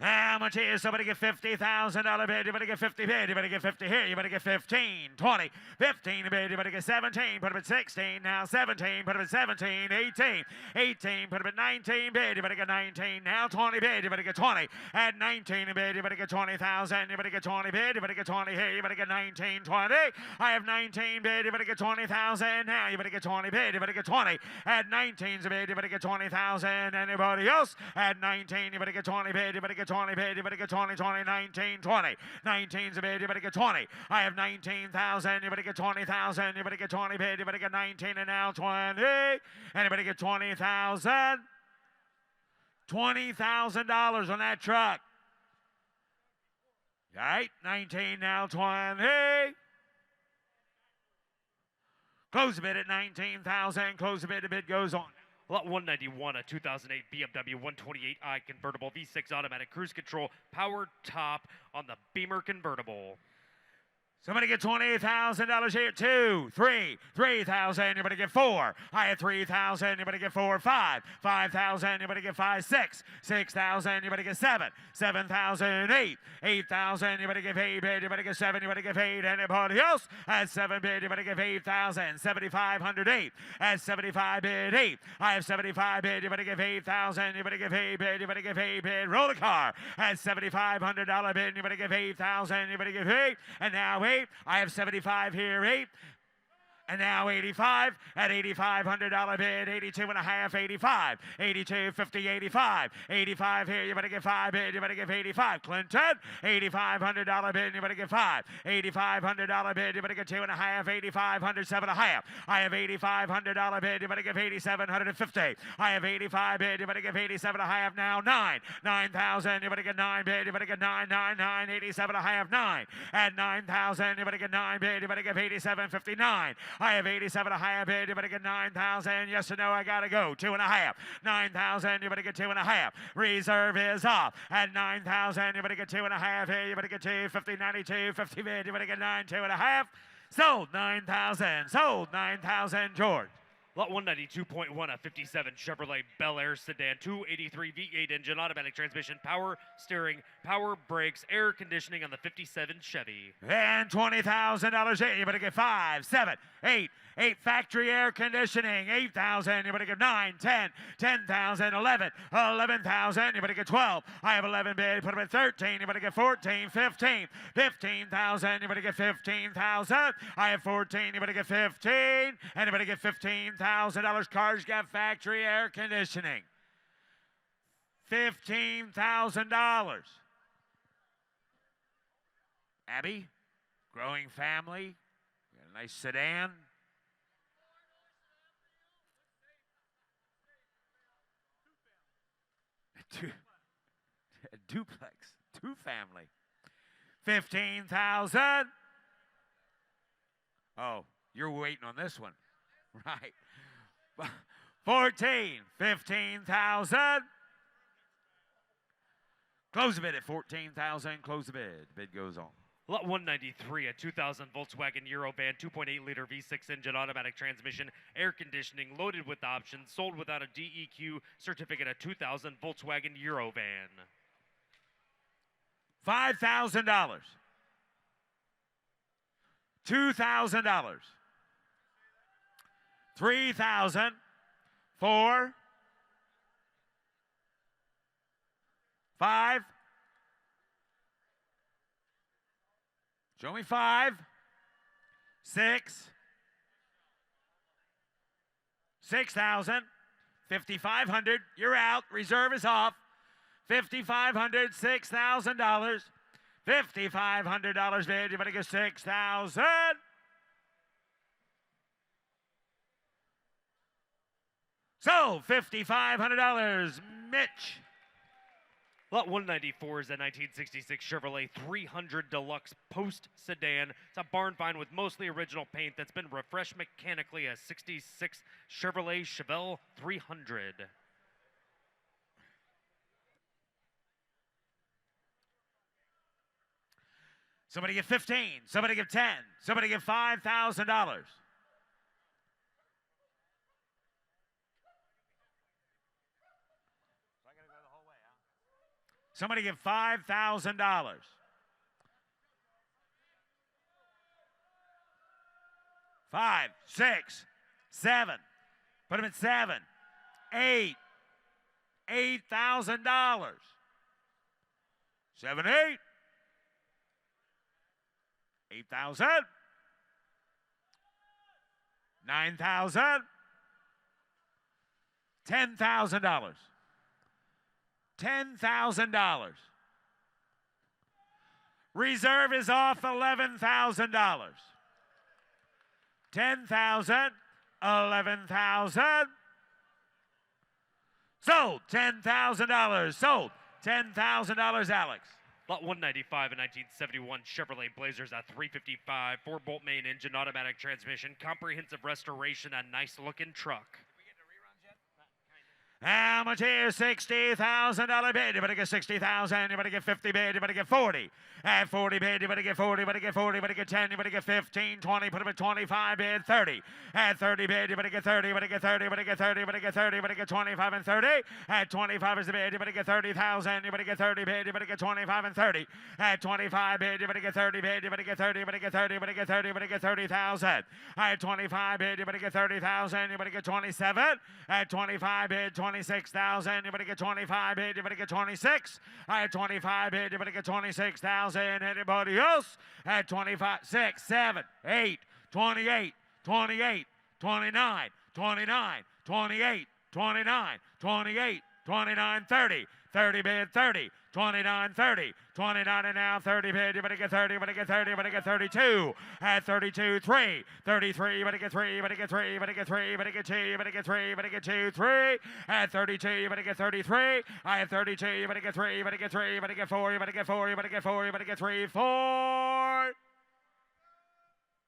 How much is somebody get $50,000 bid? You better get 50 bid. You better get 50 here. You better get 15, 20, 15 bid. You better get 17. Put them at 16. Now 17. Put them at 17. 18. 18. Put them at 19 bid. You better get 19. Now 20 bid. You better get 20. At 19 bid. You better get 20,000. You better get 20 bid. You better get 20 here. You better get 19, 20. I have 19 bid. You better get 20,000. Now you better get 20 bid. You better get 20. At 19's a bid. You better get 20,000. Anybody else? At 19. You better get 20 bid. You better get 20 bid. You better get 20, 20, 19, 20. 19's a bid. You better get 20. I have 19,000. You better get 20,000. You better get 20 bid. You better get 19 and now 20. Anybody get 20,000? $20,000 on that truck. All right, 19 now 20. Close the bid at 19,000. Close the bid goes on. Lot 191, a 2008 BMW 128i convertible V6 automatic cruise control, power top on the Beamer convertible. Somebody get $28,000 here. 2, 3, 3,000. Anybody get 4? I have 3,000. Anybody get 4? 5, 5,000. Anybody get 5? 6, 6,000. Anybody get 7, 7,000. 8, 8,000. Anybody get 8 bid? Anybody get 7? Anybody get 8? Anybody else? At 7 bid. Anybody get 8,000? 7,508. At 75 bid 8. I have 75 bid. Anybody get 8,000? Anybody get 8 bid? Anybody get 8 bid? Roll the car. At $7,500 bid. Anybody get 8,000? Anybody get 8? And now 8. I have 75 here. 8. And now 85 at $8,500 bid, 82 and a half, 85, 82, 50, 85, 85 here, you better get 5 bid, you better give 85. Clinton, $8,500 bid, you better get 5, $8,500 bid, you better get 2 and a half, 8,500, 7 and a half. I have $8,500 bid, you better give 8,750. I have 85 bid, you better give 87 and a half now, 9, 9,000, you better get 9 bid, you better get 9, 9, 9, 87 and a half, 9. At 9,000, you better get 9 bid, you better give 87.59. I have 87 and a half bid, you better get 9,000. Yes or no, I gotta go. 2 and a half. 9,000, you better get 2 and a half. Reserve is off. At 9,000, you better get 2 and a half here. You better get 2, 50, 92, 50 bid, you better get 9, 2 and a half. Sold 9,000. Sold 9,000, George. Lot 192.1, a 57 Chevrolet Bel Air sedan, 283 V8 engine, automatic transmission, power steering, power brakes, air conditioning on the 57 Chevy. And $20,000 here. You better get 5, 7, 8. 8 factory air conditioning, 8,000, you better get 9, 10, 10,000, 11, 11,000, you better get 12. I have 11 bid, put them at 13, you better get 14, 15, 15,000, you better get 15,000. I have 14, you better get 15, and you better get $15,000. Cars got factory air conditioning. $15,000. Abby, growing family, got a nice sedan. A duplex, 2 family. 15,000. Oh, you're waiting on this one. Right. 14, 15,000. Close the bid at 14,000. Close the bid. Bid goes on. Lot 193, a 2000 Volkswagen Eurovan, 2.8-liter V6 engine, automatic transmission, air conditioning, loaded with options, sold without a DEQ certificate, a 2000 Volkswagen Eurovan. $5,000. $2,000. 3,000. 4. 5. Show me 5. 6. 6,000. 5,500. You're out. Reserve is off. 5,500. $6,000. $5,500 bid. You better get 6,000. So $5,500. Mitch. Lot 194 is a 1966 Chevrolet 300 Deluxe Post Sedan. It's a barn find with mostly original paint that's been refreshed mechanically. A 66 Chevrolet Chevelle 300. Somebody get 15. Somebody get 10. Somebody get $5,000. Somebody give $5,000. 5, 6, 7. Put them at 7, 8. $8,000. 7, 8. 8,000. 9,000. $10,000. $10,000. Reserve is off $11,000. 10,000, 11,000. Sold $10,000. Sold $10,000, Alex. Lot 195, a 1971 Chevrolet Blazers, a 355, 4-bolt main engine, automatic transmission, comprehensive restoration, a nice-looking truck. How much here? $60,000 bid. You better get 60,000. You better get 50 bid. You better get 40. At 40 bid, you better get 40. You better get 40. You better get 10. You better get 15, 20. Put them at 25 bid. 30. At 30 bid, you better get 30. You better get 30. You better get 30. You better get 30. You better get 25 and 30. At 25 is the bid. You better get 30,000. You better get 30 bid. You better get 25 and 30. At 25 bid, you better get 30 bid. You better get 30. You better get 30. You better get 30. You better get 30,000. At 25 bid, you better get 30,000. You better get 27. At 25 bid, 26,000. You better get 25 bid. You better get 26. At 25 bid, you better get 26,000. Anybody else? At 25, 6, 7, 8, 28, 28, 29, 29, 28, 29, 28, 29, 30, 30 bid, 30, 29, 30, 29 and now 30 bid, you better get 30, you better get 30, you better get 32, at 32, 3, 33, you better get 3, you better get 3, you better get 3, you better get 2, you better get 3, you better get 2, 3, at 32, you better get 33, I have 32, you better get 3, you better get 3, you better get 4, you better get 4, you better get 4, you better get 3, 4,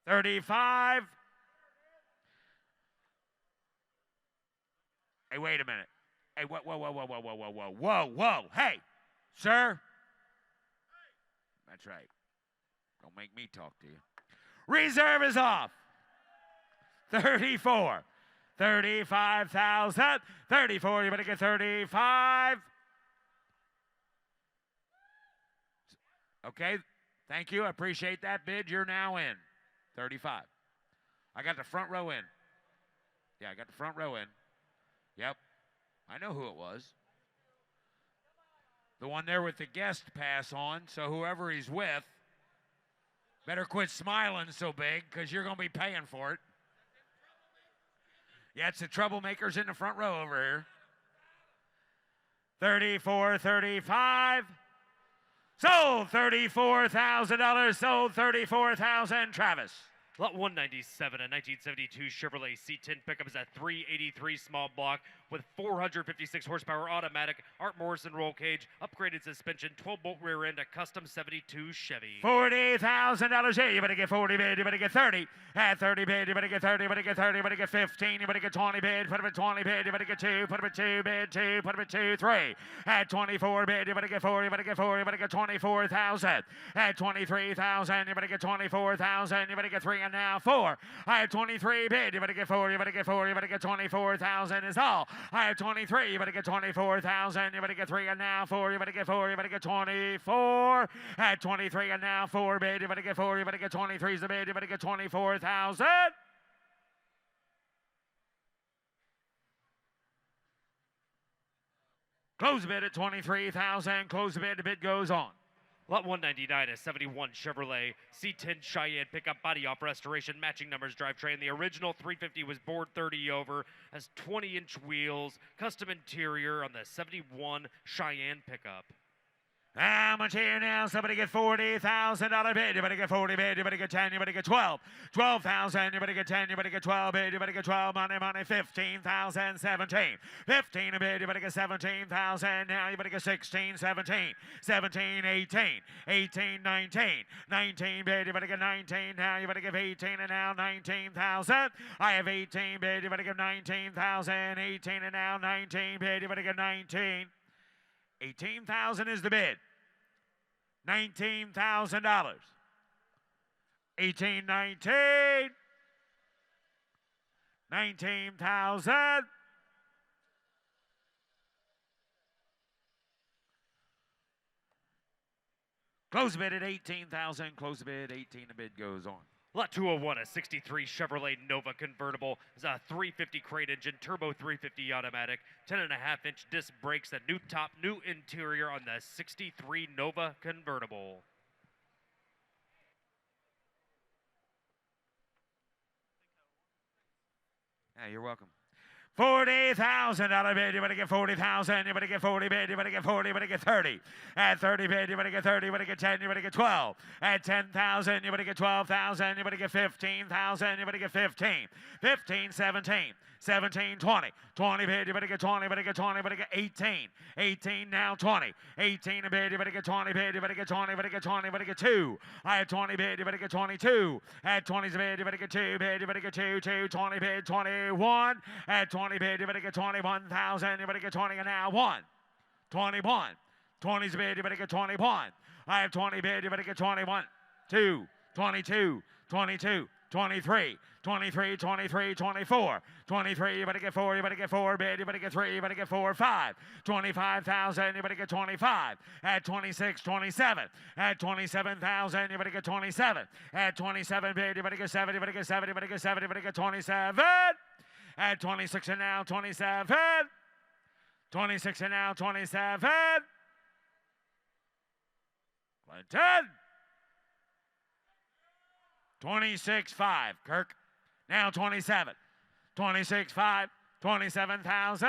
35. Hey, wait a minute. Hey, whoa, whoa, whoa, whoa, whoa, whoa, whoa, whoa, whoa, whoa. Hey, sir. That's right. Don't make me talk to you. Reserve is off. 34. 35,000. 34, you better get 35. Okay, thank you. I appreciate that bid. You're now in. 35. I got the front row in. Yeah, I got the front row in. Yep. I know who it was. The one there with the guest pass on, so whoever he's with, better quit smiling so big because you're going to be paying for it. Yeah, it's the troublemakers in the front row over here. 34, 35. Sold $34,000. Sold $34,000. Travis. Lot 197, a 1972 Chevrolet C10 pickup is a 383 small block with 456 horsepower automatic, Art Morrison roll cage, upgraded suspension, 12-bolt rear end, a custom 72 Chevy. $40,000 here. You better get 40 bid. You better get 30. At 30 bid. You better get 30. You better get 30. You better get 15. You better get 20 bid. Put him at 20 bid. You better get 2. Put him at 2 bid. 2. Put him at 2. 3. At 24 bid. You better get 4. You better get 4. You better get 24,000. At 23,000. You better get 24,000. You better get 3 and now 4. I have 23 bid. You better get 4. You better get 4. You better get 24,000 is all. I have 23. You better get 24,000. You better get 3 and now 4. You better get 4. You better get 24. At 23 and now 4 bid. You better get 4. You better get 23 is the bid. You better get 24,000. Close the bid at 23,000. Close the bid. The bid goes on. Lot 199, a 71 Chevrolet C10 Cheyenne pickup, body off restoration, matching numbers drivetrain. The original 350 was bored 30 over, has 20-inch wheels, custom interior on the 71 Cheyenne pickup. How much here now? Somebody get $40,000 bid. You better get 40 bid. You better get 10. You better get 12. 12,000. You better get 10. You better get 12 bid. You better get 12. Money, money. 15,000. 17. 15 a bid. You better get 17,000. Now you better get 16. 17. 17. 18. 18. 19. 19 bid. You better get 19. Now you better give 18 and now 19,000. I have 18 bid. You better get 19,000. 18 and now 19 bid. You better get 19. 18,000 is the bid. $19,000. 18, 19. 19,000. Close the bid at 18,000. Close the bid. 18. The bid goes on. Lot 201, a 63 Chevrolet Nova convertible. Is a 350 crate engine, turbo 350 automatic, 10.5-inch disc brakes, a new top, new interior on the 63 Nova convertible. Yeah, you're welcome. $40,000 bid. You better get 40,000. You better get 40 bid. You better get 40. You better get 30. At 30 bid. You better get 30. You better get 10. You better get 12. At 10,000. You better get 12,000. You better get 15,000. You better get 15. 15, 17. 17, 20. 20 bid. You better get 20. You better get 20. You better get 18. 18 now 20. 18 a bid. You better get 20 bid. You better get 20. You better get 20. You better get 2. I have 20 bid. You better get 22. At 20's a bid. You better get 2 bid. You better get 2. 2. 20 bid. 21. At 20 bid. You better get 21,000. You better get 20 and now 1. 21. 20's a bid. You better get 21. I have 20 bid. You better get 21. 2. 22. 22. 23, 23, 23, 24, 23, you better get 4, you better get 4 bid, you better get 3, you better get 4, 5, 25,000, you better get 25, at 26, 27, at 27,000, you better get 27, at 27 bid, you better get 7, you better get 7, you better get 7, you better get 27, at 26 and now 27, 26 and now 27, Clinton. 26-5, Kirk. Now 27. 26.5. 27,000.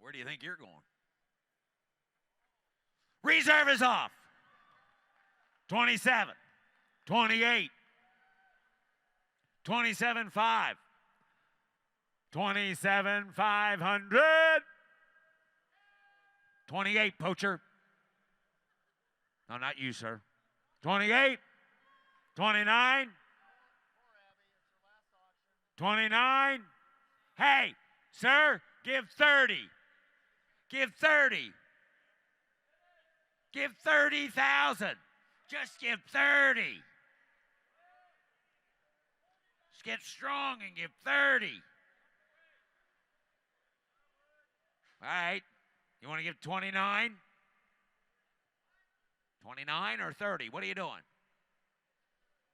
Where do you think you're going? Reserve is off. 27, 28, 27.5, 27,500, 28, poacher. No, not you, sir. 28, 29, 29. Hey, sir, give 30. Give 30. Give 30,000. Just give 30. Just get strong and give 30. All right. You want to give 29? 29 or 30? What are you doing?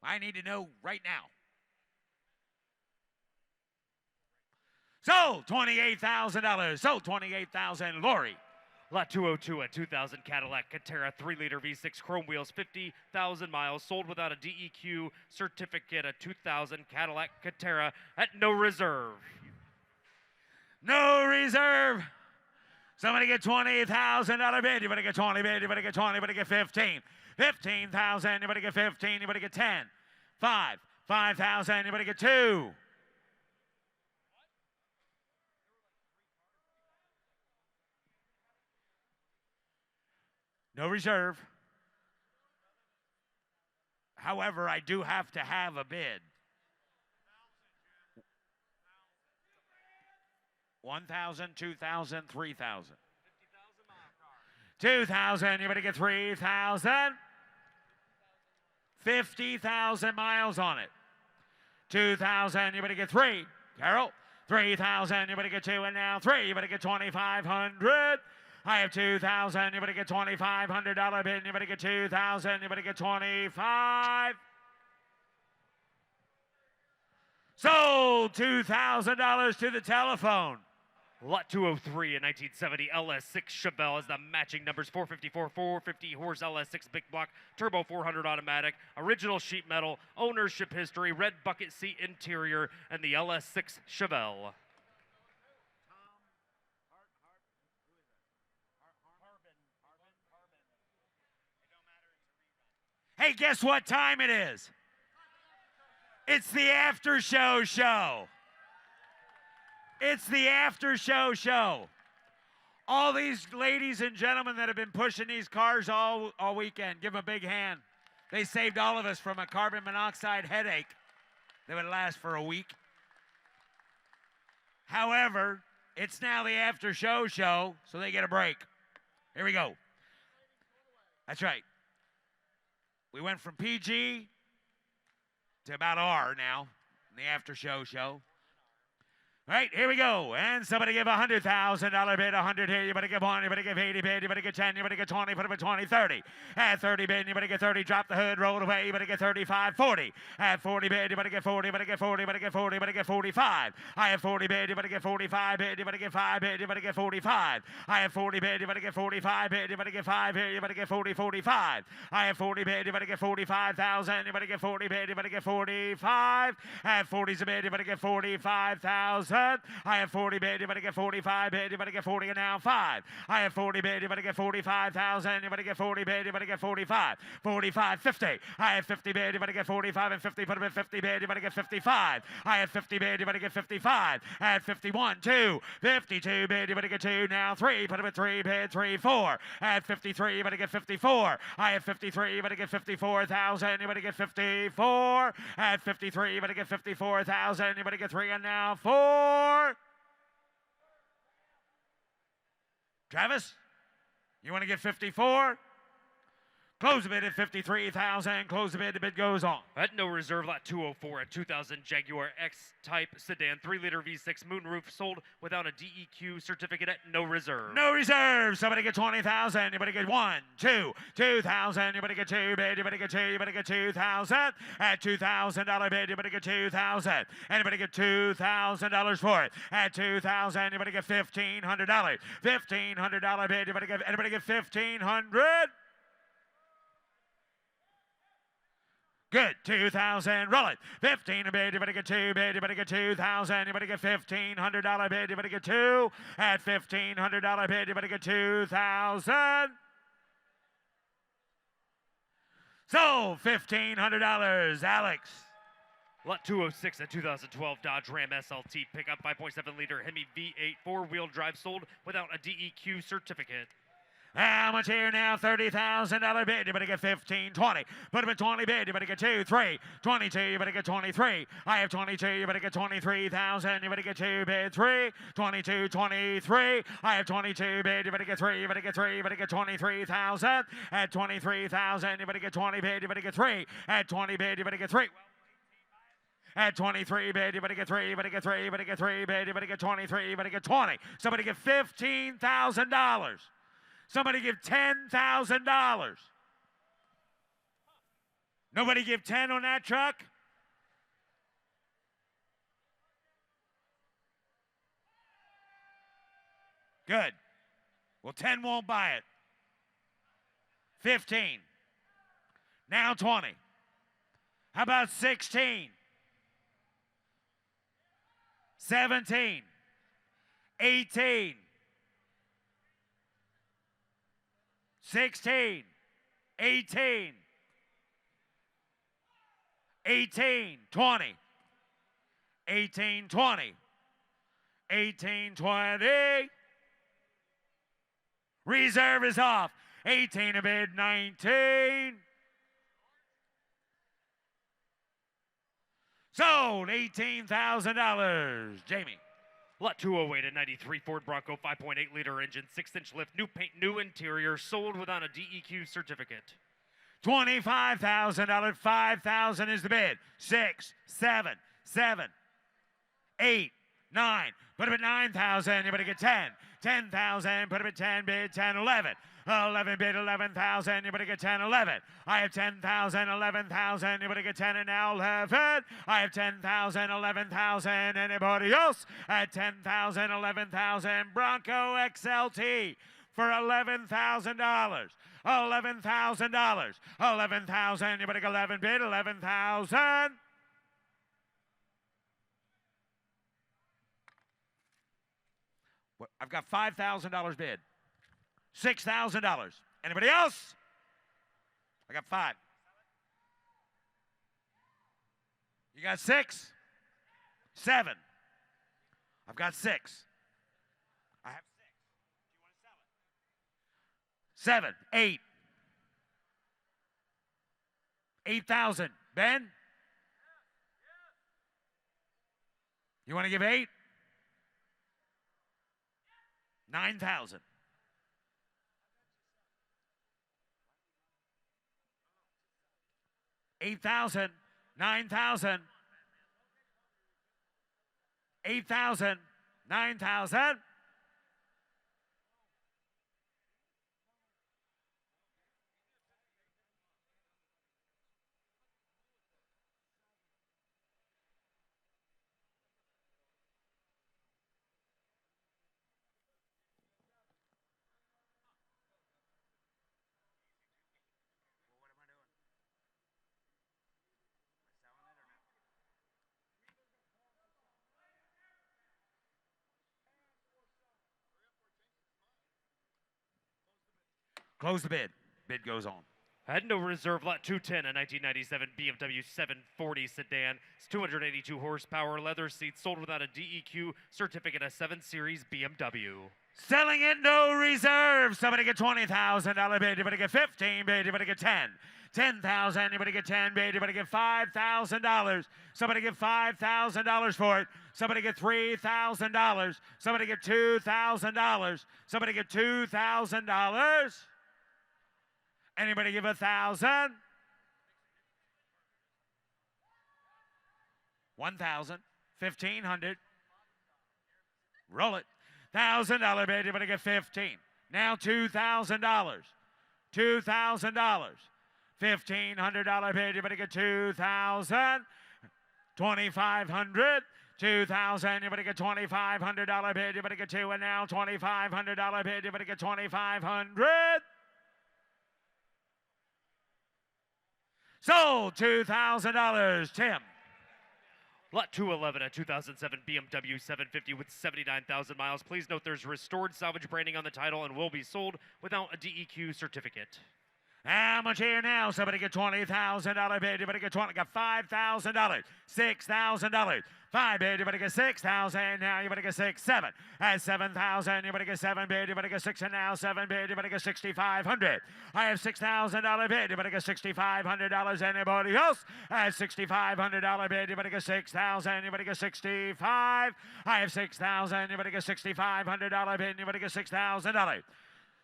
I need to know right now. So, $28,000. So, $28,000, Lori. Lot 202, a 2000 Cadillac Catera 3-liter V6 chrome wheels, 50,000 miles, sold without a DEQ certificate, a 2000 Cadillac Catera at no reserve. No reserve. Somebody get $20,000 bid. You better get 20 bid. You better get 20. You better get 15. 15,000. You better get 15. You better get 10. 5. 5,000. You better get 2. No reserve. However, I do have to have a bid. 1,000, 2,000, 3,000. 2,000, you better get 3,000. 50,000 miles on it. 2,000, you better get 3. Carol, 3,000, you better get 2, and now 3, you better get 2,500. I have 2,000, you better get $2,500 bid, you better get 2,000, you better get 25. Sold $2,000 to the telephone. Lot 203, a 1970 LS6 Chevelle has the matching numbers 454, 450 horse LS6 big block, turbo 400 automatic, original sheet metal, ownership history, red bucket seat interior, and the LS6 Chevelle. Hey, guess what time it is? It's the after show show. It's the after show show. All these ladies and gentlemen that have been pushing these cars all weekend, give them a big hand. They saved all of us from a carbon monoxide headache that would last for a week. However, it's now the after show show, so they get a break. Here we go. That's right. We went from PG to about R now in the after show show. All right, here we go. And somebody give $100,000 bid, 100 here. You better give 1, you better give 80 bid, you better get 10, you better get 20, put up at 20, 30. At 30 bid, you better get 30, drop the hood, roll it away, you better get 35, 40. At 40 bid, you better get 40, you better get 40, you better get 40, you better get 45. I have 40 bid, you better get 45 bid, you better get 5 bid, you better get 45. I have 40 bid, you better get 45 bid, you better get 5 bid, you better get 40, 45. I have 40 bid, you better get 45,000, you better get 40 bid, you better get 45. At 40's a bid, you better get 45,000. I have 40 bid, you better get 45 bid, you better get 40 and now 5. I have 40 bid, you better get 45,000, you better get 40 bid, you better get 45. 45, 50. I have 50 bid, you better get 45 and 50, put them at 50 bid, you better get 55. I have 50 bid, you better get 55. At 51, 2. 52 bid, you better get 2, now 3, put them at 3 bid, 3, 4. At 53, you better get 54. I have 53, you better get 54,000, you better get 54. At 53, you better get 54,000, you better get 3 and now 4. Travis, you want to get 54? Close the bid at 53,000. Close the bid. The bid goes on. At no reserve, lot 204, a 2000 Jaguar X-Type sedan, 3-liter V6 moonroof, sold without a DEQ certificate at no reserve. No reserve. Somebody get 20,000. Anybody get 1, 2, 2,000. Anybody get 2 bid. Anybody get 2. Anybody get 2,000. At $2,000 bid. Anybody get 2,000. Anybody get $2,000 for it. At 2,000. Anybody get $1,500. $1,500 bid. Anybody get 1,500. Good, 2,000, roll it. 15 a bid, anybody get 2 bid, anybody get 2,000, anybody get $1,500 bid, anybody get 2. At $1,500 bid, anybody get 2,000. So, $1,500, Alex. Lot 206, a 2012 Dodge Ram SLT pickup, 5.7-liter Hemi V8 four-wheel drive, sold without a DEQ certificate. How much here now? $30,000 bid. You better get 15, 20. Put them at 20 bid. You better get 2, 3. 22, you better get 23. I have 22, you better get 23,000. You better get 2 bid, 3. 22, 23. I have 22 bid. You better get 3. You better get 3. You better get 23,000. At 23,000, you better get 20 bid. You better get 3. At 20 bid, you better get 3. At 23 bid, you better get 3, you better get 3, you better get 3 bid, you better get 23, you better get 20. Somebody get $15,000. Somebody give $10,000. Nobody give 10 on that truck? Good. Well, 10 won't buy it. 15. Now 20. How about 16? 17. 18. 16, 18, 18, 20, 18, 20, 18, 20. Reserve is off. 18 a bid, 19. Sold, $18,000. Jamie. Lot 208, a 93 Ford Bronco 5.8-liter engine, 6-inch lift, new paint, new interior, sold without a DEQ certificate. $25,000. 5,000 is the bid. 6, 7, 7, 8, 9. Put him at 9,000. You better get 10. 10,000. Put him at 10 bid. 10, 11. 11 bid, 11,000. You better get 10, 11. I have 10,000, 11,000. You better get 10 and now 11. I have 10,000, 11,000. Anybody else? At 10,000, 11,000. Bronco XLT for $11,000. $11,000. 11,000. You better get 11 bid, 11,000. I've got $5,000 bid. $6,000. Anybody else? I got 5. You got 6? 7. I've got 6. I have 6. Do you want to sell it? 7, 8. 8,000. Ben? You want to give 8? 9,000. 8,000, 9,000, 8,000, 9,000. Close the bid. Bid goes on. At no reserve, lot 210, a 1997 BMW 740 sedan. It's 282 horsepower, leather seats, sold without a DEQ certificate, a 7 Series BMW. Selling it, no reserve. Somebody get $20,000 bid. You better get 15 bid. You better get 10. 10,000. You better get 10 bid. You better get $5,000. Somebody get $5,000 for it. Somebody get $3,000. Somebody get $2,000. Somebody get $2,000. Anybody give 1,000? 1,000. 1,500. Roll it. $1,000 bid. Anybody get 15? Now $2,000. $2,000. $1,500 bid. Anybody get 2,000? 2,500. 2,000. Anybody get $2,500 bid. Anybody get two, and now $2,500 bid. Anybody get 2,500? Sold. $2,000. Tim. Lot 211, a 2007 BMW 750 with 79,000 miles. Please note there's restored salvage branding on the title and will be sold without a DEQ certificate. How much here now? Somebody get $20,000 bid. Anybody get 20? Got $5,000. $6,000. 5 bid. Anybody get 6,000. Now you better get 6, 7. At 7,000. You better get 7 bid. You better get 6, and now 7 bid. You better get 6,500. I have $6,000 bid. You better get $6,500. Anybody else? At $6,500 bid. You better get 6,000. You better get 65. I have 6,000. You better get $6,500 bid. You better get $6,000.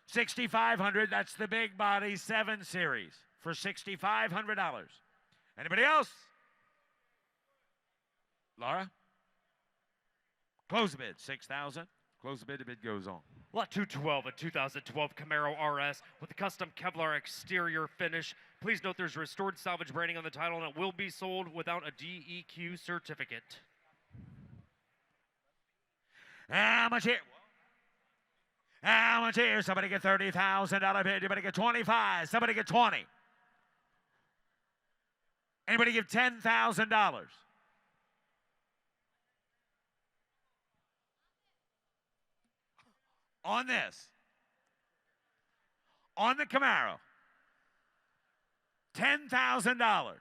6,500, that's the big body 7 series for $6,500. Anybody else? Laura? Close the bid, 6,000. Close the bid goes on. Lot 212, a 2012 Camaro RS with a custom Kevlar exterior finish. Please note there's restored salvage branding on the title and it will be sold without a DEQ certificate. How much here? How much here? Somebody get $30,000 bid. Anybody get 25? Somebody get 20. Anybody give $10,000? On this. On the Camaro. $10,000.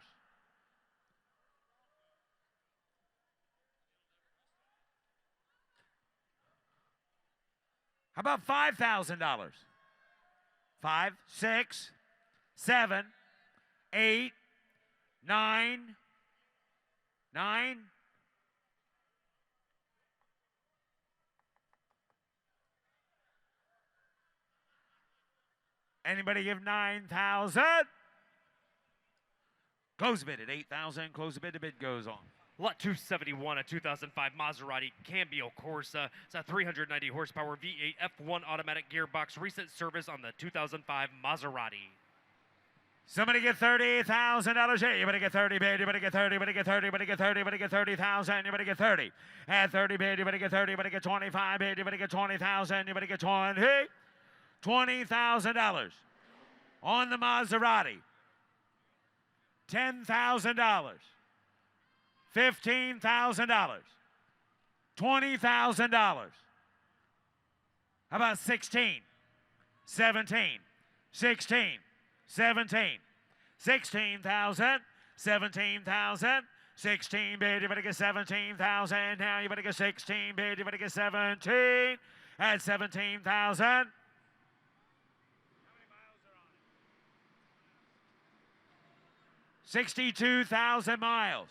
How about $5,000? 5, 6, 7, 8, 9, 9. Anybody give 9,000? Close the bid at 8,000. Close the bid goes on. Lot 271, a 2005 Maserati Cambio Corsa. It's a 390 horsepower V8 F1 automatic gearbox. Recent service on the 2005 Maserati. Somebody get $30,000 here. You better get 30 bid. You better get 30. You better get 30. You better get 30. You better get 30,000. You better get 30. At 30 bid. You better get 30. You better get 25 bid. You better get 20,000. You better get 20. $20,000 on the Maserati. $10,000. $15,000. $20,000. How about 16, 17, 16, 17, 16,000, 17,000, 16 bid, you better get 17,000. Now you better get 16 bid, you better get 17. At 17,000. 62,000 miles.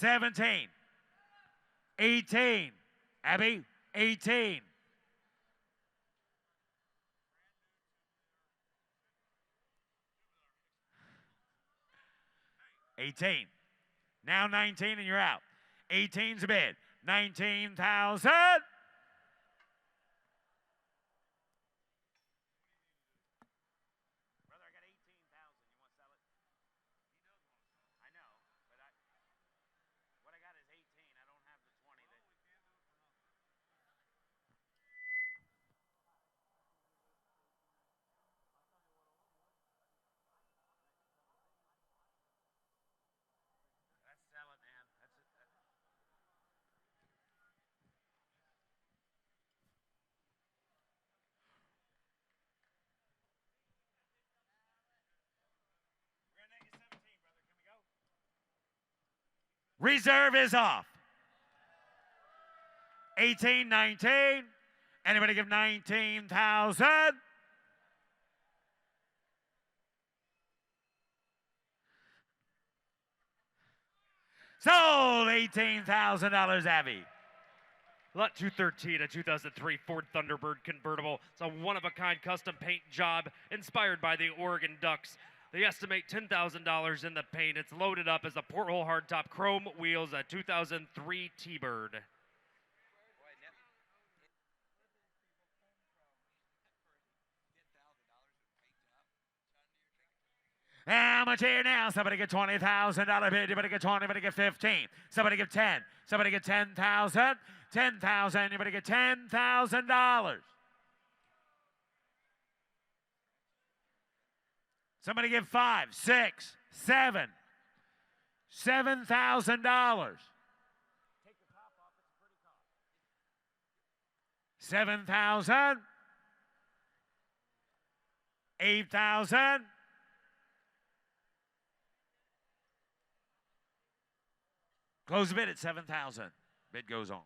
17. 18. Abby, 18. Now 19 and you're out. 18's a bid. 19,000. Reserve is off. 18, 19. Anybody give 19,000? Sold. $18,000, Abby. Lot 213, a 2003 Ford Thunderbird convertible. It's a one-of-a-kind custom paint job inspired by the Oregon Ducks. They estimate $10,000 in the paint. It's loaded up as a porthole hardtop chrome wheels, a 2003 T-Bird. How much here now? Somebody get $20,000 bid. Anybody get 20? Anybody get 15? Somebody get 10. Somebody get 10,000. 10,000. Anybody get $10,000? Somebody give 5, 6, 7. $7,000. 7,000. 8,000. Close the bid at 7,000. Bid goes on.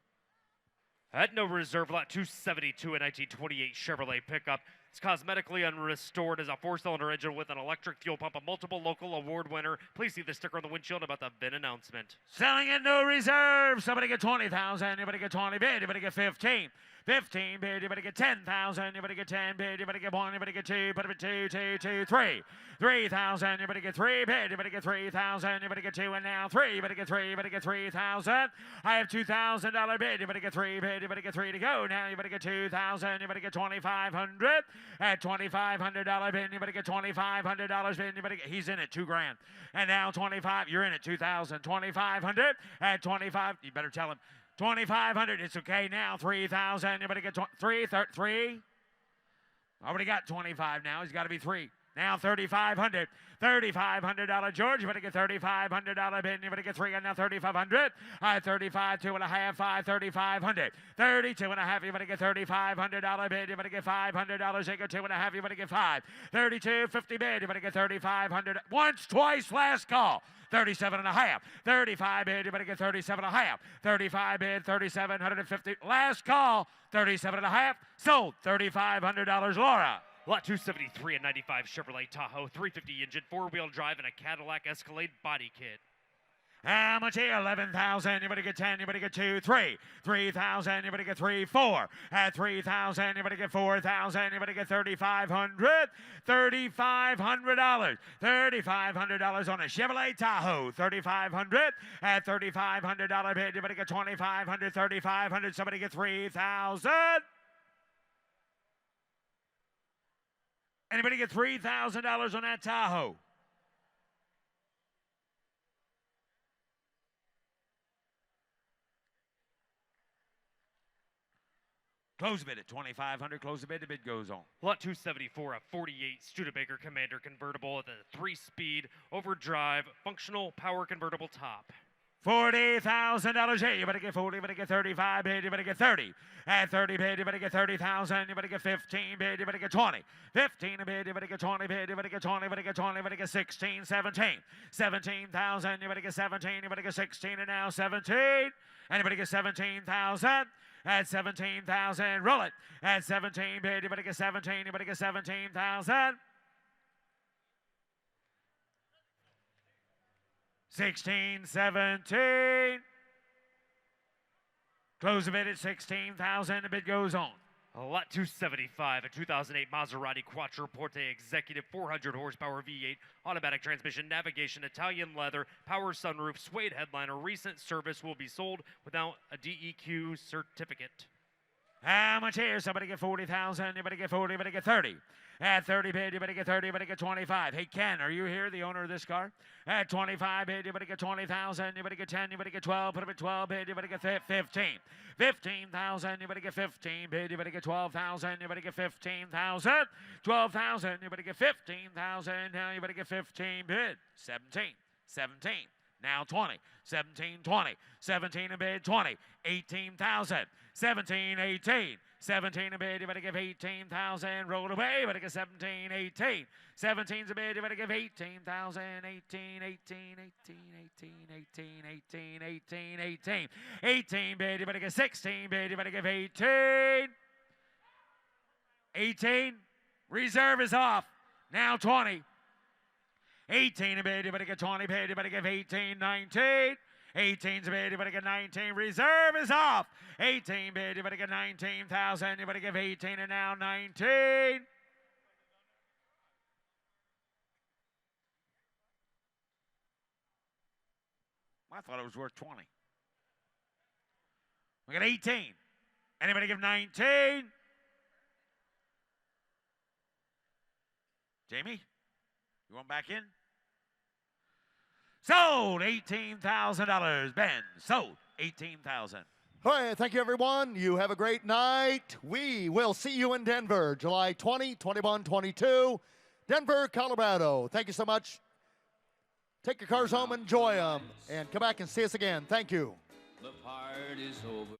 At no reserve, lot 272, a 1928 Chevrolet pickup. It's cosmetically unrestored as a 4-cylinder engine with an electric fuel pump, a multiple local award winner. Please see the sticker on the windshield about the VIN announcement. Selling at no reserve. Somebody get 20,000. Anybody get 20 bid. Anybody get 15. 15 bid. Anybody get 10,000. Anybody get 10 bid. Anybody get 1. Anybody get 2. Put it at 2, 2, 2, 3. 3,000. Anybody get 3 bid. Anybody get 3,000. Anybody get 2 and now 3. Anybody get 3. Anybody get 3,000. I have $2,000 bid. Anybody get 3 bid. Anybody get 3 to go. Now anybody get 2,000. Anybody get 2,500. At $2,500 bid. Anybody get $2,500 bid. Anybody get, he's in at $2,000. And now 25. You're in at 2,000. 2,500 at 25. You better tell him. 2,500. It's okay now. 3,000. Anybody get 3? Already got 25 now. He's got to be 3. Now 3,500. $3,500 George. You better get $3,500 bid. You better get 3 and now 3,500. 35, 2.5, 5, 3,500. 32 and a half. You better get $3,500 bid. You better get $500. You get 2 and a half. You better get 5. 32, 50 bid. You better get $3,500. Once, twice, last call. 37 and a half. 35 bid. You better get 37 and a half. 35 bid. 3,750. Last call. 37 and a half. Sold. $3,500. Laura. Lot 273, a 95 Chevrolet Tahoe, 350 engine, 4-wheel drive, and a Cadillac Escalade body kit. How much here? 11,000. You better get 10. You better get 2, 3. 3,000. You better get 3, 4. At 3,000. You better get 4,000. You better get 3,500. $3,500. $3,500 on a Chevrolet Tahoe. 3,500. At $3,500 bid. You better get 2,500. 3,500. Somebody get 3,000. Anybody get $3,000 on that Tahoe? Close the bid at 2,500. Close the bid. The bid goes on. Lot 274, a 48 Studebaker Commander convertible with a 3-speed overdrive functional power convertible top. $40,000. Hey, you better get 40. You better get 35 bid. You better get 30. At 30 bid, you better get 30,000. You better get 15 bid. You better get 20. 15 a bid. You better get 20 bid. You better get 20. You better get 20. You better get 16, 17. 17,000. You better get 17. You better get 16 and now 17. And you better get 17,000. At 17,000. Roll it. At 17 bid. You better get 17. You better get 17,000. 16, 17. Close the bid at 16,000. The bid goes on. Lot 275, a 2008 Maserati Quattroporte Executive 400 horsepower V8, automatic transmission, navigation, Italian leather, power sunroof, suede headliner. Recent service will be sold without a DEQ certificate. How much here? Somebody get 40,000. You better get 40. You better get 30. At 30 bid, you better get 30. You better get 25. Hey, Ken, are you here, the owner of this car? At 25 bid, you better get 20,000. You better get 10. You better get 12. Put up at 12 bid. You better get 15. 15,000. You better get 15 bid. You better get 12,000. You better get 15,000. 12,000. You better get 15,000. Now you better get 15 bid. 17. 17. Now 20. 17, 20. 17 a bid, 20. 18,000. 17, 18. 17 a bid, you better give 18,000. Roll away, you better get 17, 18. 17's a bid, you better give 18,000. 18, 18, 18, 18, 18, 18, 18, 18. 18 bid, you better get 16 bid, you better give 18. 18. Reserve is off. Now 20. 18 a bid, you better get 20 bid, you better give 18, 19. 18's a bid, you better get 19. Reserve is off. 18 bid, you better get 19,000. You better give 18 and now 19. I thought it was worth 20. We got 18. Anybody give 19? Jamie, you want back in? Sold $18,000. Ben, sold $18,000. All right, thank you, everyone. You have a great night. We will see you in Denver, July 20, 21, 22. Denver, Colorado. Thank you so much. Take your cars home, enjoy them, and come back and see us again. Thank you. The party's over.